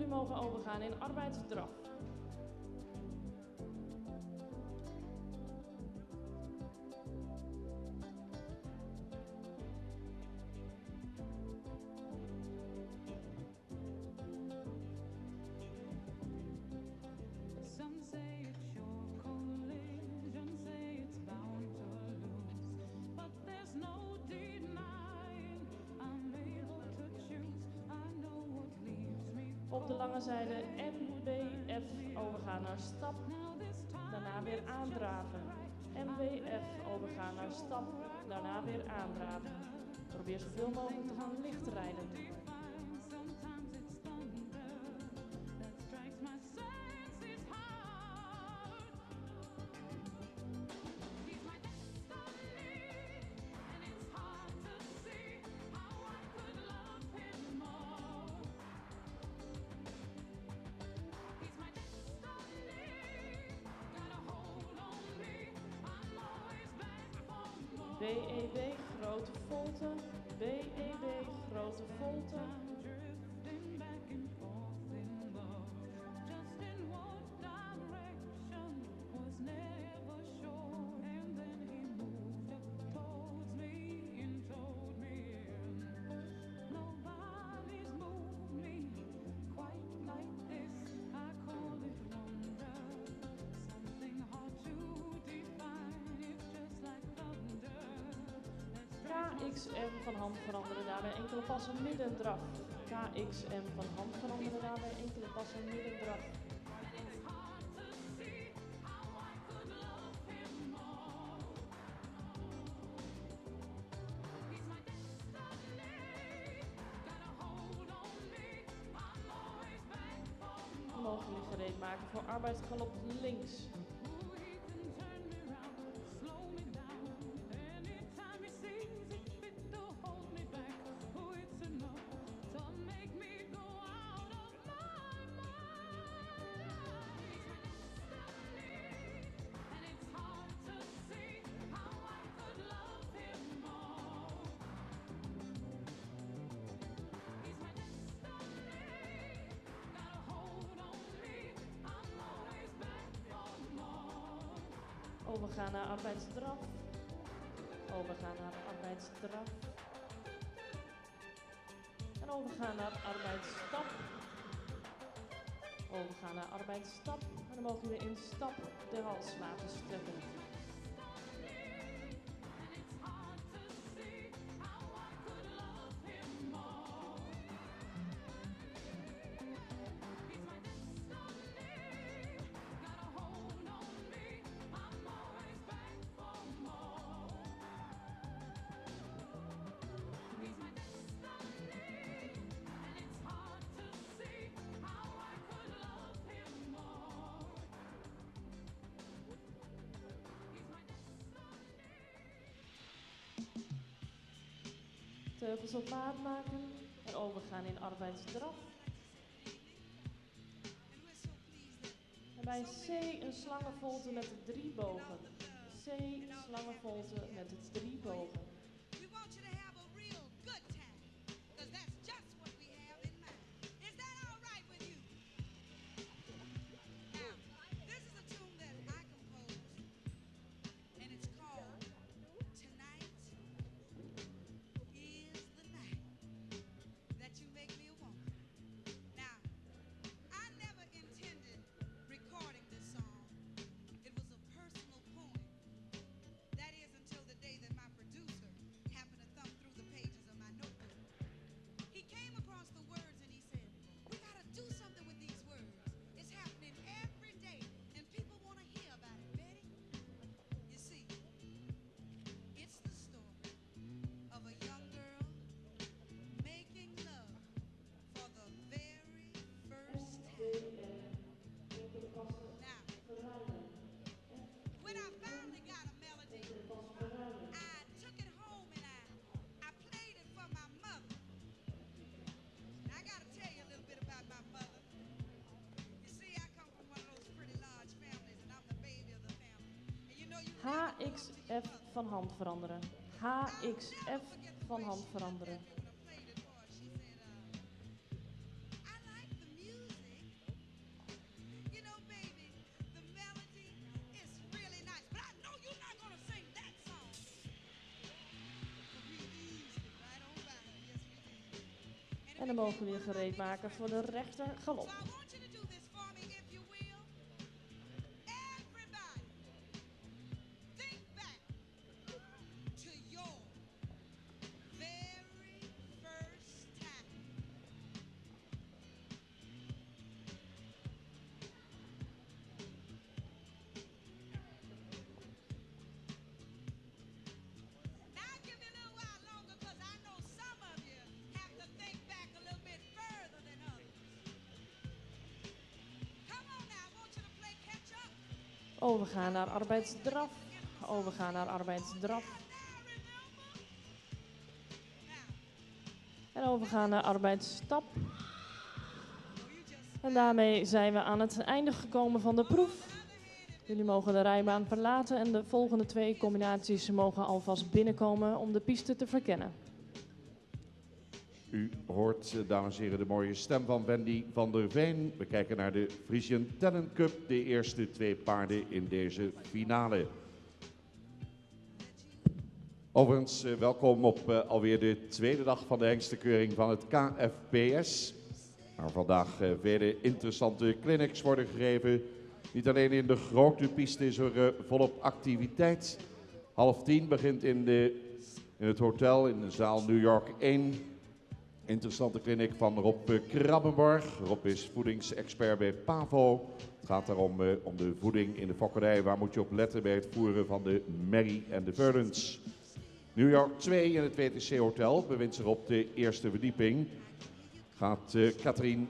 Jullie mogen overgaan in arbeidsdraf. Op de lange zijde MBF overgaan naar stap, daarna weer aandraven. MBF overgaan naar stap, daarna weer aandraven. Probeer zoveel mogelijk te gaan licht rijden. BEB grote volte, BEB grote volte. KXM van hand veranderen, daarbij enkele passen middendraf. KXM van hand veranderen, daarbij enkele passen middendraf. We mogen jullie gereed maken voor arbeidsgalop links. Overgaan naar arbeidsdraf. Overgaan naar arbeidsdraf. En overgaan naar arbeidsstap. Overgaan naar arbeidsstap. En dan mogen we in stap de hals laten strekken. Teugels op maat maken en overgaan in arbeidsdraf. En bij C een slangenvolte met de 3 bogen. C slangenvolte met de 3 bogen. HXF van hand veranderen. HXF van hand veranderen. En dan mogen we je gereed maken voor de rechter galop. Overgaan naar arbeidsdraf. Overgaan naar arbeidsdraf. En overgaan naar arbeidsstap. En daarmee zijn we aan het einde gekomen van de proef. Jullie mogen de rijbaan verlaten en de volgende 2 combinaties mogen alvast binnenkomen om de piste te verkennen. U hoort, dames en heren, de mooie stem van Wendy van der Veen. We kijken naar de Frisian Talent Cup, de eerste 2 paarden in deze finale. Overigens, welkom op alweer de tweede dag van de hengstenkeuring van het KFPS. Waar vandaag vele interessante clinics worden gegeven. Niet alleen in de grote piste is er volop activiteit. 9:30 begint in het hotel in de zaal New York 1. Interessante clinic van Rob Krabbenborg. Rob is voedingsexpert bij Pavo. Het gaat daarom om de voeding in de fokkerij. Waar moet je op letten bij het voeren van de merrie en de verdens? New York 2 in het WTC Hotel bevindt zich op de eerste verdieping. Gaat Katrien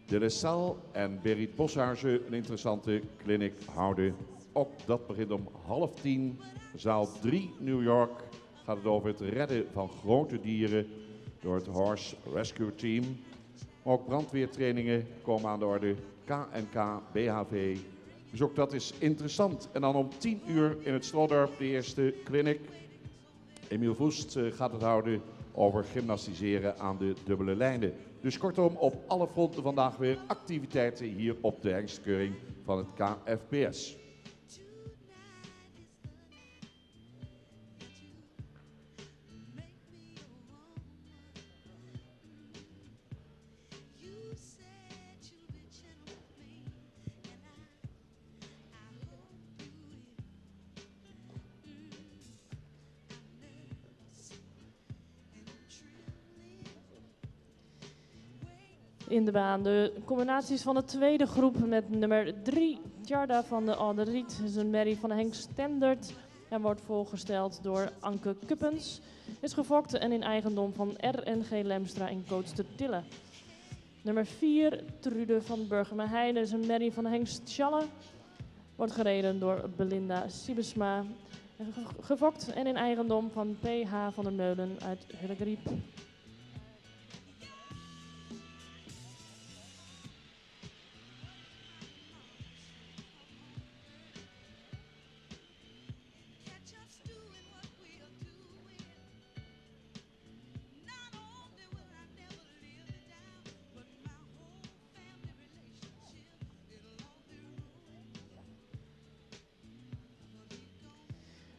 de La Salle en Berit Boshuizen een interessante clinic houden. Ook dat begint om 9:30. Zaal 3 New York gaat het over het redden van grote dieren door het Horse Rescue Team. Ook brandweertrainingen komen aan de orde. KNK, BHV. Dus ook dat is interessant. En dan om 10:00 in het Strodorp de eerste clinic. Emiel Voest gaat het houden over gymnastiseren aan de dubbele lijnen. Dus kortom, op alle fronten vandaag weer activiteiten hier op de hengstenkeuring van het KFPS. In de baan de combinaties van de tweede groep met nummer 3, Tjarda van de Alderiet. Is een merrie van Henk Stendert en wordt voorgesteld door Anke Kuppens. Is gefokt en in eigendom van RNG Lemstra en coach de Tille. Nummer 4, Trude van Burgermeheide, is een merrie van Henk Schalle. Wordt gereden door Belinda Sibesma. Gefokt en in eigendom van PH van der Meulen uit Hillegriep.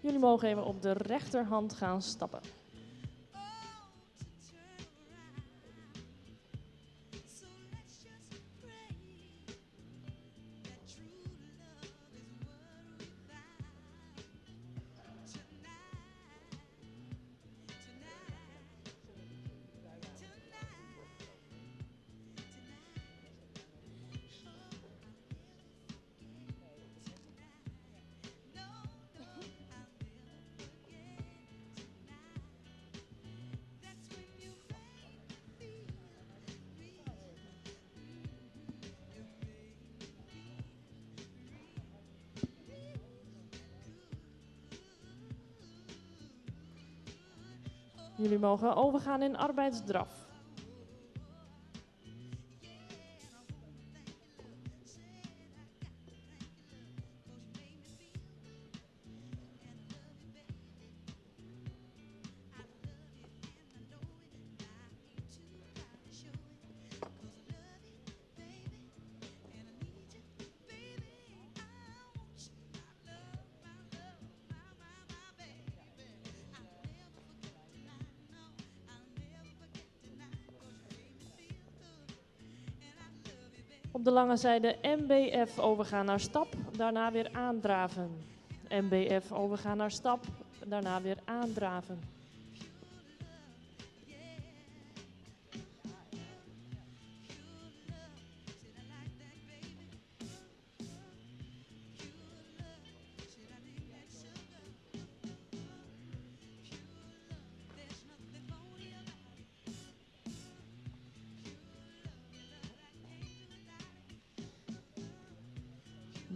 Jullie mogen even op de rechterhand gaan stappen. Jullie mogen overgaan in arbeidsdraf. Op de lange zijde MBF overgaan naar stap, daarna weer aandraven. MBF overgaan naar stap, daarna weer aandraven.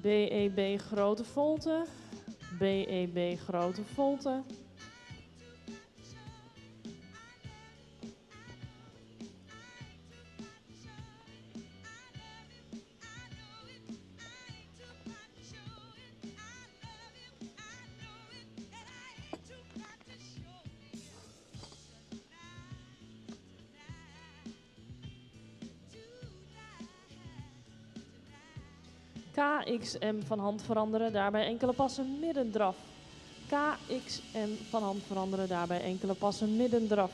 BEB grote volte, BEB grote volte. KXM van hand veranderen, daarbij enkele passen middendraf. KXM van hand veranderen, daarbij enkele passen middendraf.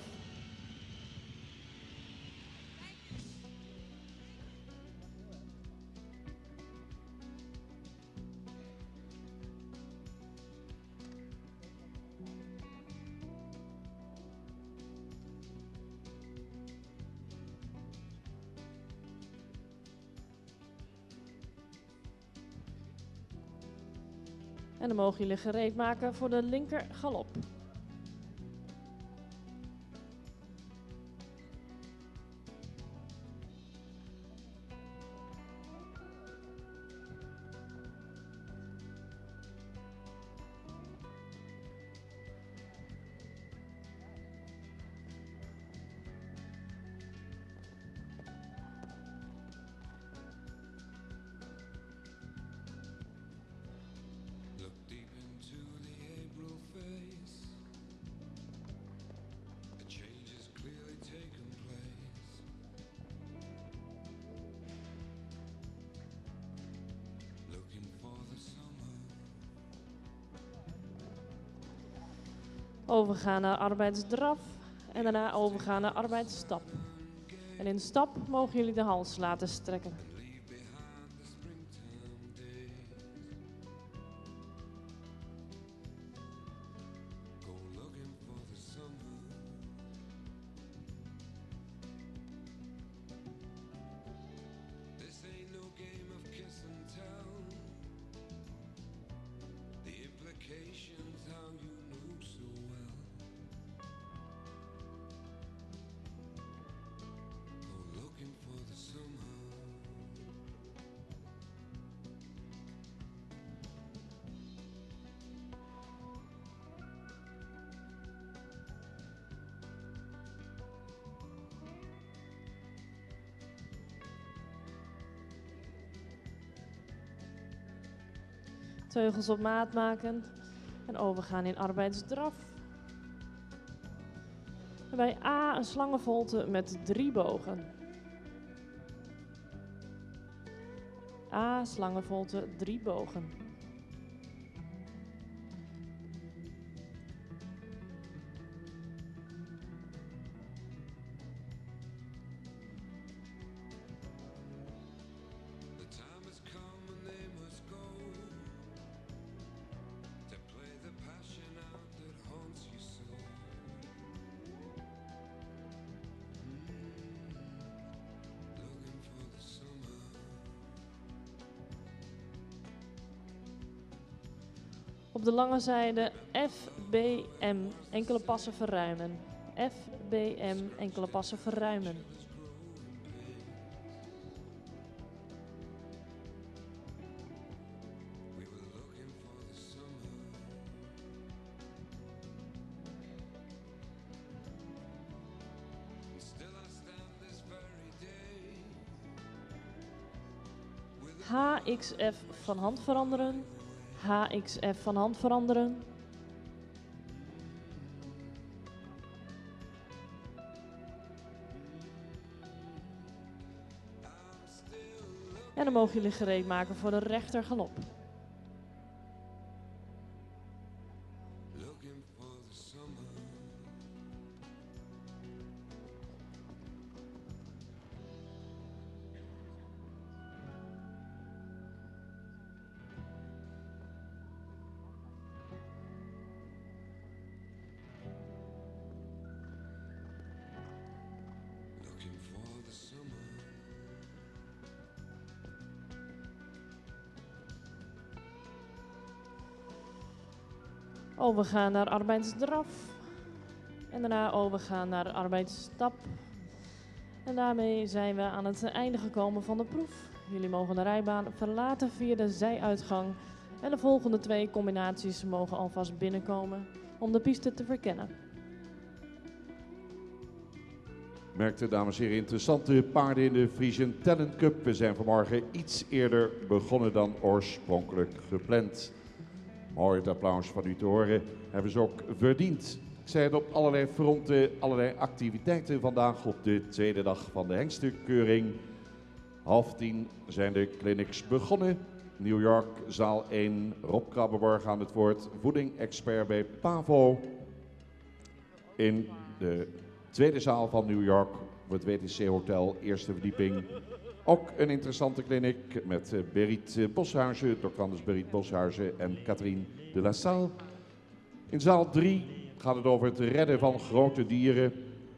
En dan mogen jullie gereed maken voor de linker galop. Overgaan naar arbeidsdraf en daarna overgaan naar arbeidsstap. En in stap mogen jullie de hals laten strekken. Teugels op maat maken en overgaan in arbeidsdraf. En bij A een slangenvolte met 3 bogen. A slangenvolte 3 bogen. Op de lange zijde FBM, enkele passen verruimen. FBM, enkele passen verruimen. HXF van hand veranderen. HXF van hand veranderen. En dan mogen jullie gereed maken voor de rechter galop. Overgaan naar arbeidsdraf. En daarna overgaan naar arbeidsstap. En daarmee zijn we aan het einde gekomen van de proef. Jullie mogen de rijbaan verlaten via de zijuitgang. En de volgende 2 combinaties mogen alvast binnenkomen om de piste te verkennen. Merkte, dames en heren, interessante paarden in de Frisian Talent Cup. We zijn vanmorgen iets eerder begonnen dan oorspronkelijk gepland. Mooi het applaus van u te horen, hebben ze ook verdiend. Ik zei het, op allerlei fronten, allerlei activiteiten vandaag op de tweede dag van de hengstenkeuring. 9:30 zijn de clinics begonnen. New York, zaal 1, Rob Krabbenborg aan het woord, voeding-expert bij Pavo. In de tweede zaal van New York, op het WTC Hotel, eerste verdieping. Ook een interessante clinic met Berit Boshuizen, Dr. Anders Berit Boshuizen en Catherine de La Salle. In zaal 3 gaat het over het redden van grote dieren.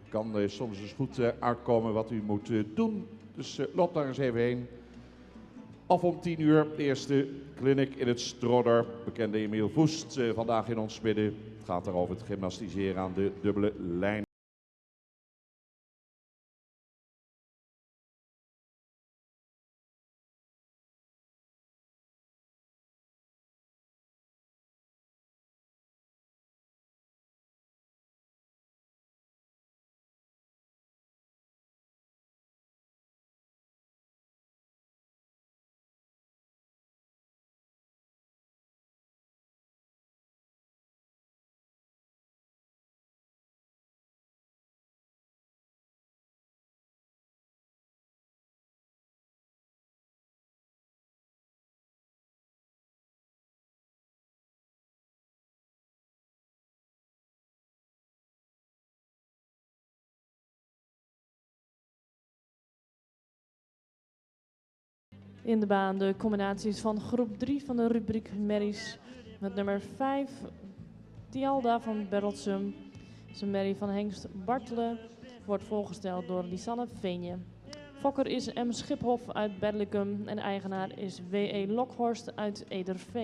Kan soms eens goed uitkomen wat u moet doen, dus loop daar eens even heen. Af om 10 uur, de eerste clinic in het Strodder, bekende Emiel Voest, vandaag in ons midden. Het gaat over het gymnastiseren aan de dubbele lijn. In de baan de combinaties van groep 3 van de rubriek Merries. Met nummer 5, Tialda van Bertelsum. Dat is een merrie van Hengst Bartelen. Wordt voorgesteld door Lisanne Veenje. Fokker is M. Schiphof uit Berlicum en eigenaar is W.E. Lokhorst uit Ederveen.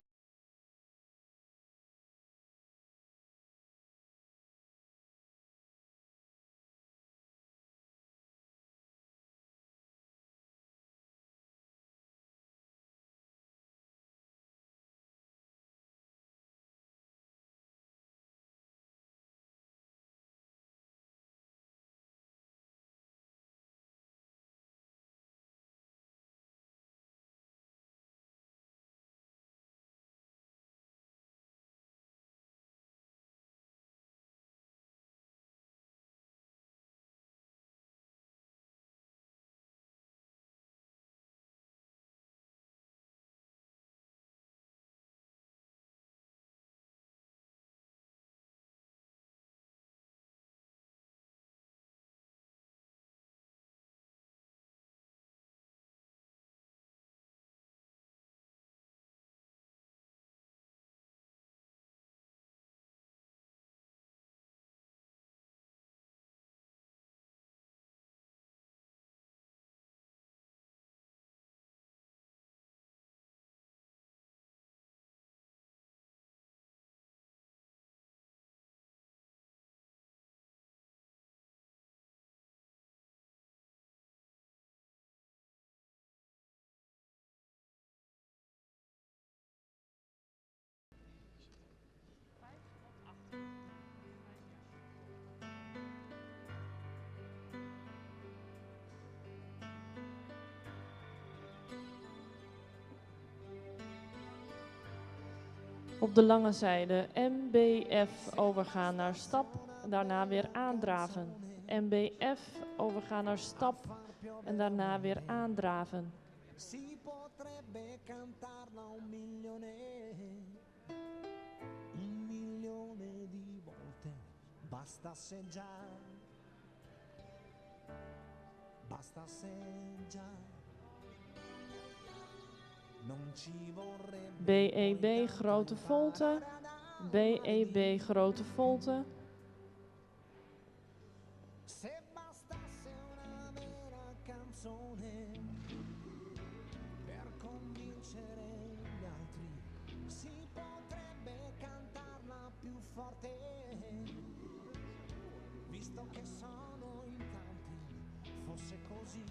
Op de lange zijde MBF overgaan naar stap, daarna weer aandraven. MBF overgaan naar stap en daarna weer aandraven. Si potrebbe cantarla 1.000.000 di volte, bastasse già, non ci vorrebbe BEB grote volte, BEB grote volte. se bastasse una vera canzone per convincere gli altri, si potrebbe cantarla più visto che sono in tanti, fosse così,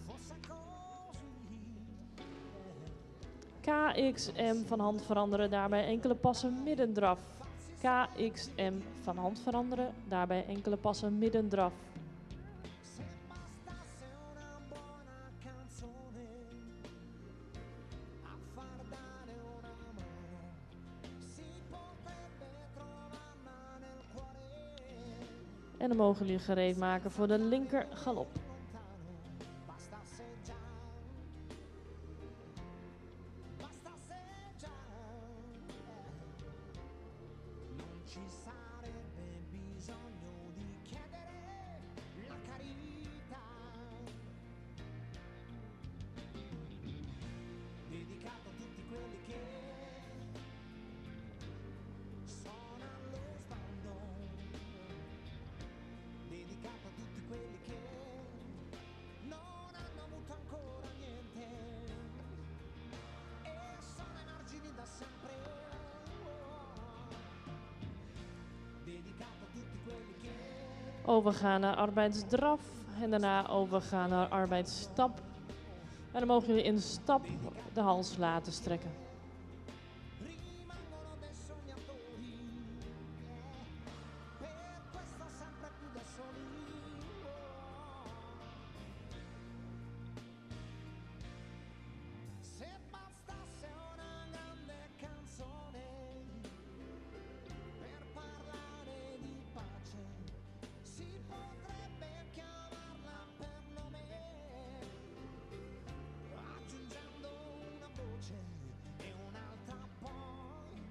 fosse così. KXM van hand veranderen, daarbij enkele passen middendraf. KXM van hand veranderen, daarbij enkele passen middendraf. Se bastasse una buona canzone a far dare una mano, si potrebbe trovarla nel cuore. En dan mogen jullie gereed maken voor de linker galop. Lontano, bastasse già, bastasse già. Non ci sarebbe bisogno di chiedere la carità, dedicato a tutti quelli che sono allo sbando, dedicato a tutti quelli che non hanno avuto ancora niente e sono ai margini da sempre, dedicato a tutti quelli che Overgaan naar arbeidsdraf en daarna overgaan naar arbeidsstap. En dan mogen jullie in stap de hals laten strekken. rimangono dei sognatori, per questo sempre più da soli. Se bastasse una grande canzone per parlare di pace, si potrebbe chiamarla per nome, aggiungendo una voce e un'altra poi,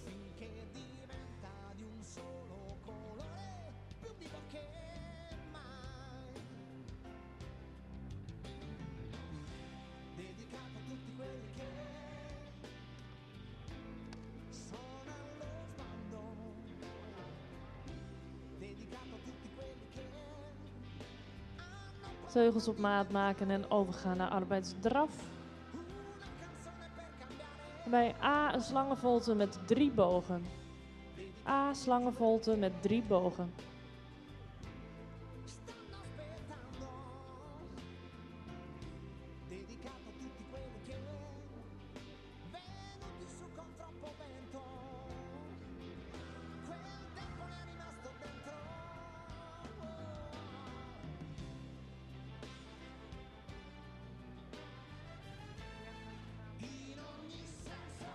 finché diventa di un solo colore, più vivo che mai. Dedicato a tutti quelli che sono allo sbando, dedicato a tutti quelli che hanno Teugels op maat maken en overgaan naar arbeidsdraf. una canzone per cambiare. Bij A een slangenvolte met 3 bogen. A slangenvolte met 3 bogen. Stanno aspettando, dedicato a tutti quelli che venuti su con troppo vento, quel tempo ne è rimasto dentro. In ogni senso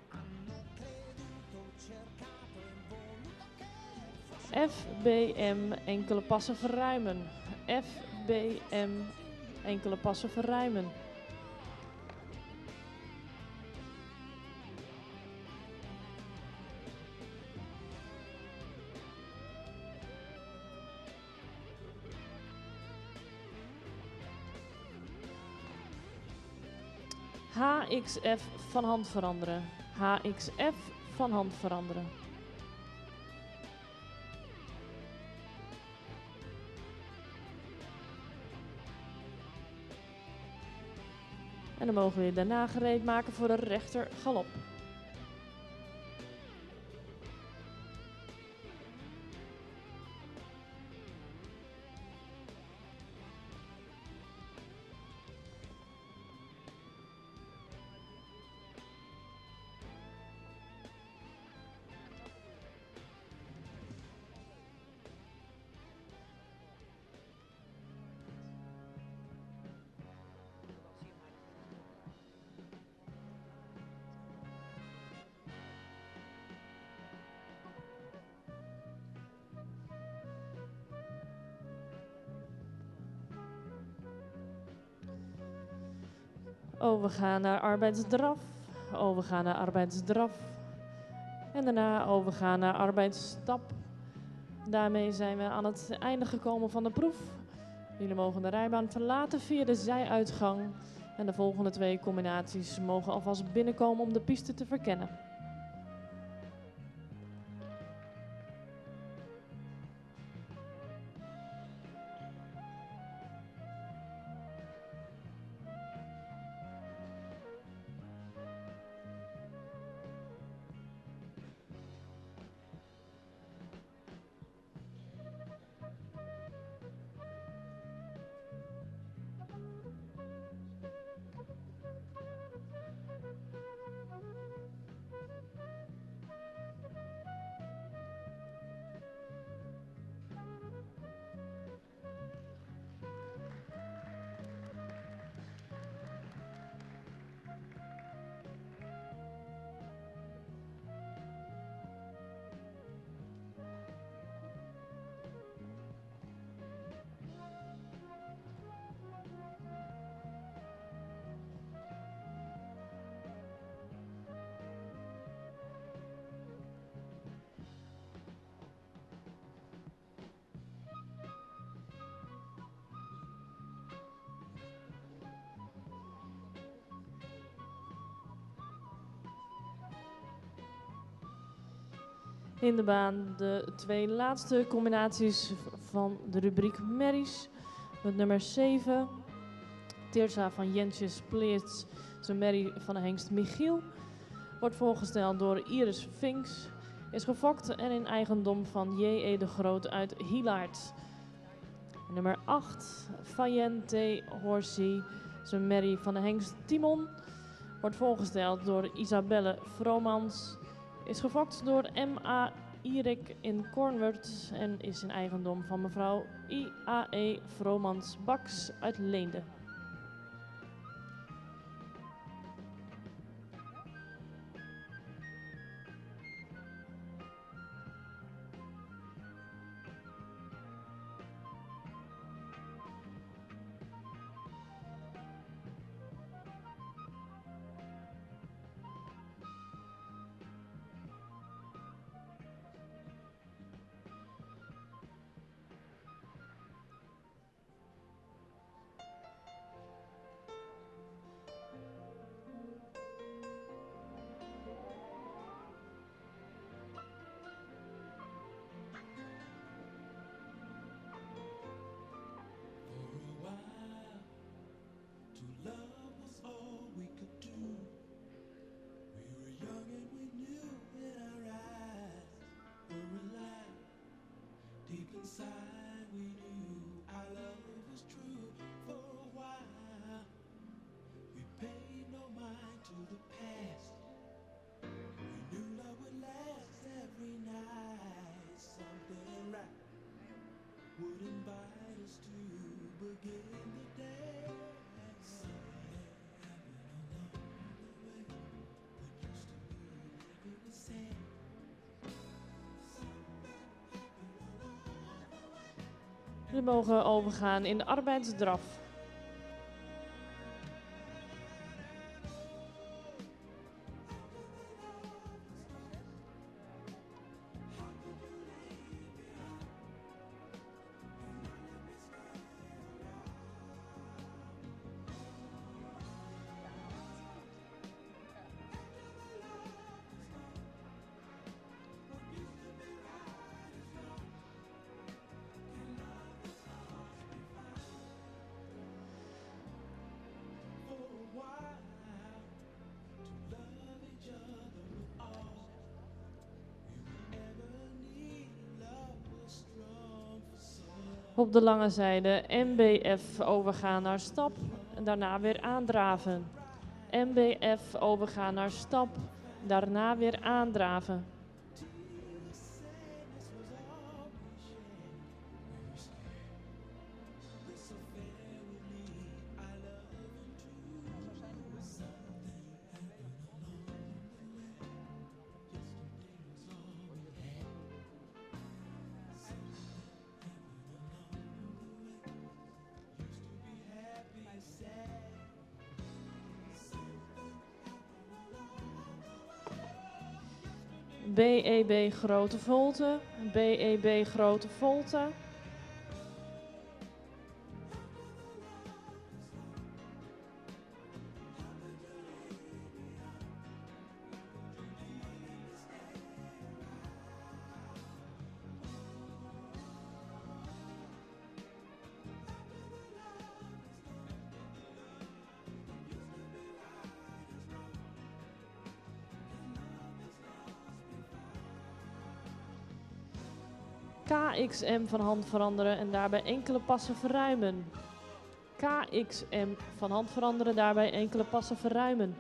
hanno creduto, cercato e voluto che fosse FBM enkele passen verruimen. FBM enkele passen verruimen. HXF van hand veranderen. HXF van hand veranderen. En dan mogen we je daarna gereed maken voor de rechter galop. Overgaan naar arbeidsdraf. Overgaan naar arbeidsdraf. En daarna overgaan naar arbeidsstap. Daarmee zijn we aan het einde gekomen van de proef. Jullie mogen de rijbaan verlaten via de zijuitgang. En de volgende 2 combinaties mogen alvast binnenkomen om de piste te verkennen. In de baan de 2 laatste combinaties van de rubriek Merries. Met nummer 7, Tirza van Jensjes Pleerts, zijn merrie van de hengst Michiel. Wordt voorgesteld door Iris Vinks. Is gefokt en in eigendom van J.E. de Groot uit Hilaard. Nummer 8, Fayen T. Horsey, zijn merrie van de hengst Timon. Wordt voorgesteld door Isabelle Vromans. Is gefokt door M.A. Irik in Cornwerd en is in eigendom van mevrouw I.A.E. Vromans-Baks uit Leende. Inside we knew our love was true. For a while we paid no mind to the past. We knew love would last every night. Something right would invite us to begin the day. Something happened along the way. What used to be never was said. We mogen overgaan in de arbeidsdraf. Op de lange zijde MBF overgaan naar stap en daarna weer aandraven. MBF overgaan naar stap, daarna weer aandraven. BEB Grote Volte, BEB Grote Volte. KXM van hand veranderen en daarbij enkele passen verruimen. KXM van hand veranderen, daarbij enkele passen verruimen.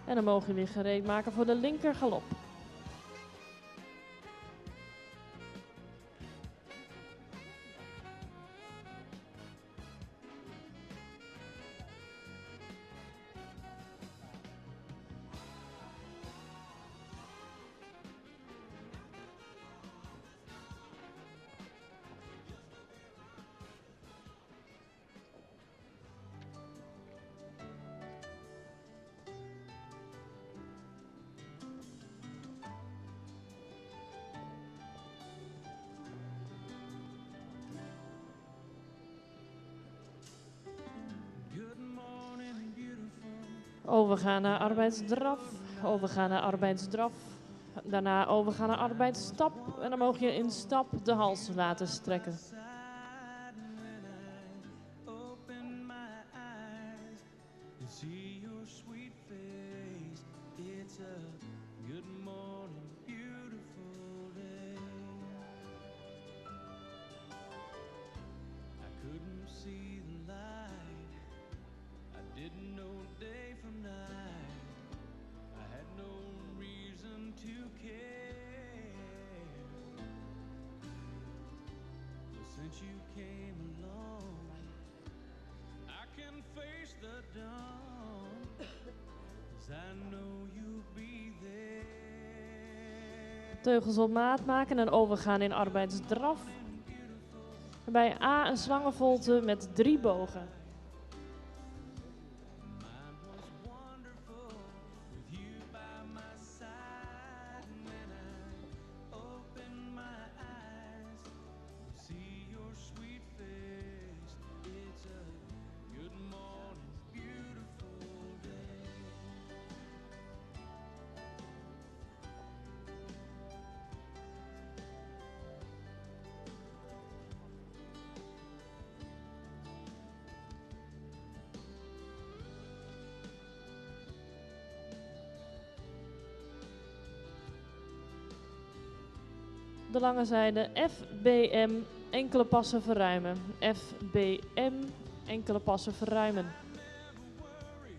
En dan mogen we weer gereed maken voor de linker galop. Overgaan naar arbeidsdraf. Overgaan naar arbeidsdraf. Daarna overgaan naar arbeidsstap. En dan mag je in stap de hals laten strekken. Open my eyes and see your sweet face. It's a good morning, beautiful day. I couldn't see the light. I didn't know day from night. I had no reason to care. But since you came along, I can face the dawn, 'cause I know you'll be there. Teugels op maat maken en overgaan in arbeidsdraf. Bij A een slangenvolte met 3 bogen. Mine was wonderful with you by my side. And when I open my eyes, see your sweet face. It's a good morning, beautiful day. De lange zijde FBM, enkele passen verruimen. FBM, enkele passen verruimen. Worry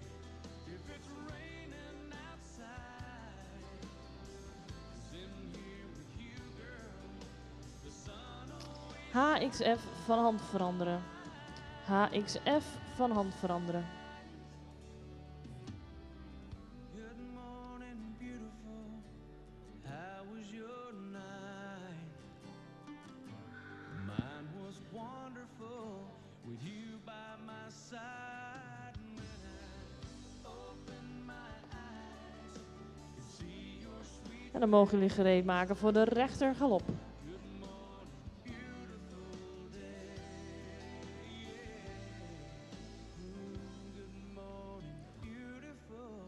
if it's raining outside. 'Cause in here with you, girl, the sun always. HXF van hand veranderen. HXF van hand veranderen. Good morning, beautiful. How was your night? Mine was wonderful with you by my side. And when I open my eyes and see your sweet. En dan mogen jullie gereed maken voor de rechter galop. Good morning, beautiful day. Yeah. Good morning, beautiful day.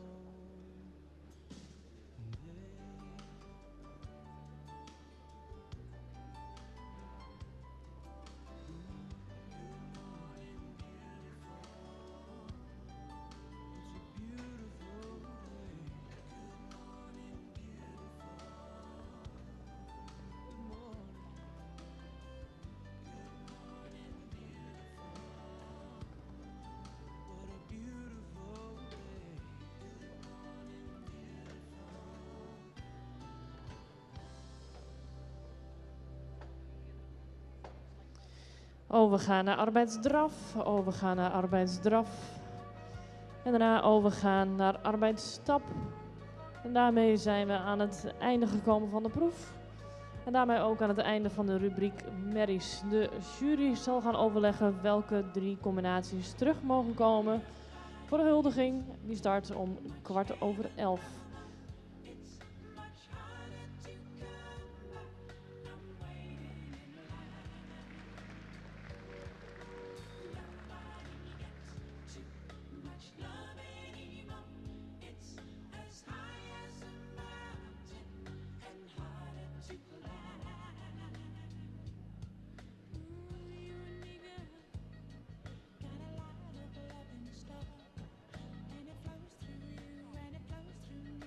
It's a beautiful day. Good morning. What a beautiful day. Overgaan naar arbeidsdraf. Overgaan naar arbeidsdraf. En daarna overgaan naar arbeidsstap. En daarmee zijn we aan het einde gekomen van de proef. En daarmee ook aan het einde van de rubriek merries. De jury zal gaan overleggen welke 3 combinaties terug mogen komen voor de huldiging. Die start om 11:15. Got a lot of love in store, and it flows through you, and it flows through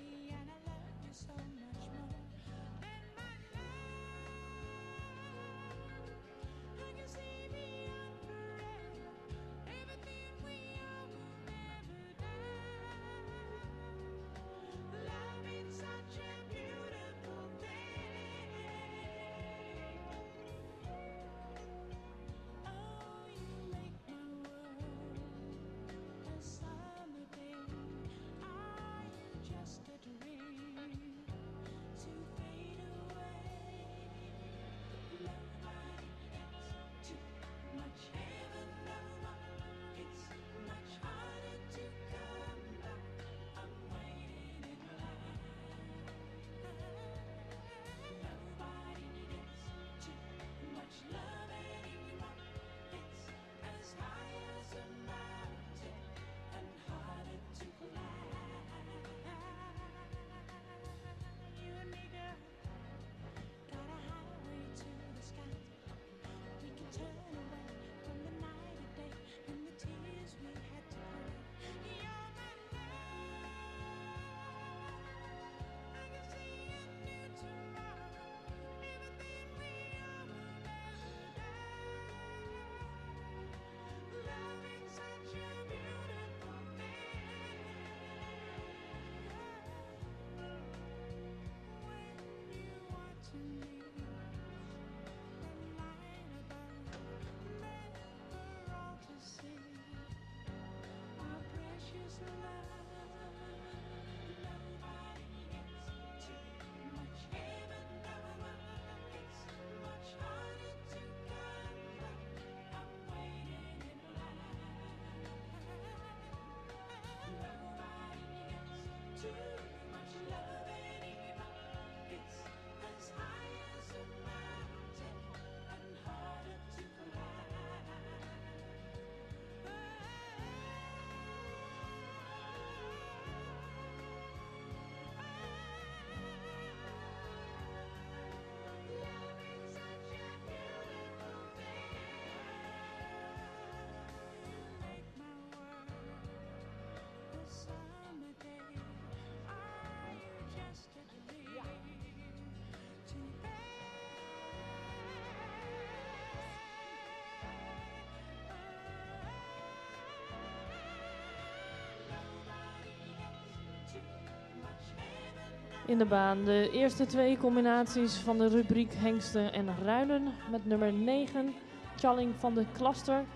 In de baan de eerste 2 combinaties van de rubriek Hengsten en Ruinen met nummer 9, Tjalling van de Klaster. Het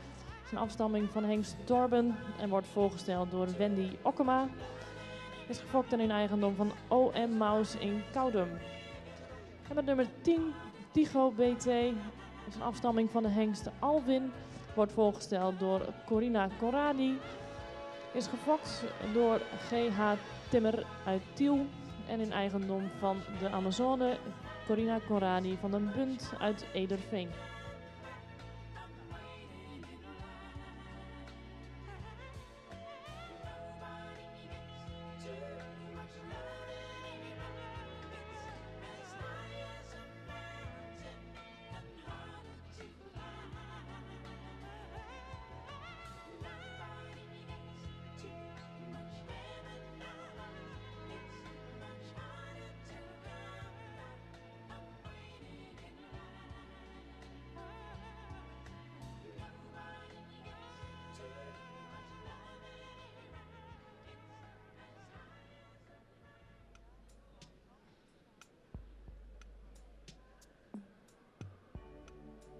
is een afstamming van hengst Torben en wordt voorgesteld door Wendy Okkema. Is gefokt en in eigendom van O.M. Maus in Koudum. En met nummer 10, Tigo BT, is een afstamming van de hengst Alwin. Wordt voorgesteld door Corina Corradi. Is gefokt door G.H. Timmer uit Tiel. En in eigendom van de Amazone Corina Corradi van den Bunt uit Ederveen.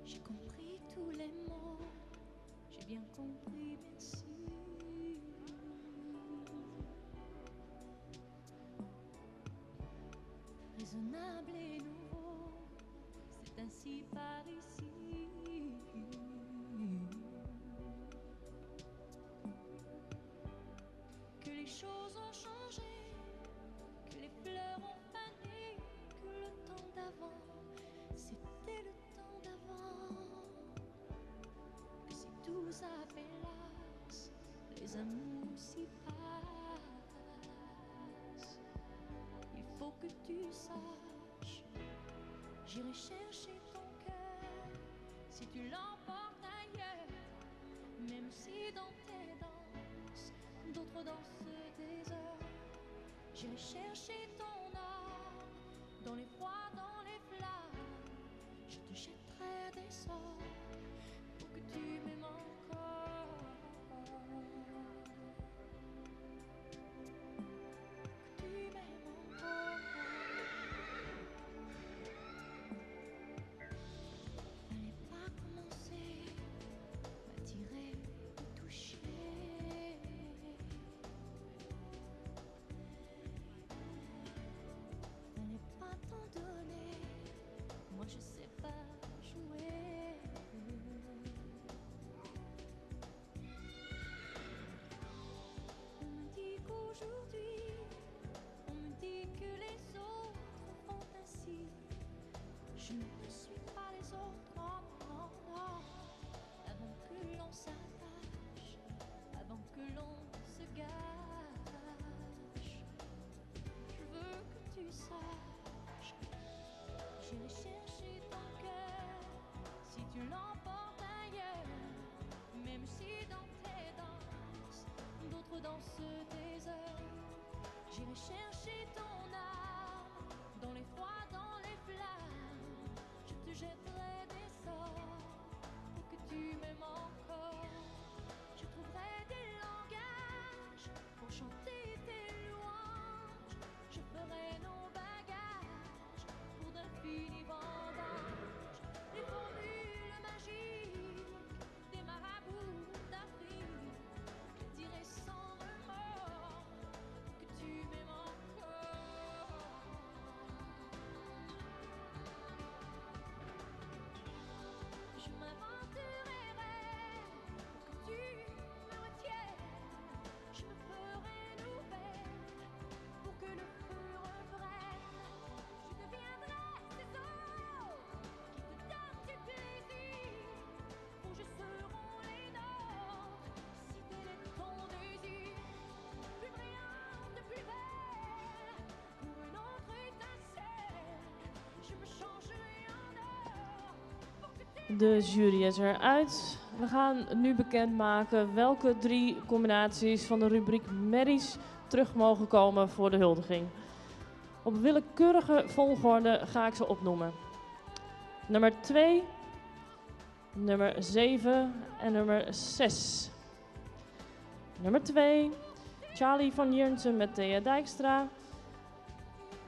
J'ai compris tous les mots, j'ai bien compris, merci. Raisonnable et nouveau, c'est ainsi par ici. Que les choses ont changé, que les fleurs ont fané, que le temps d'avant, c'était le temps d'avant. Que si tout s'appelasse, les amours s'y passent. Il faut que tu saches, j'irai chercher ton cœur si tu l'emportes ailleurs. Même si dans tes danses, d'autres dansent des heures. J'irai chercher ton âme dans les froids, dans les flammes. Je te jetterai des sorts pour que tu m'aimes encore. Que tu m'aimes encore. Fallait pas commencer, m'attirer, me toucher. Fallait pas t'en donner, moi je sais pas jouer. On me dit qu'aujourd'hui, on me dit que les autres font ainsi. Je ne suis pas les autres, non, non, non. Avant que l'on s'attache, avant que l'on se gâche, je veux que tu saches, j'irai chercher ton cœur si tu l'emportes ailleurs. Même si dans tes danses, d'autres dansent des heures. J'irai chercher ton âme dans les froids, dans les flammes. Je te jetterai des sorts pour que tu m'aimes encore. Je trouverai des langages pour chanter tes louanges. Je ferai nos bagages pour d'infinis vendanges. Les formules magiques des marabouts d'Afrique. Je dirai sans remords que tu m'aimes encore. Je m'inventerai rêve pour que tu me retiennes. Je me ferai nouvelle pour que le feu reprenne. Je deviendrai ces autres qui te donnent du plaisir. Vos jeux seront les nôtres si tel est ton désir. Plus brillante, plus belle, pour une autre étincelle. Je me changerai en or pour que tu De jury is eruit. We gaan nu bekendmaken welke 3 combinaties van de rubriek Merries terug mogen komen voor de huldiging. Op willekeurige volgorde ga ik ze opnoemen. Nummer 2, nummer 7 en nummer 6. Nummer 2, Charlie van Jurnsen met Thea Dijkstra.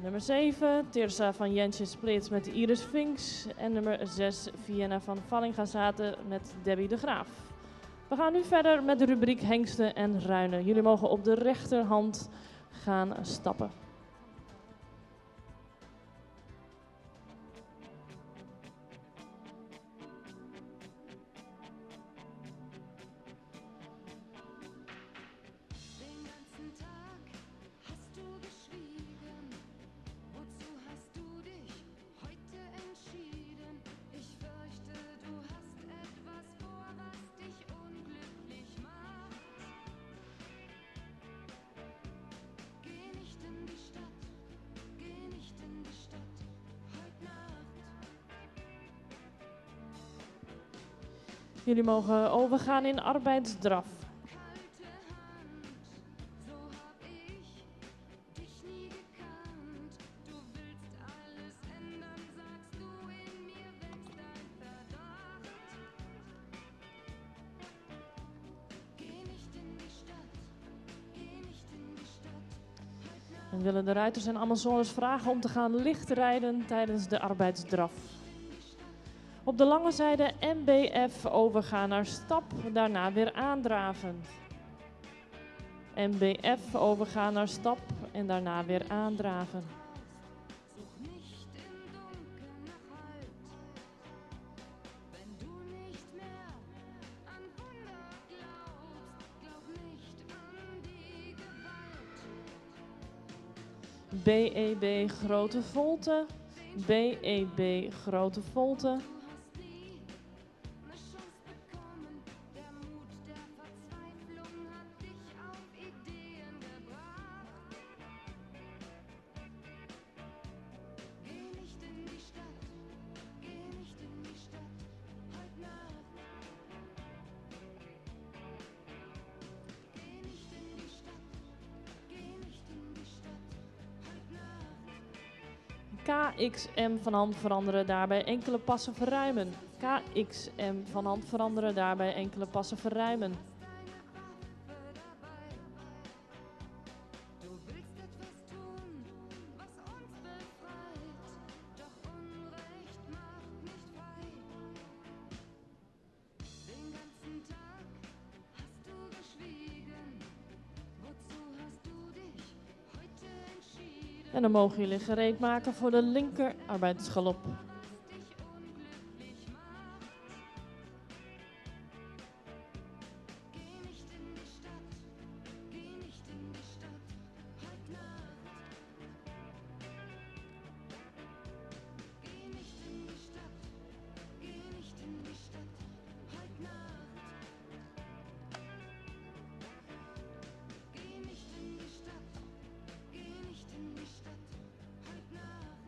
Nummer 7, Tirsa van Jensje Splits met Iris Vinks. En nummer 6, Vienna van Vallingazaten met Debbie de Graaf. We gaan nu verder met de rubriek hengsten en ruinen. Jullie mogen op de rechterhand gaan stappen. Den ganzen Tag hast du geschwiegen. Wozu hast du dich heute entschieden? Ich fürchte, du hast etwas vor, was dich unglücklich macht. Geh nicht in die Stadt, geh nicht in die Stadt, heute Nacht. Jullie mogen overgaan in arbeidsdraf. Kalte Hand, so hab ich dich nie gekannt. Du willst alles ändern, sagst du, in mir wächst ein Verdacht. Geh nicht in die Stadt, geh nicht in die Stadt, heute Nacht. En willen de ruiters en Amazones vragen om te gaan lichtrijden tijdens de arbeidsdraf. Op de lange zijde MBF overgaan naar stap, daarna weer aandraven. MBF overgaan naar stap en daarna weer aandraven. Such nicht im Dunkeln nach Halt. Wenn du nicht mehr an Wunder glaubst, glaub nicht an die Gewalt. BEB grote volte. BEB grote volte. Du hast nie ne Chance bekommen. Der Mut der Verzweiflung hat dich auf Ideen gebracht. Geh nicht in die Stadt, geh nicht in die Stadt, heute Nacht. Geh nicht in die Stadt, geh nicht in die Stadt, heute Nacht. KXM van hand veranderen, daarbij enkele passen verruimen. KXM van hand veranderen, daarbij enkele passen verruimen. Du willst etwas tun, was uns befreit, doch Unrecht macht nicht frei. Den ganzen Tag hast du geschwiegen, wozu hast du dich heute entschieden? En dan mogen jullie gereed maken voor de linker arbeidsgalop. Was dich unglücklich macht. Geh nicht in die Stadt, geh nicht in die Stadt, heute Nacht. Geh nicht in die Stadt, geh nicht in die Stadt, heute Nacht. Geh nicht in die Stadt, geh nicht in die Stadt, heute Nacht.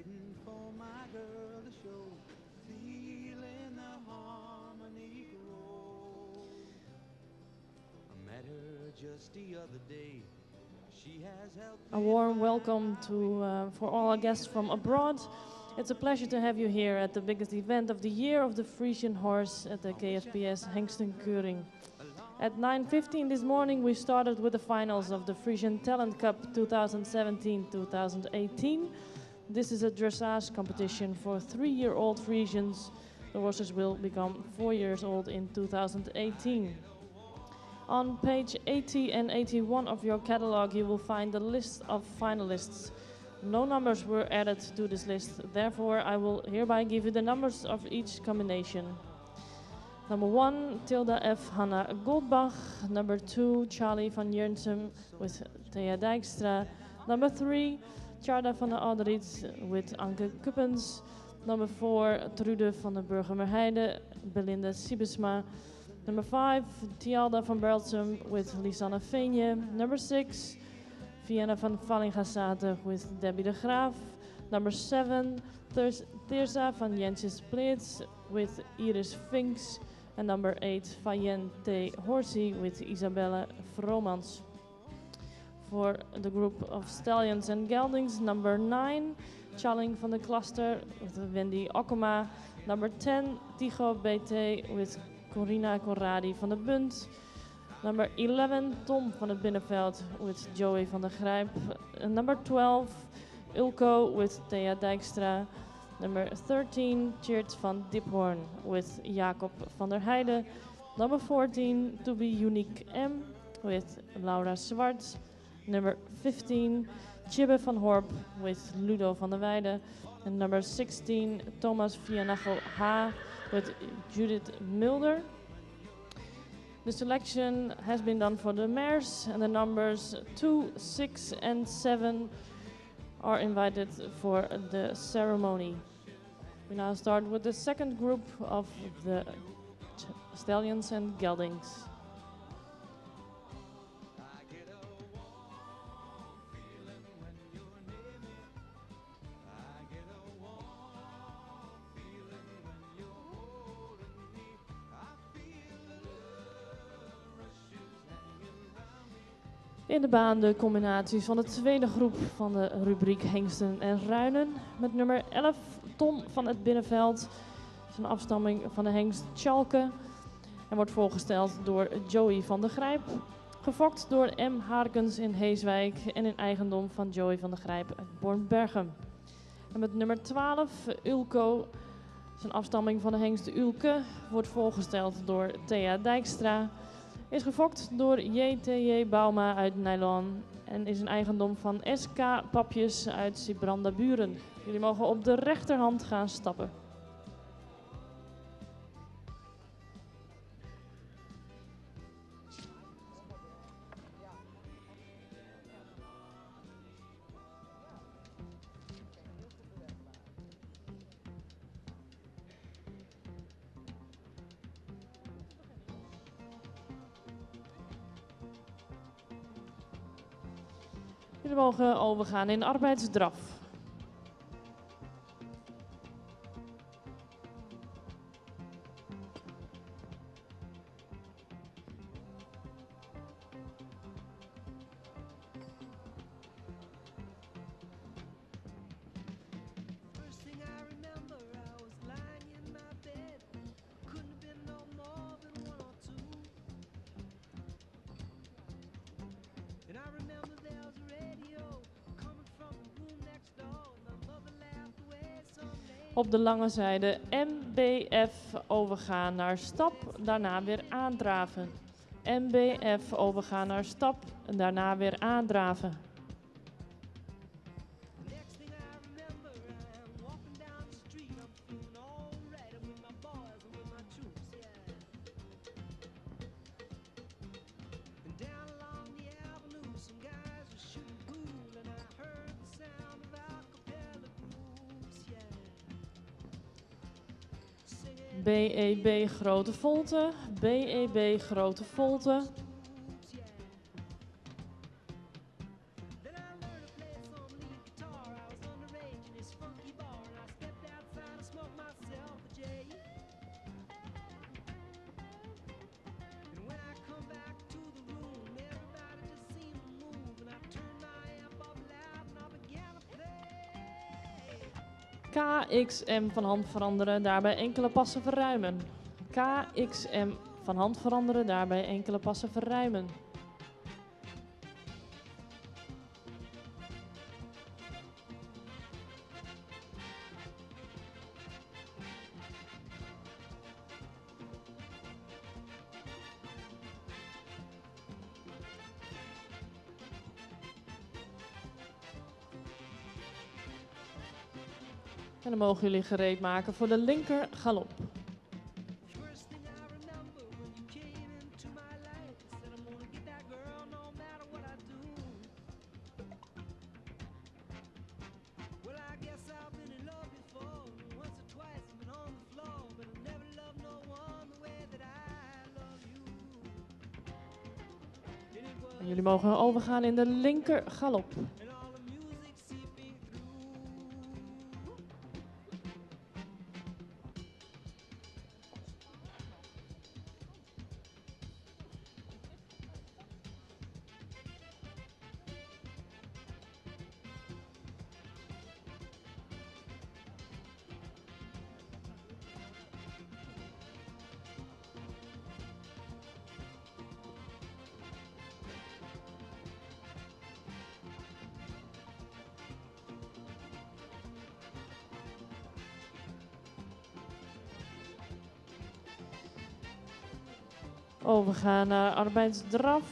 waiting for my girl to show, feeling the harmony grow. I met her just the other day. She has helped A warm welcome for all our guests from abroad. It's a pleasure to have you here at the biggest event of the year of the Frisian horse at the KFPS Hengstenkeuring. At 9:15 this morning we started with the finals of the Frisian Talent Cup 2017-2018. This is a dressage competition for 3-year-old Frisians. The horses will become 4 years old in 2018. On page 80 and 81 of your catalog you will find the list of finalists. No numbers were added to this list, therefore I will hereby give you the numbers of each combination. Number 1, Tilda F. Hanna Goldbach. Number 2, Charlie van Jernsum with Thea Dijkstra. Number 3, Tjarda van der Adriet with Anke Kuppens. Number 4, Trude van der Burgermerheide, Belinda Sibesma. Number 5, Tialda van Berlsum with Lisanne Veenje. Number 6, Vienna van Vallingasate with Debbie de Graaf. Number 7, Tirza van Jensjes Splits with Iris Finks. And number 8, Fayen T. Horsey with Isabelle Vromans. For the group of stallions and geldings, number 9, Challing van de Cluster with Wendy Okkema. Number 10, Tigo BT with Corina Corradi van de Bunt. Number 11, Tom van het Binnenveld with Joey van der Grijp. And number 12, Ulco with Thea Dijkstra. Number 13, Tjeerd van Diphoorn with Jacob van der Heijden. Number 14, To Be Unique M with Laura Zwart. Number 15, Chibbe van Horp with Ludo van der Weijden. And number 16, Thomas Vianachel H with Judith Mulder. The selection has been done for the mares, and the numbers 2, 6 and 7 are invited for the ceremony. We now start with the second group of the stallions and geldings. In de baan de combinaties van de tweede groep van de rubriek Hengsten en Ruinen. Met nummer 11 Tom van het Binnenveld. Dat is een afstamming van de hengst Tjalke. En wordt voorgesteld door Joey van der Grijp. Gefokt door M. Harkens in Heeswijk en in eigendom van Joey van der Grijp uit Bornbergen. En met nummer 12 Ulco. Dat is een afstamming van de hengst Ulke. Wordt voorgesteld door Thea Dijkstra. Is gefokt door J.T.J. Bauma uit Nijland en is een eigendom van SK Papjes uit Sibranda Buren. Jullie mogen op de rechterhand gaan stappen. Jullie mogen overgaan in arbeidsdraf. First thing I remember, I was lying in my bed. Couldn't have been no more than 1 or 2. And I remember there was a radio coming from the room next door. My mother laughed away someday. Op de lange zijde MBF overgaan naar stap, daarna weer aandraven. MBF overgaan naar stap en daarna weer aandraven. Next thing I remember, I'm walking down the street. I'm feeling all right. I'm with my boys and with my troops, yeah. And down along the avenue, some guys were shooting pool, and I heard the sound of a cappella groups, yeah. Singing BEB Grote Volte, BEB Grote Volte. blues, yeah. Then I learned to play some lead guitar. I was underage and this funky KXM van hand veranderen, daarbij enkele passen verruimen. KXM van hand veranderen, daarbij enkele passen verruimen. En dan mogen jullie gereed maken voor de linker galop. First thing I remember when you came into my life, said I'm gonna get that girl no matter what I do. Well, I guess I've been in love before, once or twice I've been on the floor, but I never loved no one the way that I love you. And it was En jullie mogen overgaan in de linker galop. and all the music seeping through. Overgaan naar arbeidsdraf.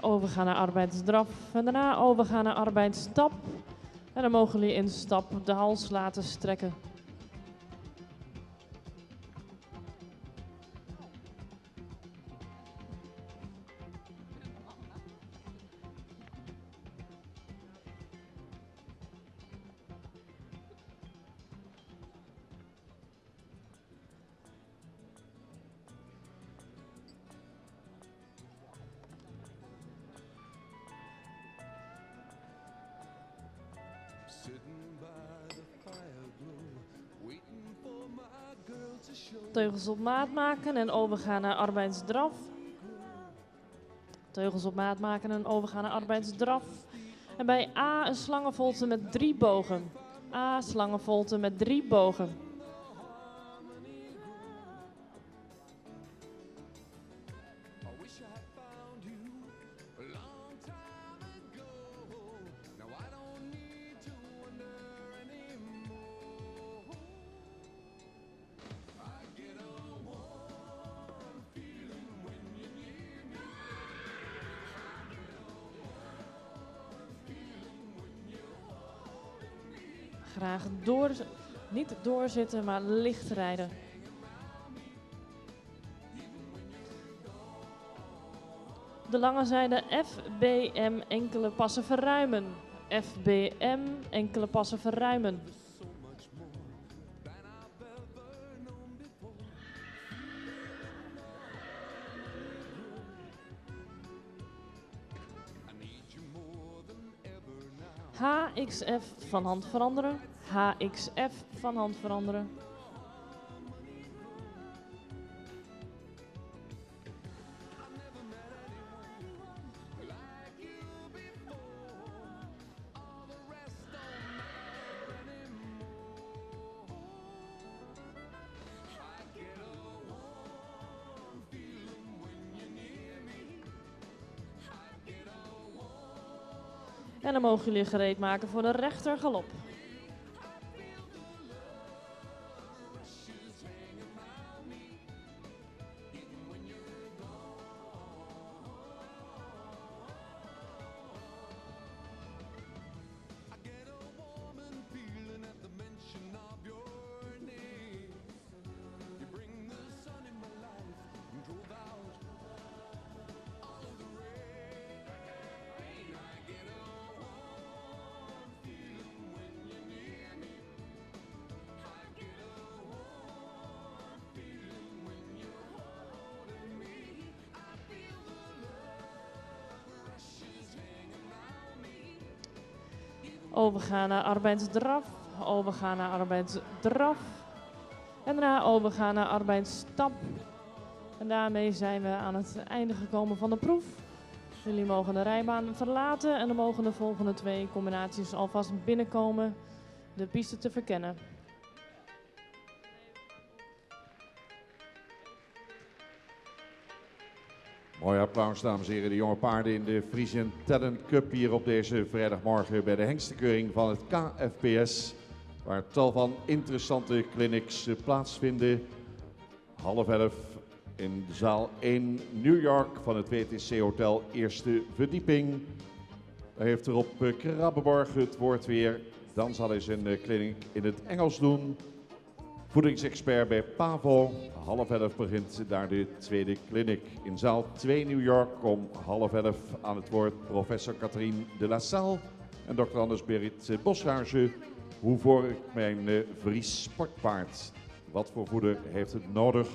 Overgaan naar arbeidsdraf. En daarna overgaan naar arbeidsstap. En dan mogen jullie in stap de hals laten strekken. Sitting by the fire glow, waiting for my girl to show. Teugels op maat maken en overgaan naar arbeidsdraf. Teugels op maat maken en overgaan naar arbeidsdraf. En bij A een slangenvolte met 3 bogen. A slangenvolte met 3 bogen. I wish I had found you a long time ago. Now I don't need to wonder anymore. I get a warm feeling when you're near me. Graag niet doorzitten, maar licht rijden. De lange zijde FBM enkele passen verruimen. FBM enkele passen verruimen. HXF van hand veranderen. HXF van hand veranderen. En dan mogen jullie gereed maken voor de rechter galop. Overgaan naar arbeidsdraf, overgaan naar arbeidsdraf. En daarna overgaan naar arbeidsstap. En daarmee zijn we aan het einde gekomen van de proef. Jullie mogen de rijbaan verlaten en dan mogen de volgende 2 combinaties alvast binnenkomen de piste te verkennen. Mooi applaus, dames en heren. De jonge paarden in de Frisian Talent Cup hier op deze vrijdagmorgen bij de hengstenkeuring van het KFPS. Waar tal van interessante clinics plaatsvinden. 10:30 in zaal 1 New York van het WTC Hotel, eerste verdieping. Daar heeft er op Krabbenborg het woord weer. Dan zal hij zijn clinic in het Engels doen. Voedingsexpert bij Pavo. 10:30 begint daar de tweede clinic. In zaal 2 New York om 10:30 aan het woord professor Catherine de La Salle en Dr. Anders Berit Boshuizen. Hoe voer ik mijn Fries sportpaard? Wat voor voeder heeft het nodig?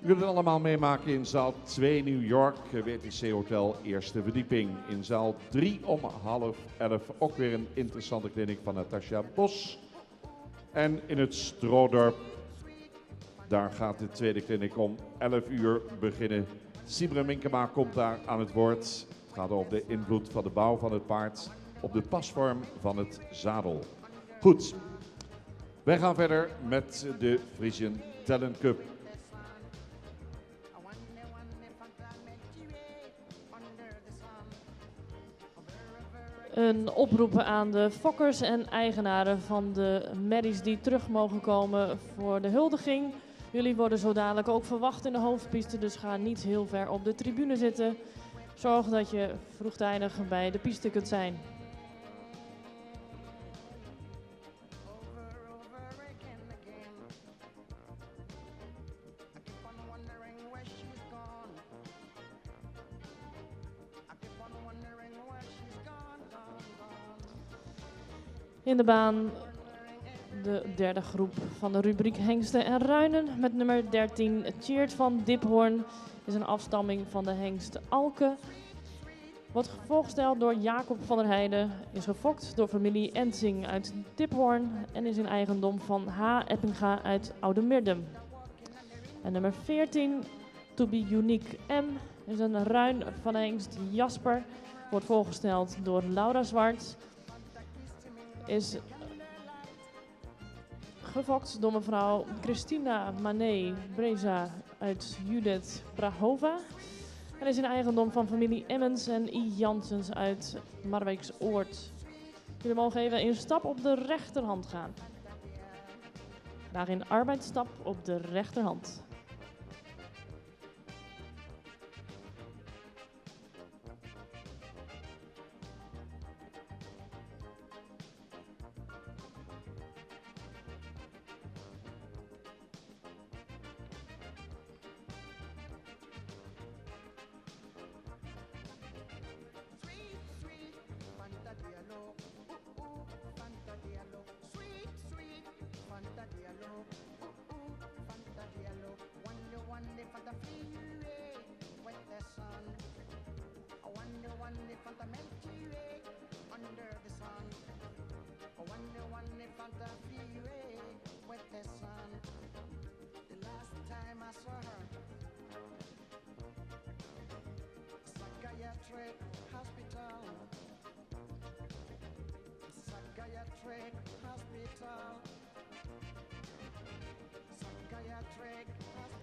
U kunt het allemaal meemaken in zaal 2 New York, WTC Hotel, eerste verdieping. In zaal 3 om 10:30 ook weer een interessante clinic van Natasja Bos. En in het Stroodorp, daar gaat de tweede clinic om 11 uur beginnen. Sibre Minkema komt daar aan het woord. Het gaat over de invloed van de bouw van het paard op de pasvorm van het zadel. Goed, wij gaan verder met de Frisian Talent Cup. Een oproep aan de fokkers en eigenaren van de merries die terug mogen komen voor de huldiging. Jullie worden zo dadelijk ook verwacht in de hoofdpiste, dus ga niet heel ver op de tribune zitten. Zorg dat je vroegtijdig bij de piste kunt zijn. In de baan de derde groep van de rubriek Hengsten en Ruinen met nummer 13 Tjeerd van Diphoorn. Is een afstamming van de hengst Alke. Wordt voorgesteld door Jacob van der Heijden. Is gefokt door familie Ensing uit Diphoorn en is in eigendom van H. Eppinga uit Oude-Mirdum. En nummer 14 To Be Unique M is een ruin van de hengst Jasper. Wordt voorgesteld door Laura Zwart. Is gefokt door mevrouw Christina Mané Breza uit Judith Prahova. En is in eigendom van familie Emmens en I. Janssens uit Marwijksoord. Jullie mogen even in stap op de rechterhand gaan. Graag in arbeidsstap op de rechterhand.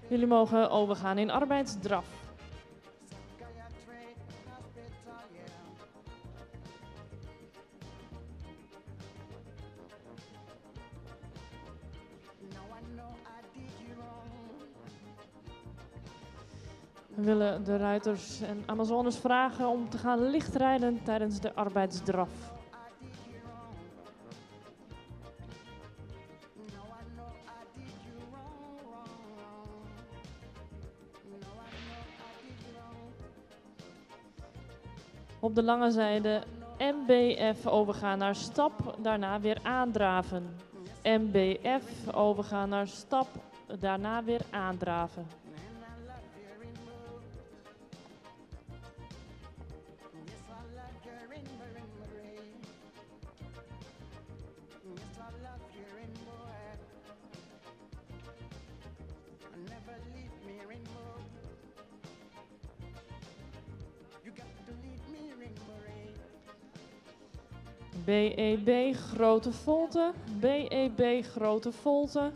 Jullie mogen overgaan in arbeidsdraf. We willen de ruiters en Amazones vragen om te gaan lichtrijden tijdens de arbeidsdraf. Op de lange zijde MBF overgaan naar stap, daarna weer aandraven. MBF overgaan naar stap, daarna weer aandraven. BEB grote volte, BEB grote volte.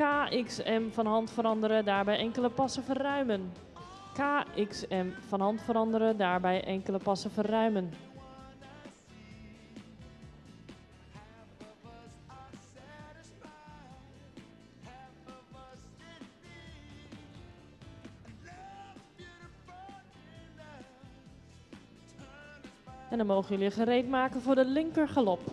KXM van hand veranderen, daarbij enkele passen verruimen. KXM van hand veranderen, daarbij enkele passen verruimen. En dan mogen jullie gereed maken voor de linker galop.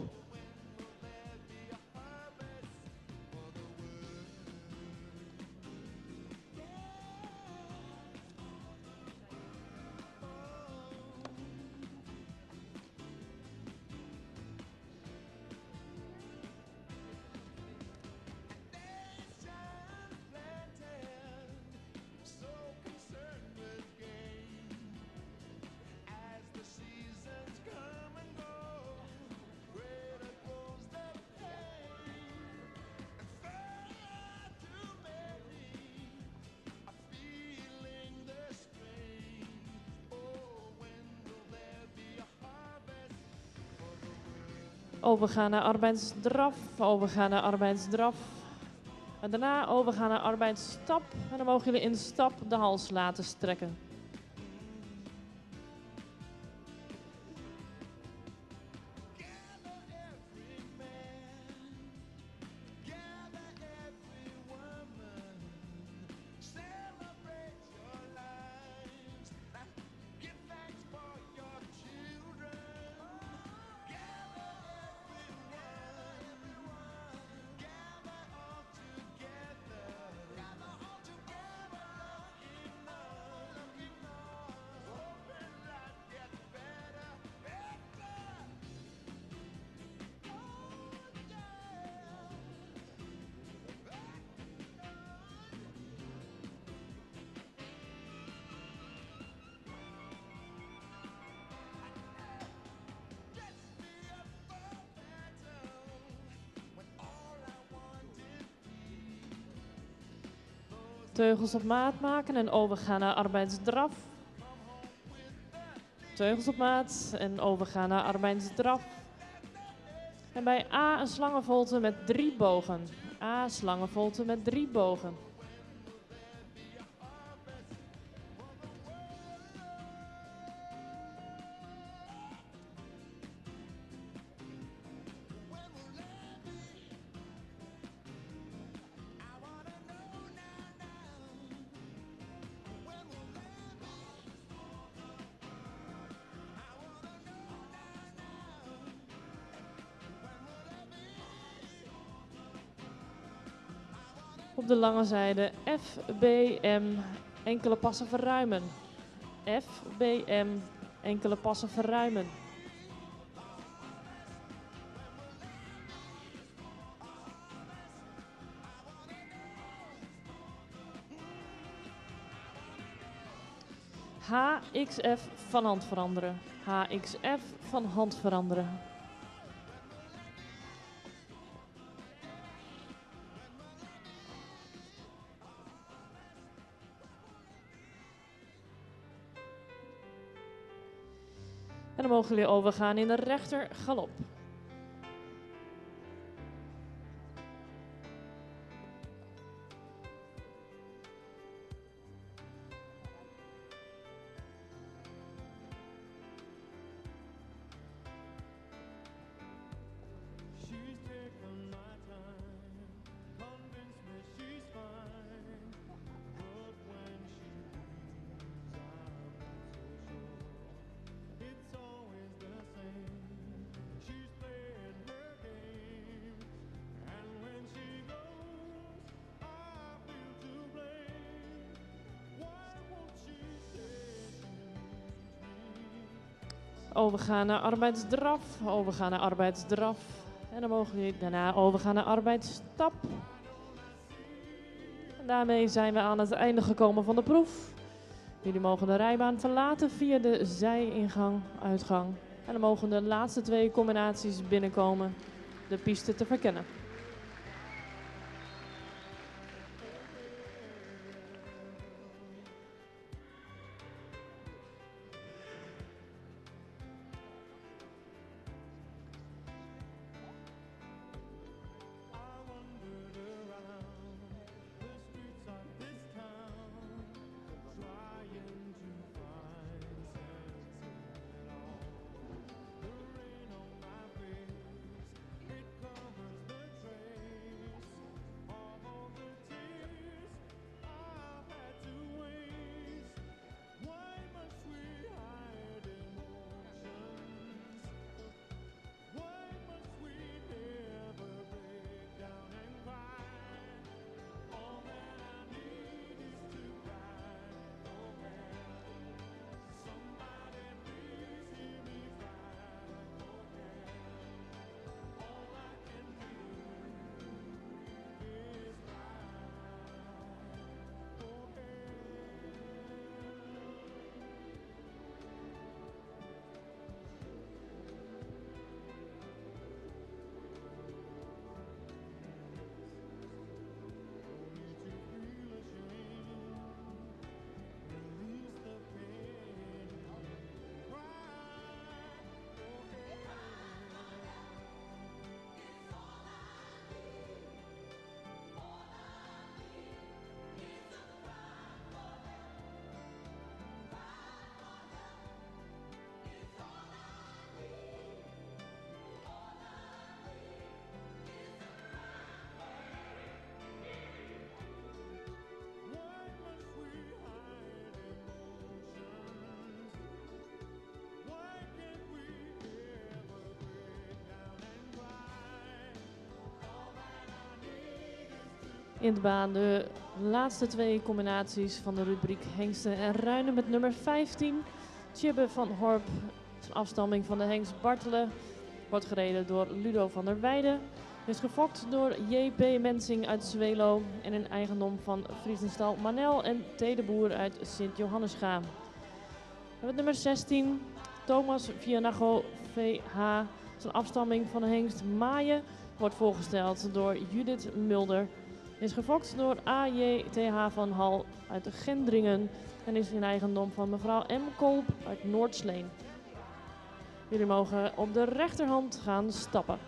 Overgaan naar arbeidsdraf, overgaan naar arbeidsdraf. En daarna overgaan naar arbeidsstap. En dan mogen jullie in stap de hals laten strekken. Teugels op maat maken en overgaan naar arbeidsdraf. Teugels op maat en overgaan naar arbeidsdraf. En bij A een slangenvolte met 3 bogen. A slangenvolte met 3 bogen. Op de lange zijde FBM, enkele passen verruimen. FBM, enkele passen verruimen. HXF van hand veranderen. HXF van hand veranderen. En dan mogen jullie overgaan in de rechter galop. She's taken my time, convinced me she's fine. But when she leaves, I'm not so sure. It's always the same. She's playing her game, and when she goes, I feel to blame. Why won't she stay to me? Overgaan naar arbeidsdraf, overgaan naar arbeidsdraf. En dan mogen jullie daarna overgaan naar arbeidsstap. En daarmee zijn we aan het einde gekomen van de proef. Jullie mogen de rijbaan verlaten via de zijingang, uitgang. En dan mogen de laatste 2 combinaties binnenkomen de piste te verkennen. I wandered around In de baan de laatste 2 combinaties van de rubriek hengsten en ruinen met nummer 15. Tjibbe van Horp, een afstamming van de hengst Bartelen, wordt gereden door Ludo van der Weijden. Is gefokt door J.P. Mensing uit Zwelo en in eigendom van Friesenstal Manel en Tedeboer uit Sint-Johannesga. Met nummer 16, Thomas Vianago VH, zijn afstamming van de hengst Maaien, wordt voorgesteld door Judith Mulder. Is gefokt door A.J.T.H. van Hal uit Gendringen en is in eigendom van mevrouw M. Kolb uit Noordsleen. Jullie mogen op de rechterhand gaan stappen.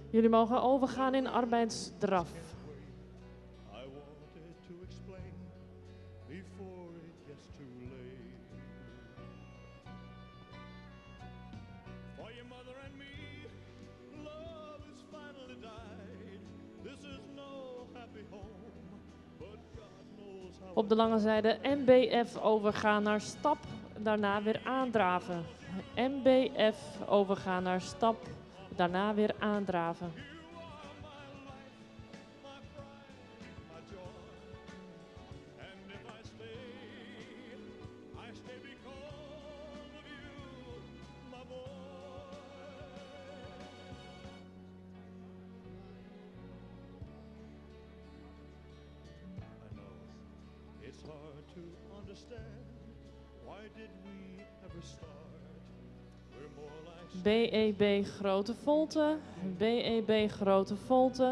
Jullie mogen overgaan in arbeidsdraf. I wanted to explain before it gets too late. For your mother and me, love is finally died. This is no happy home, but God knows how. Op de lange zijde MBF overgaan naar stap, daarna weer aandraven. MBF overgaan naar stap, daarna weer aandraven. It's hard to understand. Why did we ever start? We're more like BEB Grote Volte, BEB Grote Volte. I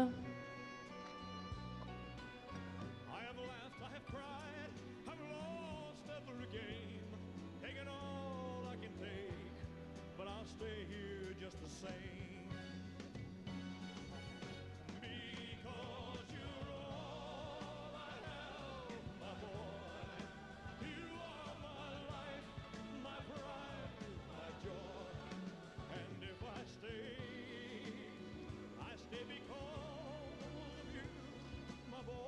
have laughed, I have cried, I've lost every game, taken all I can take, but I'll stay here just the same. Because you're all I have, my boy. You are my life, my pride, my joy. And if I stay because of you, my boy.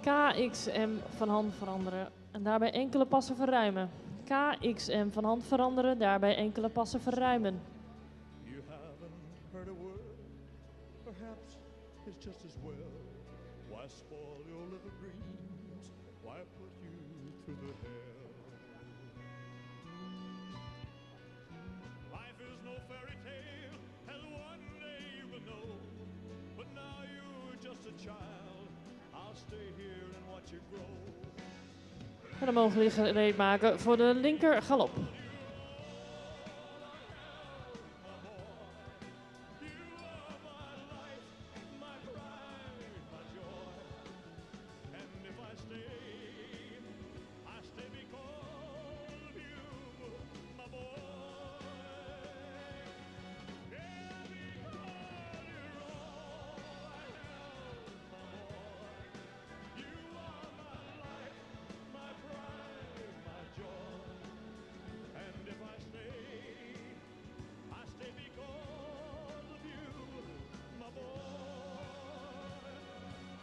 KXM van hand veranderen en daarbij enkele passen verruimen. KXM van hand veranderen, daarbij enkele passen verruimen. You haven't heard a word, perhaps it's just as well. Why spoil your little dreams? Why put you through the hell? Life is no fairy tale, and one day you will know. But now you're just a child. I'll stay here and watch you grow. En dan mogen we gereed maken voor de linker galop.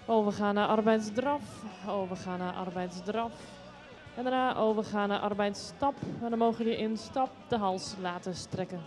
Overgaan naar arbeidsdraf, overgaan naar arbeidsdraf. En daarna overgaan naar arbeidsstap. En dan mogen jullie in stap de hals laten strekken.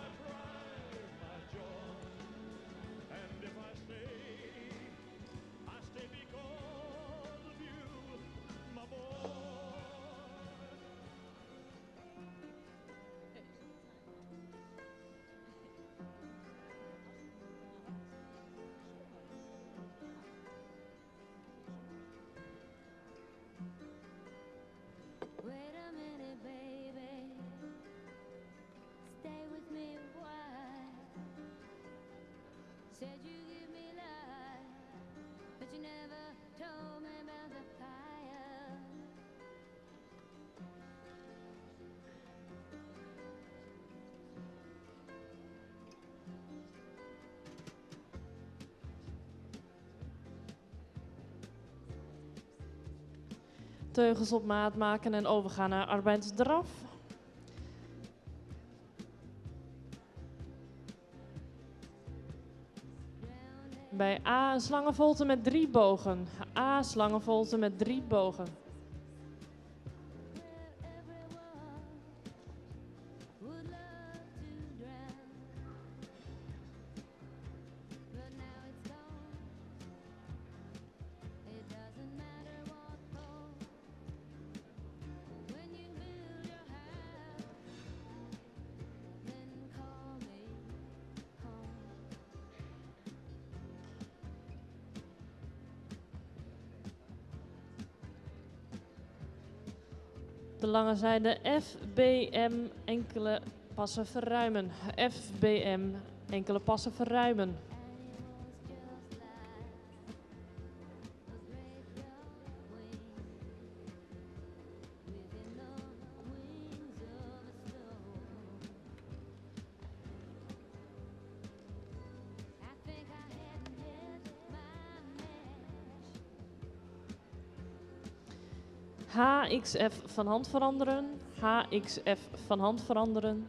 never told me about the fire. Teugels op maat maken en overgaan naar arbeidsdraf. Bij A een slangenvolte met 3 bogen. A slangenvolte met 3 bogen. Would love to drown, but now it's gone. It doesn't matter what for. When you build your house, then call me home. De lange zijde FBM enkele passen verruimen. FBM enkele passen verruimen. HXF van hand veranderen. HXF van hand veranderen.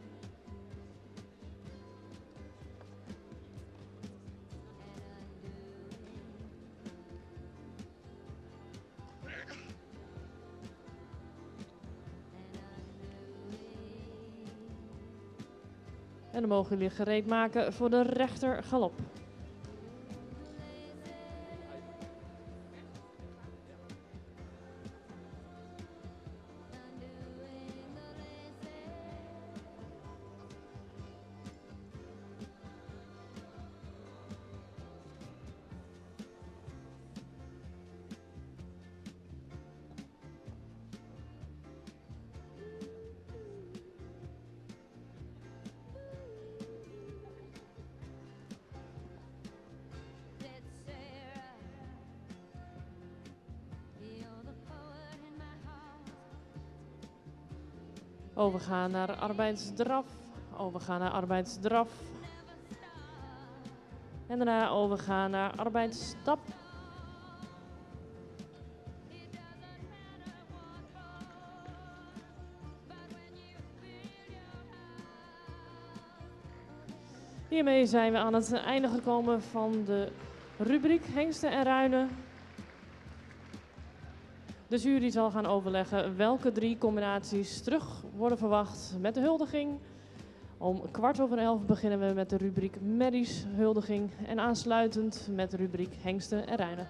En dan mogen jullie gereed maken voor de rechter galop. Overgaan naar arbeidsdraf. Overgaan naar arbeidsdraf. En daarna overgaan naar arbeidsstap. Hiermee zijn we aan het einde gekomen van de rubriek Hengsten en Ruinen. De jury zal gaan overleggen welke 3 combinaties terug worden verwacht met de huldiging. Om 11:15 beginnen we met de rubriek Merries huldiging en aansluitend met de rubriek Hengsten en Ruinen.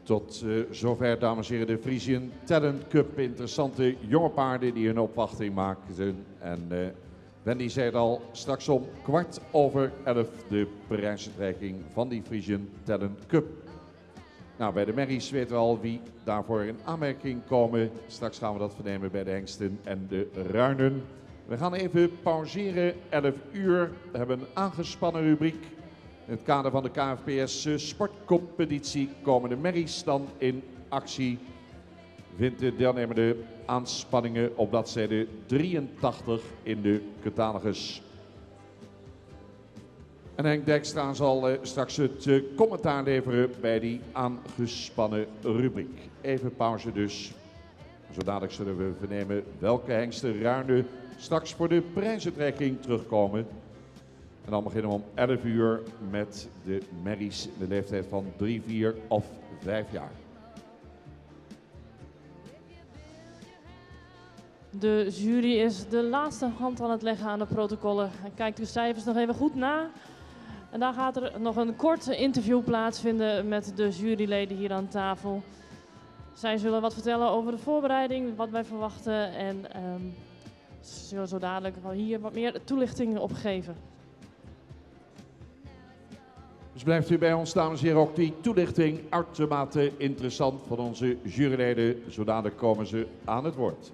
Tot zover, dames en heren, de Frisian Talent Cup. Interessante jonge paarden die hun opwachting maken. En Wendy zei het al, straks om 11:15 de prijsuitreiking van die Frisian Talent Cup. Nou, bij de merries weten we al wie daarvoor in aanmerking komen. Straks gaan we dat vernemen bij de hengsten en de ruinen. We gaan even pauzeren, 11 uur. We hebben een aangespannen rubriek. In het kader van de KFPS sportcompetitie komen de merries dan in actie. Vindt de deelnemende aanspanningen op bladzijde 83 in de catalogus. En Henk Dijkstra zal straks het commentaar leveren bij die aangespannen rubriek. Even pauze dus. Zo dadelijk zullen we vernemen welke hengsten ruinen straks voor de prijsuitreiking terugkomen. En dan beginnen we om 11 uur met de merries in de leeftijd van 3, 4 of 5 jaar. De jury is de laatste hand aan het leggen aan de protocollen. En kijkt de cijfers nog even goed na. En daar gaat er nog een kort interview plaatsvinden met de juryleden hier aan tafel. Zij zullen wat vertellen over de voorbereiding, wat wij verwachten. En ze zullen zo dadelijk wel hier wat meer toelichting op geven. Dus blijft u bij ons, dames en heren, ook die toelichting uitermate interessant van onze juryleden. Zo dadelijk komen ze aan het woord.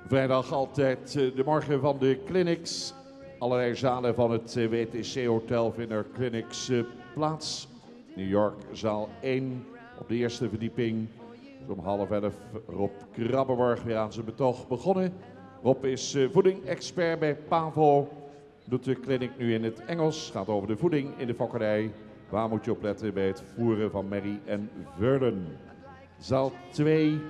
Vrijdag altijd de morgen van de clinics. Allerlei zalen van het WTC-hotel vinden er clinics plaats. New York, zaal 1 op de eerste verdieping. Om 10:30 Rob Krabbenborg weer aan zijn betoog begonnen. Rob is voeding-expert bij Pavo. Doet de clinic nu in het Engels. Gaat over de voeding in de fokkernij. Waar moet je op letten bij het voeren van merrie en verden? Zaal 2.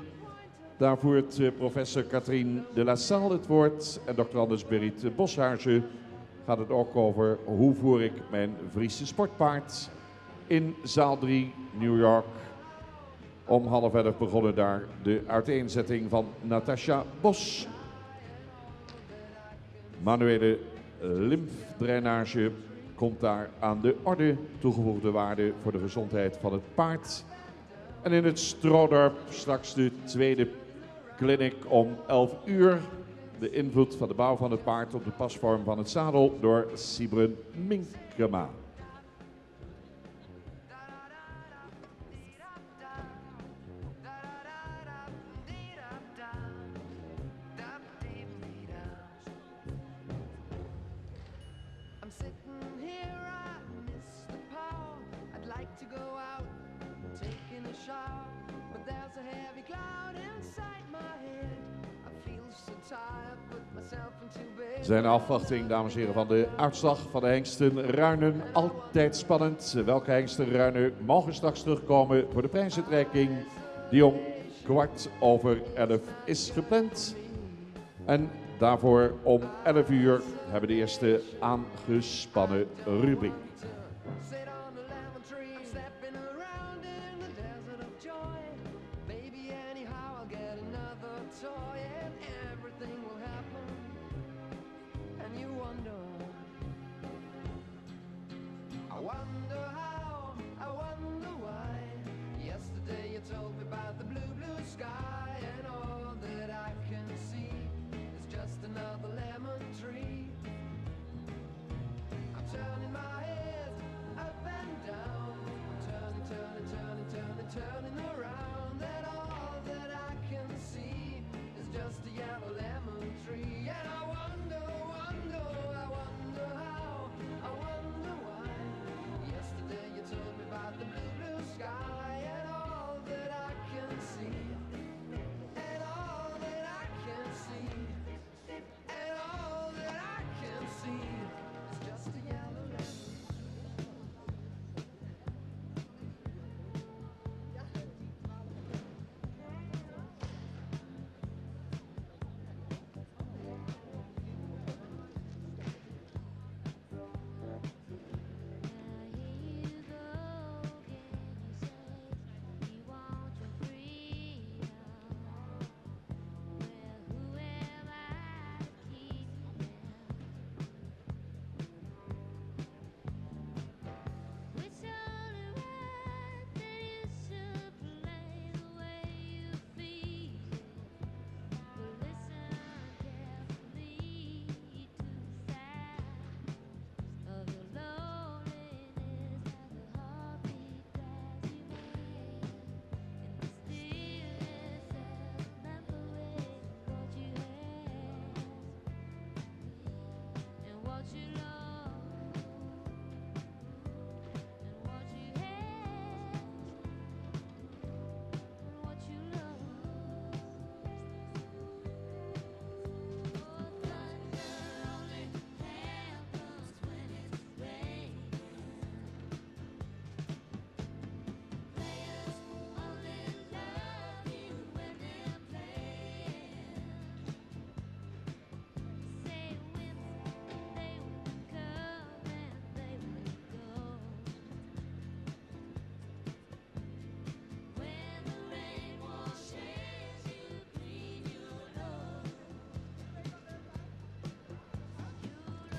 Daar voert professor Katrien de La Salle het woord. En Dr. Anders Berit Boshuizen gaat het ook over hoe voer ik mijn Friese sportpaard. In zaal 3, New York. Om 10:30 begonnen daar de uiteenzetting van Natasja Bos. Manuele lymfdrainage komt daar aan de orde. Toegevoegde waarde voor de gezondheid van het paard. En in het Stroodorp straks de tweede clinic om 11 uur. De invloed van de bouw van het paard op de pasvorm van het zadel door Sibren Minkema. I'm sitting here, I miss the power. I'd like to go out, taking a shower, but there's a heavy cloud inside my head. I feel so tired, put myself into bed. Zijn afwachting, dames en heren, van de uitslag van de hengsten ruinen. Altijd spannend. Welke hengsten ruinen mogen straks terugkomen voor de prijsuitreiking die om 11:15 is gepland. En daarvoor om 11 uur hebben we de eerste aangespannen rubriek. Sit on the lemon tree, I'm stepping around in the desert of joy. Maybe anyhow I'll get another toy and everything will happen. And you wonder how, I wonder why. Yesterday you told me about the blue, blue sky, and all that I can see is just another lemon tree. I'm turning my head up and down. I'm turning, turning, turning, turning, turning around. And all that I can see is just a yellow lemon tree. And I wonder, I wonder how, I wonder why. Yesterday you told me about the blue, blue sky, and all that I can see, and all that I can see, and all that I can see is just a yellow lemon.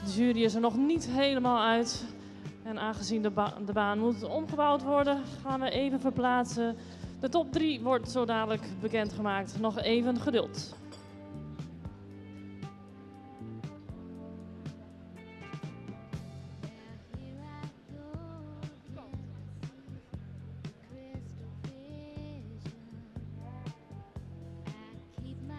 De jury is er nog niet helemaal uit. En aangezien de baan moet omgebouwd worden, gaan we even verplaatsen. De top 3 wordt zo dadelijk bekendgemaakt. Nog even geduld. Keep my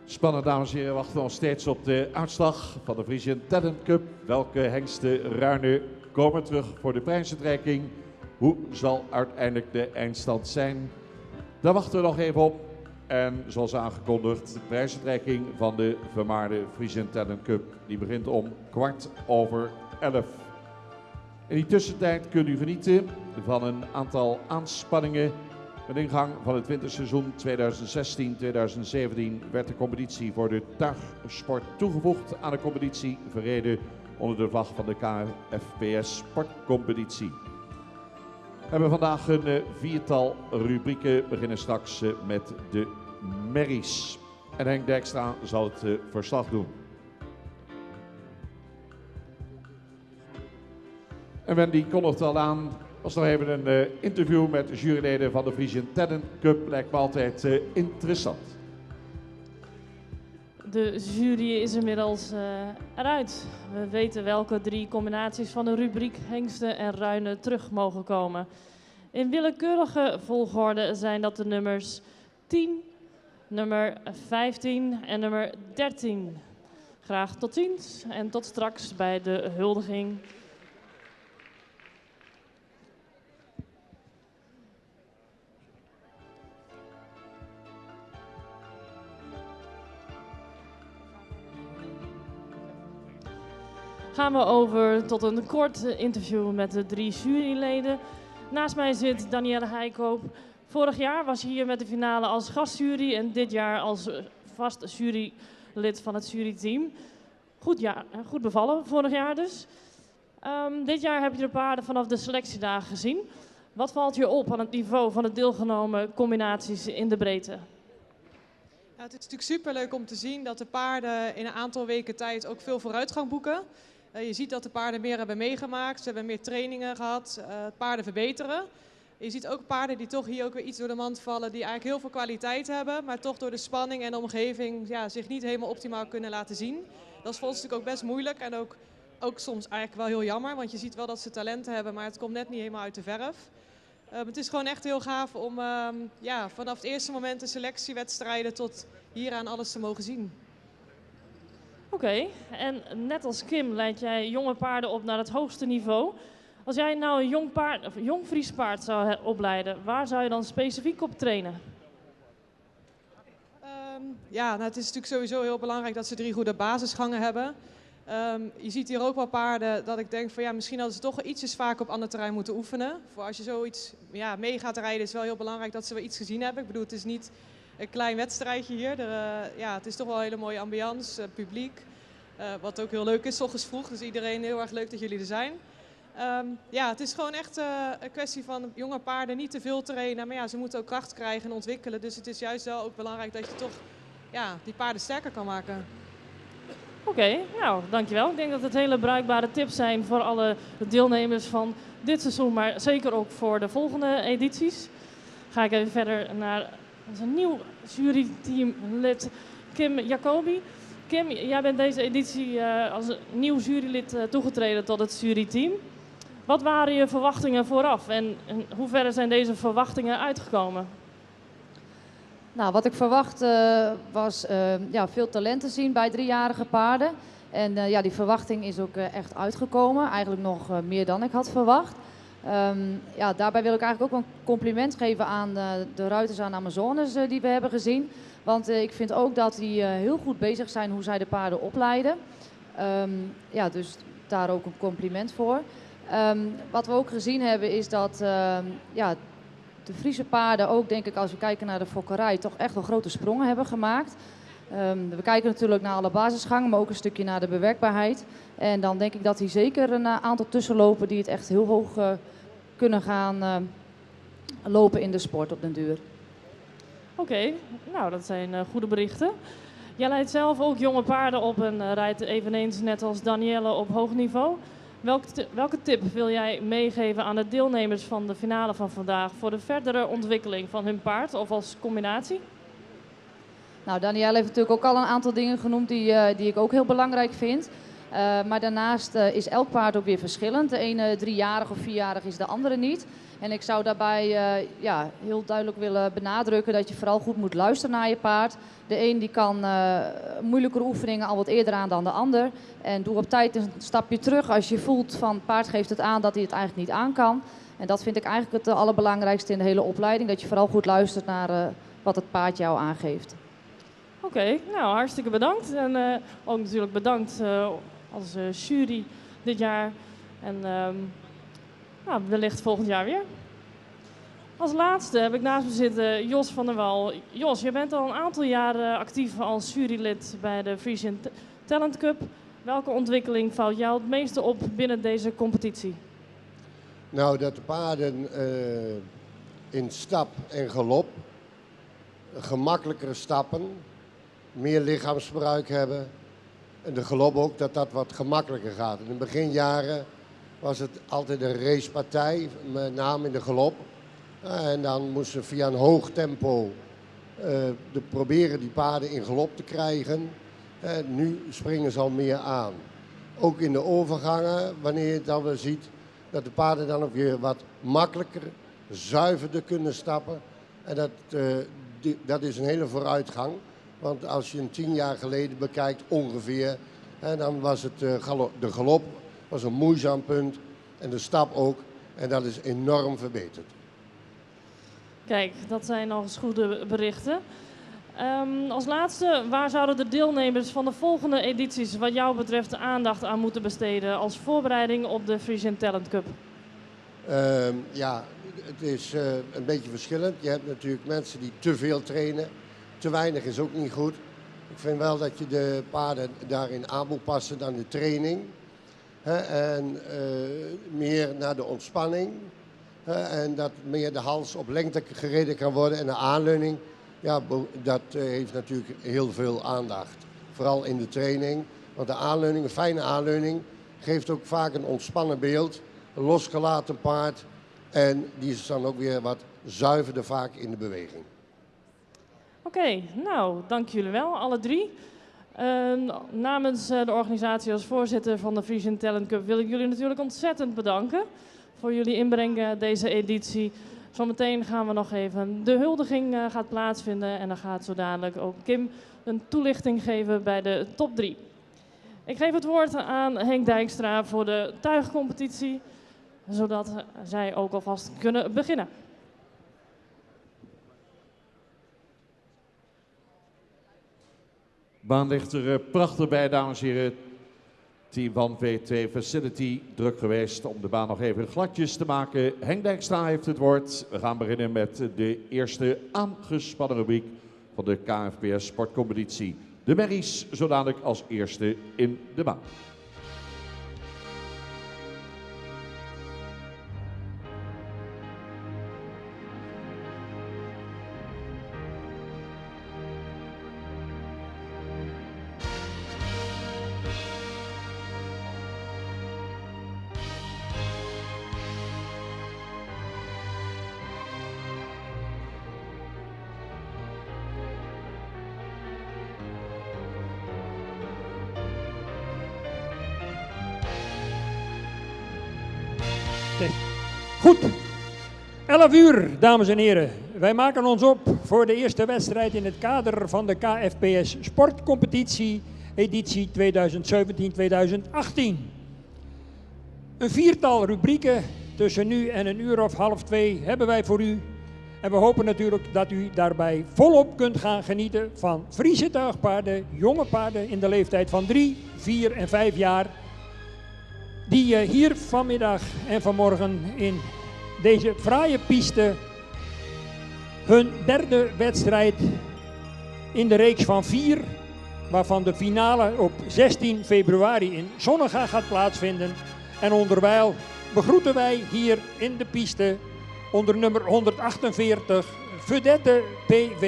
Spannend, dames en heren, wachten we nog steeds op de uitslag van de Frisian Talent Cup. Welke hengsten ruinen komen terug voor de prijsuitreiking? Hoe zal uiteindelijk de eindstand zijn? Daar wachten we nog even op. En zoals aangekondigd, de prijsuitreiking van de vermaarde Frisian Talent Cup. Die begint om 11:15. In die tussentijd kunt u genieten van een aantal aanspanningen. Met ingang van het winterseizoen 2016-2017 werd de competitie voor de tuigsport toegevoegd aan de competitie verreden onder de vlag van de KFPS Sportcompetitie. We hebben vandaag een viertal rubrieken. We beginnen straks met de merries. En Henk Dijkstra zal het verslag doen. En Wendy kondigt al aan. Was nog even een interview met de juryleden van de Frisian Talent Cup. Lijkt me altijd interessant. De jury is inmiddels eruit. We weten welke 3 combinaties van de rubriek hengsten en ruinen terug mogen komen. In willekeurige volgorde zijn dat de nummers 10, nummer 15 en nummer 13. Graag tot ziens en tot straks bij de huldiging. Gaan we over tot een kort interview met de 3 juryleden. Naast mij zit Danielle Heikoop. Vorig jaar was je hier met de finale als gastjury en dit jaar als vast jurylid van het juryteam. Goed bevallen, vorig jaar dus. Dit jaar heb je de paarden vanaf de selectiedagen gezien. Wat valt je op aan het niveau van de deelgenomen combinaties in de breedte? Ja, het is natuurlijk superleuk om te zien dat de paarden in een aantal weken tijd ook veel vooruitgang boeken. Je ziet dat de paarden meer hebben meegemaakt, ze hebben meer trainingen gehad, paarden verbeteren. Je ziet ook paarden die toch hier ook weer iets door de mand vallen, die eigenlijk heel veel kwaliteit hebben, maar toch door de spanning en de omgeving zich niet helemaal optimaal kunnen laten zien. Dat is voor ons natuurlijk ook best moeilijk en ook soms eigenlijk wel heel jammer, want je ziet wel dat ze talenten hebben, maar het komt net niet helemaal uit de verf. Het is gewoon echt heel gaaf om vanaf het eerste moment de selectiewedstrijden tot hieraan alles te mogen zien. Oké, en net als Kim leid jij jonge paarden op naar het hoogste niveau. Als jij nou een jong Fries paard zou opleiden, waar zou je dan specifiek op trainen? Het is natuurlijk sowieso heel belangrijk dat ze 3 goede basisgangen hebben. Je ziet hier ook wel paarden dat ik denk van misschien hadden ze toch ietsjes vaker op ander terrein moeten oefenen. Voor als je zoiets mee gaat rijden is het wel heel belangrijk dat ze wel iets gezien hebben. Ik bedoel, het is niet een klein wedstrijdje hier. Het is toch wel een hele mooie ambiance, publiek. Wat ook heel leuk is, 's ochtends vroeg. Dus iedereen heel erg leuk dat jullie er zijn. Het is gewoon echt een kwestie van jonge paarden niet te veel trainen. Maar ze moeten ook kracht krijgen en ontwikkelen. Dus het is juist wel ook belangrijk dat je toch die paarden sterker kan maken. Oké, nou dankjewel. Ik denk dat het hele bruikbare tips zijn voor alle deelnemers van dit seizoen. Maar zeker ook voor de volgende edities. Ga ik even verder naar onze nieuw juryteamlid Kim Jacobi. Kim, jij bent deze editie als nieuw jurylid toegetreden tot het juryteam. Wat waren je verwachtingen vooraf en in hoeverre zijn deze verwachtingen uitgekomen? Nou, wat ik verwacht was veel talent te zien bij 3-jarige paarden. En die verwachting is ook echt uitgekomen. Eigenlijk nog meer dan ik had verwacht. Daarbij wil ik eigenlijk ook een compliment geven aan de ruiters aan Amazones die we hebben gezien. Want ik vind ook dat die heel goed bezig zijn hoe zij de paarden opleiden. Dus daar ook een compliment voor. Wat we ook gezien hebben is dat de Friese paarden ook, denk ik, als we kijken naar de fokkerij, toch echt wel grote sprongen hebben gemaakt. We kijken natuurlijk naar alle basisgangen, maar ook een stukje naar de bewerkbaarheid. En dan denk ik dat hier zeker een aantal tussenlopen die het echt heel hoog kunnen gaan lopen in de sport op den duur. Oké, nou dat zijn goede berichten. Jij leidt zelf ook jonge paarden op en rijdt eveneens net als Danielle op hoog niveau. Welke tip wil jij meegeven aan de deelnemers van de finale van vandaag voor de verdere ontwikkeling van hun paard of als combinatie? Nou, Danielle heeft natuurlijk ook al een aantal dingen genoemd die ik ook heel belangrijk vind. Maar daarnaast is elk paard ook weer verschillend. De ene 3-jarig of 4-jarig is de andere niet. En ik zou daarbij heel duidelijk willen benadrukken dat je vooral goed moet luisteren naar je paard. De een die kan moeilijkere oefeningen al wat eerder aan dan de ander. En doe op tijd een stapje terug als je voelt van het paard geeft het aan dat hij het eigenlijk niet aan kan. En dat vind ik eigenlijk het allerbelangrijkste in de hele opleiding. Dat je vooral goed luistert naar wat het paard jou aangeeft. Oké, nou hartstikke bedankt. En ook natuurlijk bedankt als jury dit jaar. En wellicht volgend jaar weer. Als laatste heb ik naast me zitten Jos van der Wal. Jos, je bent al een aantal jaren actief als jurylid bij de Frisian Talent Cup. Welke ontwikkeling valt jou het meeste op binnen deze competitie? Nou, dat de paarden in stap en galop gemakkelijkere stappen, meer lichaamsgebruik hebben. En de galop ook, dat dat wat gemakkelijker gaat. In de beginjaren was het altijd een racepartij, met name in de galop. En dan moesten ze via een hoog tempo proberen die paarden in galop te krijgen. Nu springen ze al meer aan. Ook in de overgangen, wanneer je het dan weer ziet, dat de paarden dan ook weer wat makkelijker, zuiverder kunnen stappen. En dat is een hele vooruitgang. Want als je een 10 jaar geleden bekijkt ongeveer, dan was het de galop was een moeizaam punt en de stap ook. En dat is enorm verbeterd. Kijk, dat zijn nog eens goede berichten. Als laatste, waar zouden de deelnemers van de volgende edities wat jou betreft de aandacht aan moeten besteden als voorbereiding op de Frisian Talent Cup? Het is een beetje verschillend. Je hebt natuurlijk mensen die te veel trainen. Te weinig is ook niet goed. Ik vind wel dat je de paarden daarin aan moet passen dan de training. En meer naar de ontspanning. En dat meer de hals op lengte gereden kan worden en de aanleuning. Ja, dat heeft natuurlijk heel veel aandacht. Vooral in de training. Want de aanleuning, een fijne aanleuning, geeft ook vaak een ontspannen beeld. Een losgelaten paard. En die is dan ook weer wat zuiverder vaak in de beweging. Oké, nou, dank jullie wel, alle drie. Namens de organisatie als voorzitter van de Frisian Talent Cup wil ik jullie natuurlijk ontzettend bedanken voor jullie inbreng deze editie. Zometeen gaan we nog even, de huldiging gaat plaatsvinden en dan gaat zo dadelijk ook Kim een toelichting geven bij de top 3. Ik geef het woord aan Henk Dijkstra voor de tuigcompetitie, zodat zij ook alvast kunnen beginnen. Baan ligt er prachtig bij, dames en heren. Team van V2 Facility, druk geweest om de baan nog even gladjes te maken. Henk Dijkstra heeft het woord. We gaan beginnen met de eerste aangespannen rubriek van de KFPS sportcompetitie. De merries zo dadelijk als eerste in de baan. Goed, 11 uur, dames en heren. Wij maken ons op voor de eerste wedstrijd in het kader van de KFPS sportcompetitie editie 2017-2018. Een viertal rubrieken tussen nu en 1:30 hebben wij voor u. En we hopen natuurlijk dat u daarbij volop kunt gaan genieten van Friese tuigpaarden, jonge paarden in de leeftijd van 3, 4 en 5 jaar. Die hier vanmiddag en vanmorgen in deze fraaie piste hun derde wedstrijd in de reeks van 4, waarvan de finale op 16 februari in Zonnega gaat plaatsvinden. En onderwijl begroeten wij hier in de piste onder nummer 148 Vedette PW,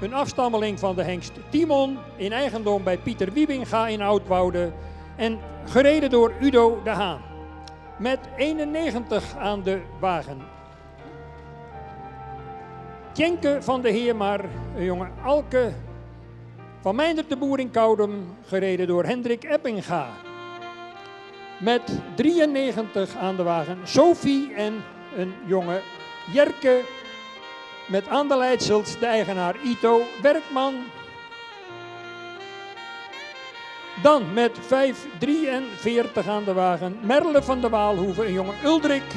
een afstammeling van de hengst Timon, in eigendom bij Pieter Wiebinga in Oudwoude en gereden door Udo de Haan. Met 91 aan de wagen. Tjenke van de Heermar, een jonge Alke van Meindert de Boer in Koudem, gereden door Hendrik Eppinga. met 93 aan de wagen Sophie en een jonge Jerke. Met aan de leidsels de eigenaar Ito Werkman. Dan met 5,43 aan de wagen Merle van de Waalhoeve, een jonge Uldrik.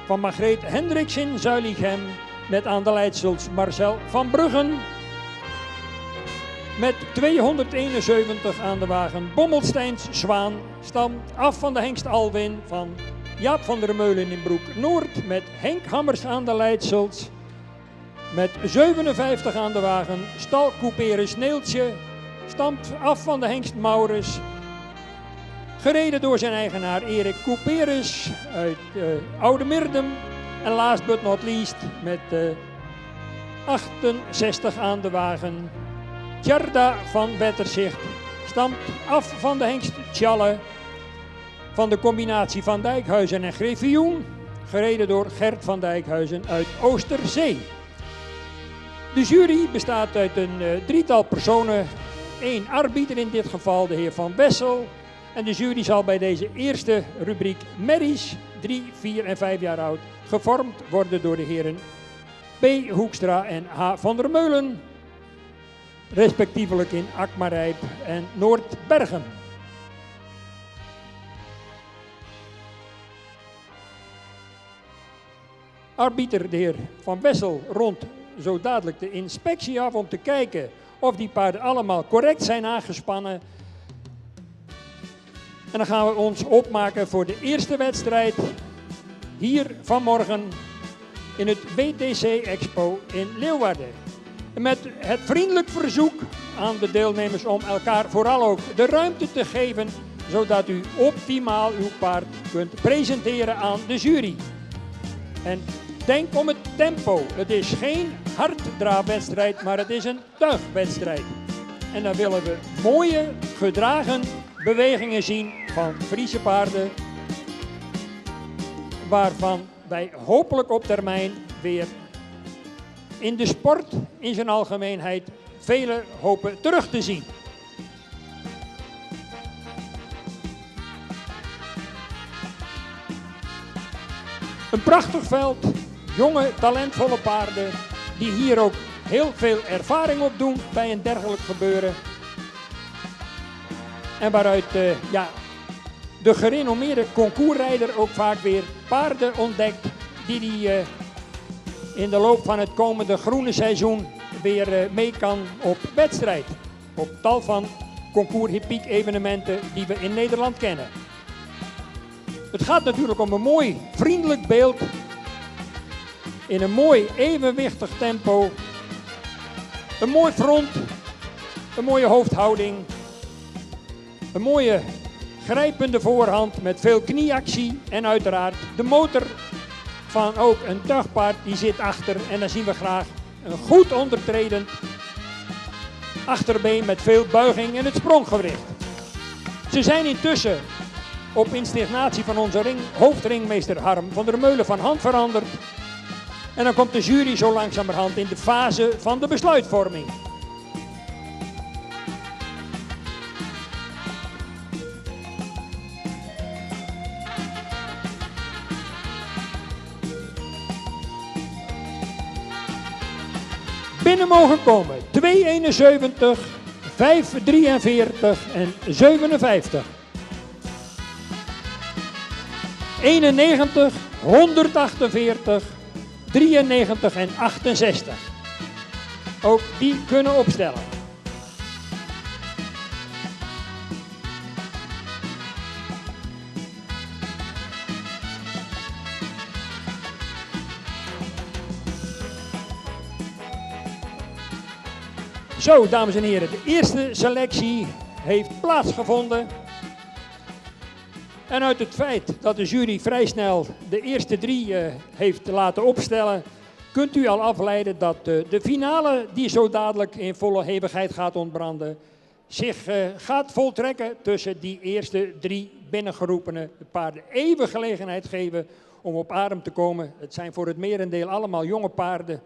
Van Margreet Hendricks in Zuilichem. Met aan de leidsels Marcel van Bruggen. Met 271 aan de wagen Bommelsteins Zwaan. Stamt af van de hengst Alwin van Jaap van der Meulen in Broek Noord. Met Henk Hammers aan de leidsels. Met 57 aan de wagen Stal Couperus Neeltje. Stamt af van de hengst Maurus. Gereden door zijn eigenaar Erik Couperus uit Oude Mirdum. En last but not least met 68 aan de wagen Tjarda van Betterzicht. Stamt af van de hengst Tjalle van de combinatie Van Dijkhuizen en Griffioen. Gereden door Gert van Dijkhuizen uit Oosterzee. De jury bestaat uit een drietal personen. 1 arbiter in dit geval, de heer Van Wessel. En de jury zal bij deze eerste rubriek merries, 3, 4 en 5 jaar oud, gevormd worden door de heren B. Hoekstra en H. van der Meulen. Respectievelijk in Akmarijp en Noordbergen. Arbiter de heer Van Wessel rondt zo dadelijk de inspectie af om te kijken of die paarden allemaal correct zijn aangespannen. En dan gaan we ons opmaken voor de eerste wedstrijd hier vanmorgen in het WTC Expo in Leeuwarden. En met het vriendelijk verzoek aan de deelnemers om elkaar vooral ook de ruimte te geven, zodat u optimaal uw paard kunt presenteren aan de jury. En denk om het tempo. Het is geen harddraafwedstrijd, maar het is een tuigwedstrijd. En dan willen we mooie, gedragen bewegingen zien van Friese paarden, waarvan wij hopelijk op termijn weer in de sport in zijn algemeenheid vele hopen terug te zien. Een prachtig veld, jonge, talentvolle paarden die hier ook heel veel ervaring op doen bij een dergelijk gebeuren. En waaruit de gerenommeerde concoursrijder ook vaak weer paarden ontdekt die hij in de loop van het komende groene seizoen weer mee kan op wedstrijd. Op tal van concours-hippiek evenementen die we in Nederland kennen. Het gaat natuurlijk om een mooi, vriendelijk beeld. In een mooi, evenwichtig tempo. Een mooi front. Een mooie hoofdhouding. Een mooie, grijpende voorhand met veel knieactie. En uiteraard de motor van ook een tuigpaard die zit achter. En dan zien we graag een goed ondertredend achterbeen met veel buiging en het spronggewricht. Ze zijn intussen op instignatie van onze hoofdringmeester Harm van der Meulen van hand veranderd. En dan komt de jury zo langzamerhand in de fase van de besluitvorming. Binnen mogen komen 2,71, 5,43 en 57. 91, 148, 93 en 68. Ook die kunnen opstellen. Zo, dames en heren, de eerste selectie heeft plaatsgevonden. En uit het feit dat de jury vrij snel de eerste 3 heeft laten opstellen, kunt u al afleiden dat de finale, die zo dadelijk in volle hevigheid gaat ontbranden, zich gaat voltrekken tussen die eerste 3 binnengeroepene paarden. Even gelegenheid geven om op adem te komen. Het zijn voor het merendeel allemaal jonge paarden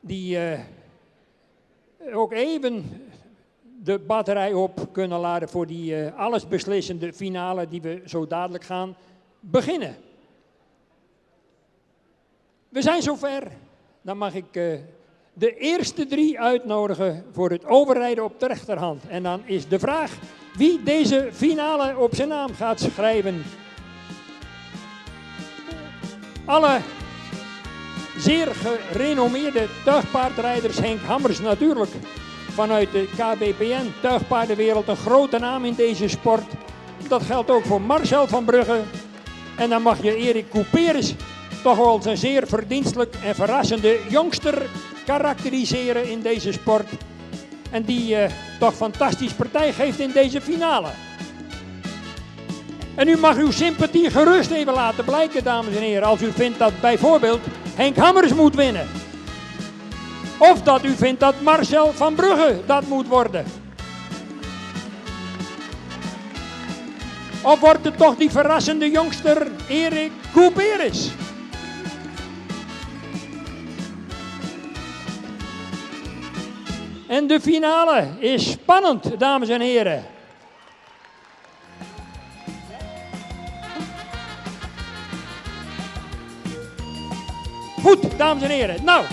die ook even de batterij op kunnen laden voor die allesbeslissende finale die we zo dadelijk gaan beginnen. We zijn zover. Dan mag ik de eerste 3 uitnodigen voor het overrijden op de rechterhand. En dan is de vraag wie deze finale op zijn naam gaat schrijven. Alle zeer gerenommeerde tuigpaardrijders, Henk Hammers natuurlijk, vanuit de KBPN, tuigpaardenwereld, een grote naam in deze sport. Dat geldt ook voor Marcel van Brugge. En dan mag je Erik Couperus toch wel als een zeer verdienstelijk en verrassende jongster karakteriseren in deze sport. En die toch fantastisch partij geeft in deze finale. En u mag uw sympathie gerust even laten blijken, dames en heren, als u vindt dat bijvoorbeeld Henk Hammers moet winnen. Of dat u vindt dat Marcel van Brugge dat moet worden. Of wordt het toch die verrassende jongster Erik Couperus? En de finale is spannend, dames en heren. Goed, dames en heren. Nou,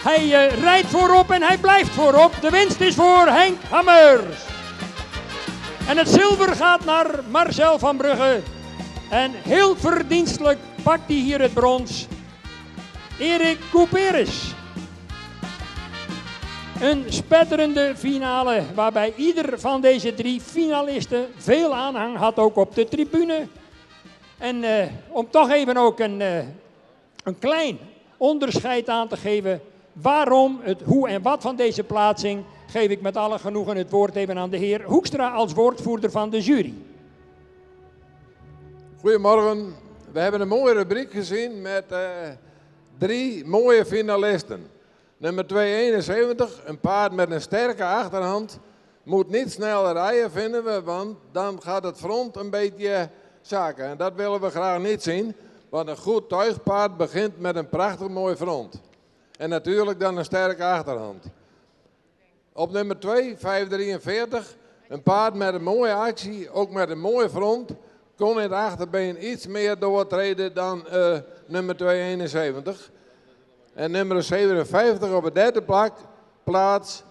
hij rijdt voorop en hij blijft voorop. De winst is voor Henk Hammers. En het zilver gaat naar Marcel van Brugge. En heel verdienstelijk pakt hij hier het brons. Erik Couperus. Een spetterende finale waarbij ieder van deze 3 finalisten veel aanhang had, ook op de tribune. En om toch even ook een klein onderscheid aan te geven waarom, het hoe en wat van deze plaatsing, geef ik met alle genoegen het woord even aan de heer Hoekstra als woordvoerder van de jury. Goedemorgen. We hebben een mooie rubriek gezien met 3 mooie finalisten. Nummer 271, een paard met een sterke achterhand. Moet niet snel rijden, vinden we, want dan gaat het front een beetje zaken. En dat willen we graag niet zien, want een goed tuigpaard begint met een prachtig mooi front. En natuurlijk dan een sterke achterhand. Op nummer 2, 543, een paard met een mooie actie, ook met een mooi front. Kon in het achterbeen iets meer doortreden dan nummer 271. En nummer 57 op de 3e plaats.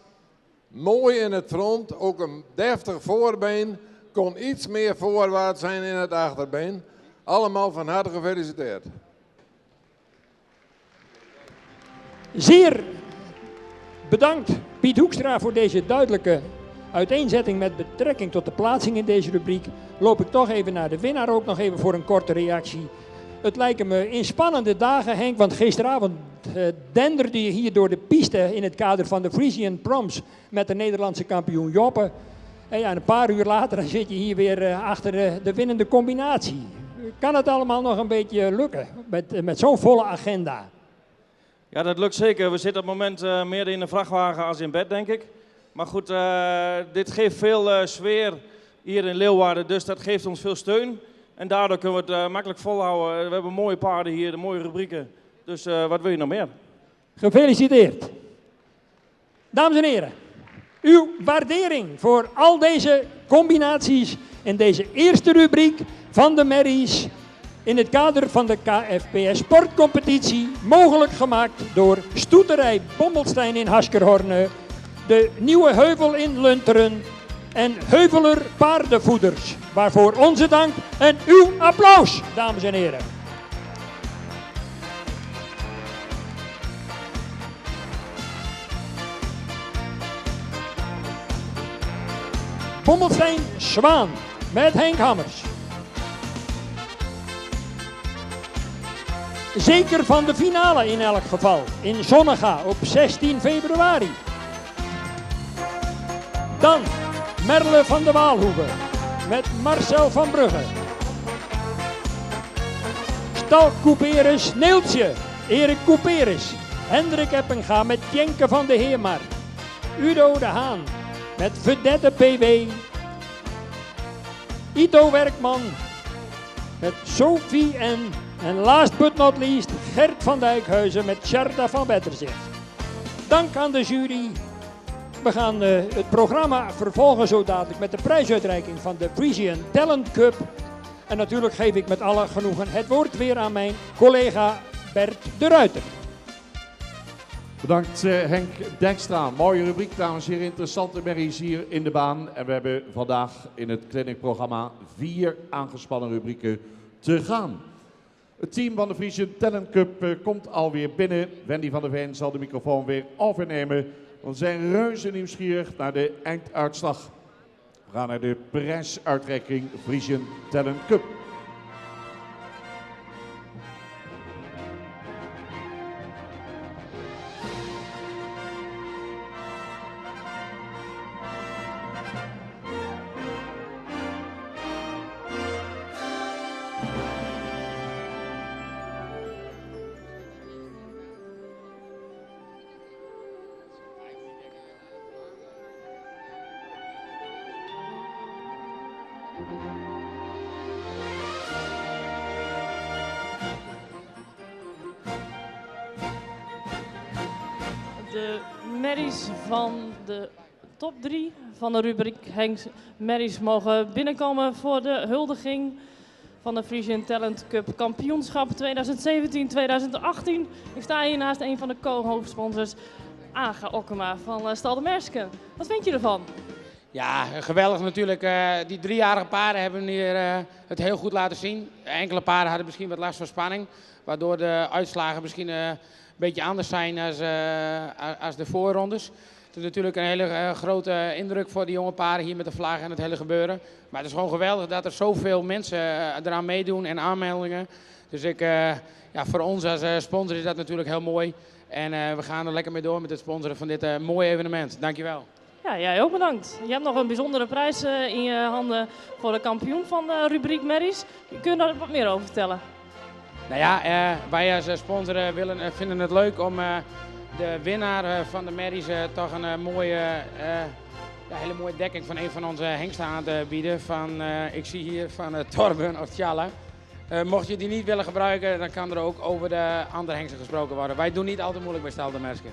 Mooi in het front, ook een deftig voorbeen. Kon iets meer voorwaarts zijn in het achterbeen. Allemaal van harte gefeliciteerd. Zeer bedankt Piet Hoekstra voor deze duidelijke uiteenzetting met betrekking tot de plaatsing in deze rubriek. Loop ik toch even naar de winnaar ook nog even voor een korte reactie. Het lijken me inspannende dagen, Henk, want gisteravond denderde je hier door de piste in het kader van de Frisian Proms met de Nederlandse kampioen Joppe. En ja, een paar uur later dan zit je hier weer achter de winnende combinatie. Kan het allemaal nog een beetje lukken met zo'n volle agenda? Ja, dat lukt zeker. We zitten op het moment meer in een vrachtwagen als in bed, denk ik. Maar goed, dit geeft veel sfeer hier in Leeuwarden, dus dat geeft ons veel steun. En daardoor kunnen we het makkelijk volhouden. We hebben mooie paarden hier, de mooie rubrieken. Dus wat wil je nog meer? Gefeliciteerd. Dames en heren, uw waardering voor al deze combinaties in deze eerste rubriek van de merries in het kader van de KFPS sportcompetitie, mogelijk gemaakt door Stoeterij Bommelstein in Haskerhorne, de Nieuwe Heuvel in Lunteren en Heuveler Paardenvoeders. Waarvoor onze dank en uw applaus, dames en heren. Bommelstein Zwaan met Henk Hammers. Zeker van de finale in elk geval, in Zonnega op 16 februari. Dan Merle van de Waalhoeve met Marcel van Brugge. Stal Couperus Neeltje, Erik Couperus. Hendrik Eppenga met Tjenke van de Heermar. Udo de Haan met Vedette PW. Ito Werkman met Sophie en last but not least Gert van Dijkhuizen met Sjarda van Betterzicht. Dank aan de jury. We gaan het programma vervolgen zo dadelijk met de prijsuitreiking van de Frisian Talent Cup. En natuurlijk geef ik met alle genoegen het woord weer aan mijn collega Bert de Ruiter. Bedankt Henk Dijkstra. Mooie rubriek, dames en heren. Interessante merries hier in de baan. En we hebben vandaag in het clinicprogramma 4 aangespannen rubrieken te gaan. Het team van de Frisian Talent Cup komt alweer binnen. Wendy van der Veen zal de microfoon weer overnemen. We zijn reuze nieuwsgierig naar de einduitslag. We gaan naar de prijsuitreiking Frisian Talent Cup. De merries van de top 3 van de rubriek Henk Merries mogen binnenkomen voor de huldiging van de Frisian Talent Cup kampioenschap 2017-2018. Ik sta hier naast een van de co-hoofdsponsors, Aga Okkema van Stal de Mersken. Wat vind je ervan? Ja, geweldig natuurlijk. Die 3-jarige paarden hebben hier het heel goed laten zien. Enkele paarden hadden misschien wat last van spanning, waardoor de uitslagen misschien een beetje anders zijn als de voorrondes. Het is natuurlijk een hele grote indruk voor die jonge paarden hier met de vlag en het hele gebeuren. Maar het is gewoon geweldig dat er zoveel mensen eraan meedoen en aanmeldingen. Dus voor ons als sponsor is dat natuurlijk heel mooi. En we gaan er lekker mee door met het sponsoren van dit mooie evenement. Dankjewel. Ja, jij ook bedankt. Je hebt nog een bijzondere prijs in je handen voor de kampioen van de rubriek Merries. Kun je daar wat meer over vertellen? Nou ja, wij als sponsor vinden het leuk om de winnaar van de Merries toch een hele mooie dekking van een van onze hengsten aan te bieden. Ik zie hier van Torben Ortjalla. Mocht je die niet willen gebruiken, dan kan er ook over de andere hengsten gesproken worden. Wij doen niet al te moeilijk bij Stal de Mersken.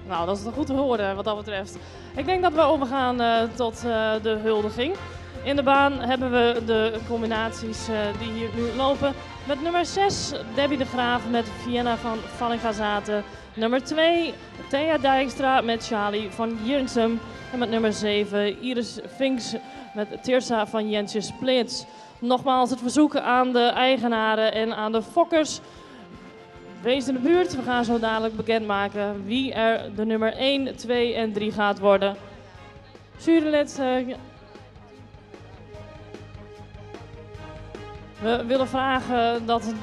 Nou, dat is goed te horen wat dat betreft. Ik denk dat we overgaan tot de huldiging. In de baan hebben we de combinaties die hier nu lopen. Met nummer 6 Debbie de Graaf met Vienna van Vallingazaten. Nummer 2 Thea Dijkstra met Charlie van Jirsum. En met nummer 7 Iris Vinks met Tirsa van Jensje Splits. Nogmaals het verzoek aan de eigenaren en aan de fokkers. Wees in de buurt. We gaan zo dadelijk bekendmaken wie er de nummer 1, 2 en 3 gaat worden. Jurylid, we willen vragen dat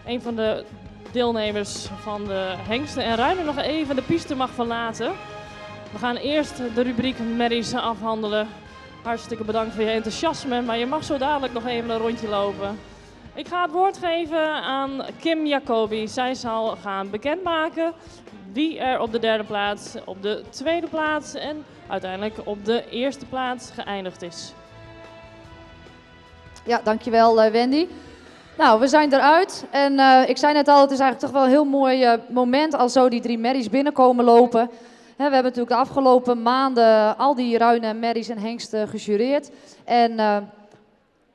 een van de deelnemers van de hengsten en ruimen nog even de piste mag verlaten. We gaan eerst de rubriek Merries afhandelen. Hartstikke bedankt voor je enthousiasme, maar je mag zo dadelijk nog even een rondje lopen. Ik ga het woord geven aan Kim Jacobi. Zij zal gaan bekendmaken wie er op de 3e plaats, op de 2e plaats en uiteindelijk op de 1e plaats geëindigd is. Ja, dankjewel Wendy. Nou, we zijn eruit. En ik zei net al, het is eigenlijk toch wel een heel mooi moment als zo die 3 merries binnenkomen lopen. We hebben natuurlijk de afgelopen maanden al die ruinen, merries en hengsten gejureerd. En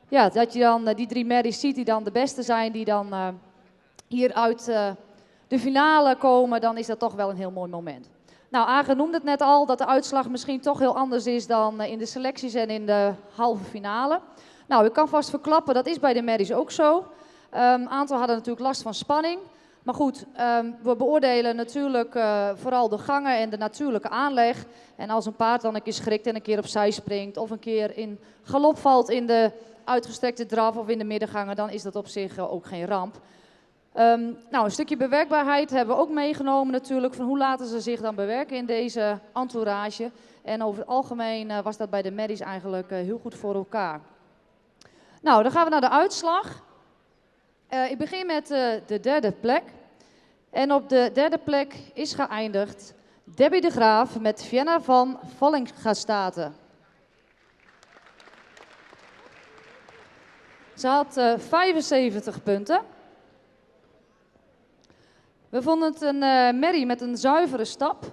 dat je dan die 3 merries ziet die dan de beste zijn, die dan hier uit de finale komen, dan is dat toch wel een heel mooi moment. Nou, Age noemde het net al, dat de uitslag misschien toch heel anders is dan in de selecties en in de halve finale. Nou, ik kan vast verklappen, dat is bij de merries ook zo. Een aantal hadden natuurlijk last van spanning. Maar goed, we beoordelen natuurlijk vooral de gangen en de natuurlijke aanleg. En als een paard dan een keer schrikt en een keer opzij springt of een keer in galop valt in de uitgestrekte draf of in de middengangen, dan is dat op zich ook geen ramp. Nou, een stukje bewerkbaarheid hebben we ook meegenomen natuurlijk, van hoe laten ze zich dan bewerken in deze entourage. En over het algemeen was dat bij de merries eigenlijk heel goed voor elkaar. Nou, dan gaan we naar de uitslag. Ik begin met de 3e plek. En op de 3e plek is geëindigd Debbie de Graaf met Vienna van Vallingazaten. Ze had 75 punten. We vonden het een merrie met een zuivere stap.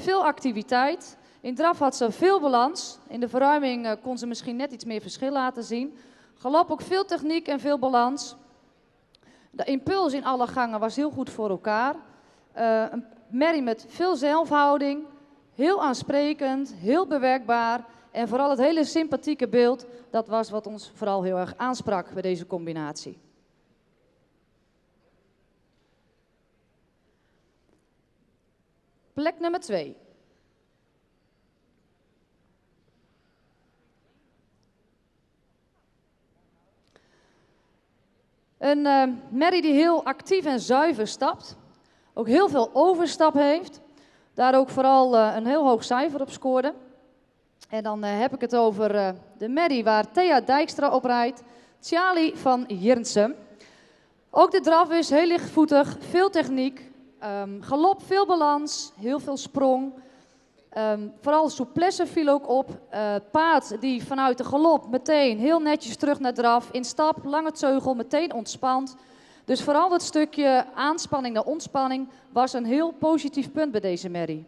Veel activiteit. In draf had ze veel balans. In de verruiming kon ze misschien net iets meer verschil laten zien. Galop ook veel techniek en veel balans. De impuls in alle gangen was heel goed voor elkaar. Een merrie met veel zelfhouding. Heel aansprekend, heel bewerkbaar. En vooral het hele sympathieke beeld. Dat was wat ons vooral heel erg aansprak bij deze combinatie. Plek nummer 2. Een merrie die heel actief en zuiver stapt. Ook heel veel overstap heeft. Daar ook vooral een heel hoog cijfer op scoorde. En dan heb ik het over de merrie waar Thea Dijkstra op rijdt. Tjali van Jirnsum. Ook de draf is heel lichtvoetig, veel techniek. Galop, veel balans, heel veel sprong. Vooral souplesse viel ook op. Paard die vanuit de galop meteen heel netjes terug naar draf. In stap, lange teugel, meteen ontspant. Dus vooral dat stukje aanspanning naar ontspanning was een heel positief punt bij deze merrie.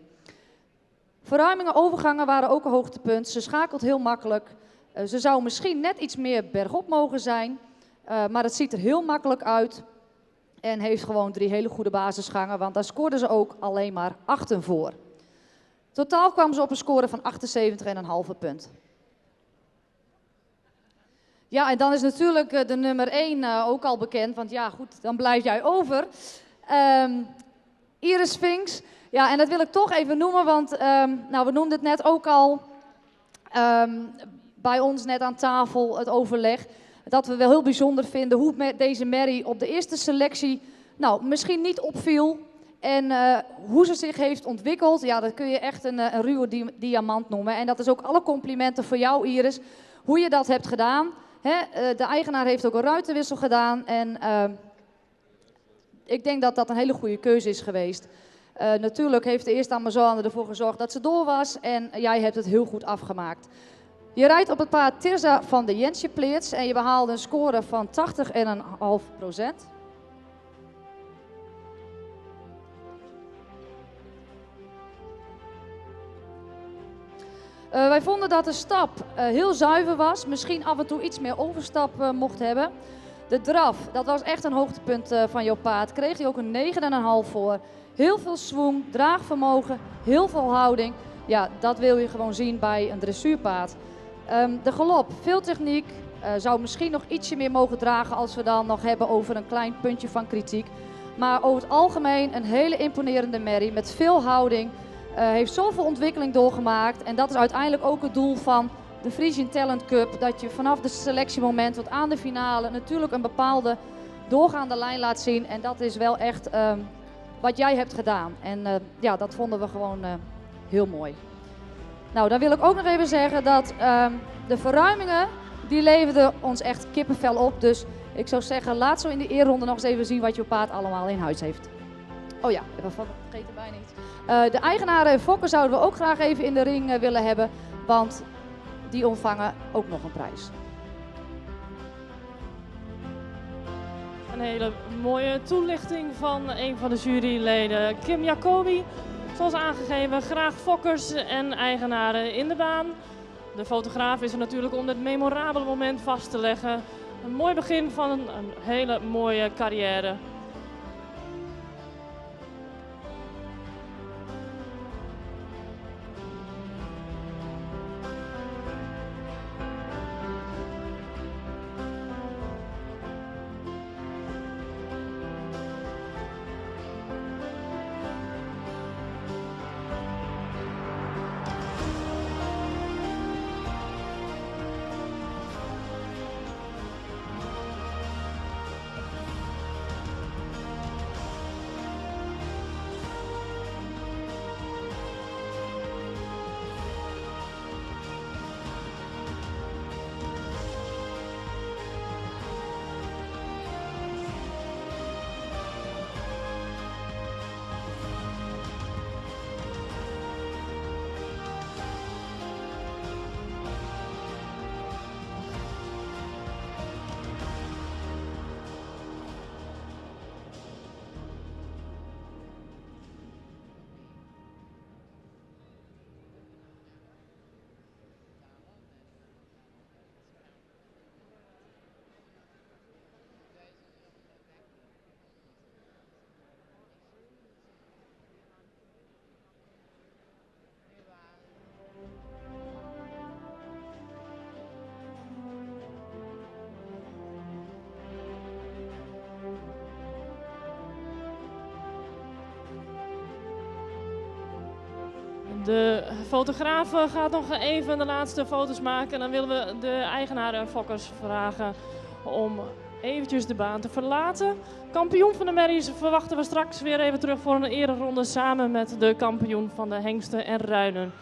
Verruimingen, overgangen waren ook een hoogtepunt. Ze schakelt heel makkelijk. Ze zou misschien net iets meer bergop mogen zijn. Maar het ziet er heel makkelijk uit. En heeft gewoon 3 hele goede basisgangen. Want daar scoorde ze ook alleen maar 8 voor. Totaal kwam ze op een score van 78,5 punt. Ja, en dan is natuurlijk de nummer 1 ook al bekend. Want ja, goed, dan blijf jij over. Iris Sphinx. Ja, en dat wil ik toch even noemen, want nou, we noemden het net ook al bij ons net aan tafel, het overleg. Dat we wel heel bijzonder vinden hoe deze merrie op de eerste selectie nou, misschien niet opviel. En hoe ze zich heeft ontwikkeld, ja, dat kun je echt een ruwe diamant noemen. En dat is ook alle complimenten voor jou, Iris, hoe je dat hebt gedaan. Hè? De eigenaar heeft ook een ruitenwissel gedaan. En ik denk dat dat een hele goede keuze is geweest. Natuurlijk heeft de eerste Amazone ervoor gezorgd dat ze door was. En jij hebt het heel goed afgemaakt. Je rijdt op het paard Tirza van de Jensje Pleerts. En je behaalde een score van 80,5%. Wij vonden dat de stap heel zuiver was. Misschien af en toe iets meer overstap mocht hebben. De draf, dat was echt een hoogtepunt van jouw paard. Kreeg hij ook een 9,5 voor. Heel veel swoon, draagvermogen, heel veel houding. Ja, dat wil je gewoon zien bij een dressuurpaard. De galop, veel techniek. Zou misschien nog ietsje meer mogen dragen als we dan nog hebben over een klein puntje van kritiek. Maar over het algemeen een hele imponerende merrie met veel houding. Heeft zoveel ontwikkeling doorgemaakt. En dat is uiteindelijk ook het doel van de Frisian Talent Cup. Dat je vanaf de selectiemoment tot aan de finale natuurlijk een bepaalde doorgaande lijn laat zien. En dat is wel echt wat jij hebt gedaan. En ja, dat vonden we gewoon heel mooi. Nou, dan wil ik ook nog even zeggen dat de verruimingen, die leverden ons echt kippenvel op. Dus ik zou zeggen, laat zo in de eerronde nog eens even zien wat je paard allemaal in huis heeft. Oh ja, dat vergeten wij niet. De eigenaren en fokken zouden we ook graag even in de ring willen hebben, want die ontvangen ook nog een prijs. Een hele mooie toelichting van een van de juryleden, Kim Jacobi. Zoals aangegeven, graag fokkers en eigenaren in de baan. De fotograaf is er natuurlijk om dit memorabele moment vast te leggen. Een mooi begin van een hele mooie carrière. De fotograaf gaat nog even de laatste foto's maken. En dan willen we de eigenaren en fokkers vragen om eventjes de baan te verlaten. Kampioen van de merries verwachten we straks weer even terug voor een ereronde samen met de kampioen van de hengsten en ruinen.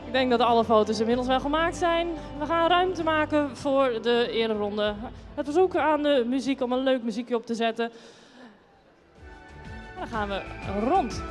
Ik denk dat alle foto's inmiddels wel gemaakt zijn. We gaan ruimte maken voor de ereronde. Het verzoek aan de muziek om een leuk muziekje op te zetten. Dan gaan we rond.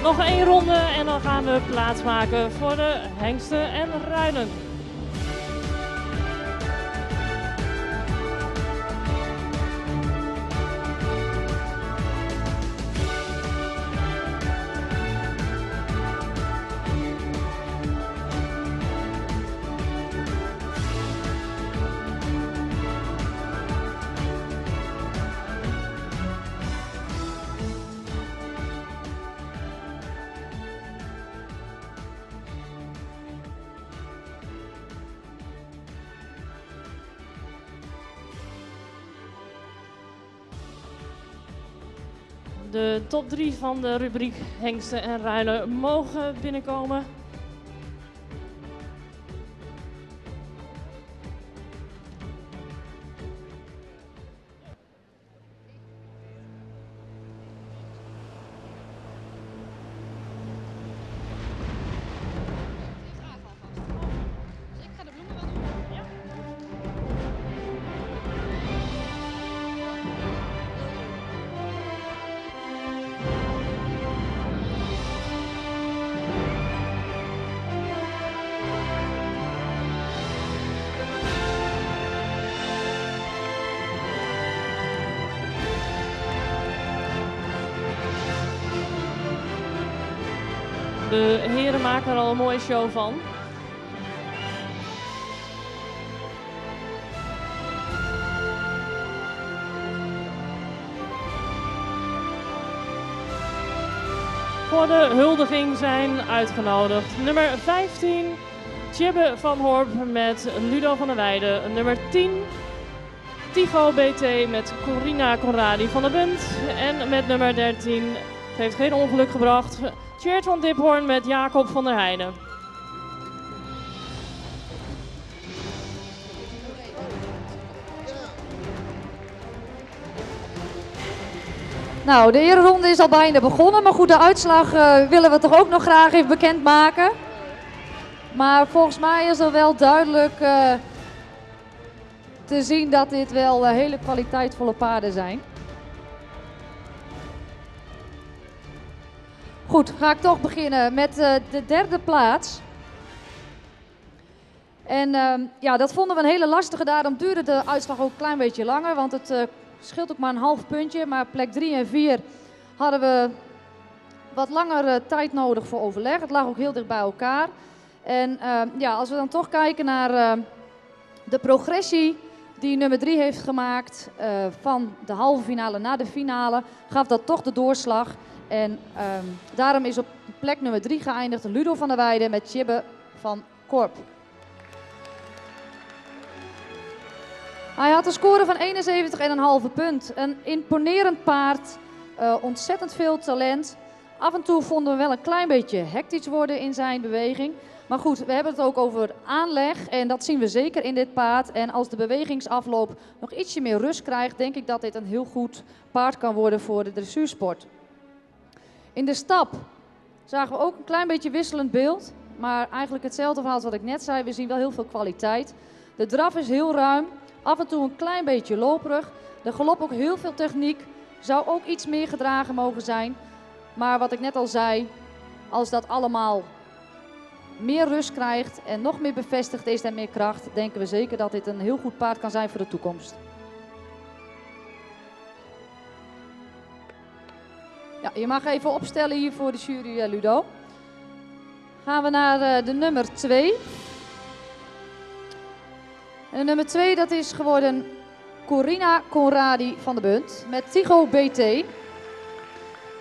Nog één ronde en dan gaan we plaatsmaken voor de hengsten en ruinen. De top 3 van de rubriek hengsten en ruinen mogen binnenkomen. De heren maken er al een mooie show van. Voor de huldiging zijn uitgenodigd nummer 15, Tjibbe van Horp met Ludo van der Weijden. Nummer 10, Tycho BT met Corina Conradi van der Bunt. En met nummer 13, het heeft geen ongeluk gebracht, Tjeerd van Diphoorn met Jacob van der Heijden. Nou, de ereronde is al bijna begonnen, maar goed, de uitslag willen we toch ook nog graag even bekendmaken. Maar volgens mij is er wel duidelijk te zien dat dit wel hele kwaliteitvolle paarden zijn. Goed, ga ik toch beginnen met de derde plaats. En ja, dat vonden we een hele lastige. Daarom duurde de uitslag ook een klein beetje langer, want het scheelt ook maar een half puntje. Maar plek 3 en 4 hadden we wat langer tijd nodig voor overleg. Het lag ook heel dicht bij elkaar. En ja, als we dan toch kijken naar de progressie die nummer 3 heeft gemaakt van de halve finale naar de finale, gaf dat toch de doorslag. En daarom is op plek nummer 3 geëindigd Ludo van der Weijden met Tjibbe van Korp. Hij had een score van 71,5 punt. Een imponerend paard, ontzettend veel talent. Af en toe vonden we wel een klein beetje hectisch worden in zijn beweging. Maar goed, we hebben het ook over aanleg en dat zien we zeker in dit paard. En als de bewegingsafloop nog ietsje meer rust krijgt, denk ik dat dit een heel goed paard kan worden voor de dressuursport. In de stap zagen we ook een klein beetje wisselend beeld. Maar eigenlijk hetzelfde verhaal als wat ik net zei. We zien wel heel veel kwaliteit. De draf is heel ruim. Af en toe een klein beetje loperig. De galop ook heel veel techniek. Zou ook iets meer gedragen mogen zijn. Maar wat ik net al zei. Als dat allemaal meer rust krijgt en nog meer bevestigd is en meer kracht. Denken we zeker dat dit een heel goed paard kan zijn voor de toekomst. Ja, je mag even opstellen hier voor de jury, Ludo. Gaan we naar de nummer 2. En de nummer 2 dat is geworden Corina Conradi van de Bunt met Tigo BT.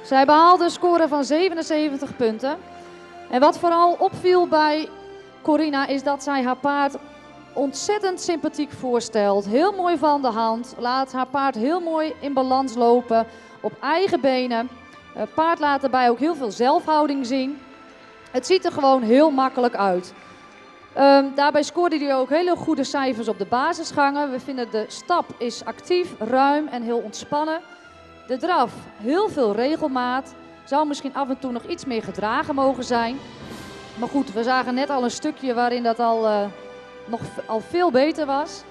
Zij behaalde een score van 77 punten. En wat vooral opviel bij Corina is dat zij haar paard ontzettend sympathiek voorstelt. Heel mooi van de hand, laat haar paard heel mooi in balans lopen op eigen benen. Het paard laat daarbij ook heel veel zelfhouding zien. Het ziet er gewoon heel makkelijk uit. Daarbij scoorde hij ook hele goede cijfers op de basisgangen. We vinden de stap is actief, ruim en heel ontspannen. De draf, heel veel regelmaat. Zou misschien af en toe nog iets meer gedragen mogen zijn. Maar goed, we zagen net al een stukje waarin dat al veel beter was.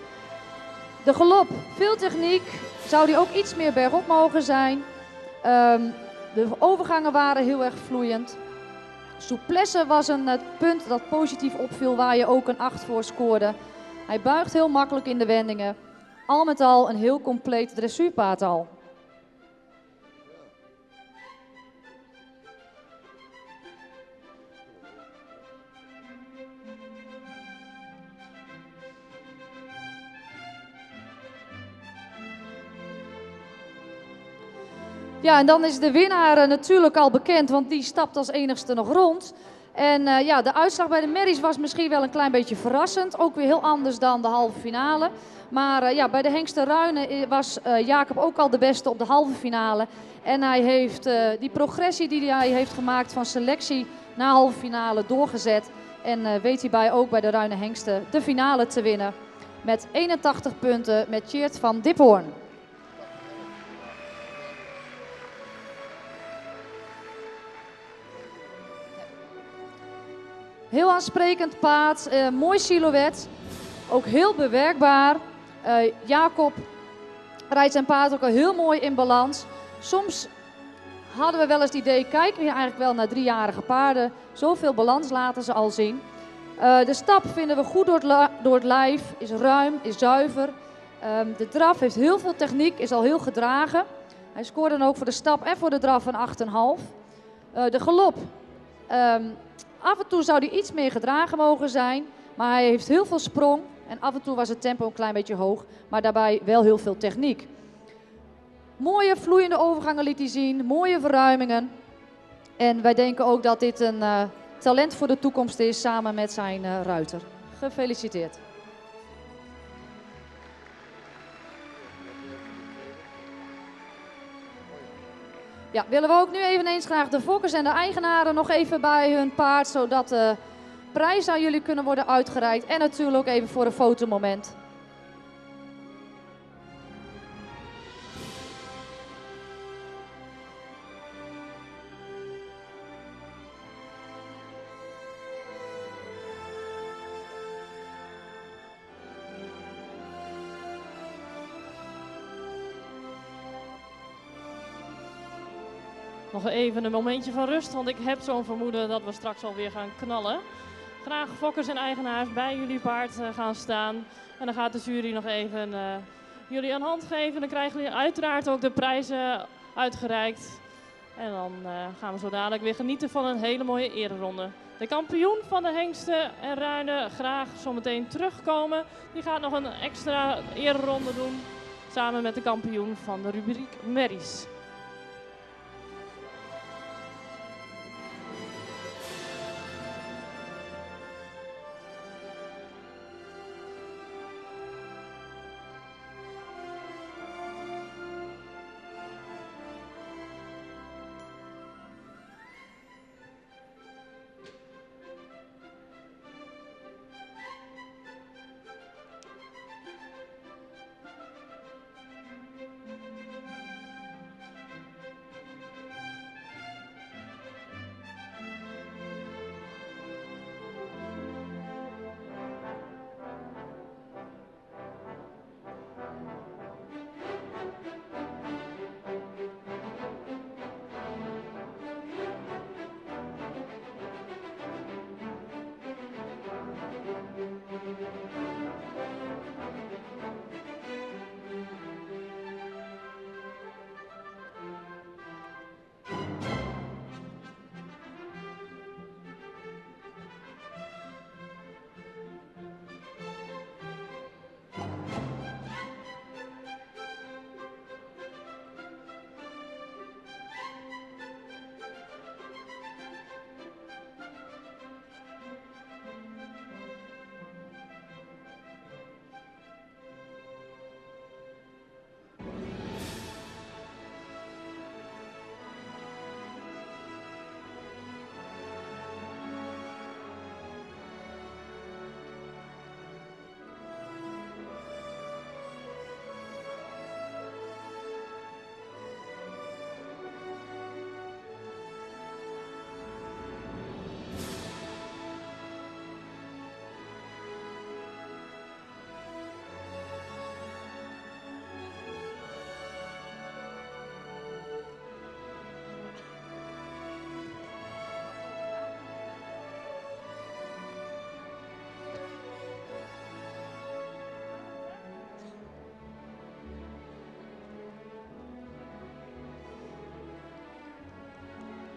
De galop, veel techniek. Zou die ook iets meer bergop mogen zijn. De overgangen waren heel erg vloeiend. Souplesse was een punt dat positief opviel, waar je ook een 8 voor scoorde. Hij buigt heel makkelijk in de wendingen. Al met al een heel compleet dressuurpaard al. Ja, en dan is de winnaar natuurlijk al bekend, want die stapt als enigste nog rond. En ja, de uitslag bij de merries was misschien wel een klein beetje verrassend. Ook weer heel anders dan de halve finale. Maar ja, bij de Hengsten Ruinen was Jacob ook al de beste op de halve finale. En hij heeft die progressie die hij heeft gemaakt van selectie naar halve finale doorgezet. En weet hierbij ook bij de Ruinen Hengsten de finale te winnen. Met 81 punten met Tjeerd van Diphoorn. Heel aansprekend paard, mooi silhouet, ook heel bewerkbaar. Jacob rijdt zijn paard ook al heel mooi in balans. Soms hadden we wel eens het idee, kijken we hier eigenlijk wel naar 3-jarige paarden. Zoveel balans laten ze al zien. De stap vinden we goed door het lijf, is ruim, is zuiver. De draf heeft heel veel techniek, is al heel gedragen. Hij scoorde dan ook voor de stap en voor de draf een 8,5. De galop. Af en toe zou hij iets meer gedragen mogen zijn, maar hij heeft heel veel sprong en af en toe was het tempo een klein beetje hoog, maar daarbij wel heel veel techniek. Mooie vloeiende overgangen liet hij zien, mooie verruimingen. En wij denken ook dat dit een talent voor de toekomst is samen met zijn ruiter. Gefeliciteerd. Ja, willen we ook nu eveneens graag de fokkers en de eigenaren nog even bij hun paard, zodat de prijzen aan jullie kunnen worden uitgereikt. En natuurlijk ook even voor een fotomoment. Nog even een momentje van rust, want ik heb zo'n vermoeden dat we straks alweer gaan knallen. Graag fokkers en eigenaars bij jullie paard gaan staan. En dan gaat de jury nog even jullie een hand geven. Dan krijgen jullie uiteraard ook de prijzen uitgereikt. En dan gaan we zo dadelijk weer genieten van een hele mooie ereronde. De kampioen van de Hengsten en Ruinen graag zometeen terugkomen. Die gaat nog een extra ereronde doen. Samen met de kampioen van de rubriek Merries.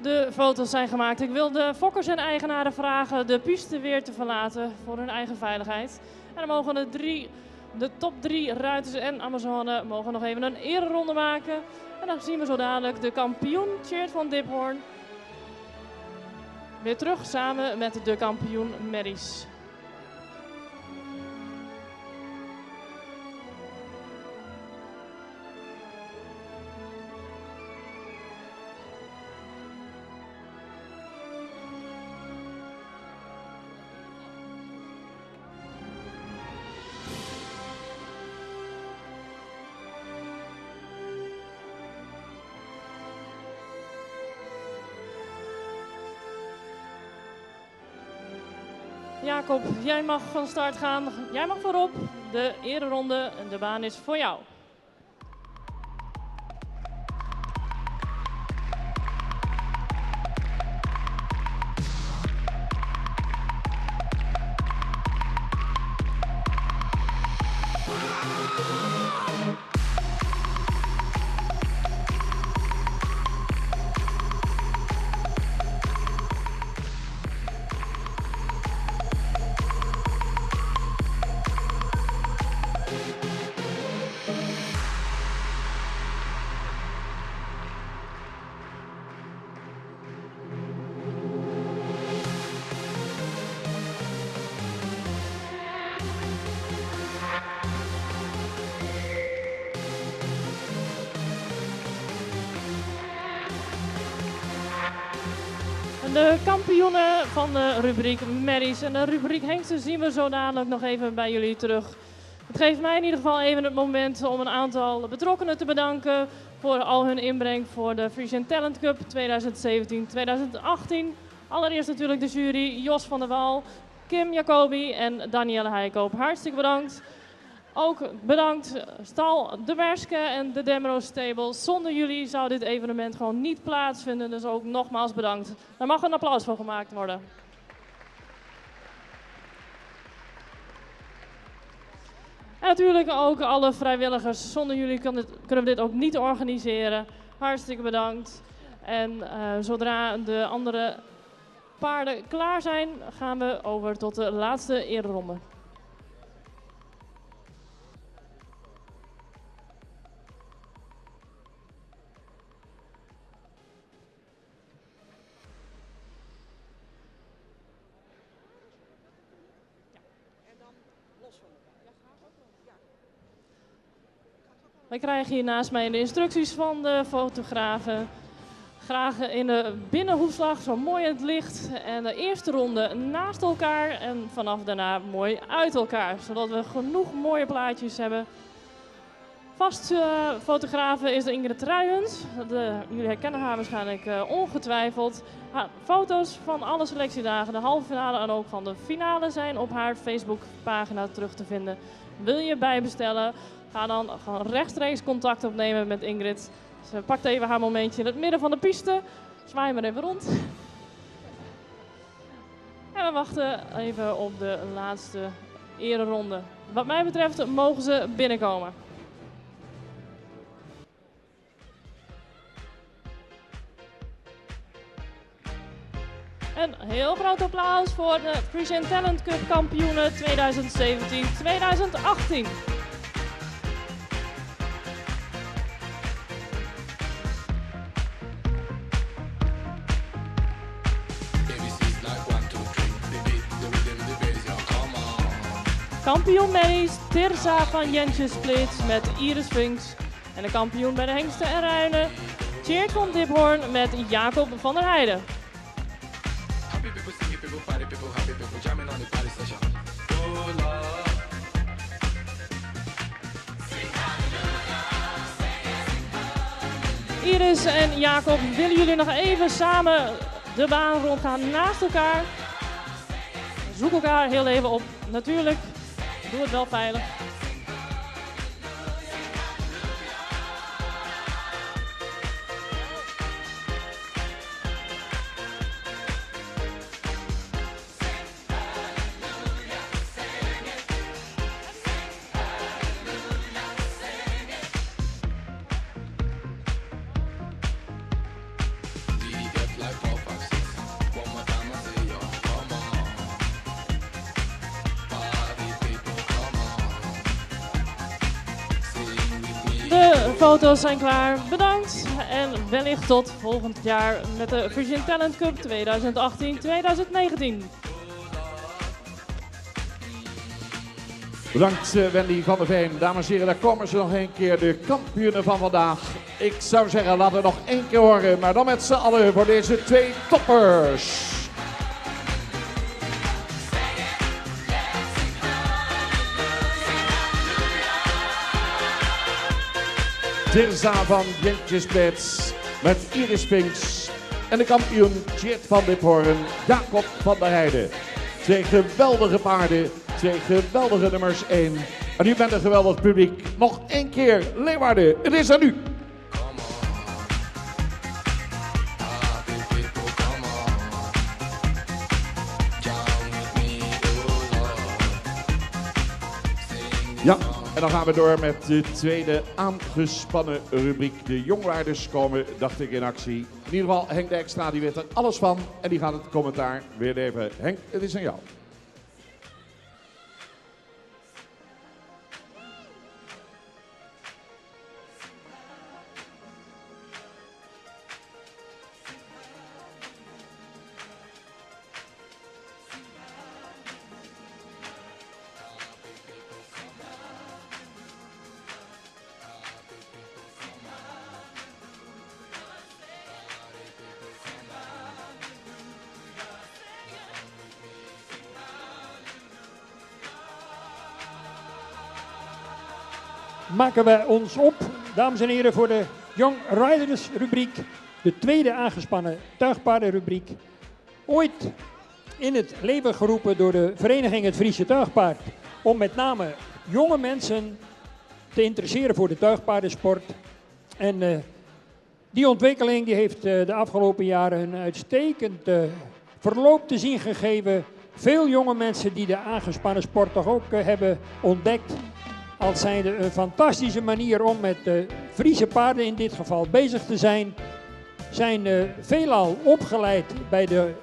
De foto's zijn gemaakt. Ik wil de fokkers en eigenaren vragen de piste weer te verlaten voor hun eigen veiligheid. En dan mogen de top 3 ruiters en Amazone mogen nog even een ereronde maken. En dan zien we zo dadelijk de kampioen Tjeerd van Diphoorn weer terug samen met de kampioen Merries. Jacob, jij mag van start gaan. Jij mag voorop. De ereronde en de baan is voor jou. De kampioenen van de rubriek Merries en de rubriek Hengsten zien we zo dadelijk nog even bij jullie terug. Het geeft mij in ieder geval even het moment om een aantal betrokkenen te bedanken voor al hun inbreng voor de Frisian Talent Cup 2017-2018. Allereerst natuurlijk de jury, Jos van der Wal, Kim Jacobi en Danielle Heikoop. Hartstikke bedankt. Ook bedankt Stal de Werske en de Demro Stables. Zonder jullie zou dit evenement gewoon niet plaatsvinden, dus ook nogmaals bedankt. Daar mag een applaus voor gemaakt worden. En natuurlijk ook alle vrijwilligers. Zonder jullie kunnen we dit ook niet organiseren. Hartstikke bedankt. En zodra de andere paarden klaar zijn, gaan we over tot de laatste ereronde. Wij krijgen hier naast mij de instructies van de fotografen. Graag in de binnenhoefslag, zo mooi in het licht. En de eerste ronde naast elkaar en vanaf daarna mooi uit elkaar. Zodat we genoeg mooie plaatjes hebben. Vast fotografe is de Ingrid Truijens. Jullie herkennen haar waarschijnlijk ongetwijfeld. Foto's van alle selectiedagen, de halve finale en ook van de finale zijn op haar Facebookpagina terug te vinden. Wil je bijbestellen? Ga dan gewoon rechtstreeks contact opnemen met Ingrid. Ze pakt even haar momentje in het midden van de piste. Zwaai maar even rond. En we wachten even op de laatste ereronde. Wat mij betreft mogen ze binnenkomen. Een heel groot applaus voor de Frisian Talent Cup kampioenen 2017-2018. Kampioen Merries, Tirza van Jentje Splits met Iris Funks. En de kampioen bij de Hengsten en Ruinen, Tjeerd van Diphoorn met Jacob van der Heijden. Iris en Jacob, willen jullie nog even samen de baan rondgaan naast elkaar? Zoek elkaar heel even op. Natuurlijk, doe het wel veilig. foto's zijn klaar. Bedankt en wellicht tot volgend jaar met de Frisian Talent Cup 2018-2019. Bedankt Wendy van der Veen. Dames en heren, daar komen ze nog een keer, de kampioenen van vandaag. Ik zou zeggen, laten we nog één keer horen, maar dan met z'n allen voor deze twee toppers. Tirza van Jentjesbeds met Iris Pinks en de kampioen Tjeerd van Diphoorn, Jacob van der Heijden. Twee geweldige paarden, twee geweldige nummers 1. En u bent een geweldig publiek. Nog één keer Leeuwarden, het is aan u. Ja, en dan gaan we door met de tweede aangespannen rubriek. De jongwaarders komen, dacht ik, in actie. In ieder geval, Henk Dijkstra, die weet er alles van. En die gaat het commentaar weer leveren. Henk, het is aan jou. Maken wij ons op, dames en heren, voor de Young Riders rubriek. De tweede aangespannen tuigpaardenrubriek. Ooit in het leven geroepen door de vereniging Het Friese Tuigpaard. Om met name jonge mensen te interesseren voor de tuigpaardensport. En die ontwikkeling die heeft de afgelopen jaren een uitstekend verloop te zien gegeven. Veel jonge mensen die de aangespannen sport toch ook hebben ontdekt. Als zijnde een fantastische manier om met Friese paarden in dit geval bezig te zijn. Zijn veelal opgeleid bij de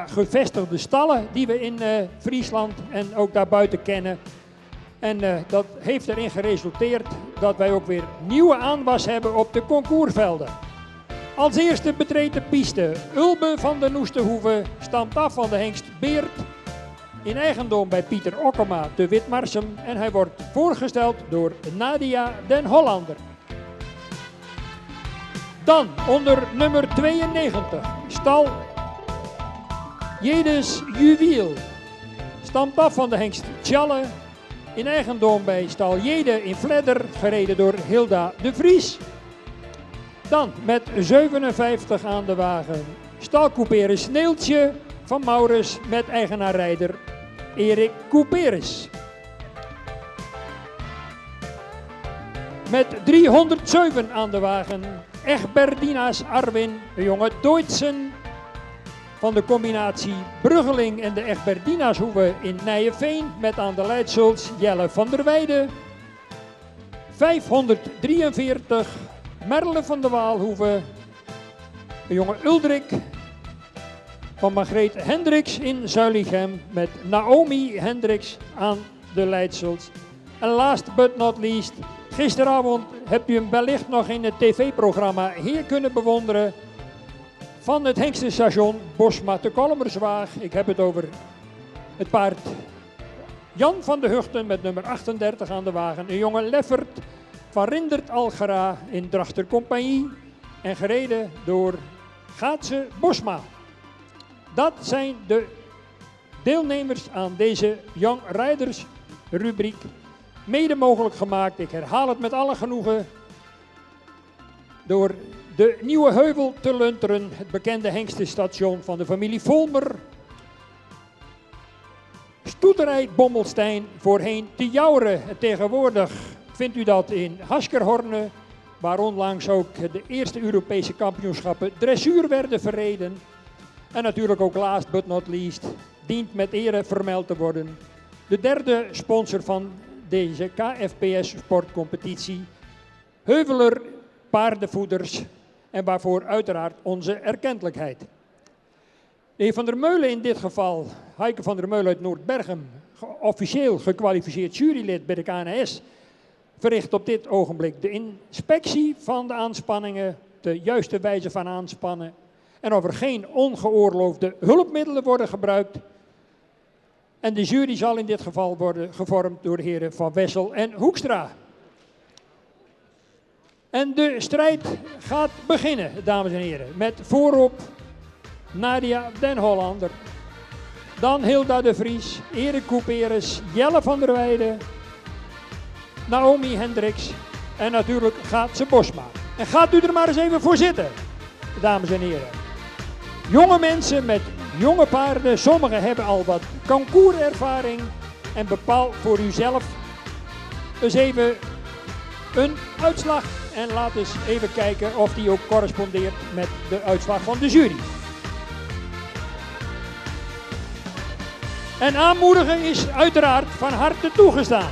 gevestigde stallen die we in Friesland en ook daarbuiten kennen. En dat heeft erin geresulteerd dat wij ook weer nieuwe aanwas hebben op de concoursvelden. Als eerste betreedt de piste Ulbe van de Noesterhoeve, stamt af van de hengst Beert. In eigendom bij Pieter Okkema te Witmarsum en hij wordt voorgesteld door Nadia den Hollander. Dan onder nummer 92, stal Jedes Juwiel. Stamt af van de hengst Tjalle, in eigendom bij stal Jede in Vledder, gereden door Hilda de Vries. Dan met 57 aan de wagen, stal Couperus Sneeltje van Maurus met eigenaar-rijder Erik Couperus. Met 307 aan de wagen, Egberdinas Arwin, de jonge Deutschen van de combinatie Bruggeling en de Egberdinas-hoeve in Nijeveen met aan de leidsels Jelle van der Weijden. 543, Merle van de Waalhoeve, de jonge Uldrik van Margreet Hendricks in Zuilichem met Naomi Hendricks aan de leidsels. En last but not least, gisteravond hebt u hem wellicht nog in het tv-programma hier kunnen bewonderen van het hengstenstation Bosma te Kolmerswaag. Ik heb het over het paard Jan van de Hugten met nummer 38 aan de wagen. Een jonge Leffert van Rindert Algera in Drachter Compagnie en gereden door Gaatse Bosma. Dat zijn de deelnemers aan deze Young Riders rubriek. Mede mogelijk gemaakt, ik herhaal het met alle genoegen, door de Nieuwe Heuvel te Lunteren, het bekende hengstenstation van de familie Volmer. Stoeterij Bommelstein, voorheen te Jouren. Tegenwoordig vindt u dat in Haskerhorne, waar onlangs ook de eerste Europese kampioenschappen dressuur werden verreden. En natuurlijk ook last but not least, dient met ere vermeld te worden, de derde sponsor van deze KFPS sportcompetitie, Heuveler Paardenvoeders, en waarvoor uiteraard onze erkentelijkheid. De heer Van der Meulen in dit geval, Heike van der Meulen uit Noordbergen, officieel gekwalificeerd jurylid bij de KNS, verricht op dit ogenblik de inspectie van de aanspanningen, de juiste wijze van aanspannen en of er geen ongeoorloofde hulpmiddelen worden gebruikt. En de jury zal in dit geval worden gevormd door de heren Van Wessel en Hoekstra. En de strijd gaat beginnen, dames en heren, met voorop Nadia den Hollander, dan Hilda de Vries, Erik Couperus, Jelle van der Weijden, Naomi Hendricks en natuurlijk Gaatse Bosma. En gaat u er maar eens even voor zitten, dames en heren. Jonge mensen met jonge paarden, sommigen hebben al wat concourservaring en bepaal voor uzelf eens even een uitslag en laat eens even kijken of die ook correspondeert met de uitslag van de jury. En aanmoedigen is uiteraard van harte toegestaan.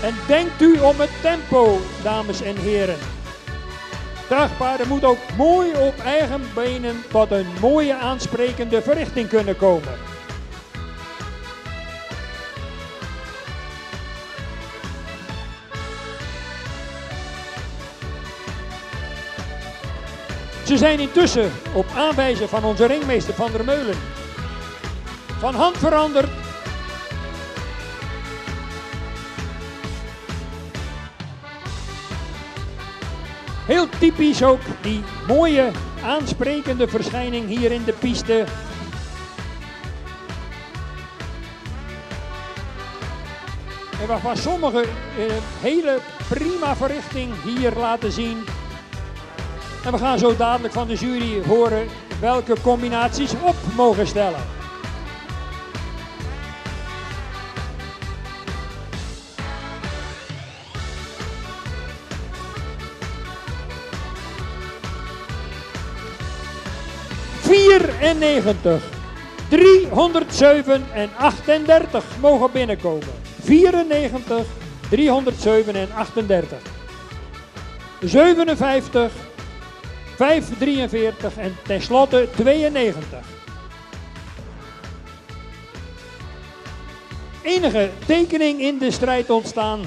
En denkt u om het tempo, dames en heren. Tuigpaarden moeten ook mooi op eigen benen tot een mooie aansprekende verrichting kunnen komen. Ze zijn intussen op aanwijzen van onze ringmeester Van der Meulen van hand veranderd. Heel typisch ook die mooie aansprekende verschijning hier in de piste. En waarvan sommigen een hele prima verrichting hier laten zien. En we gaan zo dadelijk van de jury horen welke combinaties op mogen stellen. ...94, 307 en 38 mogen binnenkomen. 94, 307 en 38. 57, 543 en tenslotte 92. Enige tekening in de strijd ontstaan.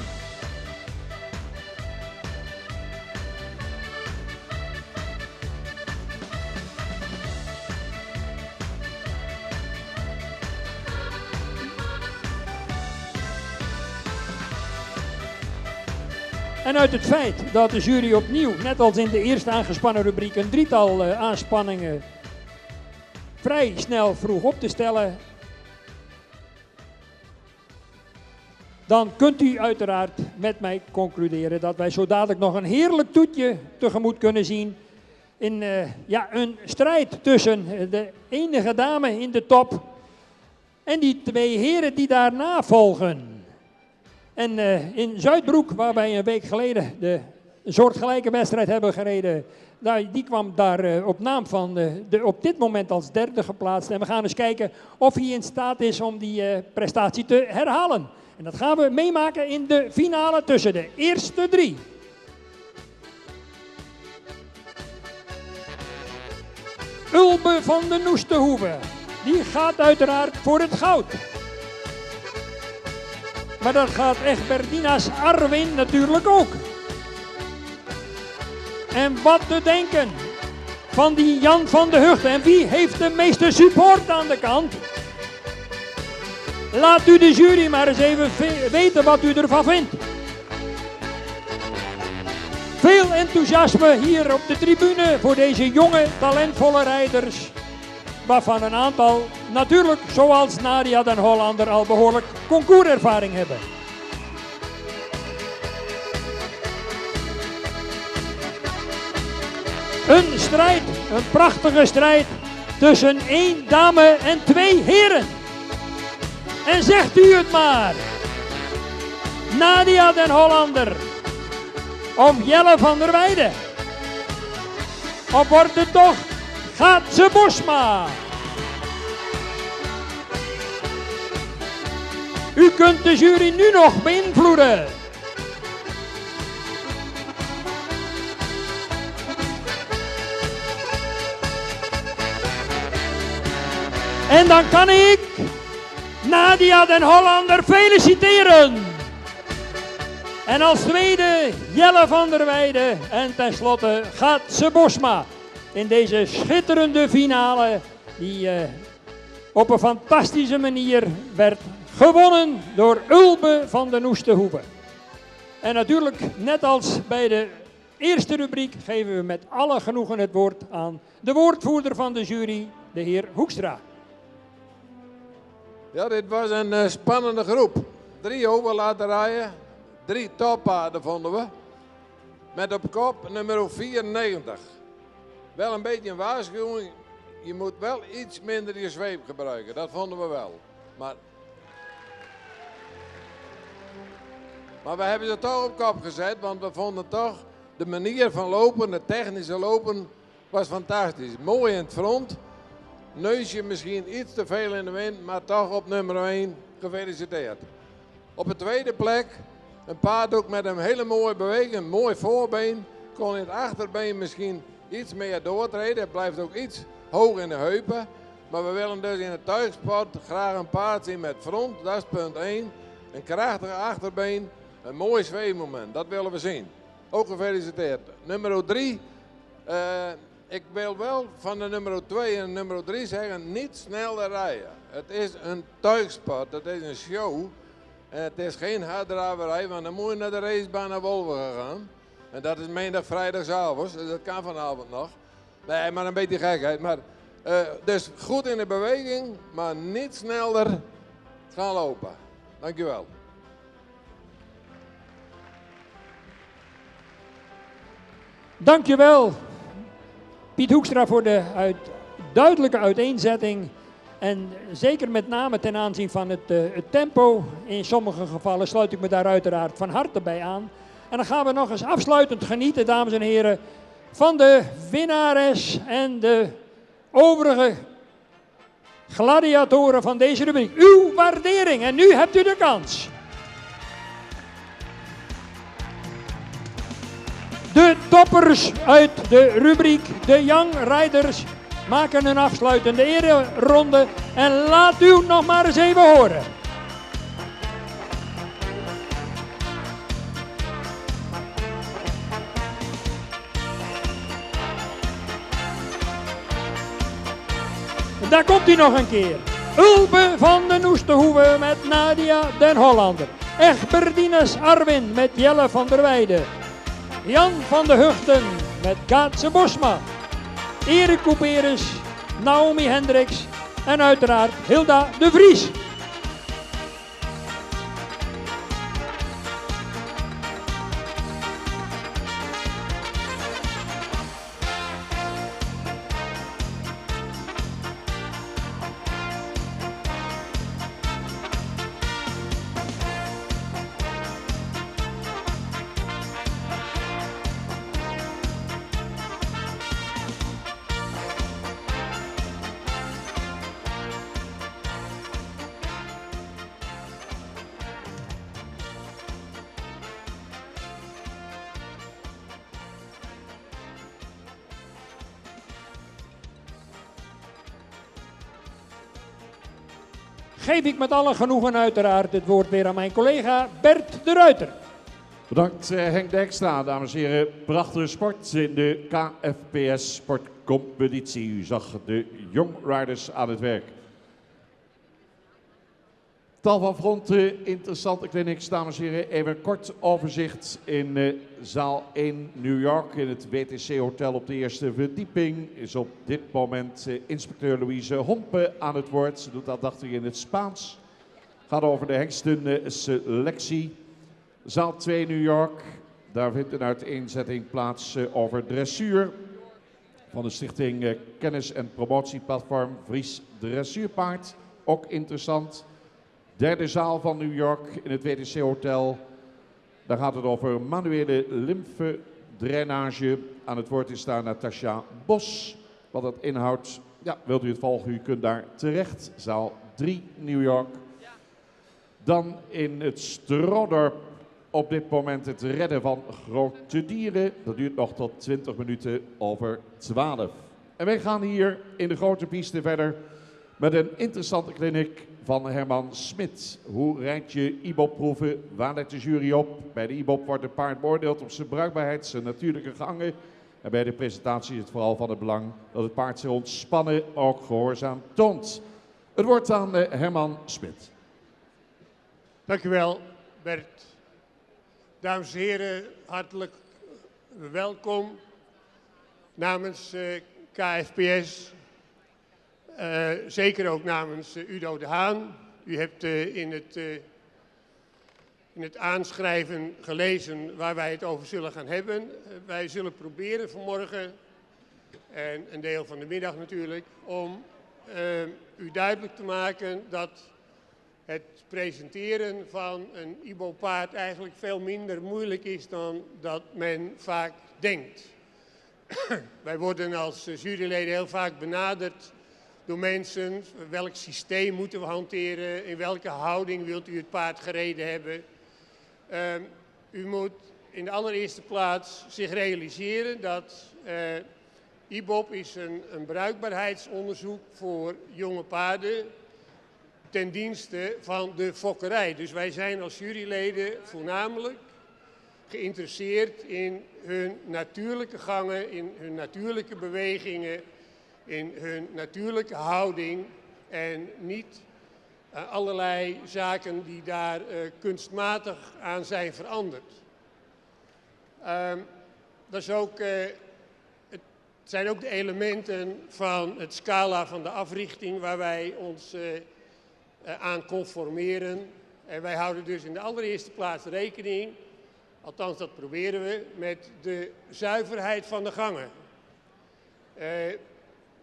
En uit het feit dat de jury opnieuw, net als in de eerste aangespannen rubriek, een drietal aanspanningen vrij snel vroeg op te stellen, dan kunt u uiteraard met mij concluderen dat wij zo dadelijk nog een heerlijk toetje tegemoet kunnen zien in een strijd tussen de enige dame in de top en die twee heren die daarna volgen. En in Zuidbroek, waar wij een week geleden een soortgelijke wedstrijd hebben gereden, die kwam daar op naam van op dit moment als derde geplaatst. En we gaan eens kijken of hij in staat is om die prestatie te herhalen. En dat gaan we meemaken in de finale tussen de eerste drie. Ulbe van de Noestenhoeve, die gaat uiteraard voor het goud. Maar dat gaat Egbertina's Arwin natuurlijk ook. En wat te denken van die Jan van de Hugten. En wie heeft de meeste support aan de kant? Laat u de jury maar eens even weten wat u ervan vindt. Veel enthousiasme hier op de tribune voor deze jonge, talentvolle rijders. Waarvan een aantal natuurlijk, zoals Nadia den Hollander, al behoorlijk concourservaring hebben. Een strijd, een prachtige strijd tussen 1 dame en 2 heren. En zegt u het maar. Nadia den Hollander of Jelle van der Weijden. Of wordt het toch Gaatse Bosma? U kunt de jury nu nog beïnvloeden. En dan kan ik Nadia den Hollander feliciteren. En als tweede Jelle van der Weijden. En tenslotte Gaatse Bosma. In deze schitterende finale die op een fantastische manier werd gewonnen door Ulbe van den Oesterhoeve. En natuurlijk, net als bij de eerste rubriek, geven we met alle genoegen het woord aan de woordvoerder van de jury, de heer Hoekstra. Ja, dit was een spannende groep. 3 overlaterijen, 3 toppaarden vonden we. Met op kop nummer 94. Wel een beetje een waarschuwing. Je moet wel iets minder je zweep gebruiken. Dat vonden we wel. Maar we hebben ze toch op kop gezet. Want we vonden toch de manier van lopen, het technische lopen, was fantastisch. Mooi in het front. Neusje misschien iets te veel in de wind. Maar toch op nummer 1 gefeliciteerd. Op de tweede plek een paard ook met een hele mooie beweging. Een mooi voorbeen. Kon in het achterbeen misschien iets meer doortreden. Het blijft ook iets hoog in de heupen. Maar we willen dus in het tuigsport graag een paard zien met front. Dat is punt 1. Een krachtige achterbeen. Een mooi zweefmoment. Dat willen we zien. Ook gefeliciteerd. Nummer 3. Ik wil wel van de nummer 2 en de nummer 3 zeggen, niet sneller rijden. Het is een tuigsport. Het is een show. En het is geen harddraverij, want dan moet je naar de racebaan naar Wolven gaan. En dat is maandag, vrijdagavond, dus dat kan vanavond nog. Nee, maar een beetje gekheid. Maar, dus goed in de beweging, maar niet sneller gaan lopen. Dankjewel. Dankjewel, Piet Hoekstra, voor de duidelijke uiteenzetting. En zeker met name ten aanzien van het tempo. In sommige gevallen sluit ik me daar uiteraard van harte bij aan. En dan gaan we nog eens afsluitend genieten, dames en heren, van de winnares en de overige gladiatoren van deze rubriek. Uw waardering. En nu hebt u de kans. De toppers uit de rubriek de Young Riders maken een afsluitende ereronde. En laat u nog maar eens even horen. Daar komt hij nog een keer. Ulbe van den Oesterhoeve met Nadia den Hollander. Egbertines Arwin met Jelle van der Weijden. Jan van de Hugten met Gaatse Bosma. Erik Couperus, Naomi Hendricks en uiteraard Hilda de Vries. Geef ik met alle genoegen uiteraard het woord weer aan mijn collega Bert de Ruiter. Bedankt Henk Dijkstra, dames en heren. Prachtige sport in de KFPS sportcompetitie. U zag de Young Riders aan het werk. Tal van fronten, interessante clinics, dames en heren. Even een kort overzicht in zaal 1 New York. In het WTC Hotel op de eerste verdieping is op dit moment inspecteur Louise Hompe aan het woord. Ze doet dat dacht ik in het Spaans. Gaat over de hengstenselectie. Zaal 2 New York. Daar vindt een uiteenzetting plaats over dressuur. Van de stichting Kennis- en Promotieplatform Vries Dressuurpaard. Ook interessant. Derde zaal van New York in het WTC Hotel. Daar gaat het over manuele lymfedrainage. Aan het woord is daar Natasja Bos. Wat dat inhoudt, ja, wilt u het volgen, u kunt daar terecht. Zaal 3 New York. Dan in het Strodorp op dit moment het redden van grote dieren. Dat duurt nog tot 20 minuten over 12. En wij gaan hier in de grote piste verder Met een interessante clinic van Herman Smit. Hoe rijd je IBOP-proeven? Waar let de jury op? Bij de IBOP wordt een paard beoordeeld op zijn bruikbaarheid, zijn natuurlijke gangen. En bij de presentatie is het vooral van het belang dat het paard zich ontspannen ook gehoorzaam toont. Het woord aan Herman Smit. Dank u wel, Bert. Dames en heren, hartelijk welkom namens KFPS. Zeker ook namens Udo de Haan. U hebt in het aanschrijven gelezen waar wij het over zullen gaan hebben. Wij zullen proberen vanmorgen, en een deel van de middag natuurlijk, om u duidelijk te maken dat het presenteren van een IBO-paard eigenlijk veel minder moeilijk is dan dat men vaak denkt. Wij worden als juryleden heel vaak benaderd door mensen. Welk systeem moeten we hanteren? In welke houding wilt u het paard gereden hebben? U moet in de allereerste plaats zich realiseren dat IBOP is een bruikbaarheidsonderzoek voor jonge paarden ten dienste van de fokkerij. Dus wij zijn als juryleden voornamelijk geïnteresseerd in hun natuurlijke gangen, in hun natuurlijke bewegingen, in hun natuurlijke houding en niet allerlei zaken die daar kunstmatig aan zijn veranderd. Dat is ook, het zijn ook de elementen van het scala van de africhting waar wij ons aan conformeren. En wij houden dus in de allereerste plaats rekening, althans dat proberen we, met de zuiverheid van de gangen.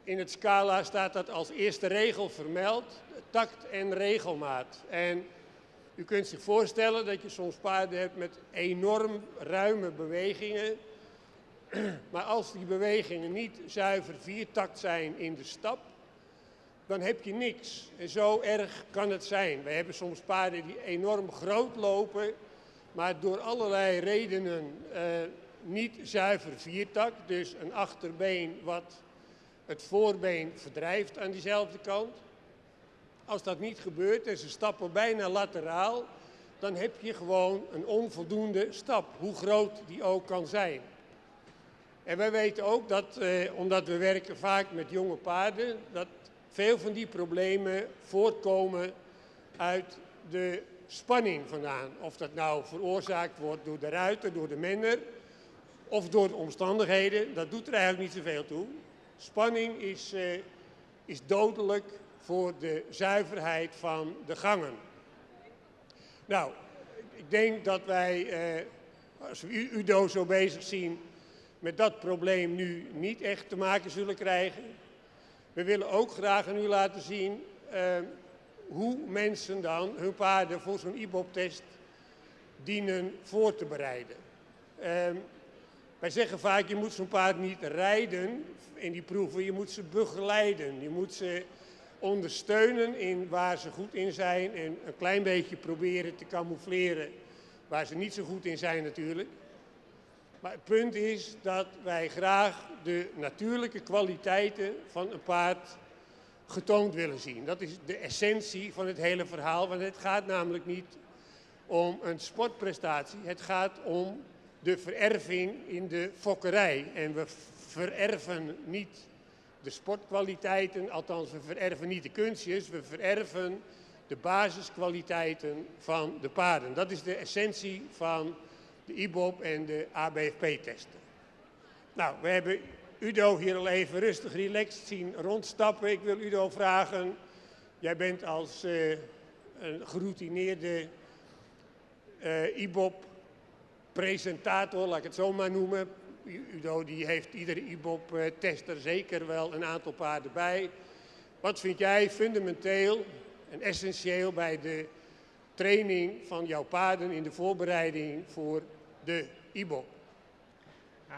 In het scala staat dat als eerste regel vermeld, tact en regelmaat. En u kunt zich voorstellen dat je soms paarden hebt met enorm ruime bewegingen. Maar als die bewegingen niet zuiver viertakt zijn in de stap, dan heb je niks. En zo erg kan het zijn. We hebben soms paarden die enorm groot lopen, maar door allerlei redenen niet zuiver viertakt. Dus een achterbeen wat het voorbeen verdrijft aan diezelfde kant. Als dat niet gebeurt en ze stappen bijna lateraal, dan heb je gewoon een onvoldoende stap, hoe groot die ook kan zijn. En wij weten ook dat, omdat we werken vaak met jonge paarden, dat veel van die problemen voortkomen uit de spanning vandaan. Of dat nou veroorzaakt wordt door de ruiter, door de menner of door de omstandigheden, dat doet er eigenlijk niet zoveel toe. Spanning is dodelijk voor de zuiverheid van de gangen. Nou, ik denk dat wij, als we Udo zo bezig zien, met dat probleem nu niet echt te maken zullen krijgen. We willen ook graag aan u laten zien hoe mensen dan hun paarden voor zo'n IBOP-test dienen voor te bereiden. Wij zeggen vaak, je moet zo'n paard niet rijden in die proeven, je moet ze begeleiden. Je moet ze ondersteunen in waar ze goed in zijn en een klein beetje proberen te camoufleren waar ze niet zo goed in zijn natuurlijk. Maar het punt is dat wij graag de natuurlijke kwaliteiten van een paard getoond willen zien. Dat is de essentie van het hele verhaal, want het gaat namelijk niet om een sportprestatie. Het gaat om de vererving in de fokkerij. En we vererven niet de sportkwaliteiten, althans we vererven niet de kunstjes, we vererven de basiskwaliteiten van de paarden. Dat is de essentie van de IBOP en de ABFP-testen. Nou, we hebben Udo hier al even rustig, relaxed zien rondstappen. Ik wil Udo vragen, jij bent als een geroutineerde IBOP-presentator, laat ik het zo maar noemen. Udo die heeft iedere IBOP-tester zeker wel een aantal paarden bij. Wat vind jij fundamenteel en essentieel bij de training van jouw paarden in de voorbereiding voor de IBOP?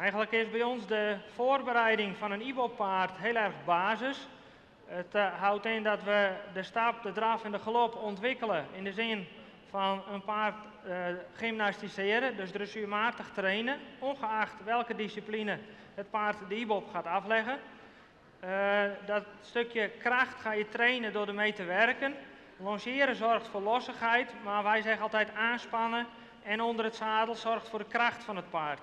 Eigenlijk is bij ons de voorbereiding van een IBOP-paard heel erg basis. Het houdt in dat we de stap, de draf en de galop ontwikkelen in de zin van een paard gymnastiseren, dus dressuurmatig trainen, ongeacht welke discipline het paard de IBOP gaat afleggen. dat stukje kracht ga je trainen door ermee te werken. Longeren zorgt voor lossigheid, maar wij zeggen altijd aanspannen en onder het zadel zorgt voor de kracht van het paard.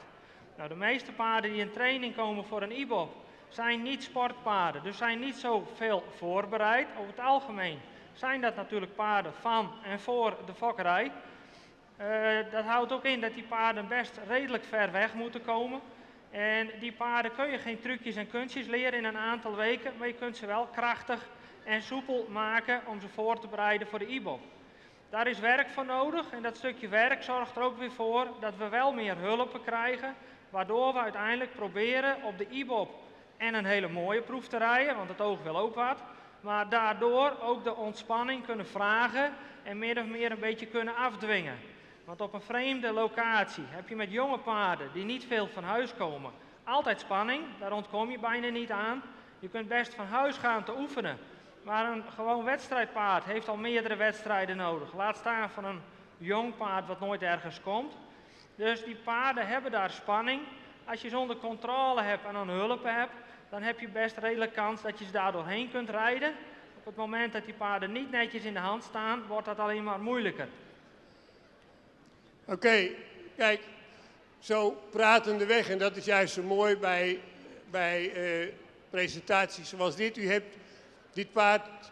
Nou, de meeste paarden die in training komen voor een IBOP zijn niet sportpaarden, dus zijn niet zo veel voorbereid. Over het algemeen zijn dat natuurlijk paarden van en voor de fokkerij. Dat houdt ook in dat die paarden best redelijk ver weg moeten komen. En die paarden kun je geen trucjes en kunstjes leren in een aantal weken, maar je kunt ze wel krachtig en soepel maken om ze voor te bereiden voor de IBOP. Daar is werk voor nodig en dat stukje werk zorgt er ook weer voor dat we wel meer hulpen krijgen, waardoor we uiteindelijk proberen op de IBOP en een hele mooie proef te rijden, want het oog wil ook wat, maar daardoor ook de ontspanning kunnen vragen en meer of meer een beetje kunnen afdwingen. Want op een vreemde locatie heb je met jonge paarden die niet veel van huis komen, altijd spanning, daar ontkom je bijna niet aan. Je kunt best van huis gaan te oefenen, maar een gewoon wedstrijdpaard heeft al meerdere wedstrijden nodig. Laat staan van een jong paard wat nooit ergens komt. Dus die paarden hebben daar spanning. Als je ze onder controle hebt en dan hulpen hebt, dan heb je best redelijk kans dat je ze daar doorheen kunt rijden. Op het moment dat die paarden niet netjes in de hand staan, wordt dat alleen maar moeilijker. Oké, kijk, zo pratende weg, en dat is juist zo mooi bij presentaties zoals dit. U hebt dit paard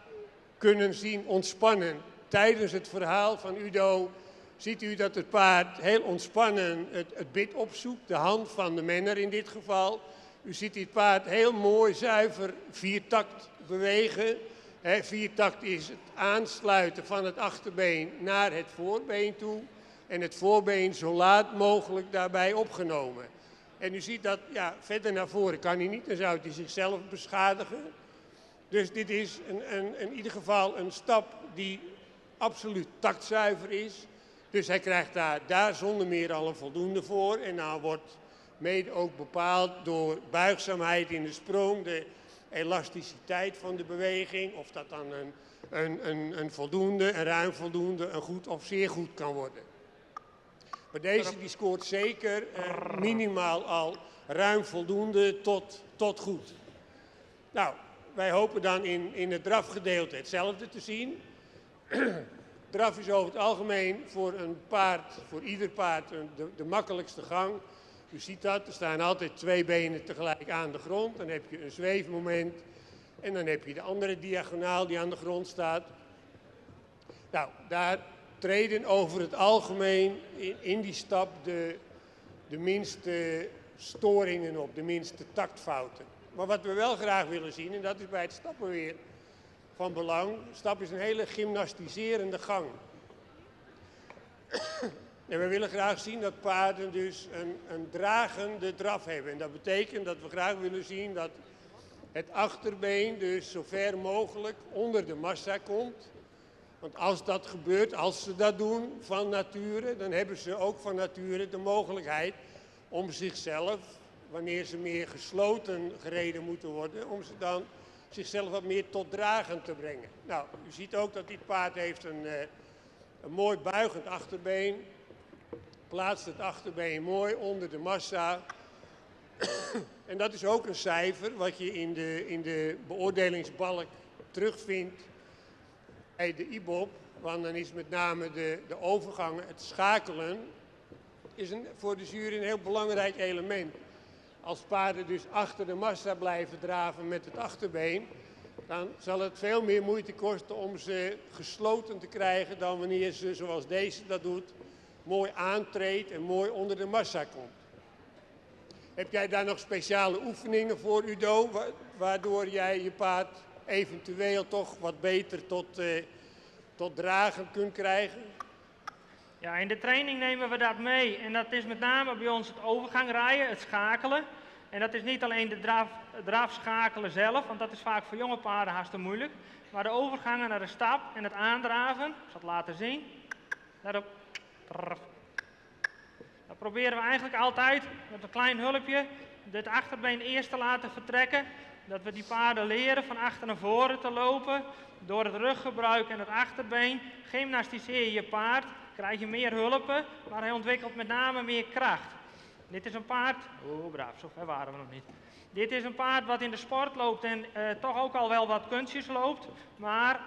kunnen zien ontspannen. Tijdens het verhaal van Udo ziet u dat het paard heel ontspannen het bit opzoekt, de hand van de menner in dit geval. U ziet dit paard heel mooi, zuiver, viertakt bewegen. Viertakt is het aansluiten van het achterbeen naar het voorbeen toe. En het voorbeen zo laat mogelijk daarbij opgenomen. En u ziet dat, ja, verder naar voren kan hij niet, dan zou hij zichzelf beschadigen. Dus dit is in ieder geval een stap die absoluut taktzuiver is. Dus hij krijgt daar zonder meer al een voldoende voor. En nou wordt mede ook bepaald door buigzaamheid in de sprong, de elasticiteit van de beweging, of dat dan een voldoende, een ruim voldoende, een goed of zeer goed kan worden. Maar deze die scoort zeker minimaal al ruim voldoende tot goed. Nou, wij hopen dan in het drafgedeelte hetzelfde te zien. Draf is over het algemeen voor een paard, voor ieder paard, de makkelijkste gang. U ziet dat, er staan altijd twee benen tegelijk aan de grond. Dan heb je een zweefmoment en dan heb je de andere diagonaal die aan de grond staat. Nou, daar treden over het algemeen in die stap de minste storingen op, de minste taktfouten. Maar wat we wel graag willen zien, en dat is bij het stappen weer van belang. Stap is een hele gymnastiserende gang. En we willen graag zien dat paarden dus een dragende draf hebben. En dat betekent dat we graag willen zien dat het achterbeen dus zo ver mogelijk onder de massa komt. Want als dat gebeurt, als ze dat doen van nature, dan hebben ze ook van nature de mogelijkheid om zichzelf, wanneer ze meer gesloten gereden moeten worden, om ze dan zichzelf wat meer tot dragen te brengen. Nou, u ziet ook dat dit paard heeft een mooi buigend achterbeen. Plaatst het achterbeen mooi onder de massa. En dat is ook een cijfer wat je in de beoordelingsbalk terugvindt bij de IBOP. Want dan is met name de overgangen, het schakelen, is voor de jury een heel belangrijk element. Als paarden dus achter de massa blijven draven met het achterbeen, dan zal het veel meer moeite kosten om ze gesloten te krijgen dan wanneer ze, zoals deze dat doet, mooi aantreedt en mooi onder de massa komt. Heb jij daar nog speciale oefeningen voor, Udo, waardoor jij je paard eventueel toch wat beter tot dragen kunt krijgen? Ja, in de training nemen we dat mee en dat is met name bij ons het overgangrijden, het schakelen. En dat is niet alleen de draf schakelen zelf, want dat is vaak voor jonge paarden hartstikke moeilijk. Maar de overgangen naar de stap en het aandraven, ik zal het laten zien. Daarop. Dan proberen we eigenlijk altijd met een klein hulpje het achterbeen eerst te laten vertrekken. Dat we die paarden leren van achter naar voren te lopen. Door het ruggebruik en het achterbeen gymnastiseer je paard, krijg je meer hulpen, maar hij ontwikkelt met name meer kracht. Dit is een paard, braaf, zo ver waren we nog niet. Dit is een paard wat in de sport loopt en toch ook al wel wat kunstjes loopt. Maar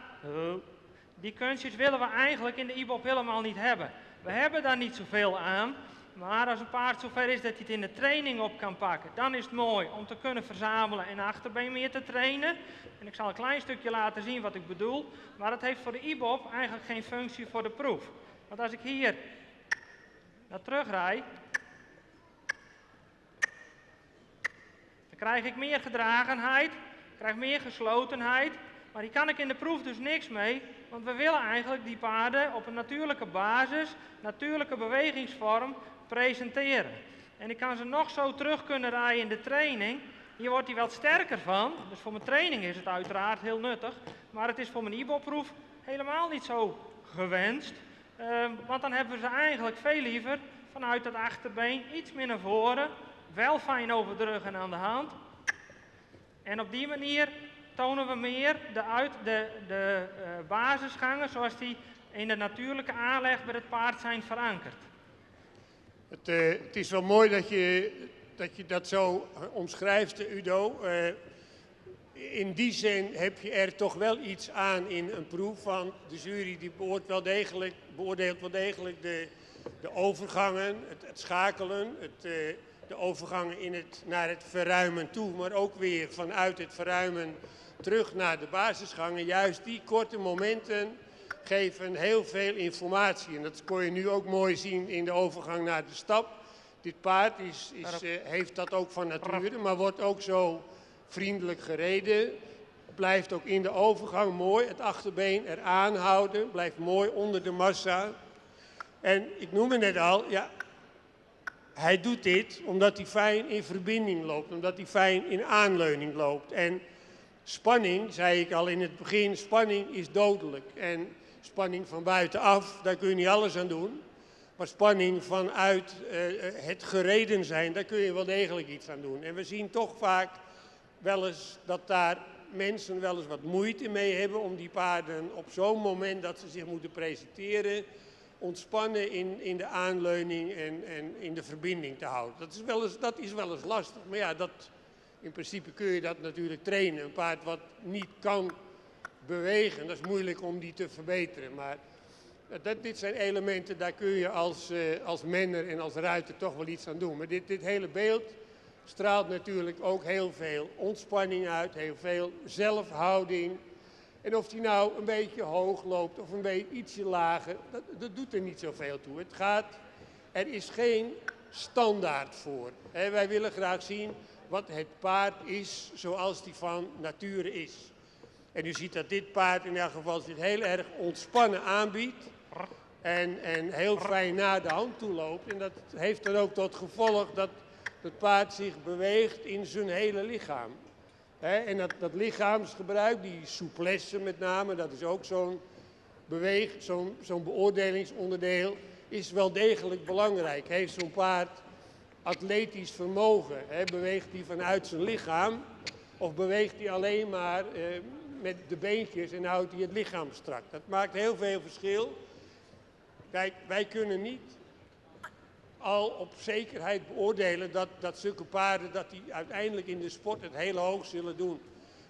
die kunstjes willen we eigenlijk in de IBOP helemaal niet hebben. We hebben daar niet zoveel aan. Maar als een paard zover is dat hij het in de training op kan pakken, dan is het mooi om te kunnen verzamelen en achterbeen meer te trainen. En ik zal een klein stukje laten zien wat ik bedoel. Maar dat heeft voor de IBOP eigenlijk geen functie voor de proef. Want als ik hier naar terug rijd, dan krijg ik meer gedragenheid, krijg meer geslotenheid. Maar die kan ik in de proef dus niks mee, want we willen eigenlijk die paarden op een natuurlijke basis, natuurlijke bewegingsvorm presenteren. En ik kan ze nog zo terug kunnen rijden in de training. Hier wordt hij wel sterker van, dus voor mijn training is het uiteraard heel nuttig. Maar het is voor mijn IBOP-proef helemaal niet zo gewenst. Want dan hebben we ze eigenlijk veel liever vanuit het achterbeen iets meer naar voren. Wel fijn over de rug en aan de hand. En op die manier tonen we meer de basisgangen zoals die in de natuurlijke aanleg bij het paard zijn verankerd. Het is wel mooi dat je dat zo omschrijft, Udo. In die zin heb je er toch wel iets aan in een proef, van de jury die beoordeelt wel degelijk de overgangen, het schakelen, de overgangen naar het verruimen toe, maar ook weer vanuit het verruimen terug naar de basisgangen. Juist die korte momenten geven heel veel informatie. En dat kon je nu ook mooi zien in de overgang naar de stap. Dit paard heeft dat ook van nature, maar wordt ook zo vriendelijk gereden. Blijft ook in de overgang mooi het achterbeen eraan houden. Blijft mooi onder de massa. En ik noemde net al, ja, hij doet dit omdat hij fijn in verbinding loopt. Omdat hij fijn in aanleuning loopt. En spanning, zei ik al in het begin, spanning is dodelijk. En spanning van buitenaf, daar kun je niet alles aan doen. Maar spanning vanuit het gereden zijn, daar kun je wel degelijk iets aan doen. En we zien toch vaak wel eens dat daar mensen wel eens wat moeite mee hebben om die paarden op zo'n moment dat ze zich moeten presenteren, ontspannen in de aanleuning en in de verbinding te houden. Dat is wel eens lastig, maar ja, in principe kun je dat natuurlijk trainen. Een paard wat niet kan bewegen, dat is moeilijk om die te verbeteren. Maar dit zijn elementen, daar kun je als menner en als ruiter toch wel iets aan doen. Maar dit hele beeld straalt natuurlijk ook heel veel ontspanning uit, heel veel zelfhouding. En of die nou een beetje hoog loopt of een beetje ietsje lager, dat doet er niet zoveel toe. Er is geen standaard voor. Wij willen graag zien wat het paard is zoals die van nature is. En u ziet dat dit paard in elk geval zich heel erg ontspannen aanbiedt en heel fijn naar de hand toe loopt. En dat heeft dan ook tot gevolg dat het paard zich beweegt in zijn hele lichaam. En dat lichaamsgebruik, die souplesse met name, dat is ook zo'n beoordelingsonderdeel, is wel degelijk belangrijk. Heeft zo'n paard atletisch vermogen? Beweegt hij vanuit zijn lichaam of beweegt hij alleen maar met de beentjes en houdt hij het lichaam strak? Dat maakt heel veel verschil. Kijk, wij kunnen niet al op zekerheid beoordelen dat zulke paarden dat die uiteindelijk in de sport het hele hoog zullen doen.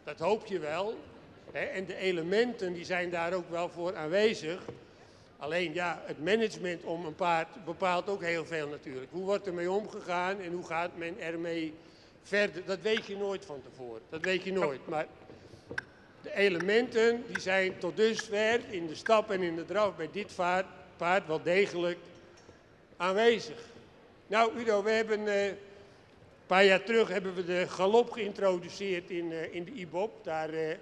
Dat hoop je wel. En de elementen die zijn daar ook wel voor aanwezig. Alleen ja, het management om een paard bepaalt ook heel veel natuurlijk. Hoe wordt er mee omgegaan en hoe gaat men ermee verder? Dat weet je nooit van tevoren. Dat weet je nooit. Maar de elementen die zijn tot dusver in de stap en in de draf bij dit paard wel degelijk aanwezig. Nou Udo, we hebben een paar jaar terug hebben we de galop geïntroduceerd in de IBOP. Daar hebben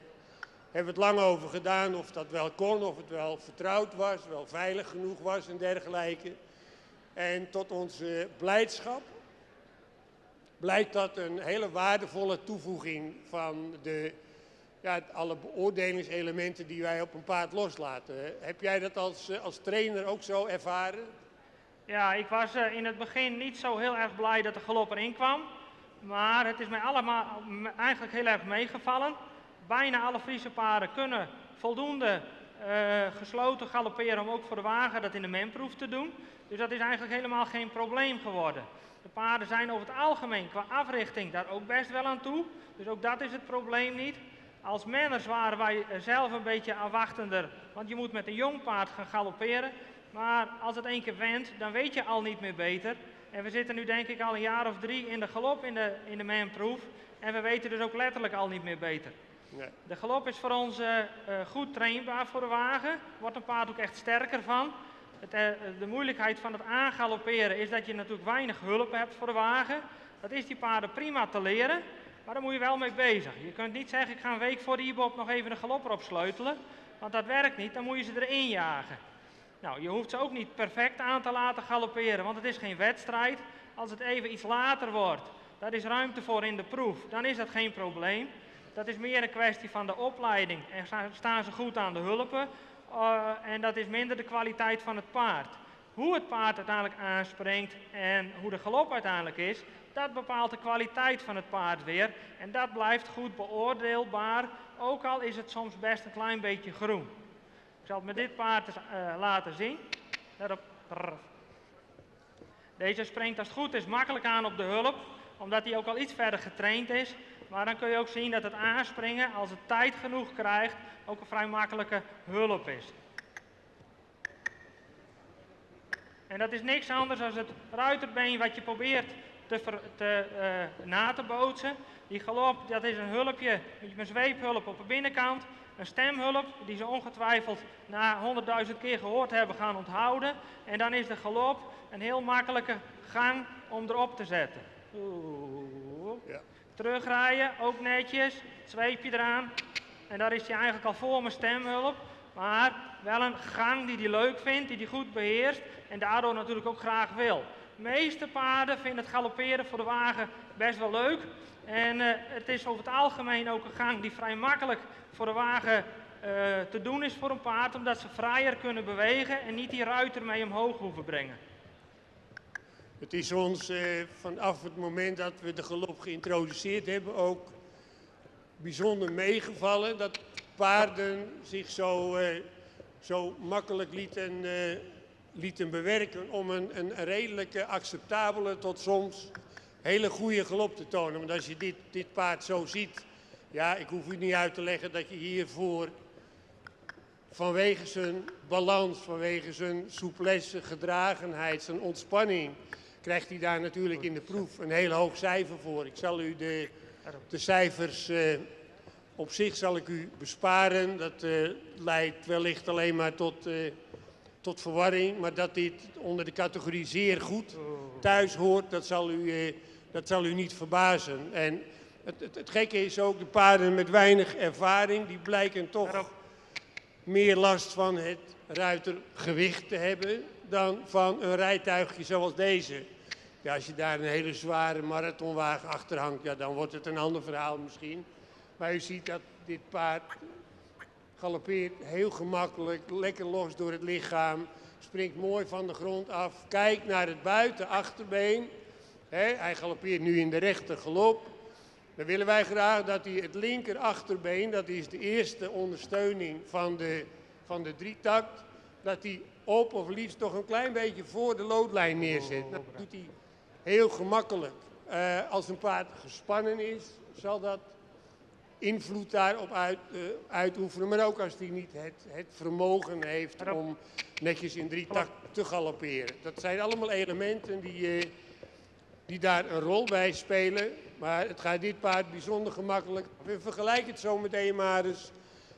we het lang over gedaan of dat wel kon, of het wel vertrouwd was, wel veilig genoeg was en dergelijke. En tot onze blijdschap blijkt dat een hele waardevolle toevoeging van alle beoordelingselementen die wij op een paard loslaten. Heb jij dat als trainer ook zo ervaren? Ja, ik was in het begin niet zo heel erg blij dat de galop erin kwam. Maar het is mij allemaal eigenlijk heel erg meegevallen. Bijna alle Friese paarden kunnen voldoende gesloten galopperen om ook voor de wagen dat in de menproef te doen. Dus dat is eigenlijk helemaal geen probleem geworden. De paarden zijn over het algemeen qua africhting daar ook best wel aan toe. Dus ook dat is het probleem niet. Als manners waren wij zelf een beetje afwachtender, want je moet met een jong paard gaan galopperen. Maar als het één keer went, dan weet je al niet meer beter. En we zitten nu denk ik al een jaar of 3 in de galop in de manproof. En we weten dus ook letterlijk al niet meer beter. Nee. De galop is voor ons goed trainbaar voor de wagen. Wordt een paard ook echt sterker van. De moeilijkheid van het aangalopperen is dat je natuurlijk weinig hulp hebt voor de wagen. Dat is die paarden prima te leren, maar daar moet je wel mee bezig. Je kunt niet zeggen, ik ga een week voor de IBOP nog even de galop erop sleutelen. Want dat werkt niet, dan moet je ze erin jagen. Nou, je hoeft ze ook niet perfect aan te laten galopperen, want het is geen wedstrijd. Als het even iets later wordt, daar is ruimte voor in de proef, dan is dat geen probleem. Dat is meer een kwestie van de opleiding en staan ze goed aan de hulpen. En dat is minder de kwaliteit van het paard. Hoe het paard uiteindelijk aanspringt en hoe de galop uiteindelijk is, dat bepaalt de kwaliteit van het paard weer. En dat blijft goed beoordeelbaar, ook al is het soms best een klein beetje groen. Ik zal het met dit paard eens, laten zien. Deze springt als het goed is makkelijk aan op de hulp, omdat hij ook al iets verder getraind is. Maar dan kun je ook zien dat het aanspringen, als het tijd genoeg krijgt, ook een vrij makkelijke hulp is. En dat is niks anders dan het ruiterbeen wat je probeert na te bootsen. Die galop, dat is een hulpje, een zweephulp op de binnenkant. Een stemhulp die ze ongetwijfeld na 100.000 keer gehoord hebben gaan onthouden. En dan is de galop een heel makkelijke gang om erop te zetten. Ja. Terugrijden, ook netjes, zweepje eraan. En daar is hij eigenlijk al voor mijn stemhulp. Maar wel een gang die hij leuk vindt, die hij goed beheerst. En daardoor natuurlijk ook graag wil. De meeste paarden vinden het galopperen voor de wagen best wel leuk. En het is over het algemeen ook een gang die vrij makkelijk voor de wagen te doen is voor een paard. Omdat ze vrijer kunnen bewegen en niet die ruiter mee omhoog hoeven brengen. Het is ons vanaf het moment dat we de galop geïntroduceerd hebben ook bijzonder meegevallen dat paarden zich zo makkelijk lieten bewerken om een redelijke, acceptabele tot soms hele goede galop te tonen. Want als je dit paard zo ziet, ja, ik hoef u niet uit te leggen dat je hiervoor vanwege zijn balans, vanwege zijn souplesse, gedragenheid, zijn ontspanning, krijgt hij daar natuurlijk in de proef een heel hoog cijfer voor. Ik zal u de cijfers op zich zal ik u besparen. Dat leidt wellicht alleen maar tot verwarring. Maar dat dit onder de categorie zeer goed thuis hoort, dat zal u niet verbazen. En het gekke is ook, de paarden met weinig ervaring, die blijken toch meer last van het ruitergewicht te hebben dan van een rijtuigje zoals deze. Ja, als je daar een hele zware marathonwagen achter hangt, ja, dan wordt het een ander verhaal misschien. Maar u ziet dat dit paard galoppeert heel gemakkelijk, lekker los door het lichaam, springt mooi van de grond af, kijkt naar het buitenachterbeen. Hij galoppeert nu in de rechter galop. Dan willen wij graag dat hij het linker achterbeen, dat is de eerste ondersteuning van de drietakt, dat hij op of liefst toch een klein beetje voor de loodlijn neerzet. Dat doet hij heel gemakkelijk. Als een paard gespannen is, zal dat invloed daarop uitoefenen. Maar ook als hij niet het vermogen heeft om netjes in drietakt te galopperen. Dat zijn allemaal elementen die daar een rol bij spelen. Maar het gaat dit paard bijzonder gemakkelijk. We vergelijken het zo meteen maar eens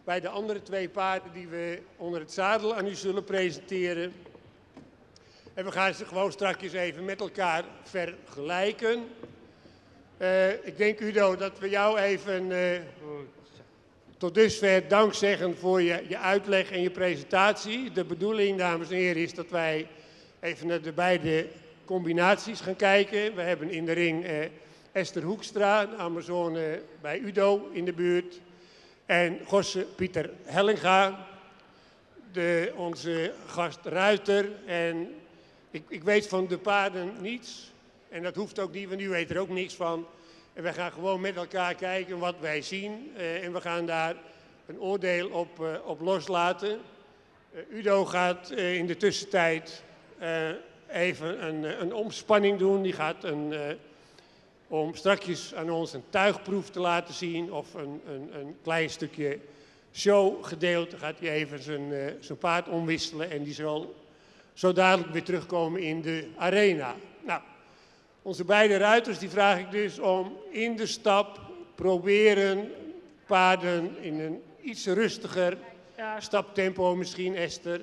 bij de andere 2 paarden die we onder het zadel aan u zullen presenteren. En we gaan ze gewoon straks even met elkaar vergelijken. Ik denk, Udo, dat we jou even tot dusver dank zeggen voor je uitleg en je presentatie. De bedoeling, dames en heren, is dat wij even naar de beide combinaties gaan kijken. We hebben in de ring Esther Hoekstra, de Amazone bij Udo in de buurt. En Gosse Pieter Hellinga, onze gast ruiter. En ik weet van de paarden niets. En dat hoeft ook niet, want u weet er ook niks van. En wij gaan gewoon met elkaar kijken wat wij zien. En we gaan daar een oordeel op loslaten. Udo gaat in de tussentijd even een omspanning doen. Die gaat om straks aan ons een tuigproef te laten zien of een klein stukje showgedeelte gaat hij even zijn paard omwisselen en die zal zo dadelijk weer terugkomen in de arena. Nou, onze beide ruiters die vraag ik dus om in de stap proberen paarden in een iets rustiger staptempo misschien, Esther.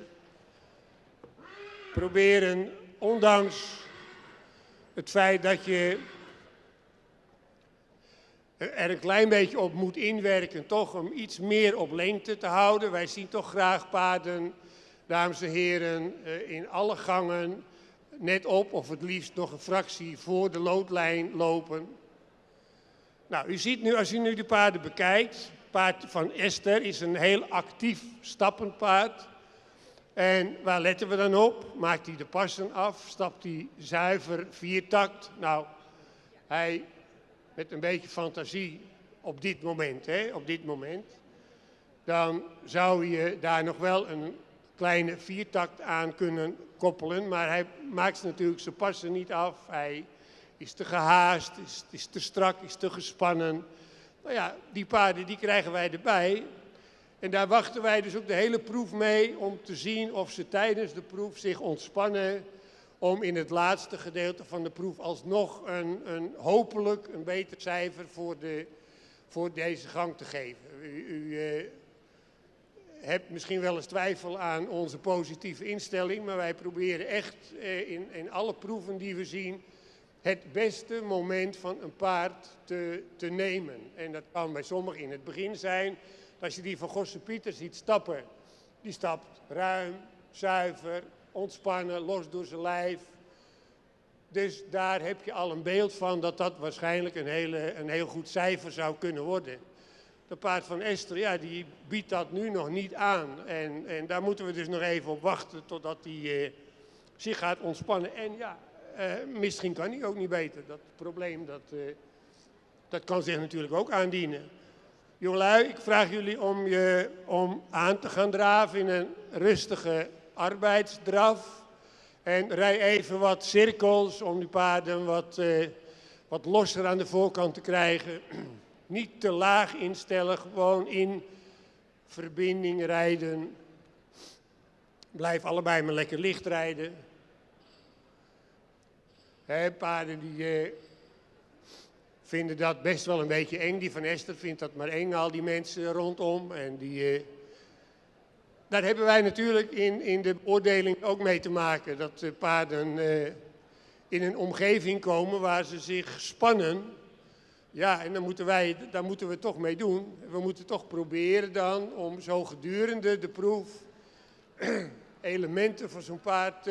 Proberen, ondanks het feit dat je er een klein beetje op moet inwerken, toch om iets meer op lengte te houden. Wij zien toch graag paarden, dames en heren, in alle gangen net op of het liefst nog een fractie voor de loodlijn lopen. Nou, u ziet nu, als u nu de paarden bekijkt, het paard van Esther is een heel actief stappend paard. En waar letten we dan op? Maakt hij de passen af? Stapt hij zuiver viertakt? Nou, hij, met een beetje fantasie op dit moment, dan zou je daar nog wel een kleine viertakt aan kunnen koppelen. Maar hij maakt natuurlijk zijn passen niet af. Hij is te gehaast, is te strak, is te gespannen. Nou ja, die paarden die krijgen wij erbij. En daar wachten wij dus ook de hele proef mee om te zien of ze tijdens de proef zich ontspannen. Om in het laatste gedeelte van de proef alsnog hopelijk een beter cijfer voor deze gang te geven. U hebt misschien wel eens twijfel aan onze positieve instelling, maar wij proberen echt in alle proeven die we zien het beste moment van een paard te nemen. En dat kan bij sommigen in het begin zijn. Als je die van Gosse Pieter ziet stappen, die stapt ruim, zuiver, ontspannen, los door zijn lijf. Dus daar heb je al een beeld van dat dat waarschijnlijk een heel goed cijfer zou kunnen worden. De paard van Esther, ja, die biedt dat nu nog niet aan. En daar moeten we dus nog even op wachten totdat hij zich gaat ontspannen. En ja, misschien kan hij ook niet beter. Dat probleem, dat kan zich natuurlijk ook aandienen. Jongelui, ik vraag jullie om aan te gaan draven in een rustige arbeidsdraf. En rij even wat cirkels om die paarden wat losser aan de voorkant te krijgen. Niet te laag instellen, gewoon in verbinding rijden. Blijf allebei maar lekker licht rijden. Paarden die vinden dat best wel een beetje eng. Die van Esther vindt dat maar eng, al die mensen rondom. En daar hebben wij natuurlijk in de beoordeling ook mee te maken. Dat paarden in een omgeving komen waar ze zich spannen. Ja, en daar moeten we toch mee doen. We moeten toch proberen dan om zo gedurende de proef elementen van zo'n paard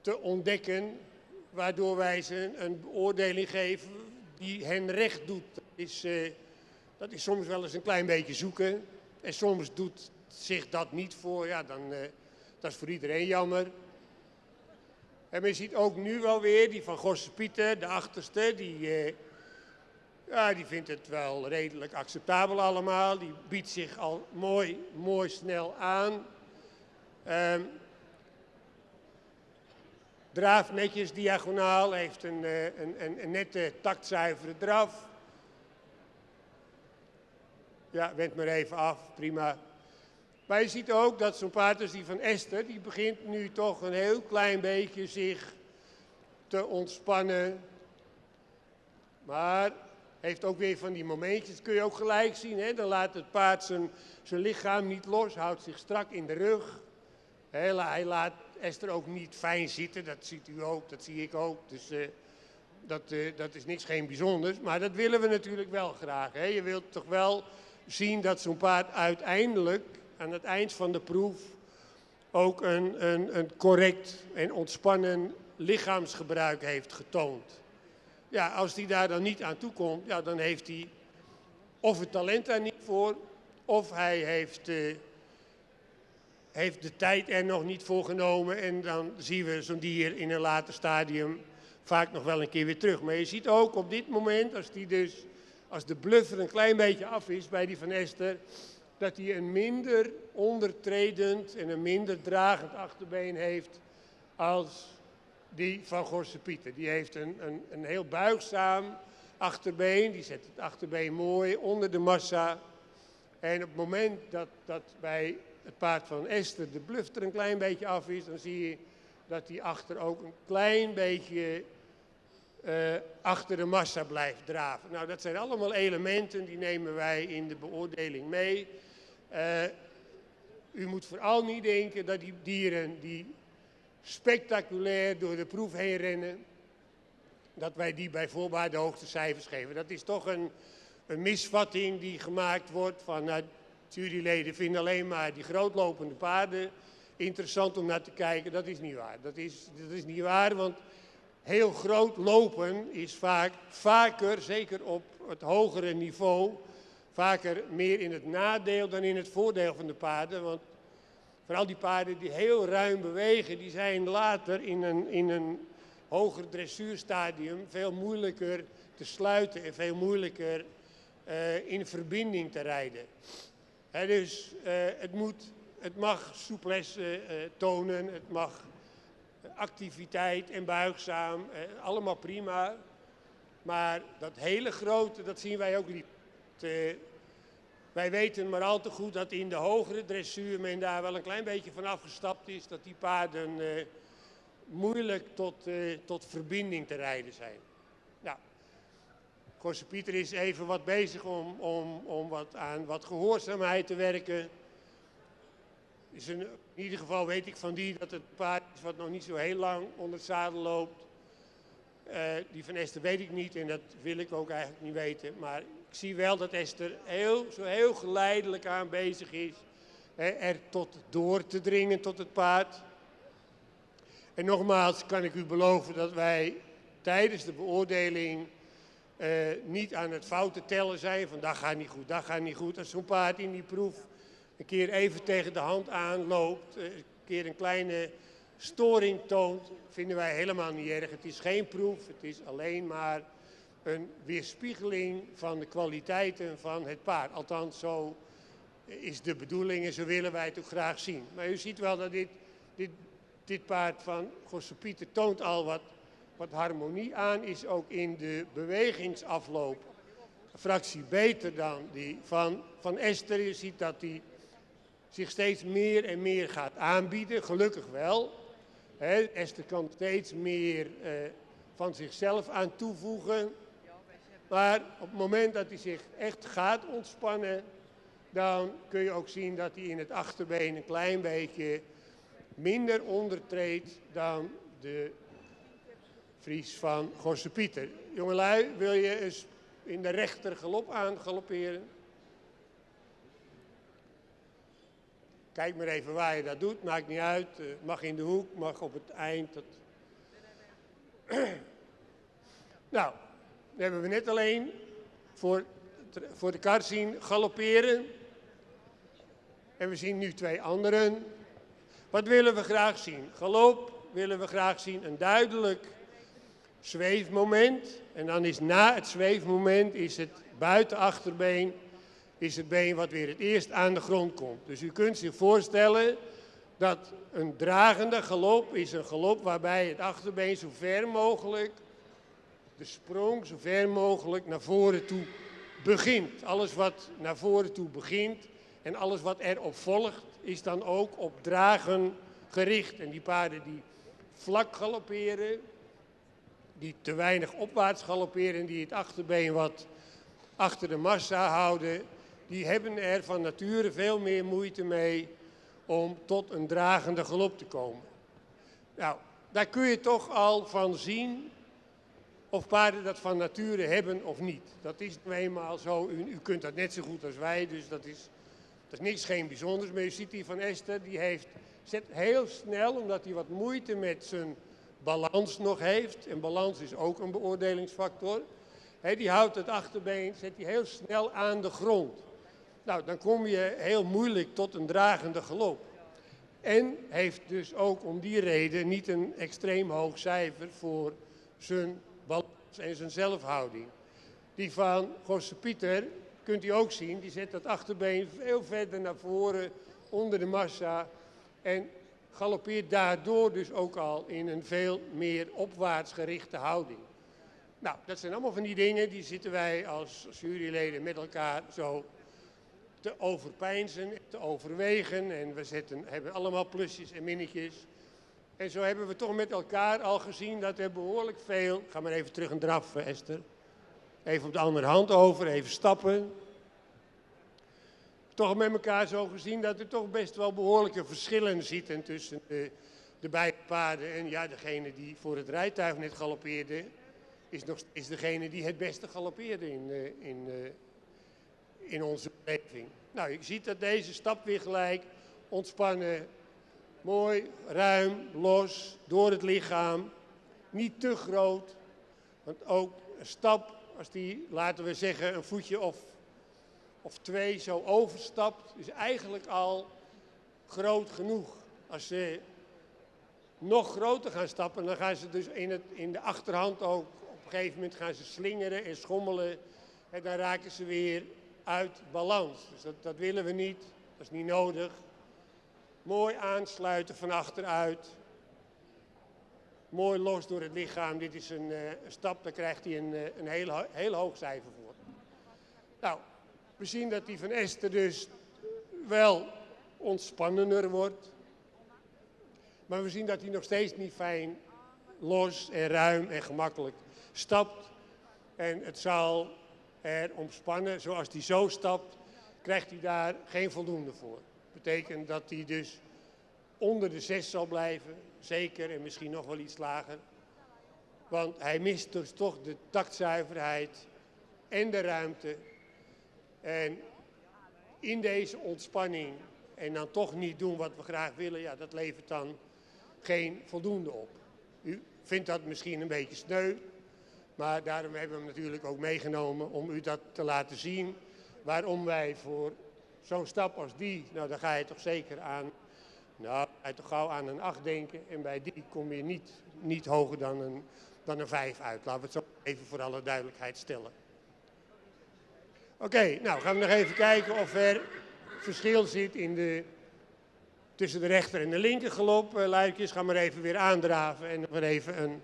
te ontdekken. Waardoor wij ze een beoordeling geven die hen recht doet. Dat is soms wel eens een klein beetje zoeken. En soms doet zich dat niet voor. Ja, dat is voor iedereen jammer. En men ziet ook nu wel weer die van Gosse Pieter, de achterste. Die vindt het wel redelijk acceptabel allemaal. Die biedt zich al mooi snel aan. Draaft netjes diagonaal, heeft een nette taktzuivere draf. Ja, wend maar even af, prima. Maar je ziet ook dat zo'n paard als die van Esther, die begint nu toch een heel klein beetje zich te ontspannen. Maar heeft ook weer van die momentjes, dat kun je ook gelijk zien. Hè? Dan laat het paard zijn lichaam niet los, houdt zich strak in de rug. Hij laat Esther ook niet fijn zitten, dat ziet u ook, dat zie ik ook. Dus dat is niks, geen bijzonders. Maar dat willen we natuurlijk wel graag. Hè? Je wilt toch wel zien dat zo'n paard uiteindelijk, aan het eind van de proef, ook een correct en ontspannen lichaamsgebruik heeft getoond. Ja, als hij daar dan niet aan toe komt, ja, dan heeft hij of het talent daar niet voor, of hij heeft de tijd er nog niet voor genomen. En dan zien we zo'n dier in een later stadium vaak nog wel een keer weer terug. Maar je ziet ook op dit moment, als de bluffer een klein beetje af is bij die van Esther, dat hij een minder ondertredend en een minder dragend achterbeen heeft als die van Gorse Pieter. Die heeft een heel buigzaam achterbeen. Die zet het achterbeen mooi onder de massa. En op het moment dat bij het paard van Esther de bluff er een klein beetje af is, dan zie je dat die achter ook een klein beetje achter de massa blijft draven. Nou, dat zijn allemaal elementen die nemen wij in de beoordeling mee. U moet vooral niet denken dat die dieren die spectaculair door de proef heen rennen, dat wij die bij voorbaat de hoogste cijfers geven. Dat is toch een misvatting die gemaakt wordt van juryleden vinden alleen maar die grootlopende paarden interessant om naar te kijken. Dat is niet waar. Dat is niet waar, want heel groot lopen is vaker, zeker op het hogere niveau, vaker meer in het nadeel dan in het voordeel van de paarden. Want vooral die paarden die heel ruim bewegen, die zijn later in een hoger dressuurstadium veel moeilijker te sluiten en veel moeilijker in verbinding te rijden. Dus het mag souplesse tonen, het mag activiteit en buigzaam, allemaal prima. Maar dat hele grote, dat zien wij ook niet. Wij weten maar al te goed dat in de hogere dressuur men daar wel een klein beetje van afgestapt is. Dat die paarden moeilijk tot verbinding te rijden zijn. Nou, Gorse Pieter is even wat bezig om aan wat gehoorzaamheid te werken. In ieder geval weet ik van die dat het paard is wat nog niet zo heel lang onder het zadel loopt. Die van Esther weet ik niet en dat wil ik ook eigenlijk niet weten. Maar ik zie wel dat Esther zo heel geleidelijk aan bezig is er tot door te dringen tot het paard. En nogmaals kan ik u beloven dat wij tijdens de beoordeling niet aan het fouten tellen zijn van dat gaat niet goed, dat gaat niet goed. Als zo'n paard in die proef een keer even tegen de hand aanloopt, een keer een kleine storing toont, vinden wij helemaal niet erg. Het is geen proef, het is alleen maar een weerspiegeling van de kwaliteiten van het paard. Althans, zo is de bedoeling en zo willen wij het ook graag zien. Maar u ziet wel dat dit paard van Gorse Pieter toont al wat harmonie aan, is ook in de bewegingsafloop een fractie beter dan die van Esther. Je ziet dat die zich steeds meer en meer gaat aanbieden, gelukkig wel. Esther kan steeds meer van zichzelf aan toevoegen. Maar op het moment dat hij zich echt gaat ontspannen, dan kun je ook zien dat hij in het achterbeen een klein beetje minder ondertreedt dan de Fries van Gorse Pieter. Jongelui, wil je eens in de rechter galop aan galopperen? Kijk maar even waar je dat doet, maakt niet uit. Mag in de hoek, mag op het eind. Nou, dan hebben we net alleen voor de kar zien galopperen. En we zien nu twee anderen. Wat willen we graag zien? Galop willen we graag zien een duidelijk zweefmoment. En dan is na het zweefmoment is het buitenachterbeen, is het been wat weer het eerst aan de grond komt. Dus u kunt zich voorstellen dat een dragende galop is een galop waarbij het achterbeen zo ver mogelijk, de sprong zo ver mogelijk naar voren toe begint. Alles wat naar voren toe begint en alles wat erop volgt is dan ook op dragen gericht. En die paarden die vlak galopperen, die te weinig opwaarts galopperen, die het achterbeen wat achter de massa houden, die hebben er van nature veel meer moeite mee om tot een dragende galop te komen. Nou, daar kun je toch al van zien of paarden dat van nature hebben of niet. Dat is nu eenmaal zo. U kunt dat net zo goed als wij, dus dat is niks, geen bijzonders. Maar je ziet die van Esther, die zet heel snel, omdat hij wat moeite met zijn balans nog heeft. En balans is ook een beoordelingsfactor. Die houdt het achterbeen, zet hij heel snel aan de grond. Nou, dan kom je heel moeilijk tot een dragende galop. En heeft dus ook om die reden niet een extreem hoog cijfer voor zijn balans en zijn zelfhouding. Die van Gorse Pieter kunt u ook zien, die zet dat achterbeen veel verder naar voren onder de massa en galoppeert daardoor dus ook al in een veel meer opwaarts gerichte houding. Nou, dat zijn allemaal van die dingen die zitten wij als juryleden met elkaar zo te overpeinzen, te overwegen. En we hebben allemaal plusjes en minnetjes. En zo hebben we toch met elkaar al gezien dat er behoorlijk veel... Ga maar even terug een draf, Esther. Even op de andere hand over, even stappen. Toch met elkaar zo gezien dat er toch best wel behoorlijke verschillen zitten tussen de beide paarden. En ja, degene die voor het rijtuig net galoppeerde, is degene die het beste galoppeerde in onze beleving. Nou, je ziet dat deze stap weer gelijk, ontspannen, mooi, ruim, los, door het lichaam. Niet te groot, want ook een stap, als die, laten we zeggen, een voetje of 2 zo overstapt, is eigenlijk al groot genoeg. Als ze nog groter gaan stappen, dan gaan ze dus in de achterhand ook op een gegeven moment gaan ze slingeren en schommelen. En dan raken ze weer uit balans. Dus dat willen we niet, dat is niet nodig. Mooi aansluiten van achteruit. Mooi los door het lichaam. Dit is een stap, daar krijgt hij een heel hoog cijfer voor. Nou, we zien dat die van Esther dus wel ontspannender wordt. Maar we zien dat hij nog steeds niet fijn, los en ruim en gemakkelijk stapt. En het zal er ontspannen. Zoals hij zo stapt, krijgt hij daar geen voldoende voor. Dat betekent dat hij dus onder de 6 zal blijven. Zeker en misschien nog wel iets lager. Want hij mist dus toch de taktzuiverheid en de ruimte. En in deze ontspanning en dan toch niet doen wat we graag willen, ja, dat levert dan geen voldoende op. U vindt dat misschien een beetje sneu, maar daarom hebben we hem natuurlijk ook meegenomen om u dat te laten zien. Waarom wij voor zo'n stap als die, nou dan ga je toch zeker aan, nou ga je toch gauw aan een 8 denken. En bij die kom je niet hoger dan een 5 uit. Laten we het zo even voor alle duidelijkheid stellen. Oké, nou gaan we nog even kijken of er verschil zit tussen de rechter en de linker galop. Luikjes, gaan maar even weer aandraven en weer even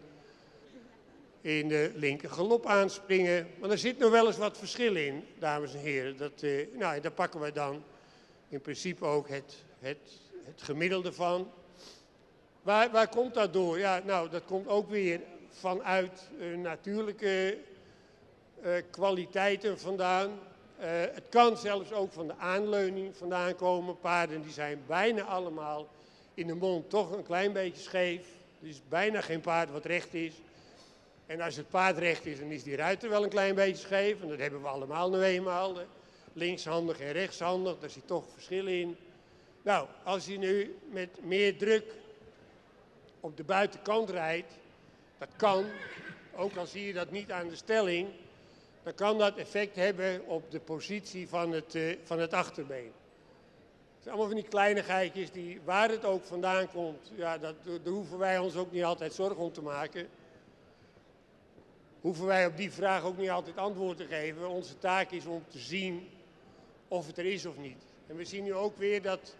in de linker galop aanspringen. Want er zit nog wel eens wat verschil in, dames en heren. Daar pakken we dan in principe ook het gemiddelde van. Waar komt dat door? Ja, nou, dat komt ook weer vanuit natuurlijke kwaliteiten vandaan. Het kan zelfs ook van de aanleuning vandaan komen. Paarden die zijn bijna allemaal in de mond toch een klein beetje scheef. Er is bijna geen paard wat recht is. En als het paard recht is, dan is die ruiter wel een klein beetje scheef. En dat hebben we allemaal nu eenmaal. Linkshandig en rechtshandig, daar zit toch verschil in. Nou, als hij nu met meer druk op de buitenkant rijdt, dat kan, ook al zie je dat niet aan de stelling, dan kan dat effect hebben op de positie van het achterbeen. Het zijn allemaal van die kleinigheidjes die, waar het ook vandaan komt, ja, daar hoeven wij ons ook niet altijd zorgen om te maken. Hoeven wij op die vraag ook niet altijd antwoord te geven. Onze taak is om te zien of het er is of niet. En we zien nu ook weer dat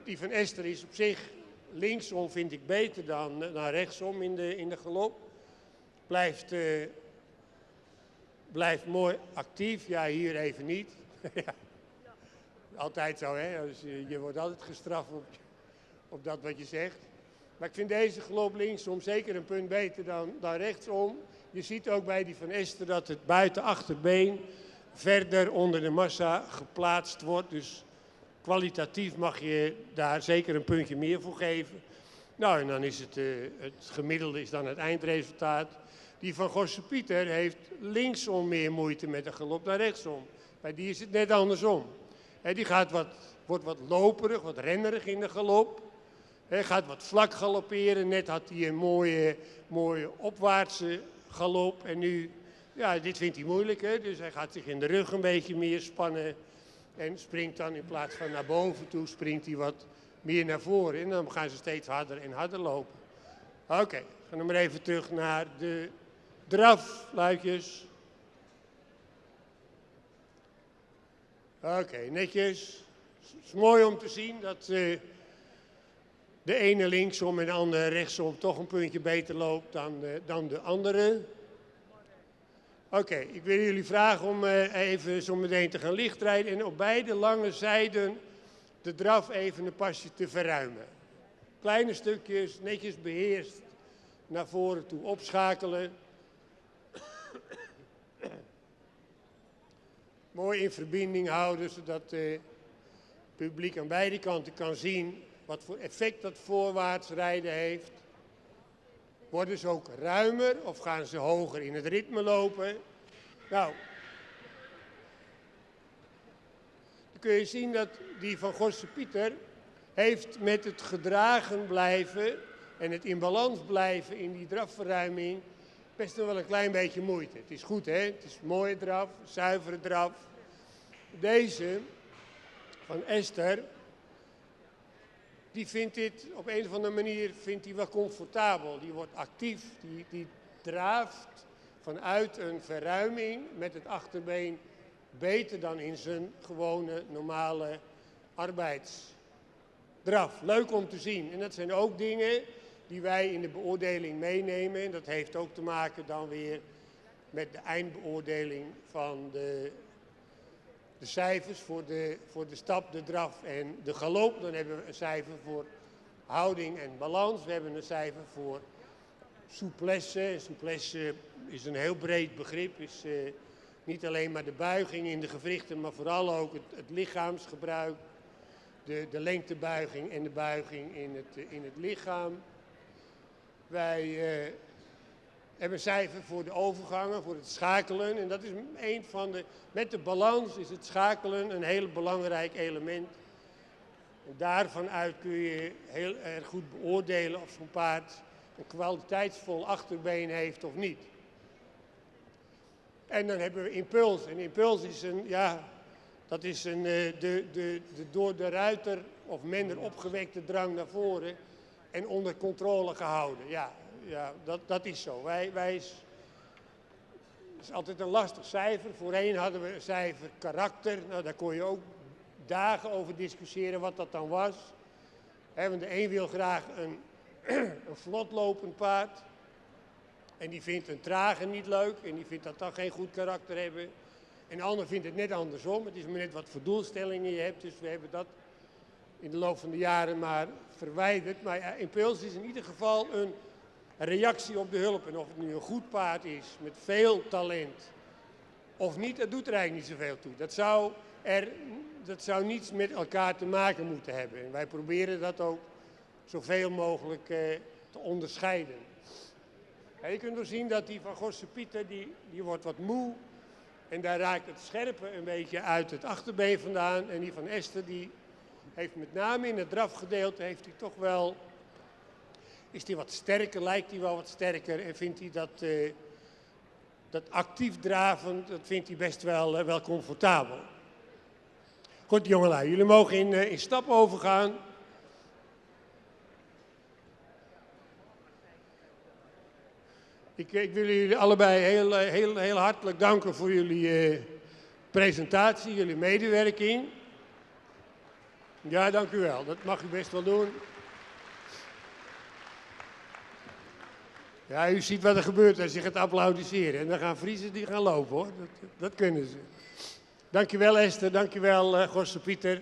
die van Esther is op zich linksom vind ik beter dan rechtsom in de galop. Blijft mooi actief. Ja, hier even niet. Ja. Altijd zo, hè. Dus je wordt altijd gestraft op dat wat je zegt. Maar ik vind deze galop linksom zeker een punt beter dan rechtsom. Je ziet ook bij die van Esther dat het buitenachterbeen verder onder de massa geplaatst wordt. Dus kwalitatief mag je daar zeker een puntje meer voor geven. Nou, en dan is het gemiddelde is dan het eindresultaat. Die van Gosse Pieter heeft linksom meer moeite met de galop dan rechtsom. Bij die is het net andersom. Die wordt wat loperig, wat rennerig in de galop. Gaat wat vlak galopperen. Net had hij een mooie opwaartse galop. En nu, ja, dit vindt hij moeilijk. Hè? Dus hij gaat zich in de rug een beetje meer spannen. En springt dan in plaats van naar boven toe, springt hij wat meer naar voren. En dan gaan ze steeds harder en harder lopen. Oké, we gaan dan maar even terug naar de draf, luikjes. Oké, netjes. Het is mooi om te zien dat de ene linksom en de andere rechtsom toch een puntje beter loopt dan de andere. Oké, ik wil jullie vragen om even zo meteen te gaan lichtrijden en op beide lange zijden de draf even een pasje te verruimen. Kleine stukjes, netjes beheerst, naar voren toe opschakelen. Mooi in verbinding houden, zodat het publiek aan beide kanten kan zien wat voor effect dat voorwaarts rijden heeft. Worden ze ook ruimer of gaan ze hoger in het ritme lopen? Nou, dan kun je zien dat die van Gorsse Pieter heeft met het gedragen blijven en het in balans blijven in die drafverruiming best nog wel een klein beetje moeite. Het is goed, hè? Het is een mooie draf, zuivere draf. Deze van Esther, die vindt dit op een of andere manier wel comfortabel. Die wordt actief, die draaft vanuit een verruiming met het achterbeen beter dan in zijn gewone normale arbeidsdraf. Leuk om te zien. En dat zijn ook dingen die wij in de beoordeling meenemen. En dat heeft ook te maken dan weer met de eindbeoordeling van de cijfers voor de stap, de draf en de galop. Dan hebben we een cijfer voor houding en balans. We hebben een cijfer voor souplesse. Souplesse is een heel breed begrip. Is niet alleen maar de buiging in de gewrichten, maar vooral ook het lichaamsgebruik. De lengtebuiging en de buiging in het lichaam. Wij hebben een cijfer voor de overgangen, voor het schakelen. En dat is een van met de balans is het schakelen een heel belangrijk element. En daarvan uit kun je heel erg goed beoordelen of zo'n paard een kwaliteitsvol achterbeen heeft of niet. En dan hebben we impuls. En impuls is de door de ruiter of minder opgewekte drang naar voren en onder controle gehouden. Ja, dat is zo. Het is altijd een lastig cijfer. Voorheen hadden we een cijfer karakter. Nou, daar kon je ook dagen over discussiëren wat dat dan was. Want de een wil graag een vlotlopend paard. En die vindt een trage niet leuk. En die vindt dat dan geen goed karakter hebben. En de ander vindt het net andersom. Het is maar net wat voor doelstellingen je hebt. Dus we hebben dat in de loop van de jaren maar verwijderd. Maar ja, impuls is in ieder geval een reactie op de hulp. En of het nu een goed paard is met veel talent of niet, dat doet er eigenlijk niet zoveel toe. Dat zou niets met elkaar te maken moeten hebben. En wij proberen dat ook zoveel mogelijk te onderscheiden. Ja, je kunt ook zien dat die van Gorsse Pieter, die wordt wat moe. En daar raakt het scherpe een beetje uit het achterbeen vandaan. En die van Esther, die heeft met name in het drafgedeelte, heeft hij toch wel, is die wat sterker, lijkt hij wel wat sterker. En vindt hij dat actief draven, dat vindt hij best wel comfortabel. Goed jongelui, jullie mogen in stap overgaan. Ik wil jullie allebei heel hartelijk danken voor jullie presentatie, jullie medewerking. Ja, dank u wel. Dat mag u best wel doen. Ja, u ziet wat er gebeurt als je gaat applaudisseren. En dan gaan Friesen die gaan lopen hoor. Dat kunnen ze. Dank je wel Esther, dank je wel Gorsse Pieter.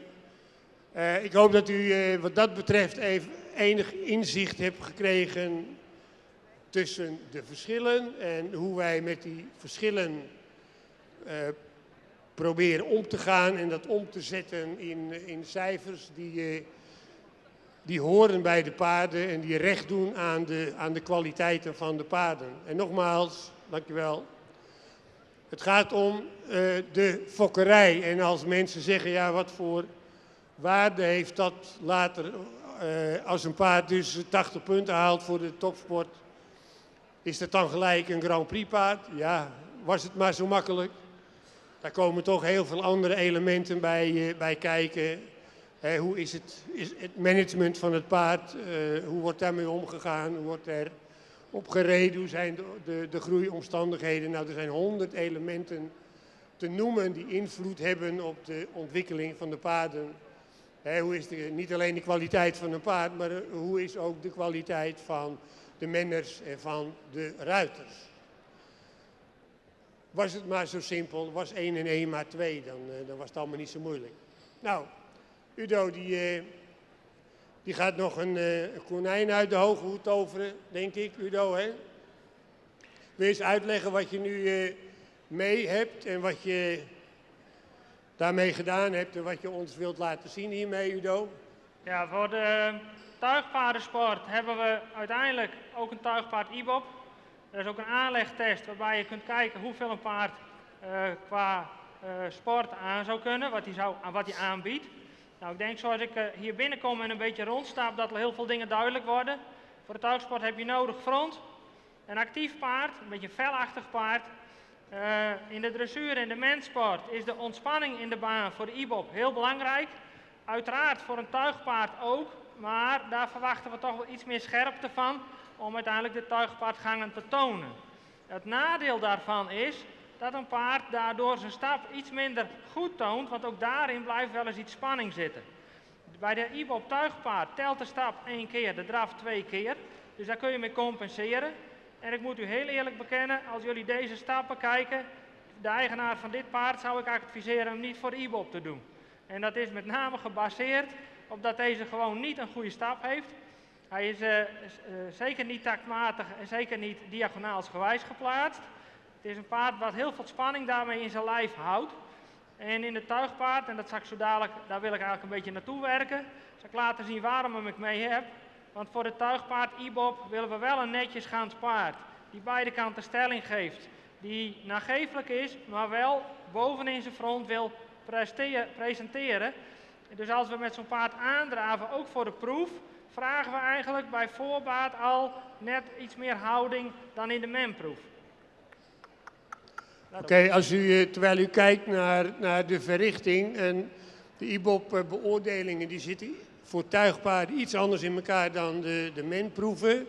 Ik hoop dat u wat dat betreft even enig inzicht hebt gekregen tussen de verschillen en hoe wij met die verschillen proberen om te gaan en dat om te zetten in cijfers die horen bij de paarden en die recht doen aan de kwaliteiten van de paarden. En nogmaals, dankjewel. Het gaat om de fokkerij. En als mensen zeggen, ja, wat voor waarde heeft dat later als een paard dus 80 punten haalt voor de topsport, is dat dan gelijk een Grand Prix paard? Ja, was het maar zo makkelijk. Daar komen toch heel veel andere elementen bij kijken. Hoe is het management van het paard? Hoe wordt daarmee omgegaan? Hoe wordt er op gereden? Hoe zijn de groeiomstandigheden? Nou, er zijn 100 elementen te noemen die invloed hebben op de ontwikkeling van de paarden. Hoe is niet alleen de kwaliteit van een paard, maar hoe is ook de kwaliteit van de menners en van de ruiters. Was het maar zo simpel, was 1 en 1 maar 2, dan was het allemaal niet zo moeilijk. Nou, Udo die gaat nog een konijn uit de hoge hoed toveren, denk ik, Udo, hè? Wil je eens uitleggen wat je nu mee hebt en wat je daarmee gedaan hebt en wat je ons wilt laten zien hiermee, Udo? Ja, voor de tuigpaardensport hebben we uiteindelijk ook een tuigpaard IBOP. Er is ook een aanlegtest waarbij je kunt kijken hoeveel een paard qua sport aan zou kunnen, wat hij aanbiedt. Nou, ik denk zoals ik hier binnenkom en een beetje rondstap, dat er heel veel dingen duidelijk worden. Voor de tuigsport heb je nodig front, een actief paard, een beetje een velachtig paard. In de dressuur en de mensport is de ontspanning in de baan voor de IBOP heel belangrijk. Uiteraard voor een tuigpaard ook, maar daar verwachten we toch wel iets meer scherpte van om uiteindelijk de tuigpaardgangen te tonen. Het nadeel daarvan is dat een paard daardoor zijn stap iets minder goed toont, want ook daarin blijft wel eens iets spanning zitten. Bij de IBOP tuigpaard telt de stap 1 keer, de draf 2 keer, dus daar kun je mee compenseren. En ik moet u heel eerlijk bekennen, als jullie deze stappen kijken, de eigenaar van dit paard zou ik adviseren hem niet voor de IBOP te doen. En dat is met name gebaseerd op dat deze gewoon niet een goede stap heeft. Hij is zeker niet taktmatig en zeker niet diagonaalsgewijs geplaatst. Het is een paard wat heel veel spanning daarmee in zijn lijf houdt. En in de tuigpaard, en dat zal ik zo dadelijk, daar wil ik eigenlijk een beetje naartoe werken, zal ik laten zien waarom ik mee heb. Want voor de tuigpaard IBOP willen we wel een netjesgaand paard die beide kanten stelling geeft. Die nagevelijk is, maar wel bovenin zijn front wil presenteren. Dus als we met zo'n paard aandraven, ook voor de proef, vragen we eigenlijk bij voorbaat al net iets meer houding dan in de menproef. Oké, als u, terwijl u kijkt naar de verrichting en de IBOP-beoordelingen, die zitten voor tuigpaarden iets anders in elkaar dan de menproeven.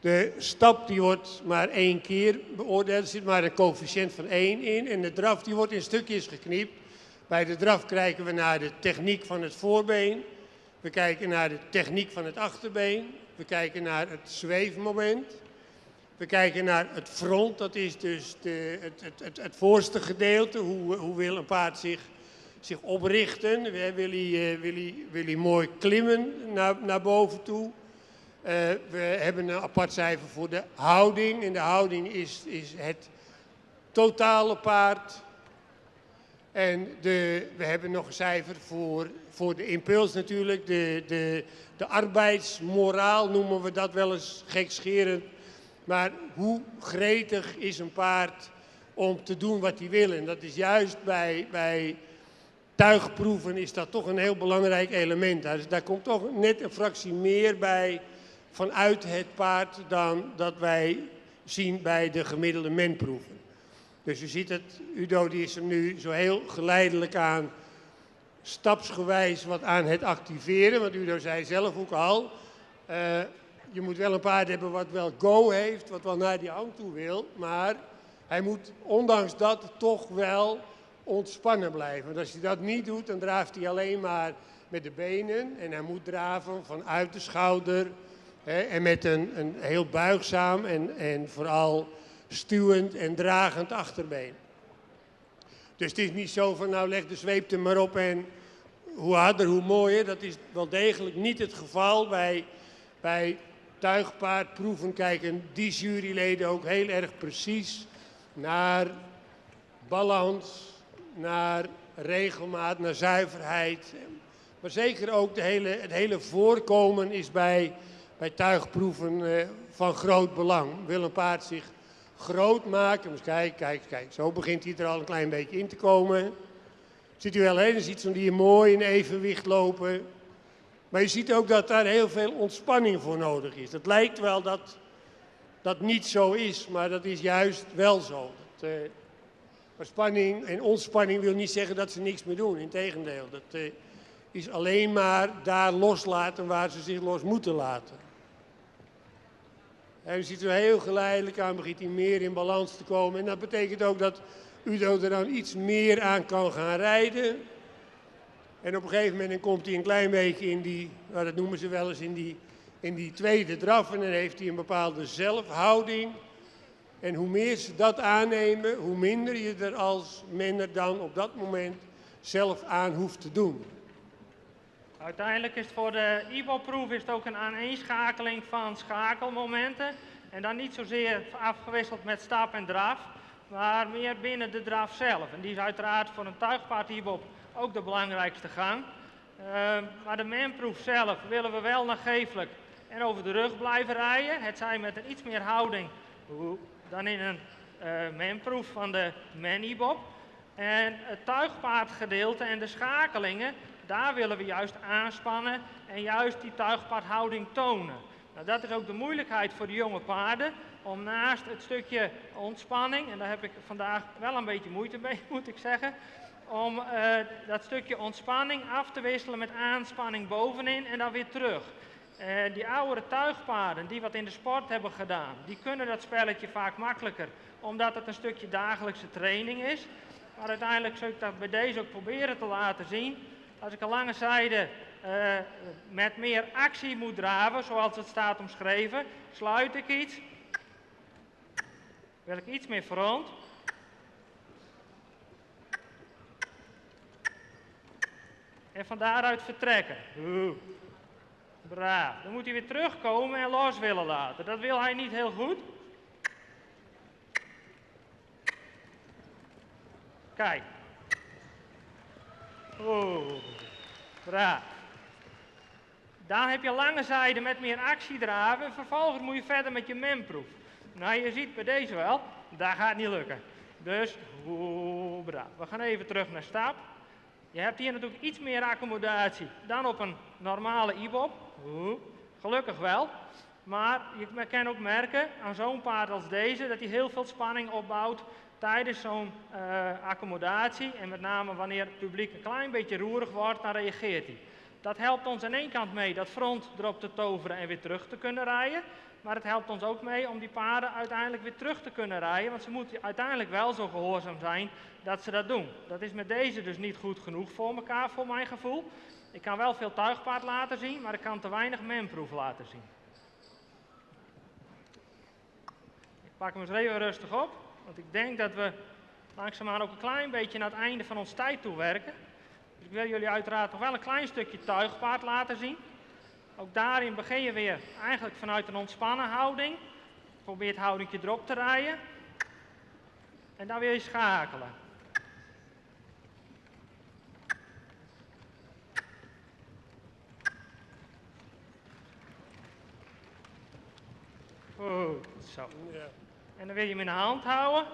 De stap die wordt maar 1 keer beoordeeld, er zit maar een coëfficiënt van 1 in. En de draf die wordt in stukjes geknipt. Bij de draf kijken we naar de techniek van het voorbeen. We kijken naar de techniek van het achterbeen. We kijken naar het zweefmoment. We kijken naar het front, dat is dus het voorste gedeelte. Hoe wil een paard zich oprichten? Wil hij mooi klimmen naar boven toe? We hebben een apart cijfer voor de houding. En de houding is het totale paard. En we hebben nog een cijfer voor de impuls natuurlijk. De arbeidsmoraal noemen we dat wel eens gekscherend. Maar hoe gretig is een paard om te doen wat hij wil? En dat is juist bij tuigproeven is dat toch een heel belangrijk element. Daar komt toch net een fractie meer bij vanuit het paard dan dat wij zien bij de gemiddelde menproeven. Dus u ziet het, Udo die is er nu zo heel geleidelijk aan, stapsgewijs wat aan het activeren. Want Udo zei zelf ook al, je moet wel een paard hebben wat wel go heeft, wat wel naar die hand toe wil. Maar hij moet ondanks dat toch wel ontspannen blijven. Want als hij dat niet doet, dan draaft hij alleen maar met de benen. En hij moet draven vanuit de schouder. En met een heel buigzaam en vooral stuwend en dragend achterbeen. Dus het is niet zo van nou leg de zweep er maar op en hoe harder hoe mooier. Dat is wel degelijk niet het geval. Bij tuigpaardproeven kijken die juryleden ook heel erg precies naar balans, naar regelmaat, naar zuiverheid. Maar zeker ook het hele voorkomen is bij tuigproeven van groot belang. Wil een paard zich groot maken, dus kijk, zo begint hij er al een klein beetje in te komen. Ziet u wel, dan ziet zo'n dier mooi in evenwicht lopen. Maar je ziet ook dat daar heel veel ontspanning voor nodig is. Het lijkt wel dat dat niet zo is, maar dat is juist wel zo. Maar spanning en ontspanning wil niet zeggen dat ze niks meer doen. Integendeel, dat is alleen maar daar loslaten waar ze zich los moeten laten. En je ziet er heel geleidelijk aan, begint hij meer in balans te komen. En dat betekent ook dat Udo er dan iets meer aan kan gaan rijden. En op een gegeven moment komt hij een klein beetje in die, nou, dat noemen ze wel eens in die tweede draf. En dan heeft hij een bepaalde zelfhouding. En hoe meer ze dat aannemen, hoe minder je er als men dan op dat moment zelf aan hoeft te doen. Uiteindelijk is het voor de IBO-proef ook een aaneenschakeling van schakelmomenten. En dan niet zozeer afgewisseld met stap en draf, maar meer binnen de draf zelf. En die is uiteraard voor een tuigpaard IBO ook de belangrijkste gang. Maar de menproef zelf willen we wel nageeflijk en over de rug blijven rijden. Het zij met een iets meer houding dan in een menproef van de men-IBOP. En het tuigpaardgedeelte en de schakelingen, daar willen we juist aanspannen en juist die tuigpaardhouding tonen. Nou, dat is ook de moeilijkheid voor de jonge paarden, om naast het stukje ontspanning, en daar heb ik vandaag wel een beetje moeite mee, moet ik zeggen, om dat stukje ontspanning af te wisselen met aanspanning bovenin en dan weer terug. Die oudere tuigpaarden die wat in de sport hebben gedaan, die kunnen dat spelletje vaak makkelijker, omdat het een stukje dagelijkse training is. Maar uiteindelijk zou ik dat bij deze ook proberen te laten zien. Als ik een lange zijde met meer actie moet draven, zoals het staat omschreven, sluit ik iets. Wil ik iets meer front. En van daaruit vertrekken. Braaf. Dan moet hij weer terugkomen en los willen laten. Dat wil hij niet heel goed. Kijk. Braaf. Dan heb je lange zijde met meer actiedraven. En vervolgens moet je verder met je menproef. Nou, je ziet bij deze wel, dat gaat niet lukken. Dus, braaf. We gaan even terug naar stap. Je hebt hier natuurlijk iets meer accommodatie dan op een normale IBOP. Gelukkig wel. Maar je kan ook merken aan zo'n paard als deze dat hij heel veel spanning opbouwt tijdens zo'n accommodatie. En met name wanneer het publiek een klein beetje roerig wordt, dan reageert hij. Dat helpt ons aan één kant mee dat front erop te toveren en weer terug te kunnen rijden. Maar het helpt ons ook mee om die paarden uiteindelijk weer terug te kunnen rijden. Want ze moeten uiteindelijk wel zo gehoorzaam zijn dat ze dat doen. Dat is met deze dus niet goed genoeg voor elkaar, voor mijn gevoel. Ik kan wel veel tuigpaard laten zien, maar ik kan te weinig menproef laten zien. Ik pak hem eens even rustig op. Want ik denk dat we langzaamaan ook een klein beetje naar het einde van onze tijd toe werken. Dus ik wil jullie uiteraard nog wel een klein stukje tuigpaard laten zien. Ook daarin begin je weer eigenlijk vanuit een ontspannen houding. Probeer het houdingje erop te rijden. En dan wil je schakelen. Goed, zo. En dan wil je hem in de hand houden.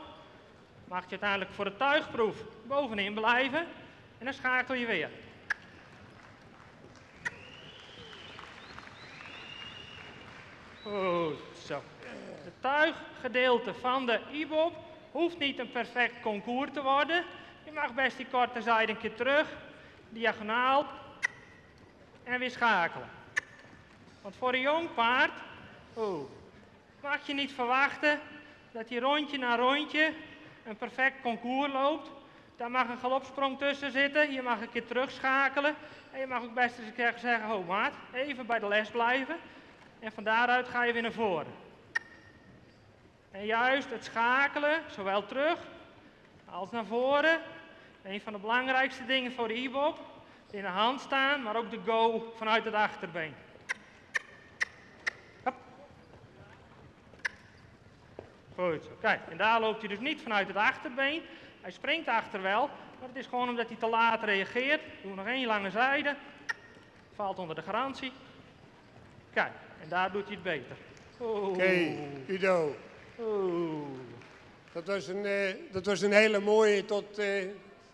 Mag je uiteindelijk voor de tuigproef bovenin blijven. En dan schakel je weer. Goed, zo. Het tuiggedeelte van de IBOP hoeft niet een perfect concours te worden. Je mag best die korte zijde een keer terug, diagonaal en weer schakelen. Want voor een jong paard mag je niet verwachten dat hij rondje na rondje een perfect concours loopt. Daar mag een galopsprong tussen zitten, je mag een keer terugschakelen. En je mag ook best eens een keer zeggen, ho maat, even bij de les blijven. En van daaruit ga je weer naar voren. En juist het schakelen, zowel terug als naar voren. Een van de belangrijkste dingen voor de IBOP. In de hand staan, maar ook de go vanuit het achterbeen. Hop. Goed zo. Kijk, en daar loopt hij dus niet vanuit het achterbeen. Hij springt achter wel, maar het is gewoon omdat hij te laat reageert. Doe nog één lange zijde. Valt onder de garantie. Kijk, en daar doet hij het beter. Oké, Udo. Dat was een hele mooie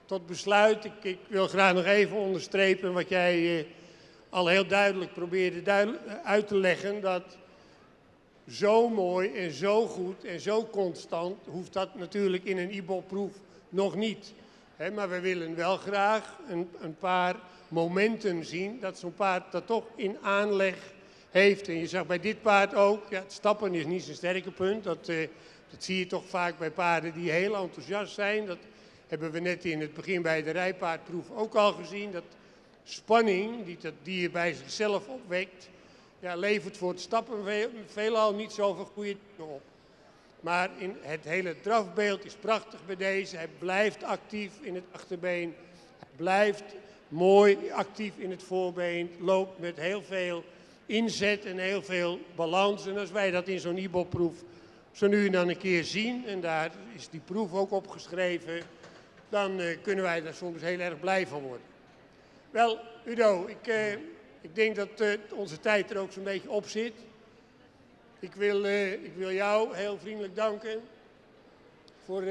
tot besluit. Ik wil graag nog even onderstrepen wat jij al heel duidelijk probeerde uit te leggen. Dat zo mooi en zo goed en zo constant hoeft dat natuurlijk in een IBOP-proef nog niet. Maar we willen wel graag een paar momenten zien dat zo'n paard dat toch in aanleg heeft. En je zag bij dit paard ook, ja, het stappen is niet zijn sterke punt. Dat zie je toch vaak bij paarden die heel enthousiast zijn. Dat hebben we net in het begin bij de rijpaardproef ook al gezien. Dat spanning die je bij zichzelf opwekt, ja, levert voor het stappen veelal niet zoveel goede dingen op. Maar het hele drafbeeld is prachtig bij deze. Hij blijft actief in het achterbeen. Hij blijft mooi actief in het voorbeen. Loopt met heel veel inzet en heel veel balans. En als wij dat in zo'n IBOP-proef zo nu en dan een keer zien, en daar is die proef ook opgeschreven, dan kunnen wij daar soms heel erg blij van worden. Wel, Udo, ik denk dat onze tijd er ook zo'n beetje op zit. Ik wil jou heel vriendelijk danken voor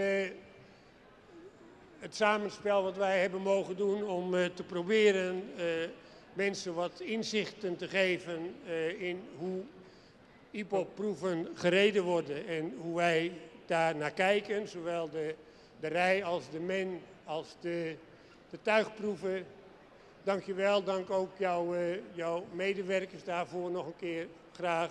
het samenspel wat wij hebben mogen doen om te proberen mensen wat inzichten te geven in hoe IBOP-proeven gereden worden en hoe wij daar naar kijken, zowel de rij als de men als de tuigproeven. Dank je wel, dank ook jouw medewerkers daarvoor nog een keer graag.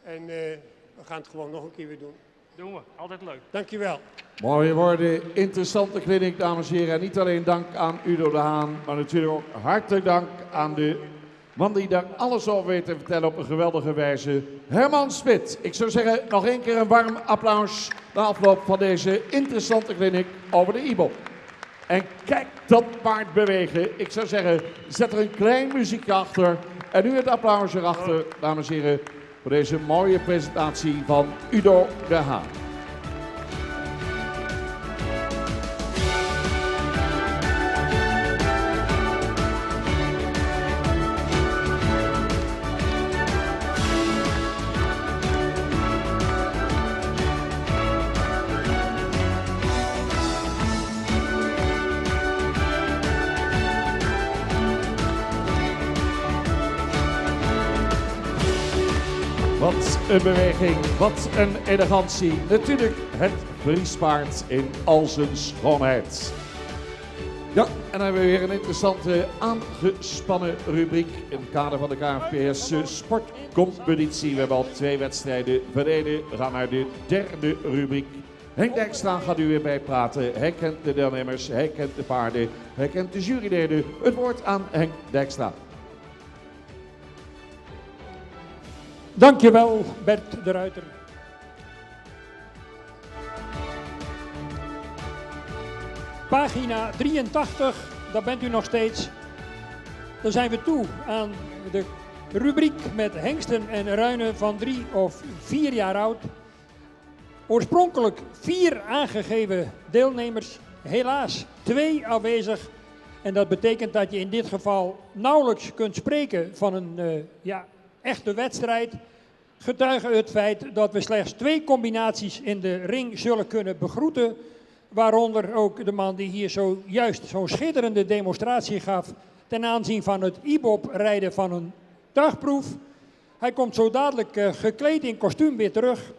En we gaan het gewoon nog een keer weer doen. Doen we, altijd leuk. Dank je wel. Mooie woorden, interessante clinic, dames en heren. En niet alleen dank aan Udo de Haan, maar natuurlijk ook hartelijk dank aan de man die daar alles over weet te vertellen op een geweldige wijze, Herman Smit. Ik zou zeggen, nog één keer een warm applaus na afloop van deze interessante clinic over de IBOP. En kijk dat paard bewegen. Ik zou zeggen, zet er een klein muziekje achter. En nu het applaus erachter, dames en heren, voor deze mooie presentatie van Udo de Haan. Wat een beweging, wat een elegantie. Natuurlijk het Friespaard in al zijn schoonheid. Ja, en dan hebben we weer een interessante aangespannen rubriek in het kader van de KFPS sportcompetitie. We hebben al 2 wedstrijden verleden. We gaan naar de derde rubriek. Henk Dijkstra gaat u weer bijpraten. Hij kent de deelnemers, hij kent de paarden, hij kent de juryleden. Het woord aan Henk Dijkstra. Dankjewel, Bert de Ruiter. Pagina 83, daar bent u nog steeds. Dan zijn we toe aan de rubriek met hengsten en ruinen van 3 of 4 jaar oud. Oorspronkelijk 4 aangegeven deelnemers, helaas 2 afwezig. En dat betekent dat je in dit geval nauwelijks kunt spreken van een echte wedstrijd. Getuige het feit dat we slechts 2 combinaties in de ring zullen kunnen begroeten. Waaronder ook de man die hier zojuist zo'n schitterende demonstratie gaf ten aanzien van het IBOP-rijden van een tuigproef. Hij komt zo dadelijk gekleed in kostuum weer terug.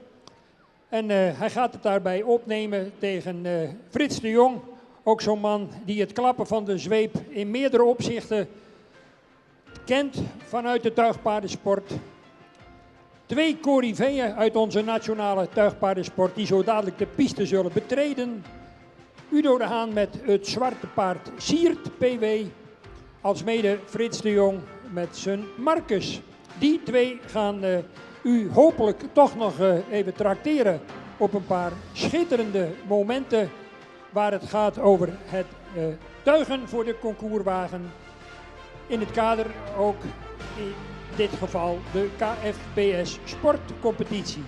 En hij gaat het daarbij opnemen tegen Frits de Jong. Ook zo'n man die het klappen van de zweep in meerdere opzichten kent vanuit de tuigpaardensport. 2 coryfeeën uit onze nationale tuigpaardensport die zo dadelijk de piste zullen betreden. Udo de Haan met het zwarte paard Siert PW, alsmede Frits de Jong met zijn Marcus. Die 2 gaan u hopelijk toch nog even trakteren op een paar schitterende momenten waar het gaat over het tuigen voor de concourswagen. In het kader ook in dit geval de KFPS sportcompetitie.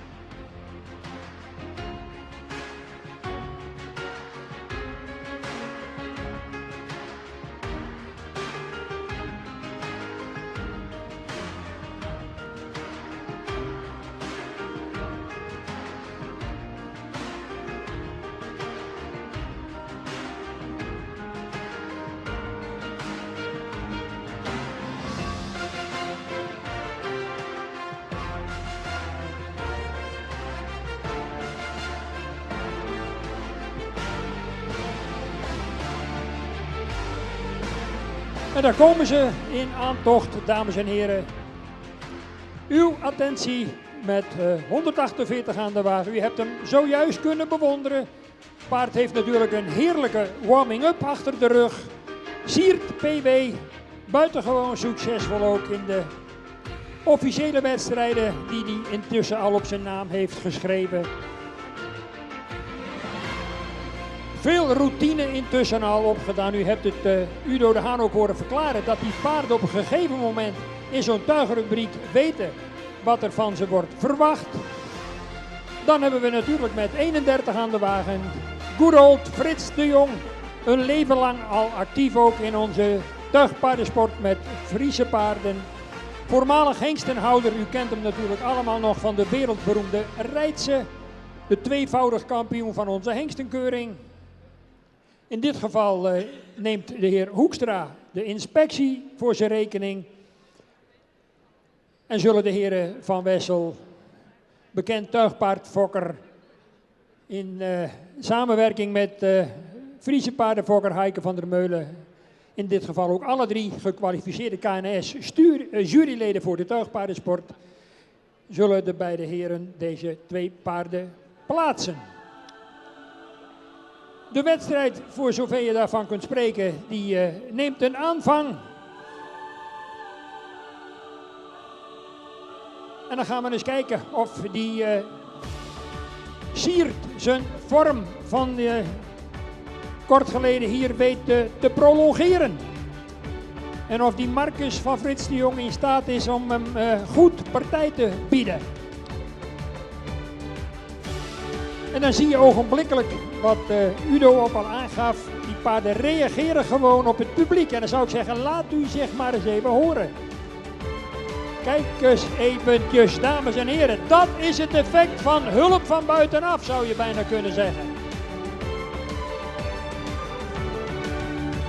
En daar komen ze in aantocht, dames en heren. Uw attentie met 148 aan de wagen. U hebt hem zojuist kunnen bewonderen. Het paard heeft natuurlijk een heerlijke warming-up achter de rug. Siert PW buitengewoon succesvol ook in de officiële wedstrijden die hij intussen al op zijn naam heeft geschreven. Veel routine intussen al opgedaan. U hebt het Udo de Haan ook horen verklaren dat die paarden op een gegeven moment in zo'n tuigrubriek weten wat er van ze wordt verwacht. Dan hebben we natuurlijk met 31 aan de wagen good old Frits de Jong. Een leven lang al actief ook in onze tuigpaardensport met Friese paarden. Voormalig hengstenhouder, u kent hem natuurlijk allemaal nog van de wereldberoemde Reitse. De tweevoudig kampioen van onze hengstenkeuring. In dit geval neemt de heer Hoekstra de inspectie voor zijn rekening. En zullen de heren Van Wessel, bekend tuigpaardfokker, in samenwerking met Friese paardenfokker Heike van der Meulen, in dit geval ook alle 3 gekwalificeerde KNS juryleden voor de tuigpaardensport, zullen de beide heren deze 2 paarden plaatsen. De wedstrijd, voor zover je daarvan kunt spreken, die neemt een aanvang. En dan gaan we eens kijken of die Siert zijn vorm van kort geleden hier weet te prolongeren. En of die Marcus van Frits de Jong in staat is om hem goed partij te bieden. En dan zie je ogenblikkelijk wat Udo ook al aangaf. Die paarden reageren gewoon op het publiek. En dan zou ik zeggen, laat u zich maar eens even horen. Kijk eens eventjes, dames en heren. Dat is het effect van hulp van buitenaf, zou je bijna kunnen zeggen.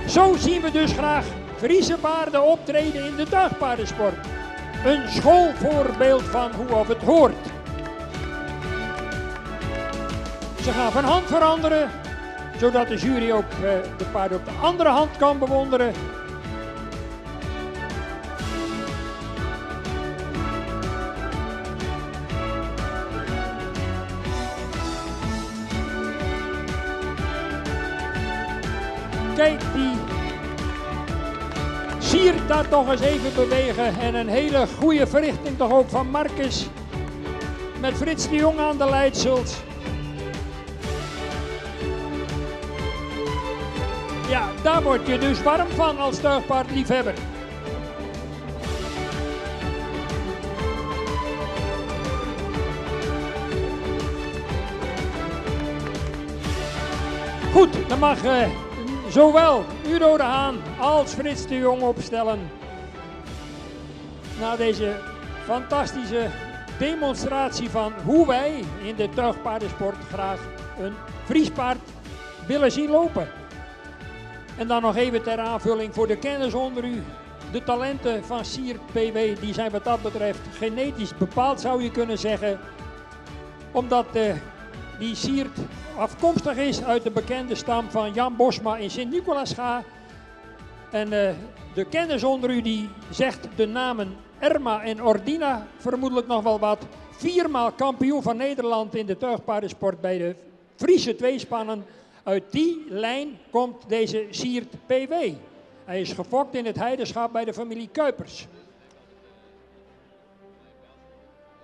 Zo zien we dus graag Friese paarden optreden in de tuigpaardensport. Een schoolvoorbeeld van hoe of het hoort. Ze gaan van hand veranderen, zodat de jury ook de paarden op de andere hand kan bewonderen. Kijk, die Siert daar toch eens even bewegen en een hele goede verrichting toch ook van Marcus. Met Frits de Jong aan de leidsels. Ja, daar word je dus warm van als tuigpaardliefhebber. Goed, dan mag zowel Udo de Haan als Frits de Jong opstellen. Na deze fantastische demonstratie van hoe wij in de tuigpaardensport graag een Fries paard willen zien lopen. En dan nog even ter aanvulling voor de kennis onder u. De talenten van Siert PW die zijn wat dat betreft genetisch bepaald, zou je kunnen zeggen. Omdat die Siert afkomstig is uit de bekende stam van Jan Bosma in Sint-Nicolaasga. En de kennis onder u die zegt de namen Erma en Ordina vermoedelijk nog wel wat. 4-maal kampioen van Nederland in de tuigpaardensport bij de Friese tweespannen. Uit die lijn komt deze Siert PW. Hij is gefokt in het heidenschap bij de familie Kuipers.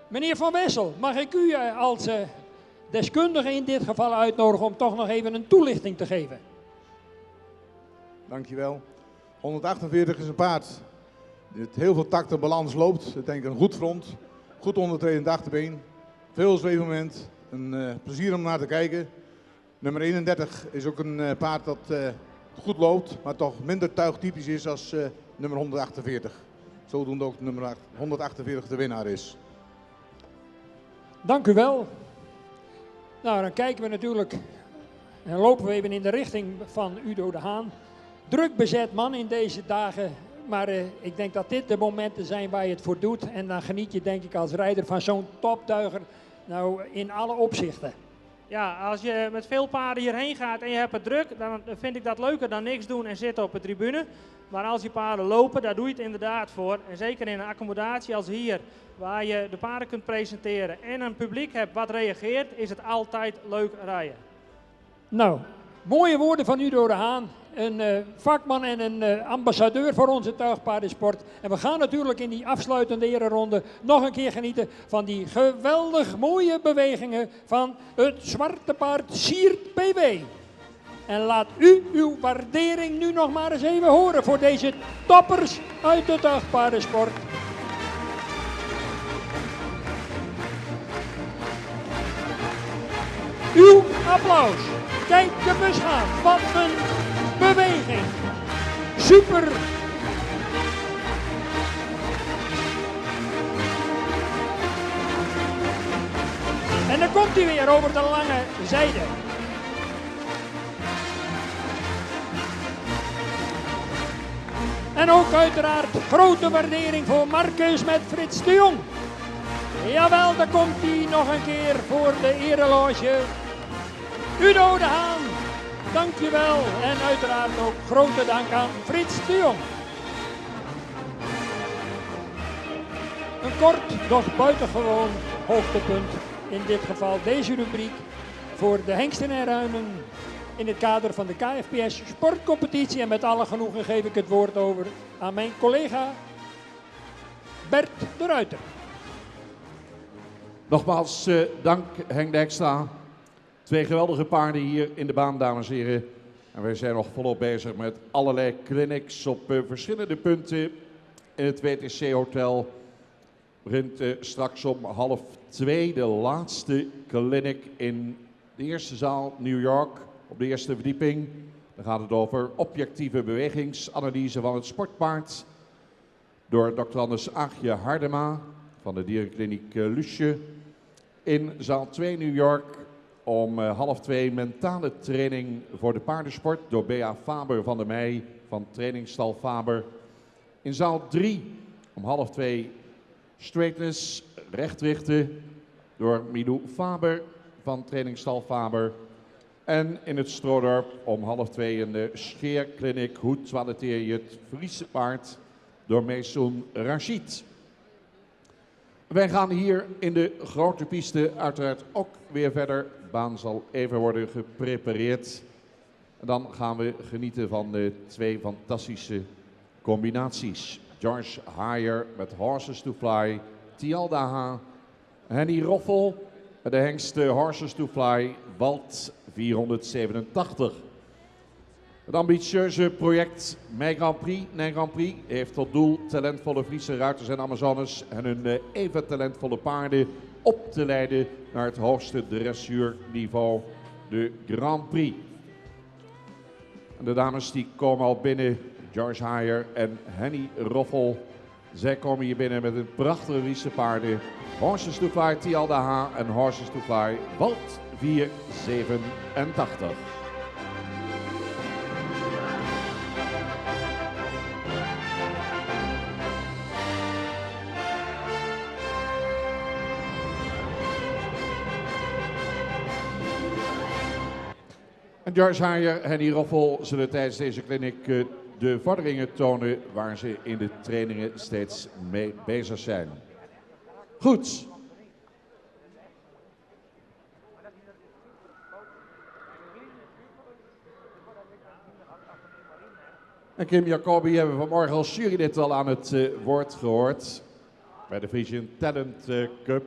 Meneer Van Wessel, mag ik u als deskundige in dit geval uitnodigen om toch nog even een toelichting te geven? Dankjewel. 148 is een paard die met heel veel tact en balans loopt. Ik denk een goed front, goed ondertredend achterbeen, veel zweefmoment, een plezier om naar te kijken. Nummer 31 is ook een paard dat goed loopt, maar toch minder tuigtypisch is als nummer 148. Zodoende ook nummer 148 de winnaar is. Dank u wel. Nou, dan kijken we natuurlijk en lopen we even in de richting van Udo de Haan. Druk bezet man in deze dagen, maar ik denk dat dit de momenten zijn waar je het voor doet. En dan geniet je denk ik als rijder van zo'n toptuiger nou in alle opzichten. Ja, als je met veel paarden hierheen gaat en je hebt het druk, dan vind ik dat leuker dan niks doen en zitten op de tribune. Maar als die paarden lopen, daar doe je het inderdaad voor. En zeker in een accommodatie als hier, waar je de paarden kunt presenteren en een publiek hebt wat reageert, is het altijd leuk rijden. Nou, mooie woorden van Udo de Haan. een vakman en een ambassadeur voor onze tuigpaardensport. En we gaan natuurlijk in die afsluitende ereronde nog een keer genieten van die geweldig mooie bewegingen van het zwarte paard Siert PW. En laat u uw waardering nu nog maar eens even horen voor deze toppers uit de tuigpaardensport. Uw applaus. Kijk de bus gaan. Wat een beweging. Super. En dan komt hij weer over de lange zijde. En ook uiteraard grote waardering voor Marcus met Frits de Jong. Jawel, daar komt hij nog een keer voor de ereloge. Udo de Haan, dankjewel. En uiteraard ook grote dank aan Frits de Jong. Een kort, doch buitengewoon hoogtepunt. In dit geval deze rubriek voor de hengsten en ruinen in het kader van de KFPS sportcompetitie. En met alle genoegen geef ik het woord over aan mijn collega Bert de Ruiter. Nogmaals dank Henk Dijkstra. 2 geweldige paarden hier in de baan, dames en heren. En wij zijn nog volop bezig met allerlei clinics op verschillende punten in het WTC Hotel. Begint straks om 1:30 de laatste clinic in de eerste zaal New York op de eerste verdieping. Dan gaat het over objectieve bewegingsanalyse van het sportpaard door Dr. Anders Aagje Hardema van de dierenkliniek Luusje. In zaal 2 New York om 1:30 mentale training voor de paardensport door Bea Faber van der Meij van trainingsstal Faber. In zaal 3 om 1:30 straightness, rechtrichten door Milou Faber van trainingsstal Faber. En in het Stroodorp om 1:30 in de scheerkliniek hoe toiletteer je het Friese paard door Meesoen Rashid. Wij gaan hier in de grote piste uiteraard ook weer verder. De baan zal even worden geprepareerd. En dan gaan we genieten van de 2 fantastische combinaties. George Haier met Horses to Fly, Tialda H. Henny Roffel met de hengst Horses to Fly, Walt 487. Het ambitieuze project Mijn Grand Prix heeft tot doel talentvolle Friese ruiters en Amazones en hun even talentvolle paarden op te leiden naar het hoogste dressuurniveau, de Grand Prix. En de dames die komen al binnen, George Haier en Henny Roffel. Zij komen hier binnen met een prachtige Friese paarden. Horses to Fly, Tialda H. en Horses to Fly, Walt 487. En George Haier en Henny Roffel zullen tijdens deze clinic de vorderingen tonen waar ze in de trainingen steeds mee bezig zijn. Goed. En Kim Jacobi hebben we vanmorgen als jurylid al aan het woord gehoord bij de Frisian Talent Cup.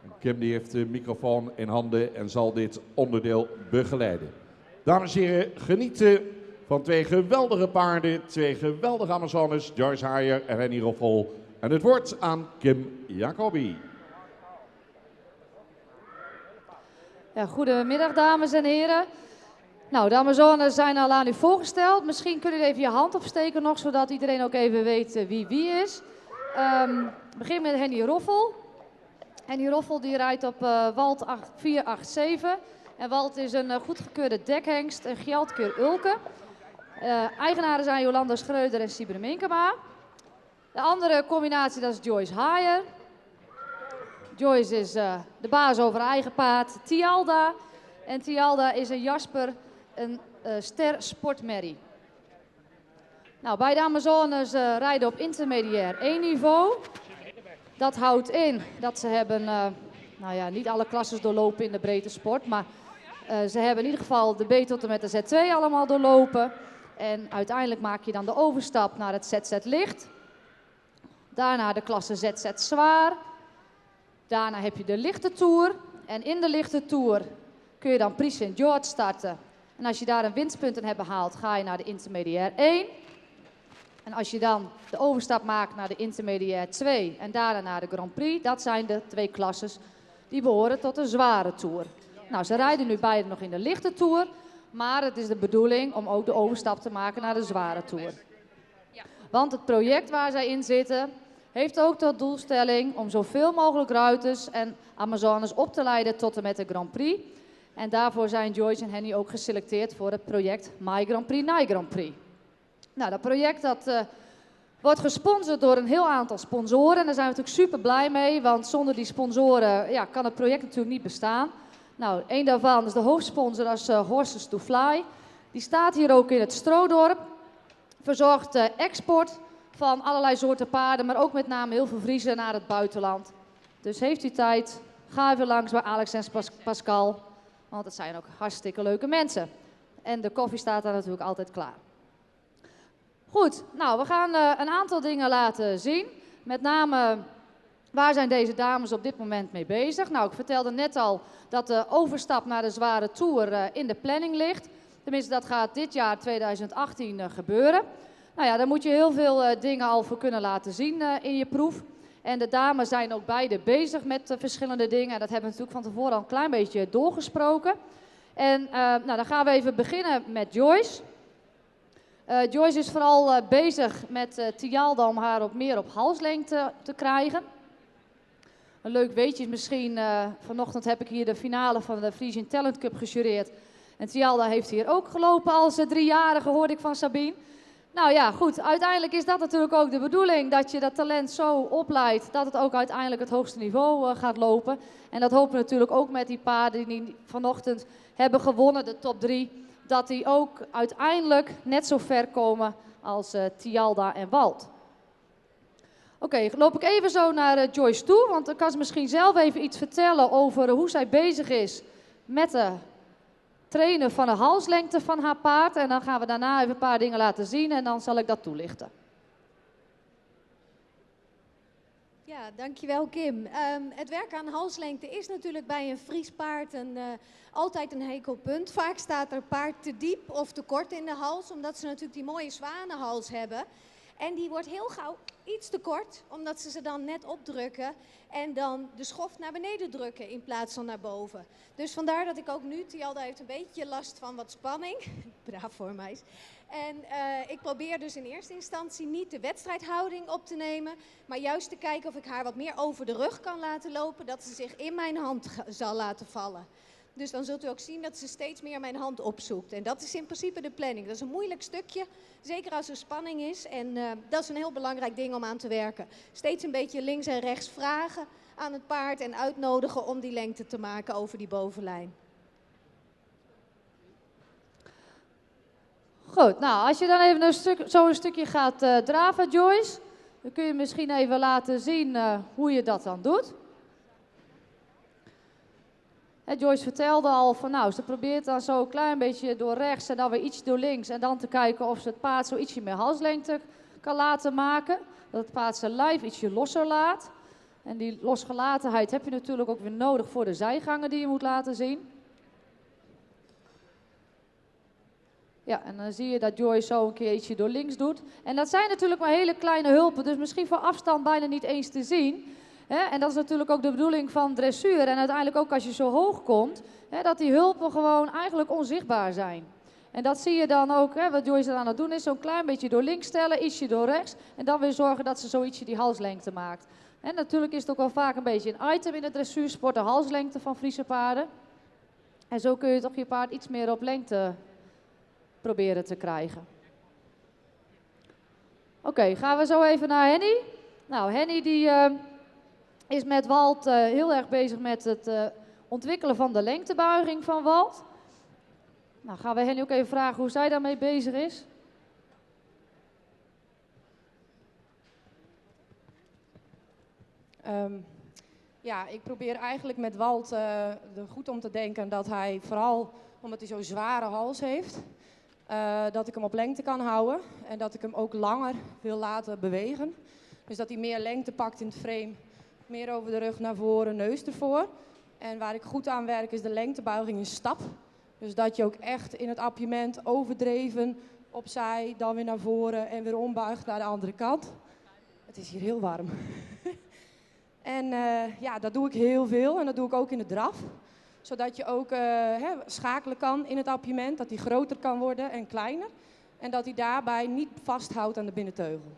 En Kim die heeft de microfoon in handen en zal dit onderdeel begeleiden. Dames en heren, genieten van 2 geweldige paarden, 2 geweldige Amazones, George Haier en Henny Roffel. En het woord aan Kim Jacobi. Ja, goedemiddag dames en heren. Nou, de Amazones zijn al aan u voorgesteld. Misschien kunnen jullie even je hand opsteken nog, zodat iedereen ook even weet wie is. We beginnen met Henny Roffel. Henny Roffel die rijdt op Walt 487. En Walt is een goedgekeurde dekhengst, een Gjeldkeur Ulke. Eigenaren zijn Jolanda Schreuder en Sibere Minkema. De andere combinatie dat is Joyce Haier. Joyce is de baas over haar eigen paard, Tialda. En Tialda is een Jasper, een ster sportmerrie. Nou, bij de Amazones rijden op intermediair 1 niveau. Dat houdt in dat ze hebben, nou ja, niet alle klasses doorlopen in de breedte sport, maar ze hebben in ieder geval de B tot en met de Z2 allemaal doorlopen. En uiteindelijk maak je dan de overstap naar het ZZ licht. Daarna de klasse ZZ zwaar. Daarna heb je de lichte toer. En in de lichte toer kun je dan Prix St. George starten. En als je daar een winstpunten hebt behaald, ga je naar de intermediair 1. En als je dan de overstap maakt naar de intermediair 2 en daarna naar de Grand Prix, dat zijn de 2 klasses die behoren tot de zware toer. Nou, ze rijden nu beide nog in de lichte toer, maar het is de bedoeling om ook de overstap te maken naar de zware toer. Want het project waar zij in zitten, heeft ook tot doelstelling om zoveel mogelijk ruiters en Amazones op te leiden tot en met de Grand Prix. En daarvoor zijn Joyce en Henny ook geselecteerd voor het project My Grand Prix, Night Grand Prix. Nou, dat project wordt gesponsord door een heel aantal sponsoren. En daar zijn we natuurlijk super blij mee, want zonder die sponsoren kan het project natuurlijk niet bestaan. Nou, één daarvan is de hoofdsponsor, dat is Horses to Fly. Die staat hier ook in het Stroodorp. Verzorgt export van allerlei soorten paarden, maar ook met name heel veel Friezen naar het buitenland. Dus heeft u tijd, ga even langs bij Alex en Pascal, want het zijn ook hartstikke leuke mensen. En de koffie staat daar natuurlijk altijd klaar. Goed, nou, we gaan een aantal dingen laten zien. Met name, waar zijn deze dames op dit moment mee bezig? Nou, ik vertelde net al dat de overstap naar de zware toer in de planning ligt. Tenminste, dat gaat dit jaar 2018 gebeuren. Nou ja, daar moet je heel veel dingen al voor kunnen laten zien in je proef. En de dames zijn ook beide bezig met verschillende dingen. En dat hebben we natuurlijk van tevoren al een klein beetje doorgesproken. En nou, dan gaan we even beginnen met Joyce. Joyce is vooral bezig met Tialda om haar meer op halslengte te krijgen. Een leuk weetje is misschien, vanochtend heb ik hier de finale van de Frisian Talent Cup gejureerd. En Tialda heeft hier ook gelopen als 3-jarige, hoorde ik van Sabine. Nou ja, goed, uiteindelijk is dat natuurlijk ook de bedoeling, dat je dat talent zo opleidt, dat het ook uiteindelijk het hoogste niveau gaat lopen. En dat hopen we natuurlijk ook met die paarden die vanochtend hebben gewonnen, de top 3, dat die ook uiteindelijk net zo ver komen als Tialda en Walt. Oké, loop ik even zo naar Joyce toe, want dan kan ze misschien zelf even iets vertellen over hoe zij bezig is met de trainen van de halslengte van haar paard. En dan gaan we daarna even een paar dingen laten zien en dan zal ik dat toelichten. Ja, dankjewel Kim. Het werken aan halslengte is natuurlijk bij een Fries paard altijd een hekelpunt. Vaak staat er paard te diep of te kort in de hals, omdat ze natuurlijk die mooie zwanenhals hebben. En die wordt heel gauw iets te kort, omdat ze dan net opdrukken en dan de schoft naar beneden drukken in plaats van naar boven. Dus vandaar dat ik ook nu, Tialda heeft een beetje last van wat spanning. Braaf voor mij. En ik probeer dus in eerste instantie niet de wedstrijdhouding op te nemen, maar juist te kijken of ik haar wat meer over de rug kan laten lopen, dat ze zich in mijn hand zal laten vallen. Dus dan zult u ook zien dat ze steeds meer mijn hand opzoekt. En dat is in principe de planning. Dat is een moeilijk stukje, zeker als er spanning is. En dat is een heel belangrijk ding om aan te werken. Steeds een beetje links en rechts vragen aan het paard en uitnodigen om die lengte te maken over die bovenlijn. Goed, nou als je dan even zo een stukje gaat draven, Joyce, dan kun je misschien even laten zien hoe je dat dan doet. Joyce vertelde al van nou, ze probeert dan zo een klein beetje door rechts en dan weer iets door links. En dan te kijken of ze het paard zo ietsje meer halslengte kan laten maken. Dat het paard zijn lijf ietsje losser laat. En die losgelatenheid heb je natuurlijk ook weer nodig voor de zijgangen die je moet laten zien. Ja, en dan zie je dat Joyce zo een keer ietsje door links doet. En dat zijn natuurlijk maar hele kleine hulpen, dus misschien voor afstand bijna niet eens te zien. En dat is natuurlijk ook de bedoeling van dressuur. En uiteindelijk ook als je zo hoog komt, dat die hulpen gewoon eigenlijk onzichtbaar zijn. En dat zie je dan ook, wat Joyce er aan het doen is, zo'n klein beetje door links stellen, ietsje door rechts. En dan weer zorgen dat ze zo ietsje die halslengte maakt. En natuurlijk is het ook wel vaak een beetje een item in de dressuursport, de halslengte van Friese paarden. En zo kun je toch je paard iets meer op lengte proberen te krijgen. Oké, gaan we zo even naar Henny. Nou, Henny die is met Walt heel erg bezig met het ontwikkelen van de lengtebuiging van Walt. Nou, gaan we Henny ook even vragen hoe zij daarmee bezig is. Ja, ik probeer eigenlijk met Walt er goed om te denken dat hij vooral, omdat hij zo'n zware hals heeft, dat ik hem op lengte kan houden en dat ik hem ook langer wil laten bewegen. Dus dat hij meer lengte pakt in het frame, meer over de rug naar voren, neus ervoor. En waar ik goed aan werk is de lengtebuiging in stap. Dus dat je ook echt in het appiëment overdreven opzij, dan weer naar voren en weer ombuigt naar de andere kant. Het is hier heel warm. En ja, dat doe ik heel veel en dat doe ik ook in de draf. Zodat je ook schakelen kan in het appiëment, dat hij groter kan worden en kleiner. En dat hij daarbij niet vasthoudt aan de binnenteugel.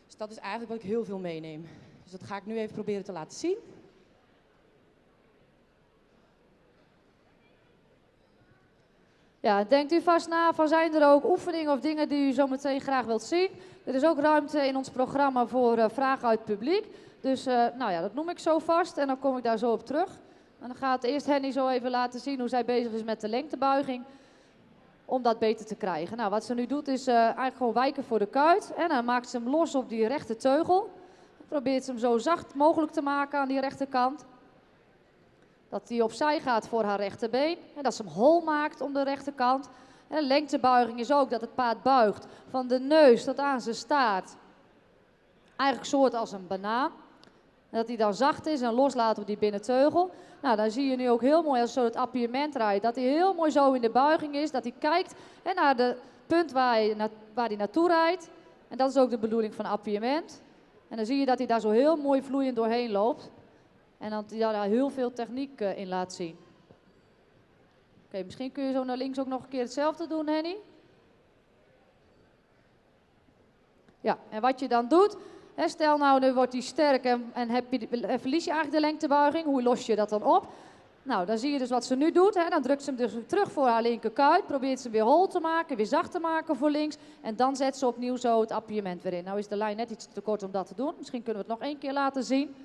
Dus dat is eigenlijk wat ik heel veel meeneem. Dus dat ga ik nu even proberen te laten zien. Ja, denkt u vast na van zijn er ook oefeningen of dingen die u zo meteen graag wilt zien. Er is ook ruimte in ons programma voor vragen uit het publiek. Dus nou ja, dat noem ik zo vast en dan kom ik daar zo op terug. En dan gaat eerst Henny zo even laten zien hoe zij bezig is met de lengtebuiging. Om dat beter te krijgen. Nou, wat ze nu doet is eigenlijk gewoon wijken voor de kuit. En dan maakt ze hem los op die rechte teugel. Dan probeert ze hem zo zacht mogelijk te maken aan die rechterkant. Dat hij opzij gaat voor haar rechterbeen. En dat ze hem hol maakt om de rechterkant. En de lengtebuiging is ook dat het paard buigt van de neus tot aan zijn staart. Eigenlijk soort als een banaan. En dat hij dan zacht is en loslaat op die binnenteugel. Nou, dan zie je nu ook heel mooi als zo het appiëment rijdt. Dat hij heel mooi zo in de buiging is. Dat hij kijkt naar het punt waar hij naartoe rijdt. En dat is ook de bedoeling van appiëment. En dan zie je dat hij daar zo heel mooi vloeiend doorheen loopt. En dat hij daar heel veel techniek in laat zien. Oké, misschien kun je zo naar links ook nog een keer hetzelfde doen, Henny. Ja, en wat je dan doet, stel nou, nu wordt hij sterk en verlies je eigenlijk de lengtebuiging. Hoe los je dat dan op? Nou, dan zie je dus wat ze nu doet. Dan drukt ze hem dus terug voor haar linkerkuit. Probeert ze weer hol te maken, weer zacht te maken voor links. En dan zet ze opnieuw zo het appiëment weer in. Nou is de lijn net iets te kort om dat te doen. Misschien kunnen we het nog één keer laten zien.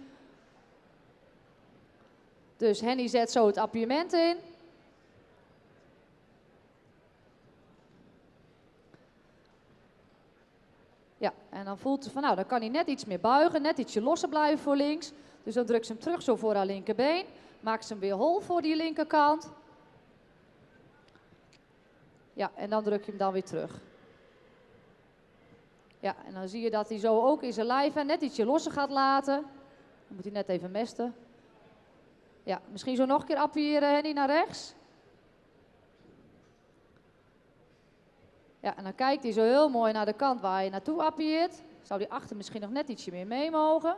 Dus Henny zet zo het appiëment in. Ja, en dan voelt ze van, nou, dan kan hij net iets meer buigen, net ietsje losser blijven voor links. Dus dan drukt ze hem terug zo voor haar linkerbeen. Maakt ze hem weer hol voor die linkerkant. Ja, en dan druk je hem dan weer terug. Ja, en dan zie je dat hij zo ook in zijn lijf net ietsje losser gaat laten. Dan moet hij net even mesten. Ja, misschien zo nog een keer appiëren, Henny, naar rechts. Ja, en dan kijkt hij zo heel mooi naar de kant waar hij naartoe appieert. Zou die achter misschien nog net ietsje meer mee mogen?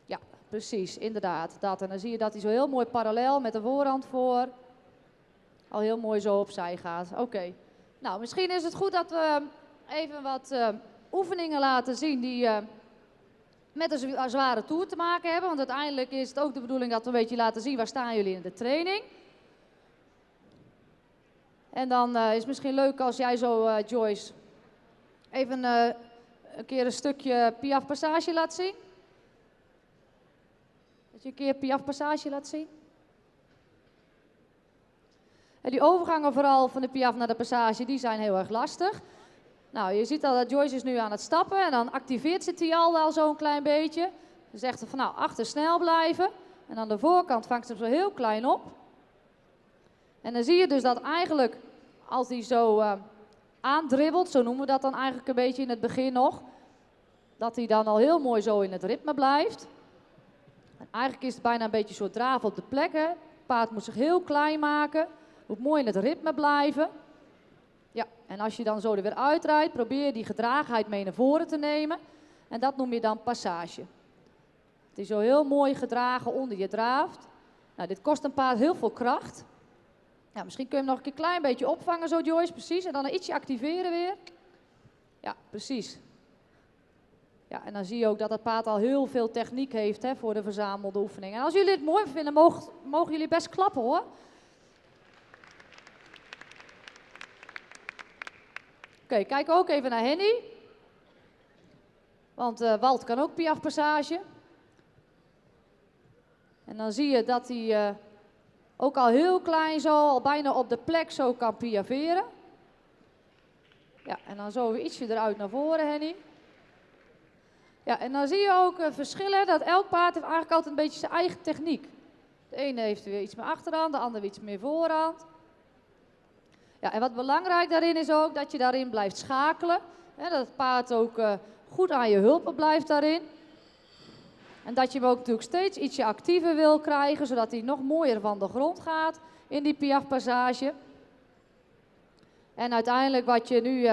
Ja, precies, inderdaad. Dat. En dan zie je dat hij zo heel mooi parallel met de voorhand voor al heel mooi zo opzij gaat. Oké. Nou, misschien is het goed dat we even wat oefeningen laten zien die met een zware toer te maken hebben. Want uiteindelijk is het ook de bedoeling dat we een beetje laten zien waar staan jullie in de training. En dan is het misschien leuk als jij zo, Joyce, even een keer een stukje Piaf Passage laat zien. Dat je een keer Piaf Passage laat zien. En die overgangen vooral van de Piaf naar de Passage, die zijn heel erg lastig. Nou, je ziet al dat Joyce is nu aan het stappen en dan activeert ze Tial wel zo een klein beetje. Dan zegt ze van, nou, achter snel blijven. En aan de voorkant vangt ze hem zo heel klein op. En dan zie je dus dat eigenlijk, als hij zo aandribbelt, zo noemen we dat dan eigenlijk een beetje in het begin nog, dat hij dan al heel mooi zo in het ritme blijft. En eigenlijk is het bijna een beetje een soort draven op de plek. Hè? Het paard moet zich heel klein maken, moet mooi in het ritme blijven. Ja, en als je dan zo er weer uitrijdt, probeer je die gedragenheid mee naar voren te nemen. En dat noem je dan passage. Het is zo heel mooi gedragen onder je draaft. Nou, dit kost een paard heel veel kracht. Ja, misschien kun je hem nog een klein beetje opvangen zo, Joyce, precies. En dan een ietsje activeren weer. Ja, precies. Ja, en dan zie je ook dat het paard al heel veel techniek heeft voor de verzamelde oefening. En als jullie het mooi vinden, mogen jullie best klappen, hoor. Oké, kijk ook even naar Henny. Want Walt kan ook Piaf Passage. En dan zie je dat hij ook al heel klein zo, al bijna op de plek zo kan piaveren. Ja, en dan zo weer ietsje eruit naar voren, Henny. Ja, en dan zie je ook verschillen, dat elk paard heeft eigenlijk altijd een beetje zijn eigen techniek. De ene heeft weer iets meer achterhand, de ander weer iets meer voorhand. Ja, en wat belangrijk daarin is ook dat je daarin blijft schakelen. Hè, dat het paard ook goed aan je hulpen blijft daarin. En dat je hem ook natuurlijk steeds ietsje actiever wil krijgen, zodat hij nog mooier van de grond gaat in die piafpassage. En uiteindelijk wat je nu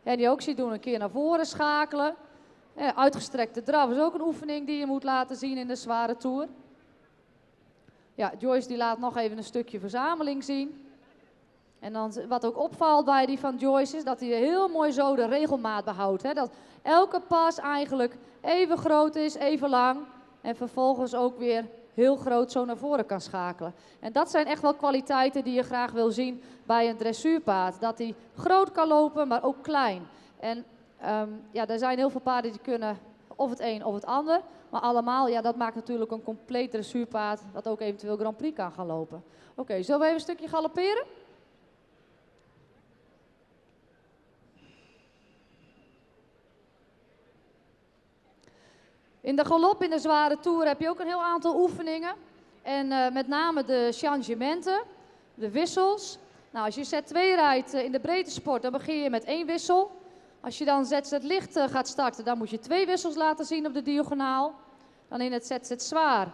Henny ook ziet doen, een keer naar voren schakelen. Uitgestrekte draf is ook een oefening die je moet laten zien in de zware toer. Ja, Joyce die laat nog even een stukje verzameling zien. En dan, wat ook opvalt bij die van Joyce is dat hij heel mooi zo de regelmaat behoudt. Hè? Dat elke pas eigenlijk even groot is, even lang. En vervolgens ook weer heel groot zo naar voren kan schakelen. En dat zijn echt wel kwaliteiten die je graag wil zien bij een dressuurpaard. Dat hij groot kan lopen, maar ook klein. En ja, er zijn heel veel paarden die kunnen of het een of het ander. Maar allemaal, ja, dat maakt natuurlijk een compleet dressuurpaard dat ook eventueel Grand Prix kan gaan lopen. Oké, zullen we even een stukje galopperen? In de galop, in de zware toer, heb je ook een heel aantal oefeningen. En met name de changementen, de wissels. Nou, als je set 2 rijdt in de breedte sport, dan begin je met 1 wissel. Als je dan zet licht gaat starten, dan moet je 2 wissels laten zien op de diagonaal. Dan in het zet zwaar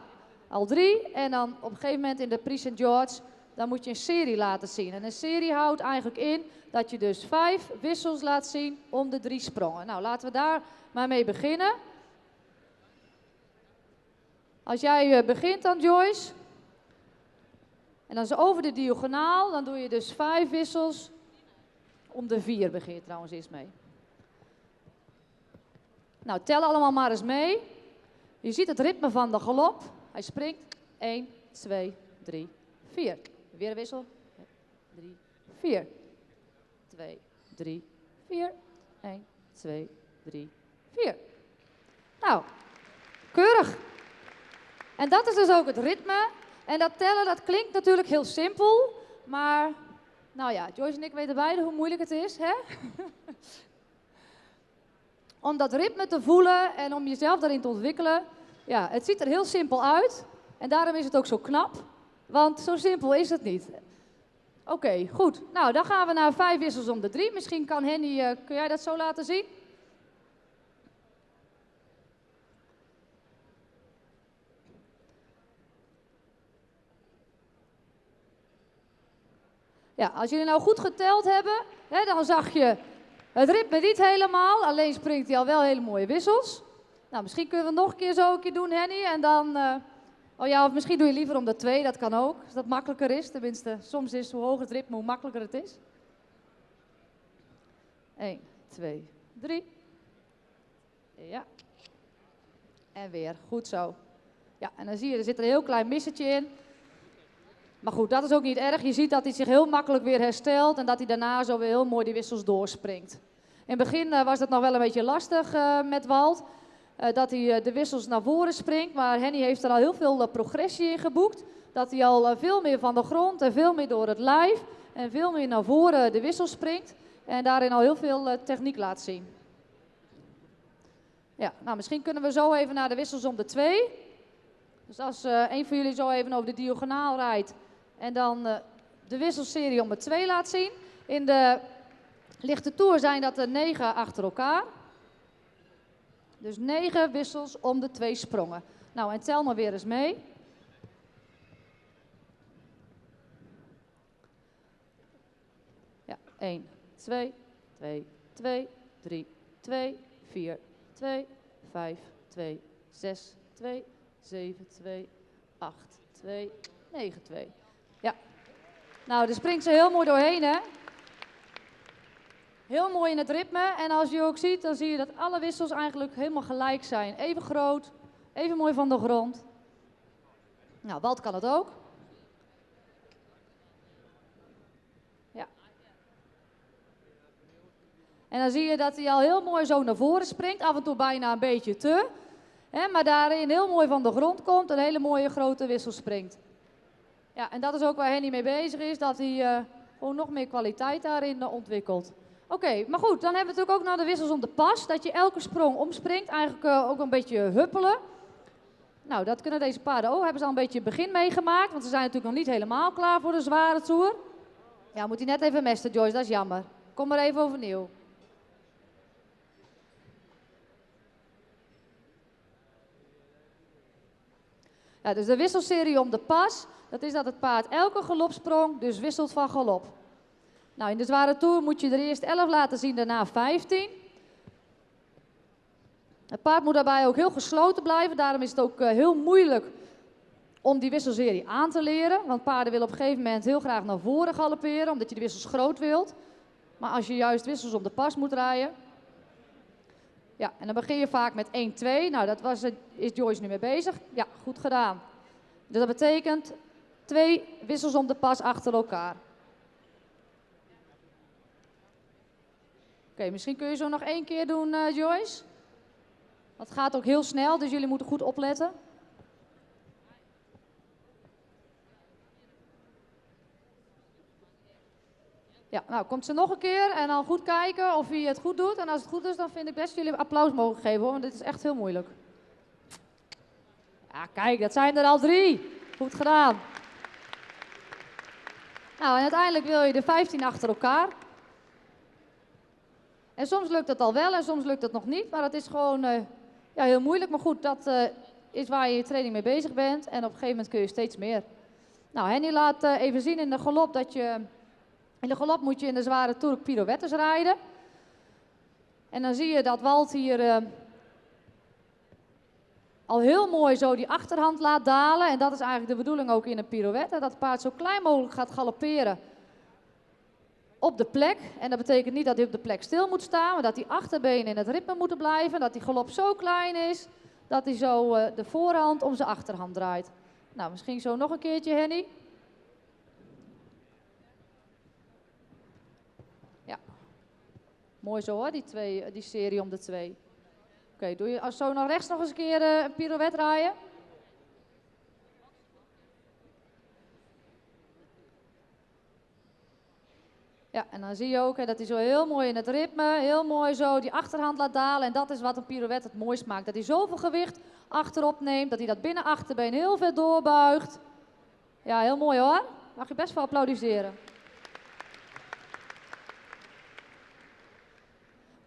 al 3. En dan op een gegeven moment in de Prix St. George, dan moet je een serie laten zien. En een serie houdt eigenlijk in dat je dus 5 wissels laat zien om de 3 sprongen. Nou, laten we daar maar mee beginnen. Als jij begint dan, Joyce, en dan is over de diagonaal, dan doe je dus 5 wissels om de 4 begin je trouwens eerst mee. Nou, tel allemaal maar eens mee. Je ziet het ritme van de galop. Hij springt 1, 2, 3, 4. Weer een wissel. 3, 4. 2, 3, 4. 1, 2, 3, 4. Nou, keurig. En dat is dus ook het ritme. En dat tellen, dat klinkt natuurlijk heel simpel. Maar, nou ja, Joyce en ik weten beide hoe moeilijk het is, hè? Om dat ritme te voelen en om jezelf daarin te ontwikkelen. Ja, het ziet er heel simpel uit. En daarom is het ook zo knap. Want zo simpel is het niet. Oké, goed. Nou, dan gaan we naar 5 wissels om de 3. Misschien kan Henny, kun jij dat zo laten zien? Ja, als jullie nou goed geteld hebben, hè, dan zag je het ritme niet helemaal. Alleen springt hij al wel hele mooie wissels. Nou, misschien kunnen we het nog een keer zo een keer doen, Henny. En dan, oh ja, of misschien doe je liever om de 2, dat kan ook. Als dat makkelijker is, tenminste, soms is hoe hoger het ritme, hoe makkelijker het is. 1, 2, 3. Ja. En weer, goed zo. Ja, en dan zie je, er zit een heel klein missetje in. Maar goed, dat is ook niet erg. Je ziet dat hij zich heel makkelijk weer herstelt en dat hij daarna zo weer heel mooi die wissels doorspringt. In het begin was dat nog wel een beetje lastig met Walt. Dat hij de wissels naar voren springt. Maar Henny heeft er al heel veel progressie in geboekt. Dat hij al veel meer van de grond en veel meer door het lijf en veel meer naar voren de wissels springt. En daarin al heel veel techniek laat zien. Ja, nou misschien kunnen we zo even naar de wissels om de 2. Dus als een van jullie zo even over de diagonaal rijdt en dan de wisselserie om de 2 laat zien. In de lichte toer zijn dat er 9 achter elkaar. Dus 9 wissels om de 2 sprongen. Nou, en tel maar weer eens mee. Ja, 1, 2, 2, 2, 3, 2, 4, 2, 5, 2, 6, 2, 7, 2, 8, 2, 9, 2. Ja. Nou, daar springt ze heel mooi doorheen, hè. Heel mooi in het ritme. En als je ook ziet, dan zie je dat alle wissels eigenlijk helemaal gelijk zijn. Even groot, even mooi van de grond. Nou, Walt kan het ook. Ja. En dan zie je dat hij al heel mooi zo naar voren springt. Af en toe bijna een beetje te. Hè, maar daarin heel mooi van de grond komt. Een hele mooie grote wissel springt. Ja, en dat is ook waar Henny mee bezig is. Dat hij gewoon nog meer kwaliteit daarin ontwikkelt. Oké, maar goed, dan hebben we natuurlijk ook nog de wissels om de pas. Dat je elke sprong omspringt, eigenlijk ook een beetje huppelen. Nou, dat kunnen deze paarden ook. Hebben ze al een beetje het begin meegemaakt, want ze zijn natuurlijk nog niet helemaal klaar voor de zware toer. Ja, moet hij net even mesten, Joyce, dat is jammer. Kom maar even overnieuw. Ja, dus de wisselserie om de pas, dat is dat het paard elke galopsprong dus wisselt van galop. Nou, in de zware toer moet je er eerst 11 laten zien, daarna 15. Het paard moet daarbij ook heel gesloten blijven, daarom is het ook heel moeilijk om die wisselserie aan te leren. Want paarden willen op een gegeven moment heel graag naar voren galopperen, omdat je de wissels groot wilt. Maar als je juist wissels om de pas moet rijden. Ja, en dan begin je vaak met 1-2. Nou, is Joyce nu mee bezig. Ja, goed gedaan. Dus dat betekent 2 wissels om de pas achter elkaar. Oké, misschien kun je zo nog 1 keer doen, Joyce. Dat gaat ook heel snel, dus jullie moeten goed opletten. Ja, nou komt ze nog een keer en dan goed kijken of hij het goed doet. En als het goed is, dan vind ik best dat jullie applaus mogen geven hoor, want dit is echt heel moeilijk. Ja, kijk, dat zijn er al 3. Goed gedaan. Nou, en uiteindelijk wil je de 15 achter elkaar. En soms lukt het al wel en soms lukt het nog niet, maar het is gewoon ja, heel moeilijk. Maar goed, dat is waar je training mee bezig bent en op een gegeven moment kun je steeds meer. Nou, Henny laat even zien in de galop dat je... In de galop moet je in de zware toer ook pirouettes rijden. En dan zie je dat Walt hier al heel mooi zo die achterhand laat dalen. En dat is eigenlijk de bedoeling ook in een pirouette. Dat het paard zo klein mogelijk gaat galopperen op de plek. En dat betekent niet dat hij op de plek stil moet staan, maar dat die achterbenen in het ritme moeten blijven. Dat die galop zo klein is dat hij zo de voorhand om zijn achterhand draait. Nou, misschien zo nog een keertje, Henny. Mooi zo hoor, die serie om de 2. Oké, doe je als zo naar rechts nog eens een keer een pirouette rijden? Ja, en dan zie je ook dat hij zo heel mooi in het ritme, heel mooi zo die achterhand laat dalen. En dat is wat een pirouette het mooist maakt. Dat hij zoveel gewicht achterop neemt, dat hij dat binnen achterbeen heel ver doorbuigt. Ja, heel mooi hoor. Mag je best wel applaudisseren.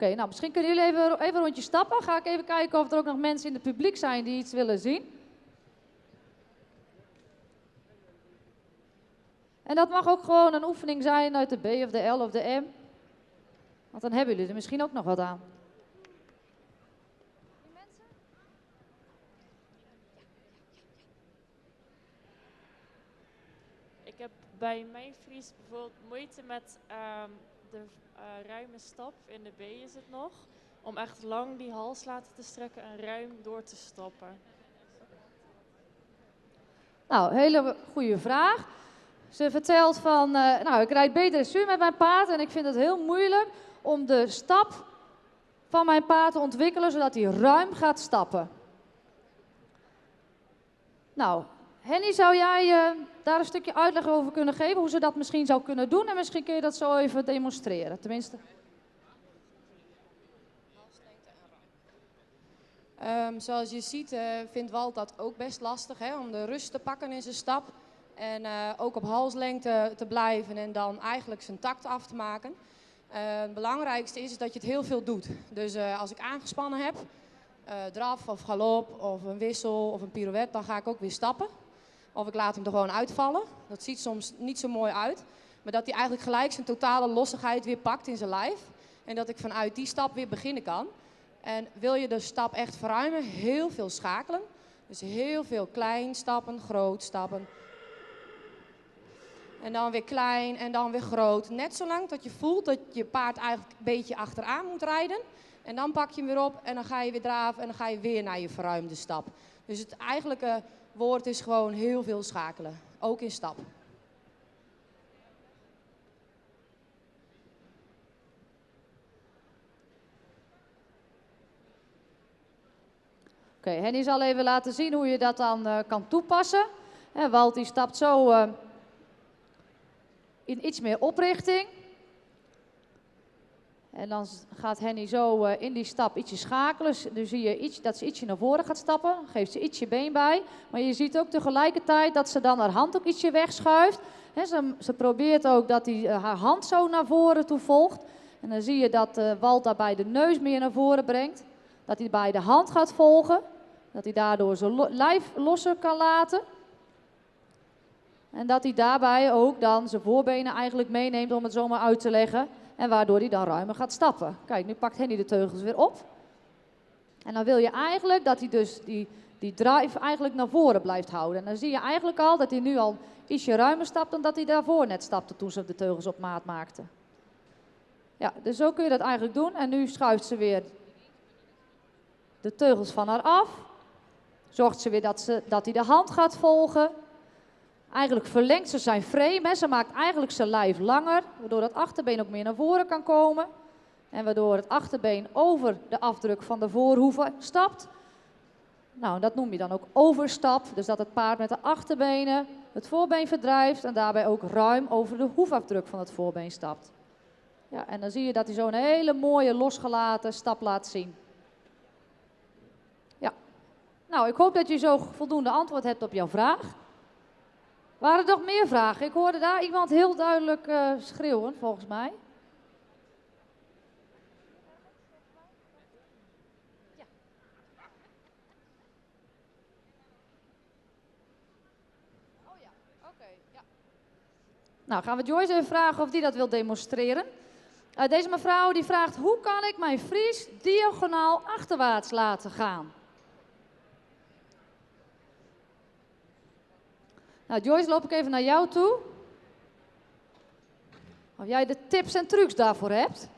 Oké, nou misschien kunnen jullie even een rondje stappen. Ga ik even kijken of er ook nog mensen in het publiek zijn die iets willen zien. En dat mag ook gewoon een oefening zijn uit de B of de L of de M. Want dan hebben jullie er misschien ook nog wat aan. Ik heb bij mijn Fries bijvoorbeeld moeite met de ruime stap. In de B is het nog. Om echt lang die hals laten te strekken en ruim door te stappen. Nou, hele goede vraag. Ze vertelt van, nou ik rijd B-dressuur met mijn paard en ik vind het heel moeilijk om de stap van mijn paard te ontwikkelen zodat hij ruim gaat stappen. Nou, Henny, zou jij daar een stukje uitleg over kunnen geven hoe ze dat misschien zou kunnen doen? En misschien kun je dat zo even demonstreren, tenminste. Zoals je ziet vindt Walt dat ook best lastig hè, om de rust te pakken in zijn stap. En ook op halslengte te blijven en dan eigenlijk zijn takt af te maken. Het belangrijkste is dat je het heel veel doet. Dus als ik aangespannen heb, draf of galop of een wissel of een pirouette, dan ga ik ook weer stappen. Of ik laat hem er gewoon uitvallen. Dat ziet soms niet zo mooi uit. Maar dat hij eigenlijk gelijk zijn totale lossigheid weer pakt in zijn lijf. En dat ik vanuit die stap weer beginnen kan. En wil je de stap echt verruimen, heel veel schakelen. Dus heel veel klein stappen, groot stappen. En dan weer klein en dan weer groot. Net zolang dat je voelt dat je paard eigenlijk een beetje achteraan moet rijden. En dan pak je hem weer op en dan ga je weer draven en dan ga je weer naar je verruimde stap. Dus het eigenlijke woord is gewoon heel veel schakelen. Ook in stap. Oké, Henny zal even laten zien hoe je dat dan kan toepassen. Walt die stapt zo in iets meer oprichting. En dan gaat Henny zo in die stap ietsje schakelen. Nu zie je dat ze ietsje naar voren gaat stappen. Dan geeft ze ietsje been bij. Maar je ziet ook tegelijkertijd dat ze dan haar hand ook ietsje wegschuift. He, ze probeert ook dat hij haar hand zo naar voren toe volgt. En dan zie je dat Walt daarbij de neus meer naar voren brengt. Dat hij bij de hand gaat volgen. Dat hij daardoor zijn lijf losser kan laten. En dat hij daarbij ook dan zijn voorbenen eigenlijk meeneemt om het zo maar uit te leggen. En waardoor hij dan ruimer gaat stappen. Kijk, nu pakt Henny de teugels weer op. En dan wil je eigenlijk dat hij dus die drive eigenlijk naar voren blijft houden. En dan zie je eigenlijk al dat hij nu al ietsje ruimer stapt dan dat hij daarvoor net stapte toen ze de teugels op maat maakte. Ja, dus zo kun je dat eigenlijk doen. En nu schuift ze weer de teugels van haar af. Zorgt ze weer dat hij de hand gaat volgen. Eigenlijk verlengt ze zijn frame. Hè. Ze maakt eigenlijk zijn lijf langer. Waardoor het achterbeen ook meer naar voren kan komen. En waardoor het achterbeen over de afdruk van de voorhoeven stapt. Nou, dat noem je dan ook overstap. Dus dat het paard met de achterbenen het voorbeen verdrijft. En daarbij ook ruim over de hoefafdruk van het voorbeen stapt. Ja, en dan zie je dat hij zo'n hele mooie losgelaten stap laat zien. Ja. Nou, ik hoop dat je zo voldoende antwoord hebt op jouw vraag. Waren er nog meer vragen? Ik hoorde daar iemand heel duidelijk schreeuwen, volgens mij. Ja. Oh ja, oké. Ja. Nou, gaan we Joyce even vragen of die dat wil demonstreren. Deze mevrouw die vraagt, hoe kan ik mijn Fries diagonaal achterwaarts laten gaan? Nou, Joyce, loop ik even naar jou toe. Of jij de tips en trucs daarvoor hebt.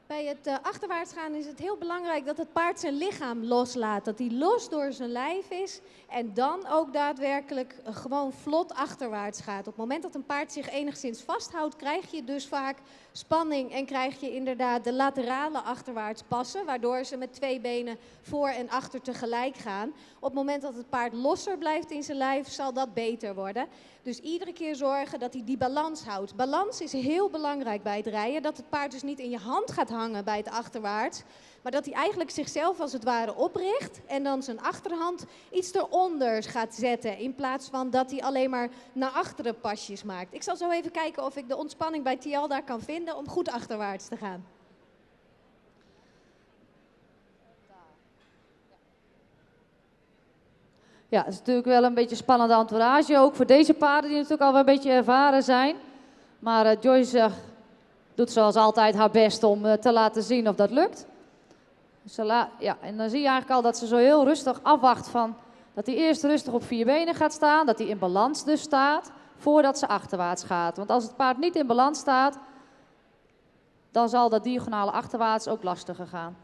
Bij het achterwaarts gaan is het heel belangrijk dat het paard zijn lichaam loslaat. Dat hij los door zijn lijf is en dan ook daadwerkelijk gewoon vlot achterwaarts gaat. Op het moment dat een paard zich enigszins vasthoudt, krijg je dus vaak spanning en krijg je inderdaad de laterale achterwaarts passen, waardoor ze met twee benen voor en achter tegelijk gaan. Op het moment dat het paard losser blijft in zijn lijf, zal dat beter worden. Dus iedere keer zorgen dat hij die balans houdt. Balans is heel belangrijk bij het rijden. Dat het paard dus niet in je hand gaat hangen bij het achterwaarts. Maar dat hij eigenlijk zichzelf als het ware opricht. En dan zijn achterhand iets eronder gaat zetten. In plaats van dat hij alleen maar naar achteren pasjes maakt. Ik zal zo even kijken of ik de ontspanning bij Tialda kan vinden om goed achterwaarts te gaan. Ja, het is natuurlijk wel een beetje spannende entourage, ook voor deze paarden die natuurlijk al wel een beetje ervaren zijn. Maar Joyce doet zoals altijd haar best om te laten zien of dat lukt. Ja, en dan zie je eigenlijk al dat ze zo heel rustig afwacht van dat hij eerst rustig op vier benen gaat staan, dat hij in balans dus staat, voordat ze achterwaarts gaat. Want als het paard niet in balans staat, dan zal dat diagonale achterwaarts ook lastiger gaan.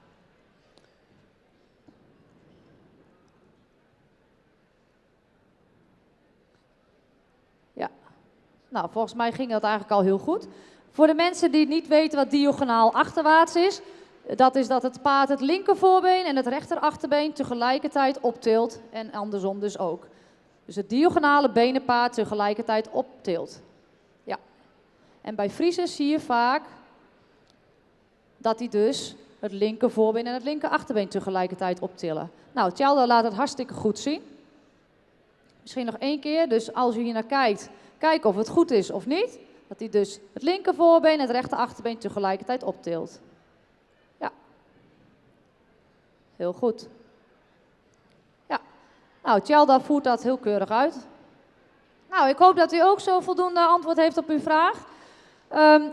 Nou, volgens mij ging dat eigenlijk al heel goed. Voor de mensen die niet weten wat diagonaal achterwaarts is, dat is dat het paard het linker voorbeen en het rechter achterbeen tegelijkertijd optilt en andersom dus ook. Dus het diagonale benenpaard tegelijkertijd optilt. Ja. En bij Friesen zie je vaak dat hij dus het linker voorbeen en het linker achterbeen tegelijkertijd optillen. Nou, Tjalda laat het hartstikke goed zien. Misschien nog één keer, dus als u hier naar kijkt, kijk of het goed is of niet. Dat hij dus het linker voorbeen en het rechter achterbeen tegelijkertijd optilt. Ja. Heel goed. Ja. Nou, Tjalda voert dat heel keurig uit. Nou, ik hoop dat u ook zo voldoende antwoord heeft op uw vraag.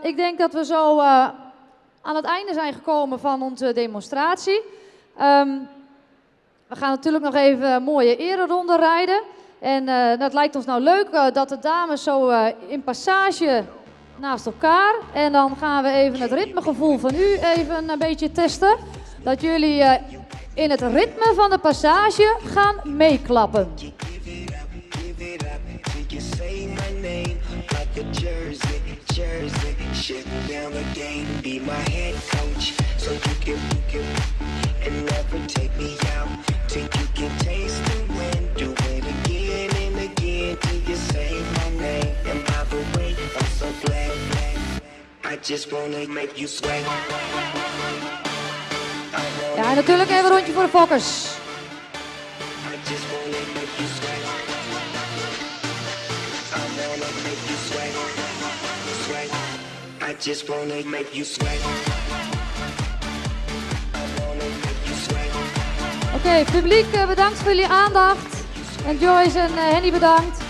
Ik denk dat we zo aan het einde zijn gekomen van onze demonstratie. We gaan natuurlijk nog even een mooie ereronde rijden. En dat lijkt ons nou leuk dat de dames zo in passage naast elkaar. En dan gaan we even het ritmegevoel van u even een beetje testen. Dat jullie in het ritme van de passage gaan meeklappen. Till you say my name, and by the way, I'm so glad Ja, en natuurlijk even een rondje voor de fokkers. Oké, publiek, bedankt voor jullie aandacht. En Joyce en Henny bedankt.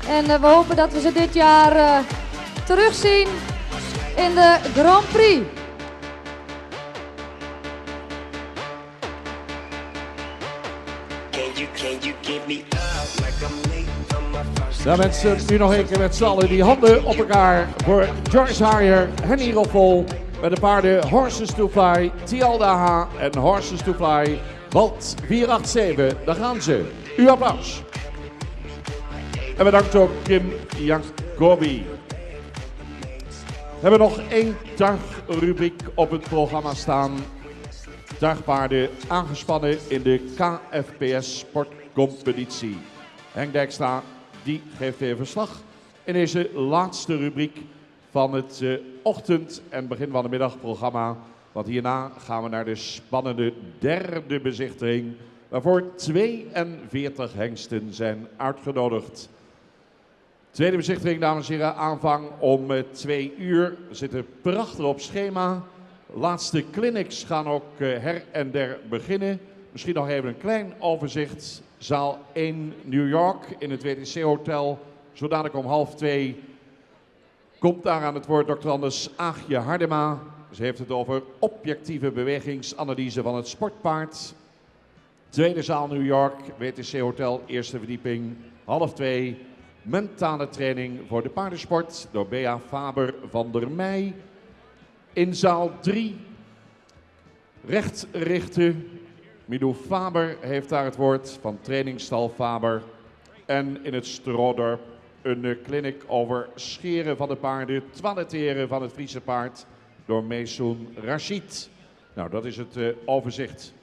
En we hopen dat we ze dit jaar terugzien in de Grand Prix. Ja mensen, nu nog een keer met z'n allen die handen op elkaar voor Joyce Haier, Henny Roffel met de paarden Horses to Fly, Tialda en Horses to Fly, Walt 487. Daar gaan ze. Uw applaus. En bedankt ook Kim Jacobi. We hebben nog 1 tuigrubriek op het programma staan. Tuigpaarden aangespannen in de KFPS sportcompetitie. Henk Dijkstra die geeft weer verslag in deze laatste rubriek van het ochtend- en begin van de middagprogramma. Want hierna gaan we naar de spannende derde bezichtiging, waarvoor 42 hengsten zijn uitgenodigd. Tweede bezichtiging, dames en heren, aanvang om 2 uur. We zitten prachtig op schema. Laatste clinics gaan ook her en der beginnen. Misschien nog even een klein overzicht. Zaal 1 New York in het WTC Hotel. Zo dadelijk om 1:30 komt daar aan het woord Dr. Anders Aagje Hardema. Ze heeft het over objectieve bewegingsanalyse van het sportpaard. Tweede zaal New York, WTC Hotel, eerste verdieping, 1:30. Mentale training voor de paardensport door Bea Faber van der Meij. In zaal 3, recht richten. Milou Faber heeft daar het woord van trainingsstal Faber. En in het Stroodorp een clinic over scheren van de paarden, toiletteren van het Friese paard door Meesoen Rashid. Nou, dat is het overzicht.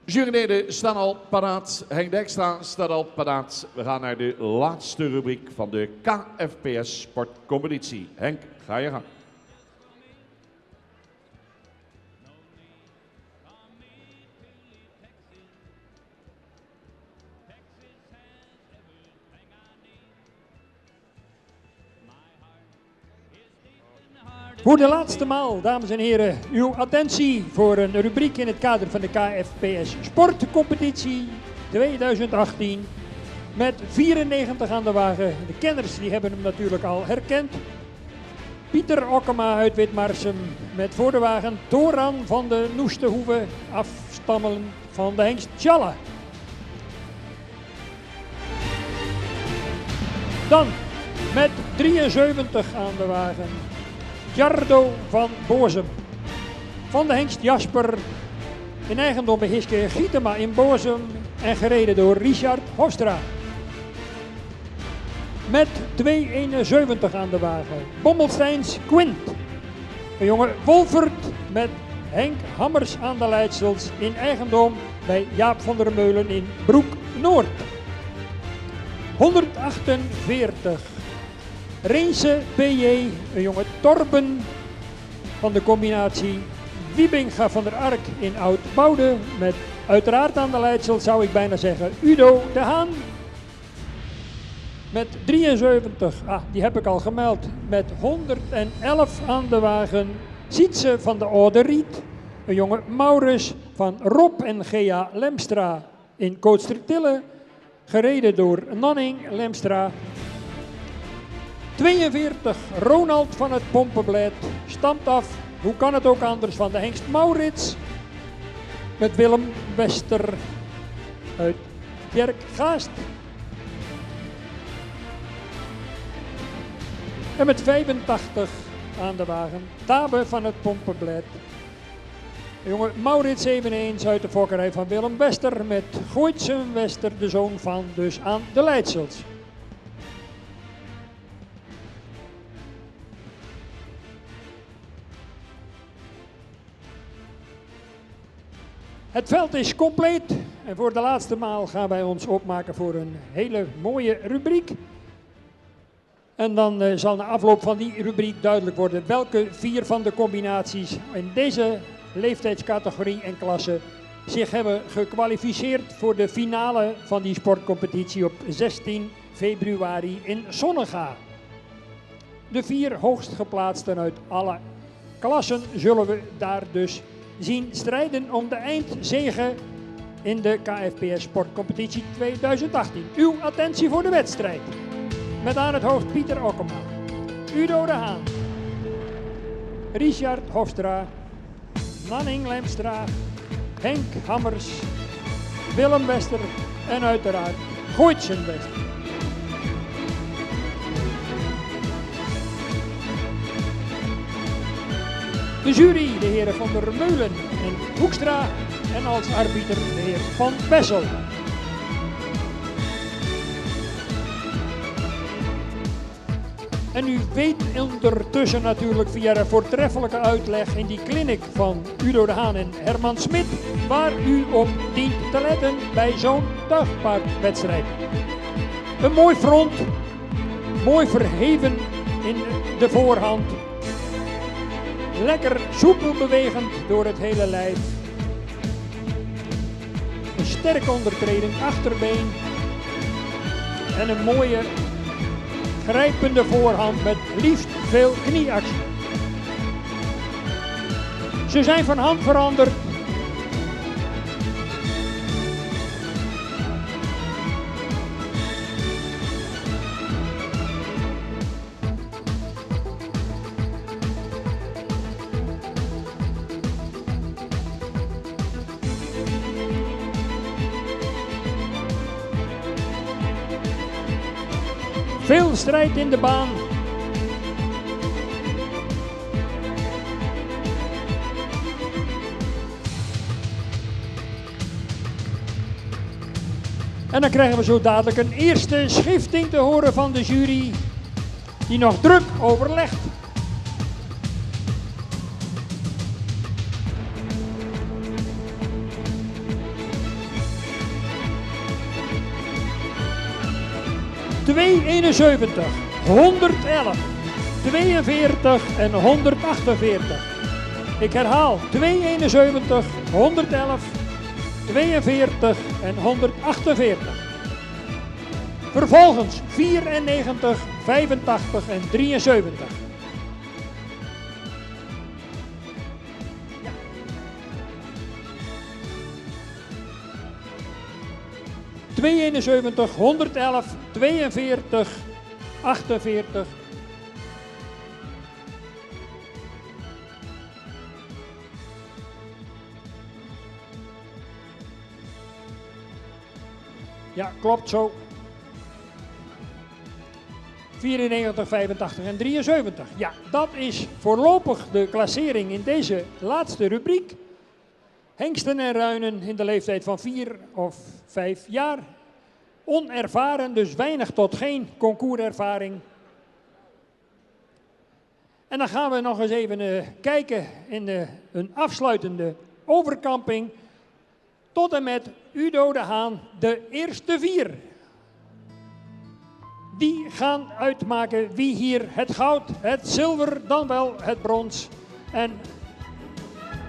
Juryleden staan al paraat. Henk Dijkstra staat al paraat. We gaan naar de laatste rubriek van de KFPS sportcompetitie. Henk, ga je gang. Voor de laatste maal, dames en heren, uw attentie voor een rubriek in het kader van de KFPS Sportcompetitie 2018. Met 94 aan de wagen. De kenners die hebben hem natuurlijk al herkend. Pieter Okkema uit Witmarsum met voor de wagen Toran van de Noestenhoeve, afstammelend van de hengst Tjalla. Dan met 73 aan de wagen Jardo van Bozem. Van de hengst Jasper, in eigendom bij Hiske Gietema in Bozem en gereden door Richard Hofstra. Met 2,71 aan de wagen Bommelsteins Quint. Een jonge Wolfert met Henk Hammers aan de leidsels in eigendom bij Jaap van der Meulen in Broek Noord. 148. Reense PJ, een jonge Torben van de combinatie Wiebinga van der Ark in Oud-Boude. Met uiteraard aan de leidsel zou ik bijna zeggen Udo de Haan. Met 73, die heb ik al gemeld, met 111 aan de wagen Sietse van de Oude-Riet. Een jonge Maurus van Rob en Gea Lemstra in Kootstertille, gereden door Nanning Lemstra. 42, Ronald van het Pompenblad, stamt af, hoe kan het ook anders, van de hengst Maurits. Met Willem Wester uit Kerkgaast. En met 85 aan de wagen, Tabe van het Pompenblad. Jonge Maurits eveneens uit de fokkerij van Willem Wester met Gooitsen Wester, de zoon van, dus aan de leidsels. Het veld is compleet en voor de laatste maal gaan wij ons opmaken voor een hele mooie rubriek. En dan zal na afloop van die rubriek duidelijk worden welke 4 van de combinaties in deze leeftijdscategorie en klasse zich hebben gekwalificeerd voor de finale van die sportcompetitie op 16 februari in Sonnega. De 4 hoogst geplaatsten uit alle klassen zullen we daar dus zien strijden om de eindzege in de KFPS Sportcompetitie 2018. Uw attentie voor de wedstrijd. Met aan het hoofd Pieter Okkema, Udo de Haan, Richard Hofstra, Nanning Lemstra, Henk Hammers, Willem Wester en uiteraard Gooitsen Wester. De jury, de heren Van der Meulen en Hoekstra en als arbiter de heer Van Bessel. En u weet ondertussen natuurlijk via de voortreffelijke uitleg in die clinic van Udo de Haan en Herman Smit waar u op dient te letten bij zo'n tuigpaardwedstrijd. Een mooi front, mooi verheven in de voorhand. Lekker soepel bewegend door het hele lijf. Een sterke ondertreding, achterbeen. En een mooie grijpende voorhand met liefst veel knieactie. Ze zijn van hand veranderd. Veel strijd in de baan. En dan krijgen we zo dadelijk een eerste schifting te horen van de jury, die nog druk overlegt. ...271, 111, 42 en 148. Ik herhaal, 271, 111, 42 en 148. Vervolgens 94, 85 en 73. Ja. ...271, 111, 42, 48... Ja, klopt zo. 94, 85 en 73. Ja, dat is voorlopig de klassering in deze laatste rubriek. Hengsten en ruinen in de leeftijd van 4 of 5 jaar. Onervaren, dus weinig tot geen concourservaring. En dan gaan we nog eens even kijken in een afsluitende overkamping. Tot en met Udo de Haan, de eerste 4. Die gaan uitmaken wie hier het goud, het zilver, dan wel het brons en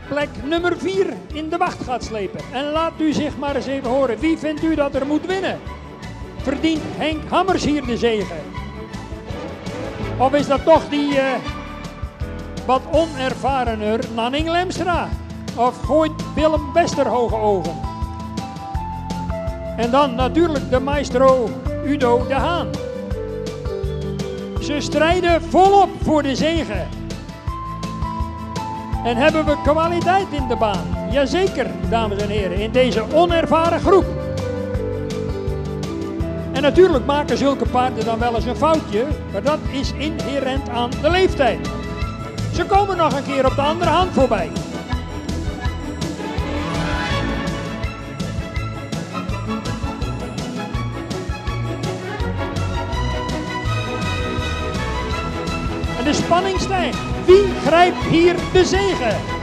plek nummer 4 in de wacht gaat slepen. En laat u zich maar eens even horen, wie vindt u dat er moet winnen? Verdient Henk Hammers hier de zege? Of is dat toch die wat onervarener Nanning Lemstra? Of gooit Willem Wester hoge ogen? En dan natuurlijk de maestro Udo de Haan. Ze strijden volop voor de zege. En hebben we kwaliteit in de baan? Jazeker, dames en heren, in deze onervaren groep. En natuurlijk maken zulke paarden dan wel eens een foutje, maar dat is inherent aan de leeftijd. Ze komen nog een keer op de andere hand voorbij. En de spanning stijgt. Wie grijpt hier de zege?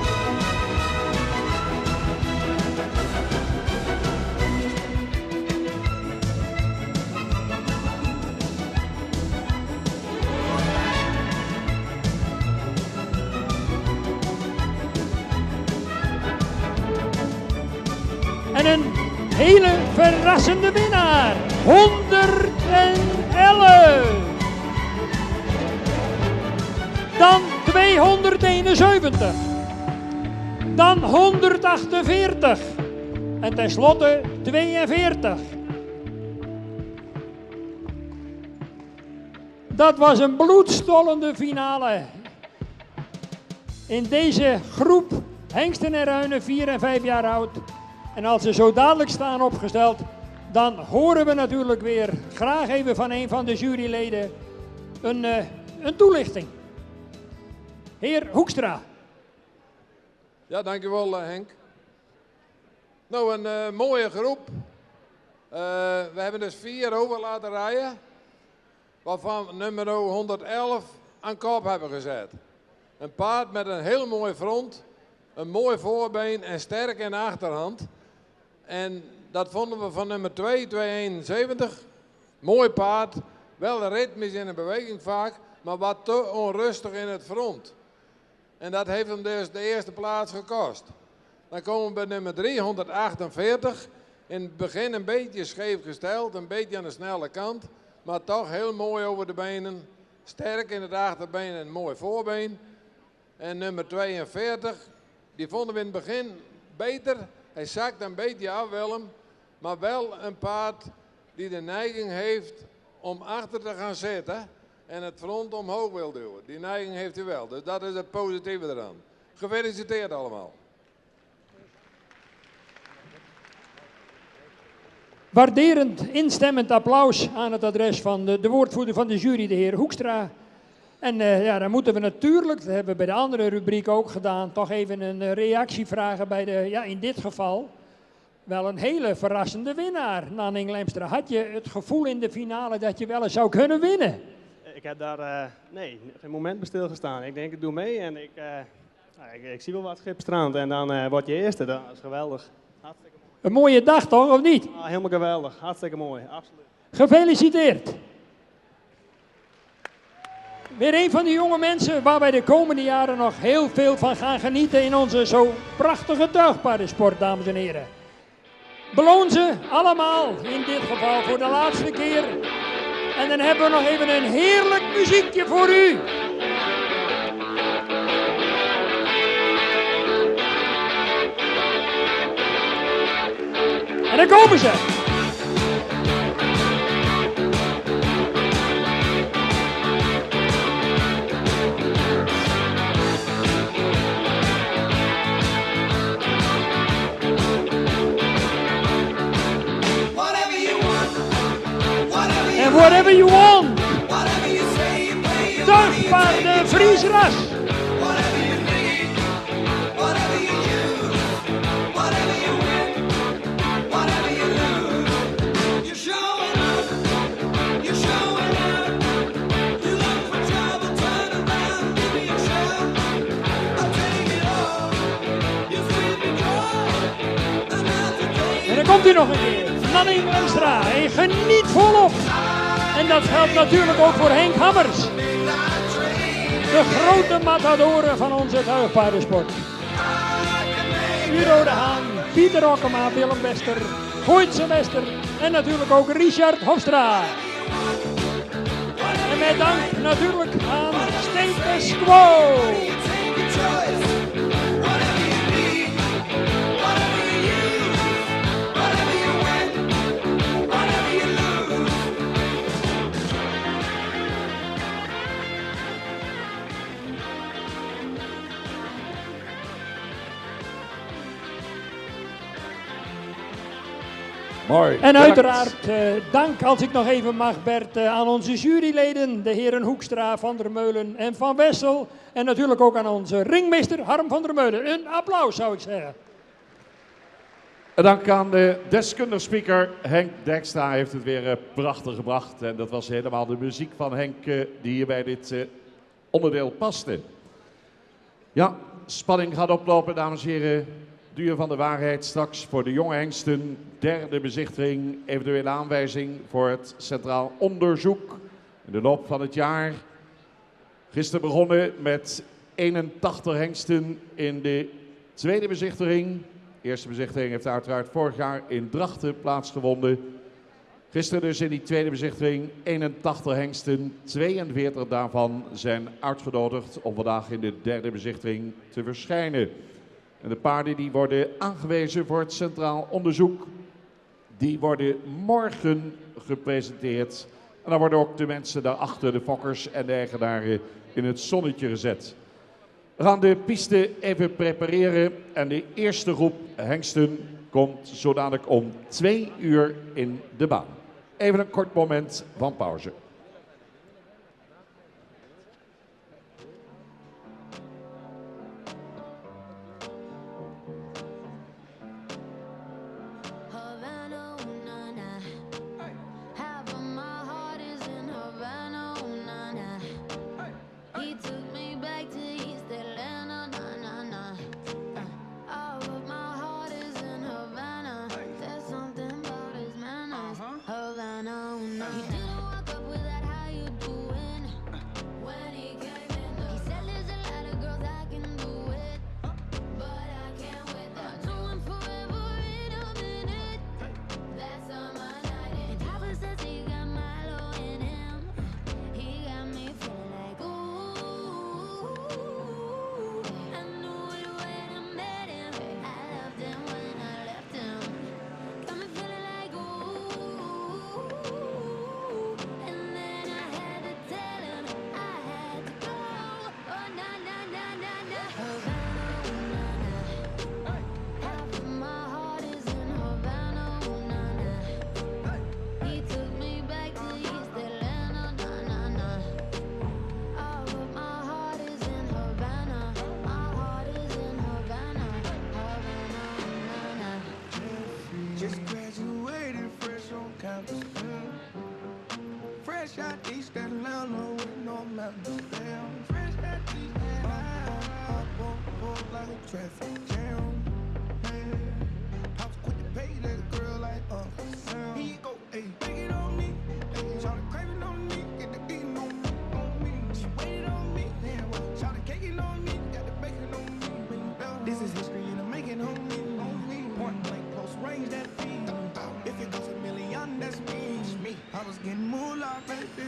En een hele verrassende winnaar. 111. Dan 271. Dan 148. En tenslotte 42. Dat was een bloedstollende finale. In deze groep hengsten en ruinen 4 en 5 jaar oud. En als ze zo dadelijk staan opgesteld, dan horen we natuurlijk weer graag even van een van de juryleden een toelichting. Heer Hoekstra. Ja, dankjewel Henk. Nou, een mooie groep. We hebben dus 4 over laten rijden, waarvan nummer 111 aan kop hebben gezet. Een paard met een heel mooi front, een mooi voorbeen en sterk in de achterhand. En dat vonden we van nummer 2, 271. Mooi paard, wel ritmisch in de beweging vaak, maar wat te onrustig in het front. En dat heeft hem dus de eerste plaats gekost. Dan komen we bij nummer 348. In het begin een beetje scheef gesteld, een beetje aan de snelle kant. Maar toch heel mooi over de benen. Sterk in het achterbeen en een mooi voorbeen. En nummer 42, die vonden we in het begin beter. Hij zakt een beetje af, Willem. Maar wel een paard die de neiging heeft om achter te gaan zitten. En het front omhoog wil duwen. Die neiging heeft hij wel. Dus dat is het positieve eraan. Gefeliciteerd allemaal. Waarderend, instemmend applaus aan het adres van de woordvoerder van de jury, de heer Hoekstra. En ja, dan moeten we natuurlijk, dat hebben we bij de andere rubriek ook gedaan, toch even een reactie vragen bij de, ja in dit geval, wel een hele verrassende winnaar. Nanning Lemstra, had je het gevoel in de finale dat je wel eens zou kunnen winnen? Ik heb daar geen moment bij stilgestaan. Ik denk, ik doe mee en ik zie wel wat schipstrand en dan word je eerste. Dat is geweldig. Hartstikke mooi. Een mooie dag toch, of niet? Ah, helemaal geweldig. Hartstikke mooi, absoluut. Gefeliciteerd. Weer een van die jonge mensen waar wij de komende jaren nog heel veel van gaan genieten in onze zo prachtige tuigpaardensport, dames en heren. Beloon ze allemaal, in dit geval voor de laatste keer. En dan hebben we nog even een heerlijk muziekje voor u. En daar komen ze. And whatever you want. Tuigpaarden Friesras. En dan komt u nog een keer. Nanning Lemstra. En geniet volop. En dat geldt natuurlijk ook voor Henk Hammers. De grote matadoren van onze tuigpaardensport. Udo de Haan, Pieter Okkema, Willem Wester, Gooitse Wester en natuurlijk ook Richard Hofstra. En met dank natuurlijk aan Status Quo. Mooi. En uiteraard dank, als ik nog even mag Bert, aan onze juryleden, de heren Hoekstra, Van der Meulen en Van Wessel. En natuurlijk ook aan onze ringmeester Harm van der Meulen. Een applaus zou ik zeggen. En dank aan de deskundig speaker Henk Dijkstra, heeft het weer prachtig gebracht. En dat was helemaal de muziek van Henk die hier bij dit onderdeel paste. Ja, spanning gaat oplopen, dames en heren. Duur van de waarheid straks voor de jonge hengsten. Derde bezichtiging, eventuele aanwijzing voor het centraal onderzoek. In de loop van het jaar. Gisteren begonnen met 81 hengsten in de tweede bezichtiging. eerste bezichtiging heeft uiteraard vorig jaar in Drachten plaatsgevonden. Gisteren dus in die tweede bezichtiging 81 hengsten, 42 daarvan zijn uitgenodigd om vandaag in de derde bezichtiging te verschijnen. En de paarden die worden aangewezen voor het Centraal Onderzoek, die worden morgen gepresenteerd. En dan worden ook de mensen daarachter, de fokkers en de eigenaren, in het zonnetje gezet. We gaan de piste even prepareren en de eerste groep hengsten komt zo dadelijk om 2 uur in de baan. Even een kort moment van pauze. Fresh out East Atlanta with no mountains down. Fresh out East Atlanta, like a traffic jam. Man, I was quick to pay that girl like Sam. Here you go, ayy, take it on me. Ayy, shout it craving on me, get the beating on me. She waited on me, yeah, well, shout it caking on me, got the bacon on me. This is history and I'm making on me. Point blank, close range, that feed. If it goes a million, that's me. I was getting moolah, baby.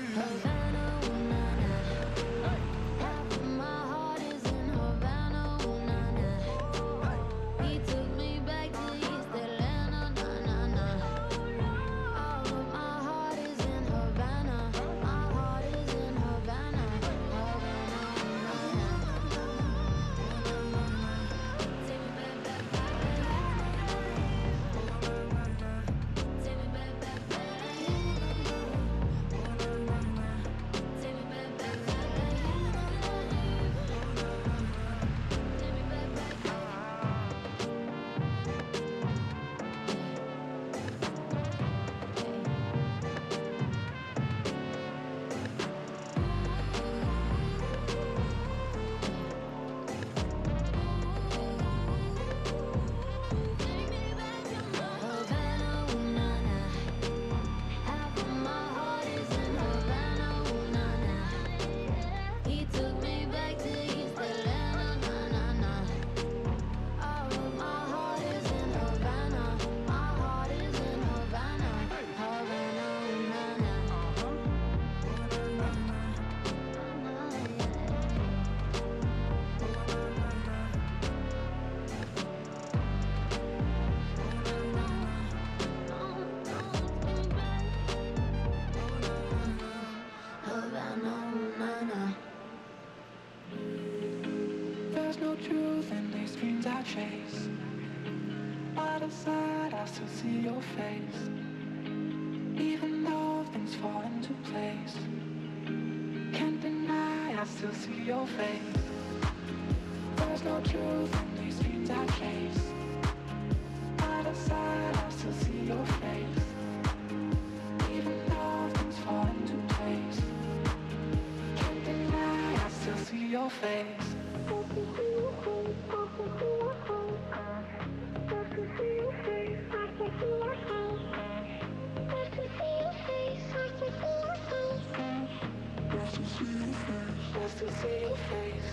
There's no truth in these dreams I chase. By the side, I still see your face. Even though things fall into place, can't deny I still see your face. There's no truth in these dreams I chase. By the side, I still see your face. Even though things fall into place, can't deny I still see your face. I still see your face.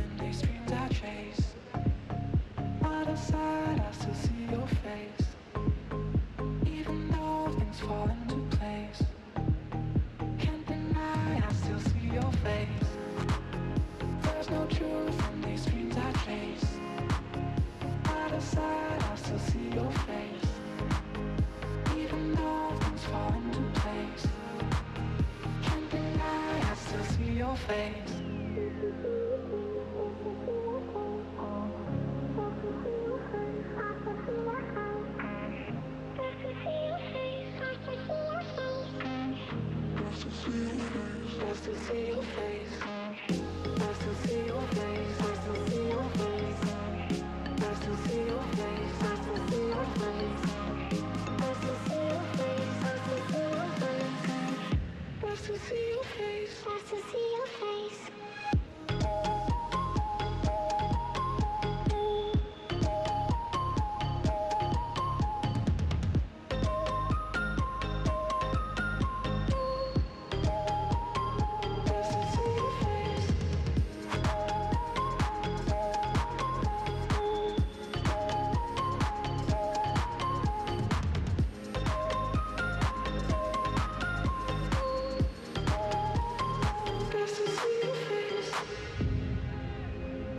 in these streets I chase. Out of sight, I still see your face. Even though things fall into place, can't deny, I still see your face. There's no truth in these dreams I chase. Out of sight, I still see your face. Even though things fall into place, can't deny, I still see your face. I still see your face. I still see your face. I still see your face. I still see your face. I still see your face. I still see your face. I still see your face. I still see your face. I still see your face.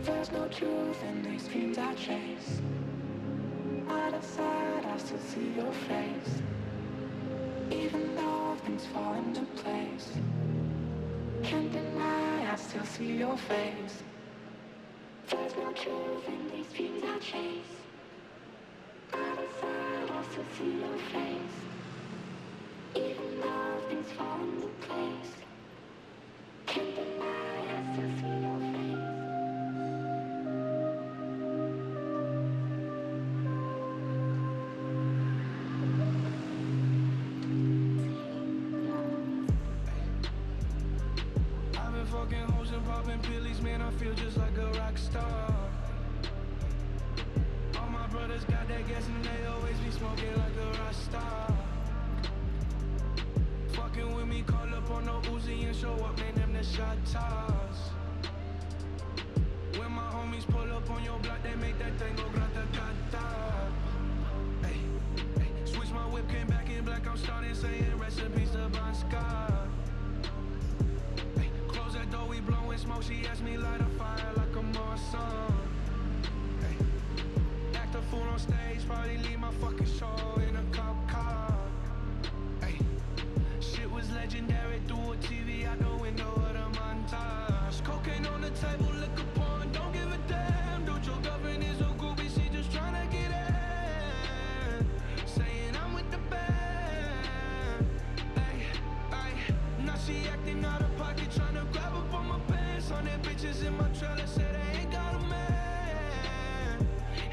There's no truth in these dreams I chase. Out of sight, I still see your face. Even though things fall into place, can't deny, I still see your face. There's no truth in these dreams I chase. Out of sight, I still see your face. Even though things fall into place, can't deny, I still see your face. Fucking hoes and popping pillies, man, I feel just like a rock star. All my brothers got that gas and they always be smoking like a rock star. Fucking with me, call up on no Uzi and show up, man, them the shot toss. When my homies pull up on your block, they make that thing go grata-ta-ta. Hey, hey, switch my whip, came back in black, I'm starting saying recipes to Bon Scott. Though we blowing smoke, she asked me light a fire like a Marsan. Hey. Act a fool on stage, probably leave my fucking show in a cop car. Hey. Shit was legendary through a TV out the window of the montage. Cocaine on the table, liquor porn, don't give a damn. Dude, your girlfriend is a groupie, she just tryna get in. Saying I'm with the band. Hey, hey. Now she acting out of pocket, tryna grab up on my pants. On their bitches in my trailer, say they ain't got a man.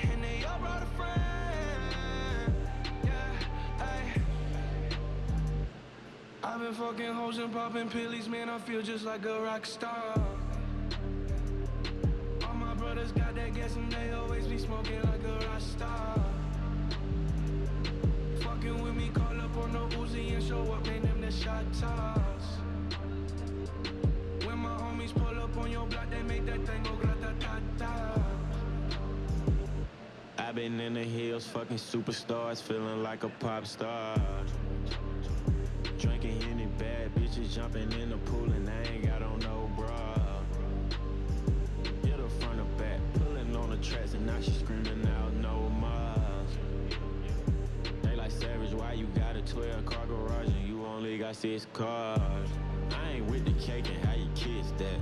And they all brought a friend. Yeah, ayy. I've been fucking hoes and popping pillies, man, I feel just like a rock star. All my brothers got that gas and they always be smoking like a rock star. Fucking with me, call up on no Uzi and show up, man, them the shot toss. Pull up on your block, they make that thing go grata-ta-ta. I've been in the hills, fucking superstars, feeling like a pop star. Drinking any bad bitches, jumping in the pool, and I ain't got on no bra. Get her front or back, pulling on the tracks, and now she screaming out no miles. They like Savage, why you got a 12-car garage and you only got 6 cars? I ain't with the cake and how you kiss that.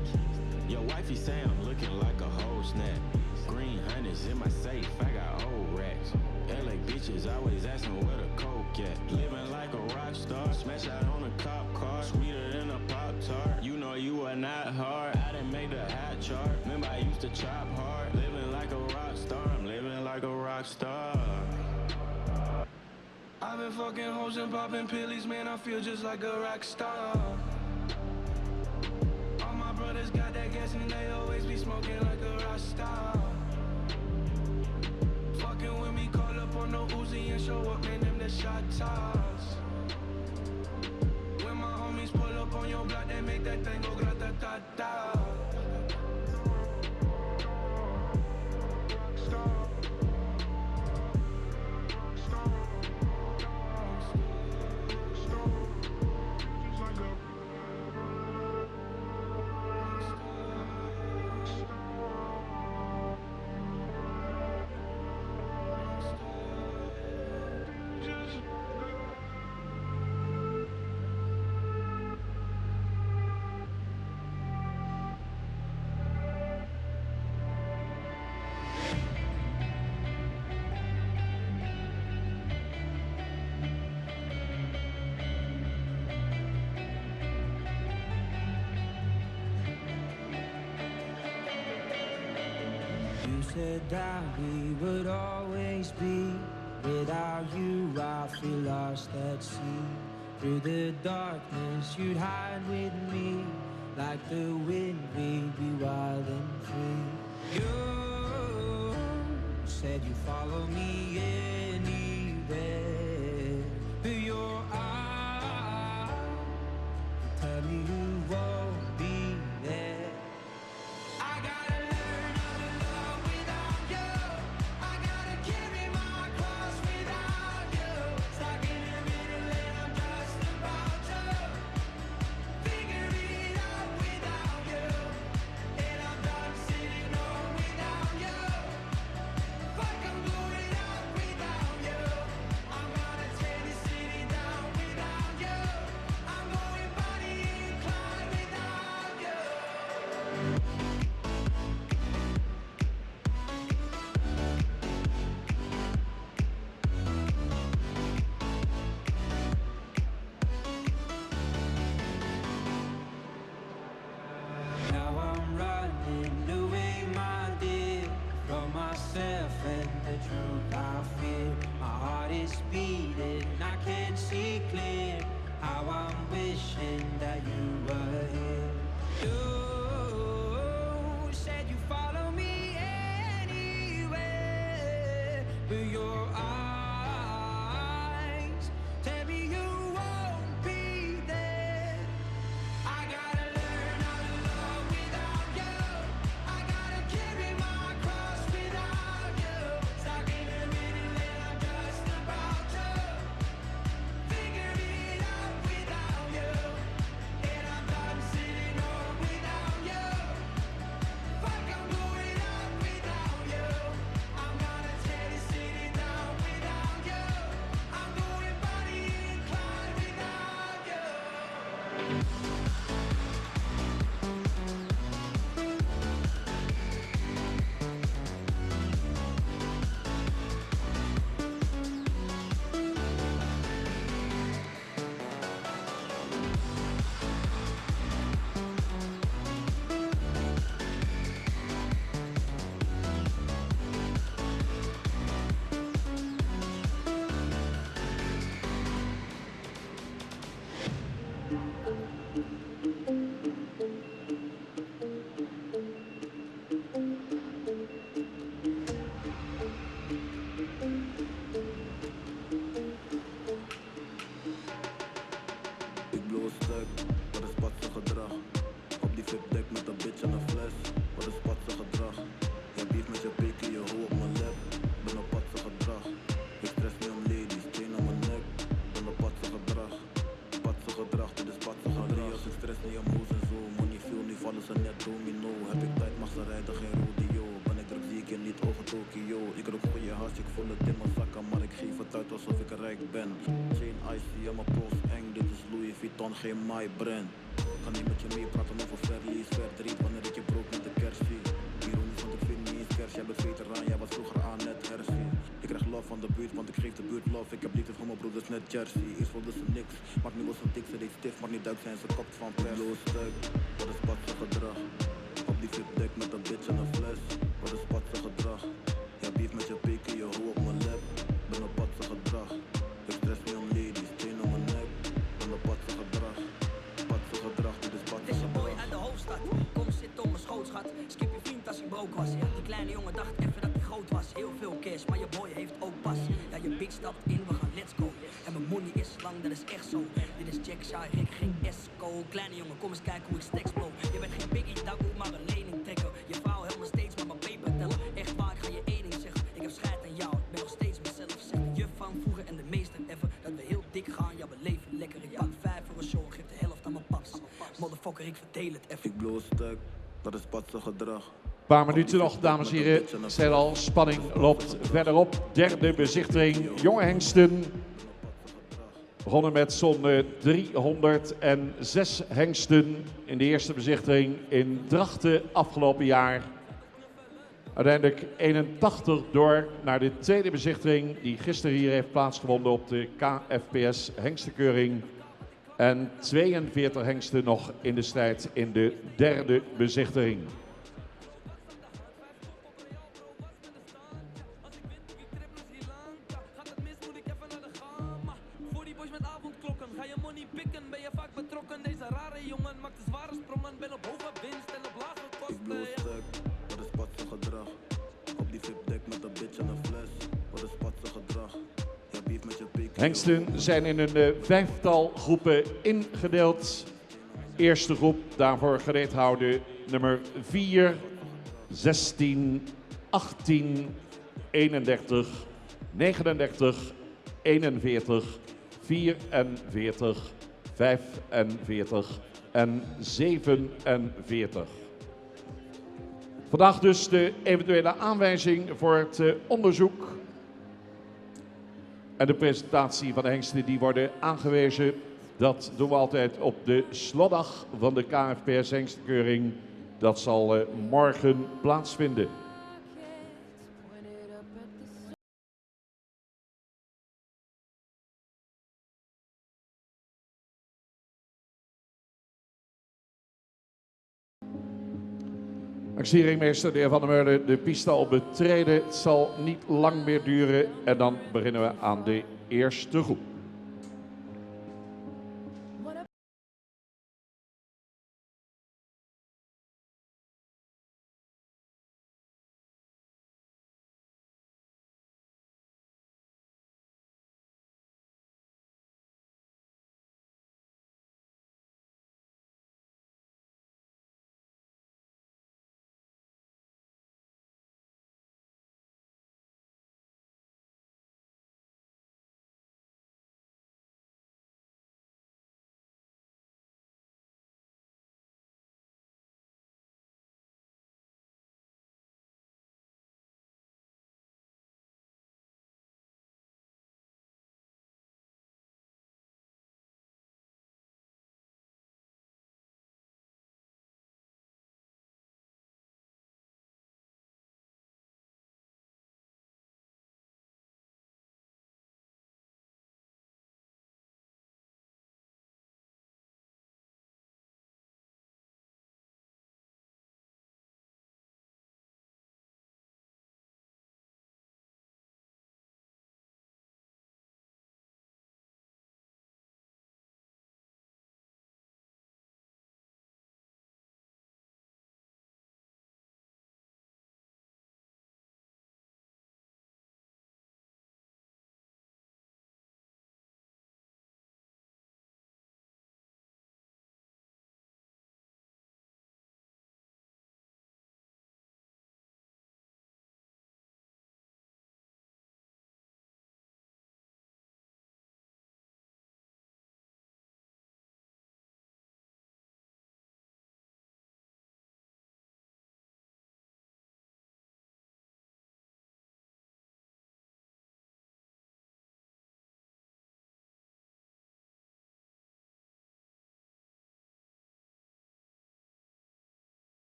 Your wifey say I'm looking like a whole snack. Green honey's in my safe, I got old racks. LA bitches always asking where the coke at. Living like a rock star, smash out on a cop car. Sweeter than a Pop-Tart, you know you are not hard. I didn't make the hot chart, remember I used to chop hard. Living like a rock star, I'm living like a rock star. I've been fucking hoes and popping pillies, man, I feel just like a rock star. All my brothers got that gas and they always be smoking like a rock star. Fucking with me, call up on no Uzi and show up, man, them the shot toss. When my homies pull up on your block, they make that thing go grata-ta-ta. said that we would always be. Without you, I feel lost at sea. Through the darkness, you'd hide with me. Like the wind, we'd be wild and free. You said you'd follow me anywhere. But your eyes tell me you won't be there. I gotta learn how to love without you. I gotta carry my cross without you. Stuck in the middle and I'm just about to figure it out without you. And I'm done sitting home without you. Fuck, I'm going out without you. I'm gonna tear this city down without you. I'm going Bonnie and Clyde without you. Now I'm running away, my dear, from myself and the truth I fear. My heart is beating, I can't see clear. How I'm wishing that you were here. You said you follow me anywhere, but your eyes tell me you won't be there. I gotta learn how to love without you. I gotta carry my cross without you. Stuck in the middle and I'm just about to figure it out without you. And I'm done sitting home without you. Fuck, I'm going out without you. I'm gonna tear this city down without you. I'm going Bonnie and Clyde without you. Ik blow stuk, wat is patse gedrag? Op die VIP-deck met een bitch en een fles, wat is patse gedrag? Je beef met je pik, je hoe op mijn lip, ben op patse gedrag. Ik stress niet om ladies, chain aan mijn nek, ben op patse gedrag. Patse gedrag, dit is patse gedrag. Als ik stress niet om hoes en zo, money veel, nu vallen ze net domino. Heb ik tijd, mag ze rijden, geen rodeo. Ben ik druk, zie ik je niet, ogen Tokio. Ik rook voor je hart, ik voel het in mijn zakken, maar ik geef het uit alsof ik rijk ben. Chain icy aan mijn pols, eng, dit is Louis Vuitton, geen my brand. Ga niet met je meepraten over verlies, verdriet, wanneer ik je brood met de kerst zie. Ironisch, want ik vind niet eens kerst, jij bent veteraan, jij was vroeger aan net hersie. Ik krijg love van de buurt, want ik geef de buurt love. Ik heb liefde voor mijn broeders, net Jersey. Eerst wilden ze niks, maar nu was ze dik, ze deed stif, maar niet duik zijn ze kopt van pers. Blow stuk, wat is patse gedrag? Op die VIP-deck met een bitch en een fles, wat is patse gedrag? Ja, beef met je pik, je hoe op mijn lip, ben op patse gedrag. Ik stress niet om ladies, chain om mijn nek, ben op patse gedrag. Patse gedrag, dit is patse Het is een boy gedrag. uit de hoofdstad, kom zit op mijn schoot, schat. Skip je vriend als hij broke was. Die kleine jongen dacht even dat hij groot was. Heel veel cash, maar je boy heeft ook pas. Ja, je bitch stapt in, we gaan let's go. En mijn money is lang, dat is echt zo. Dit is Jack Shy, Rick, geen Esco. Kleine jongen, kom eens kijken hoe ik stacks blow. Je bent geen biggie, dagoe, maar een lening trekken. Je vrouw helpt me steeds met mijn paper tellen. Echt waar, ik ga je één ding zeggen. Ik heb scheid aan jou, ik ben nog steeds mezelf. Zeg de juf van vroeger en de meester even. Dat we heel dik gaan, ja we leven lekker. Ik pak 5 voor een show, geef de helft aan mijn paps. Motherfucker, ik verdeel het even. Ik blow stuk, dat is patse gedrag. Een paar minuten nog, dames en heren. Stel al, spanning loopt verderop. Derde bezichtiging, jonge hengsten. Begonnen met zo'n 306 hengsten in de eerste bezichtiging in Drachten afgelopen jaar. Uiteindelijk 81 door naar de tweede bezichtiging die gisteren hier heeft plaatsgevonden op de KFPS hengstenkeuring. En 42 hengsten nog in de strijd in de derde bezichtiging. Ga je money pikken, ben je vaak betrokken. Deze rare jongen maakt de zware sprongen. Ben op hoge winst en op lage kosten. Wat is patse gedrag? Op die flipdeck met een bitch en een fles. Wat is patse gedrag? Ja, beef met je piek. Hengsten zijn in een vijftal groepen ingedeeld. Eerste groep, daarvoor gereed houden nummer 4, 16, 18, 31, 39, 41, 44, 45 en 47. Vandaag dus de eventuele aanwijzing voor het onderzoek. En de presentatie van de hengsten die worden aangewezen. Dat doen we altijd op de slotdag van de KFPS hengstenkeuring. Dat zal morgen plaatsvinden. Ik zie ringmeester de heer Van der Meulen de piste al betreden. Het zal niet lang meer duren en dan beginnen we aan de eerste groep.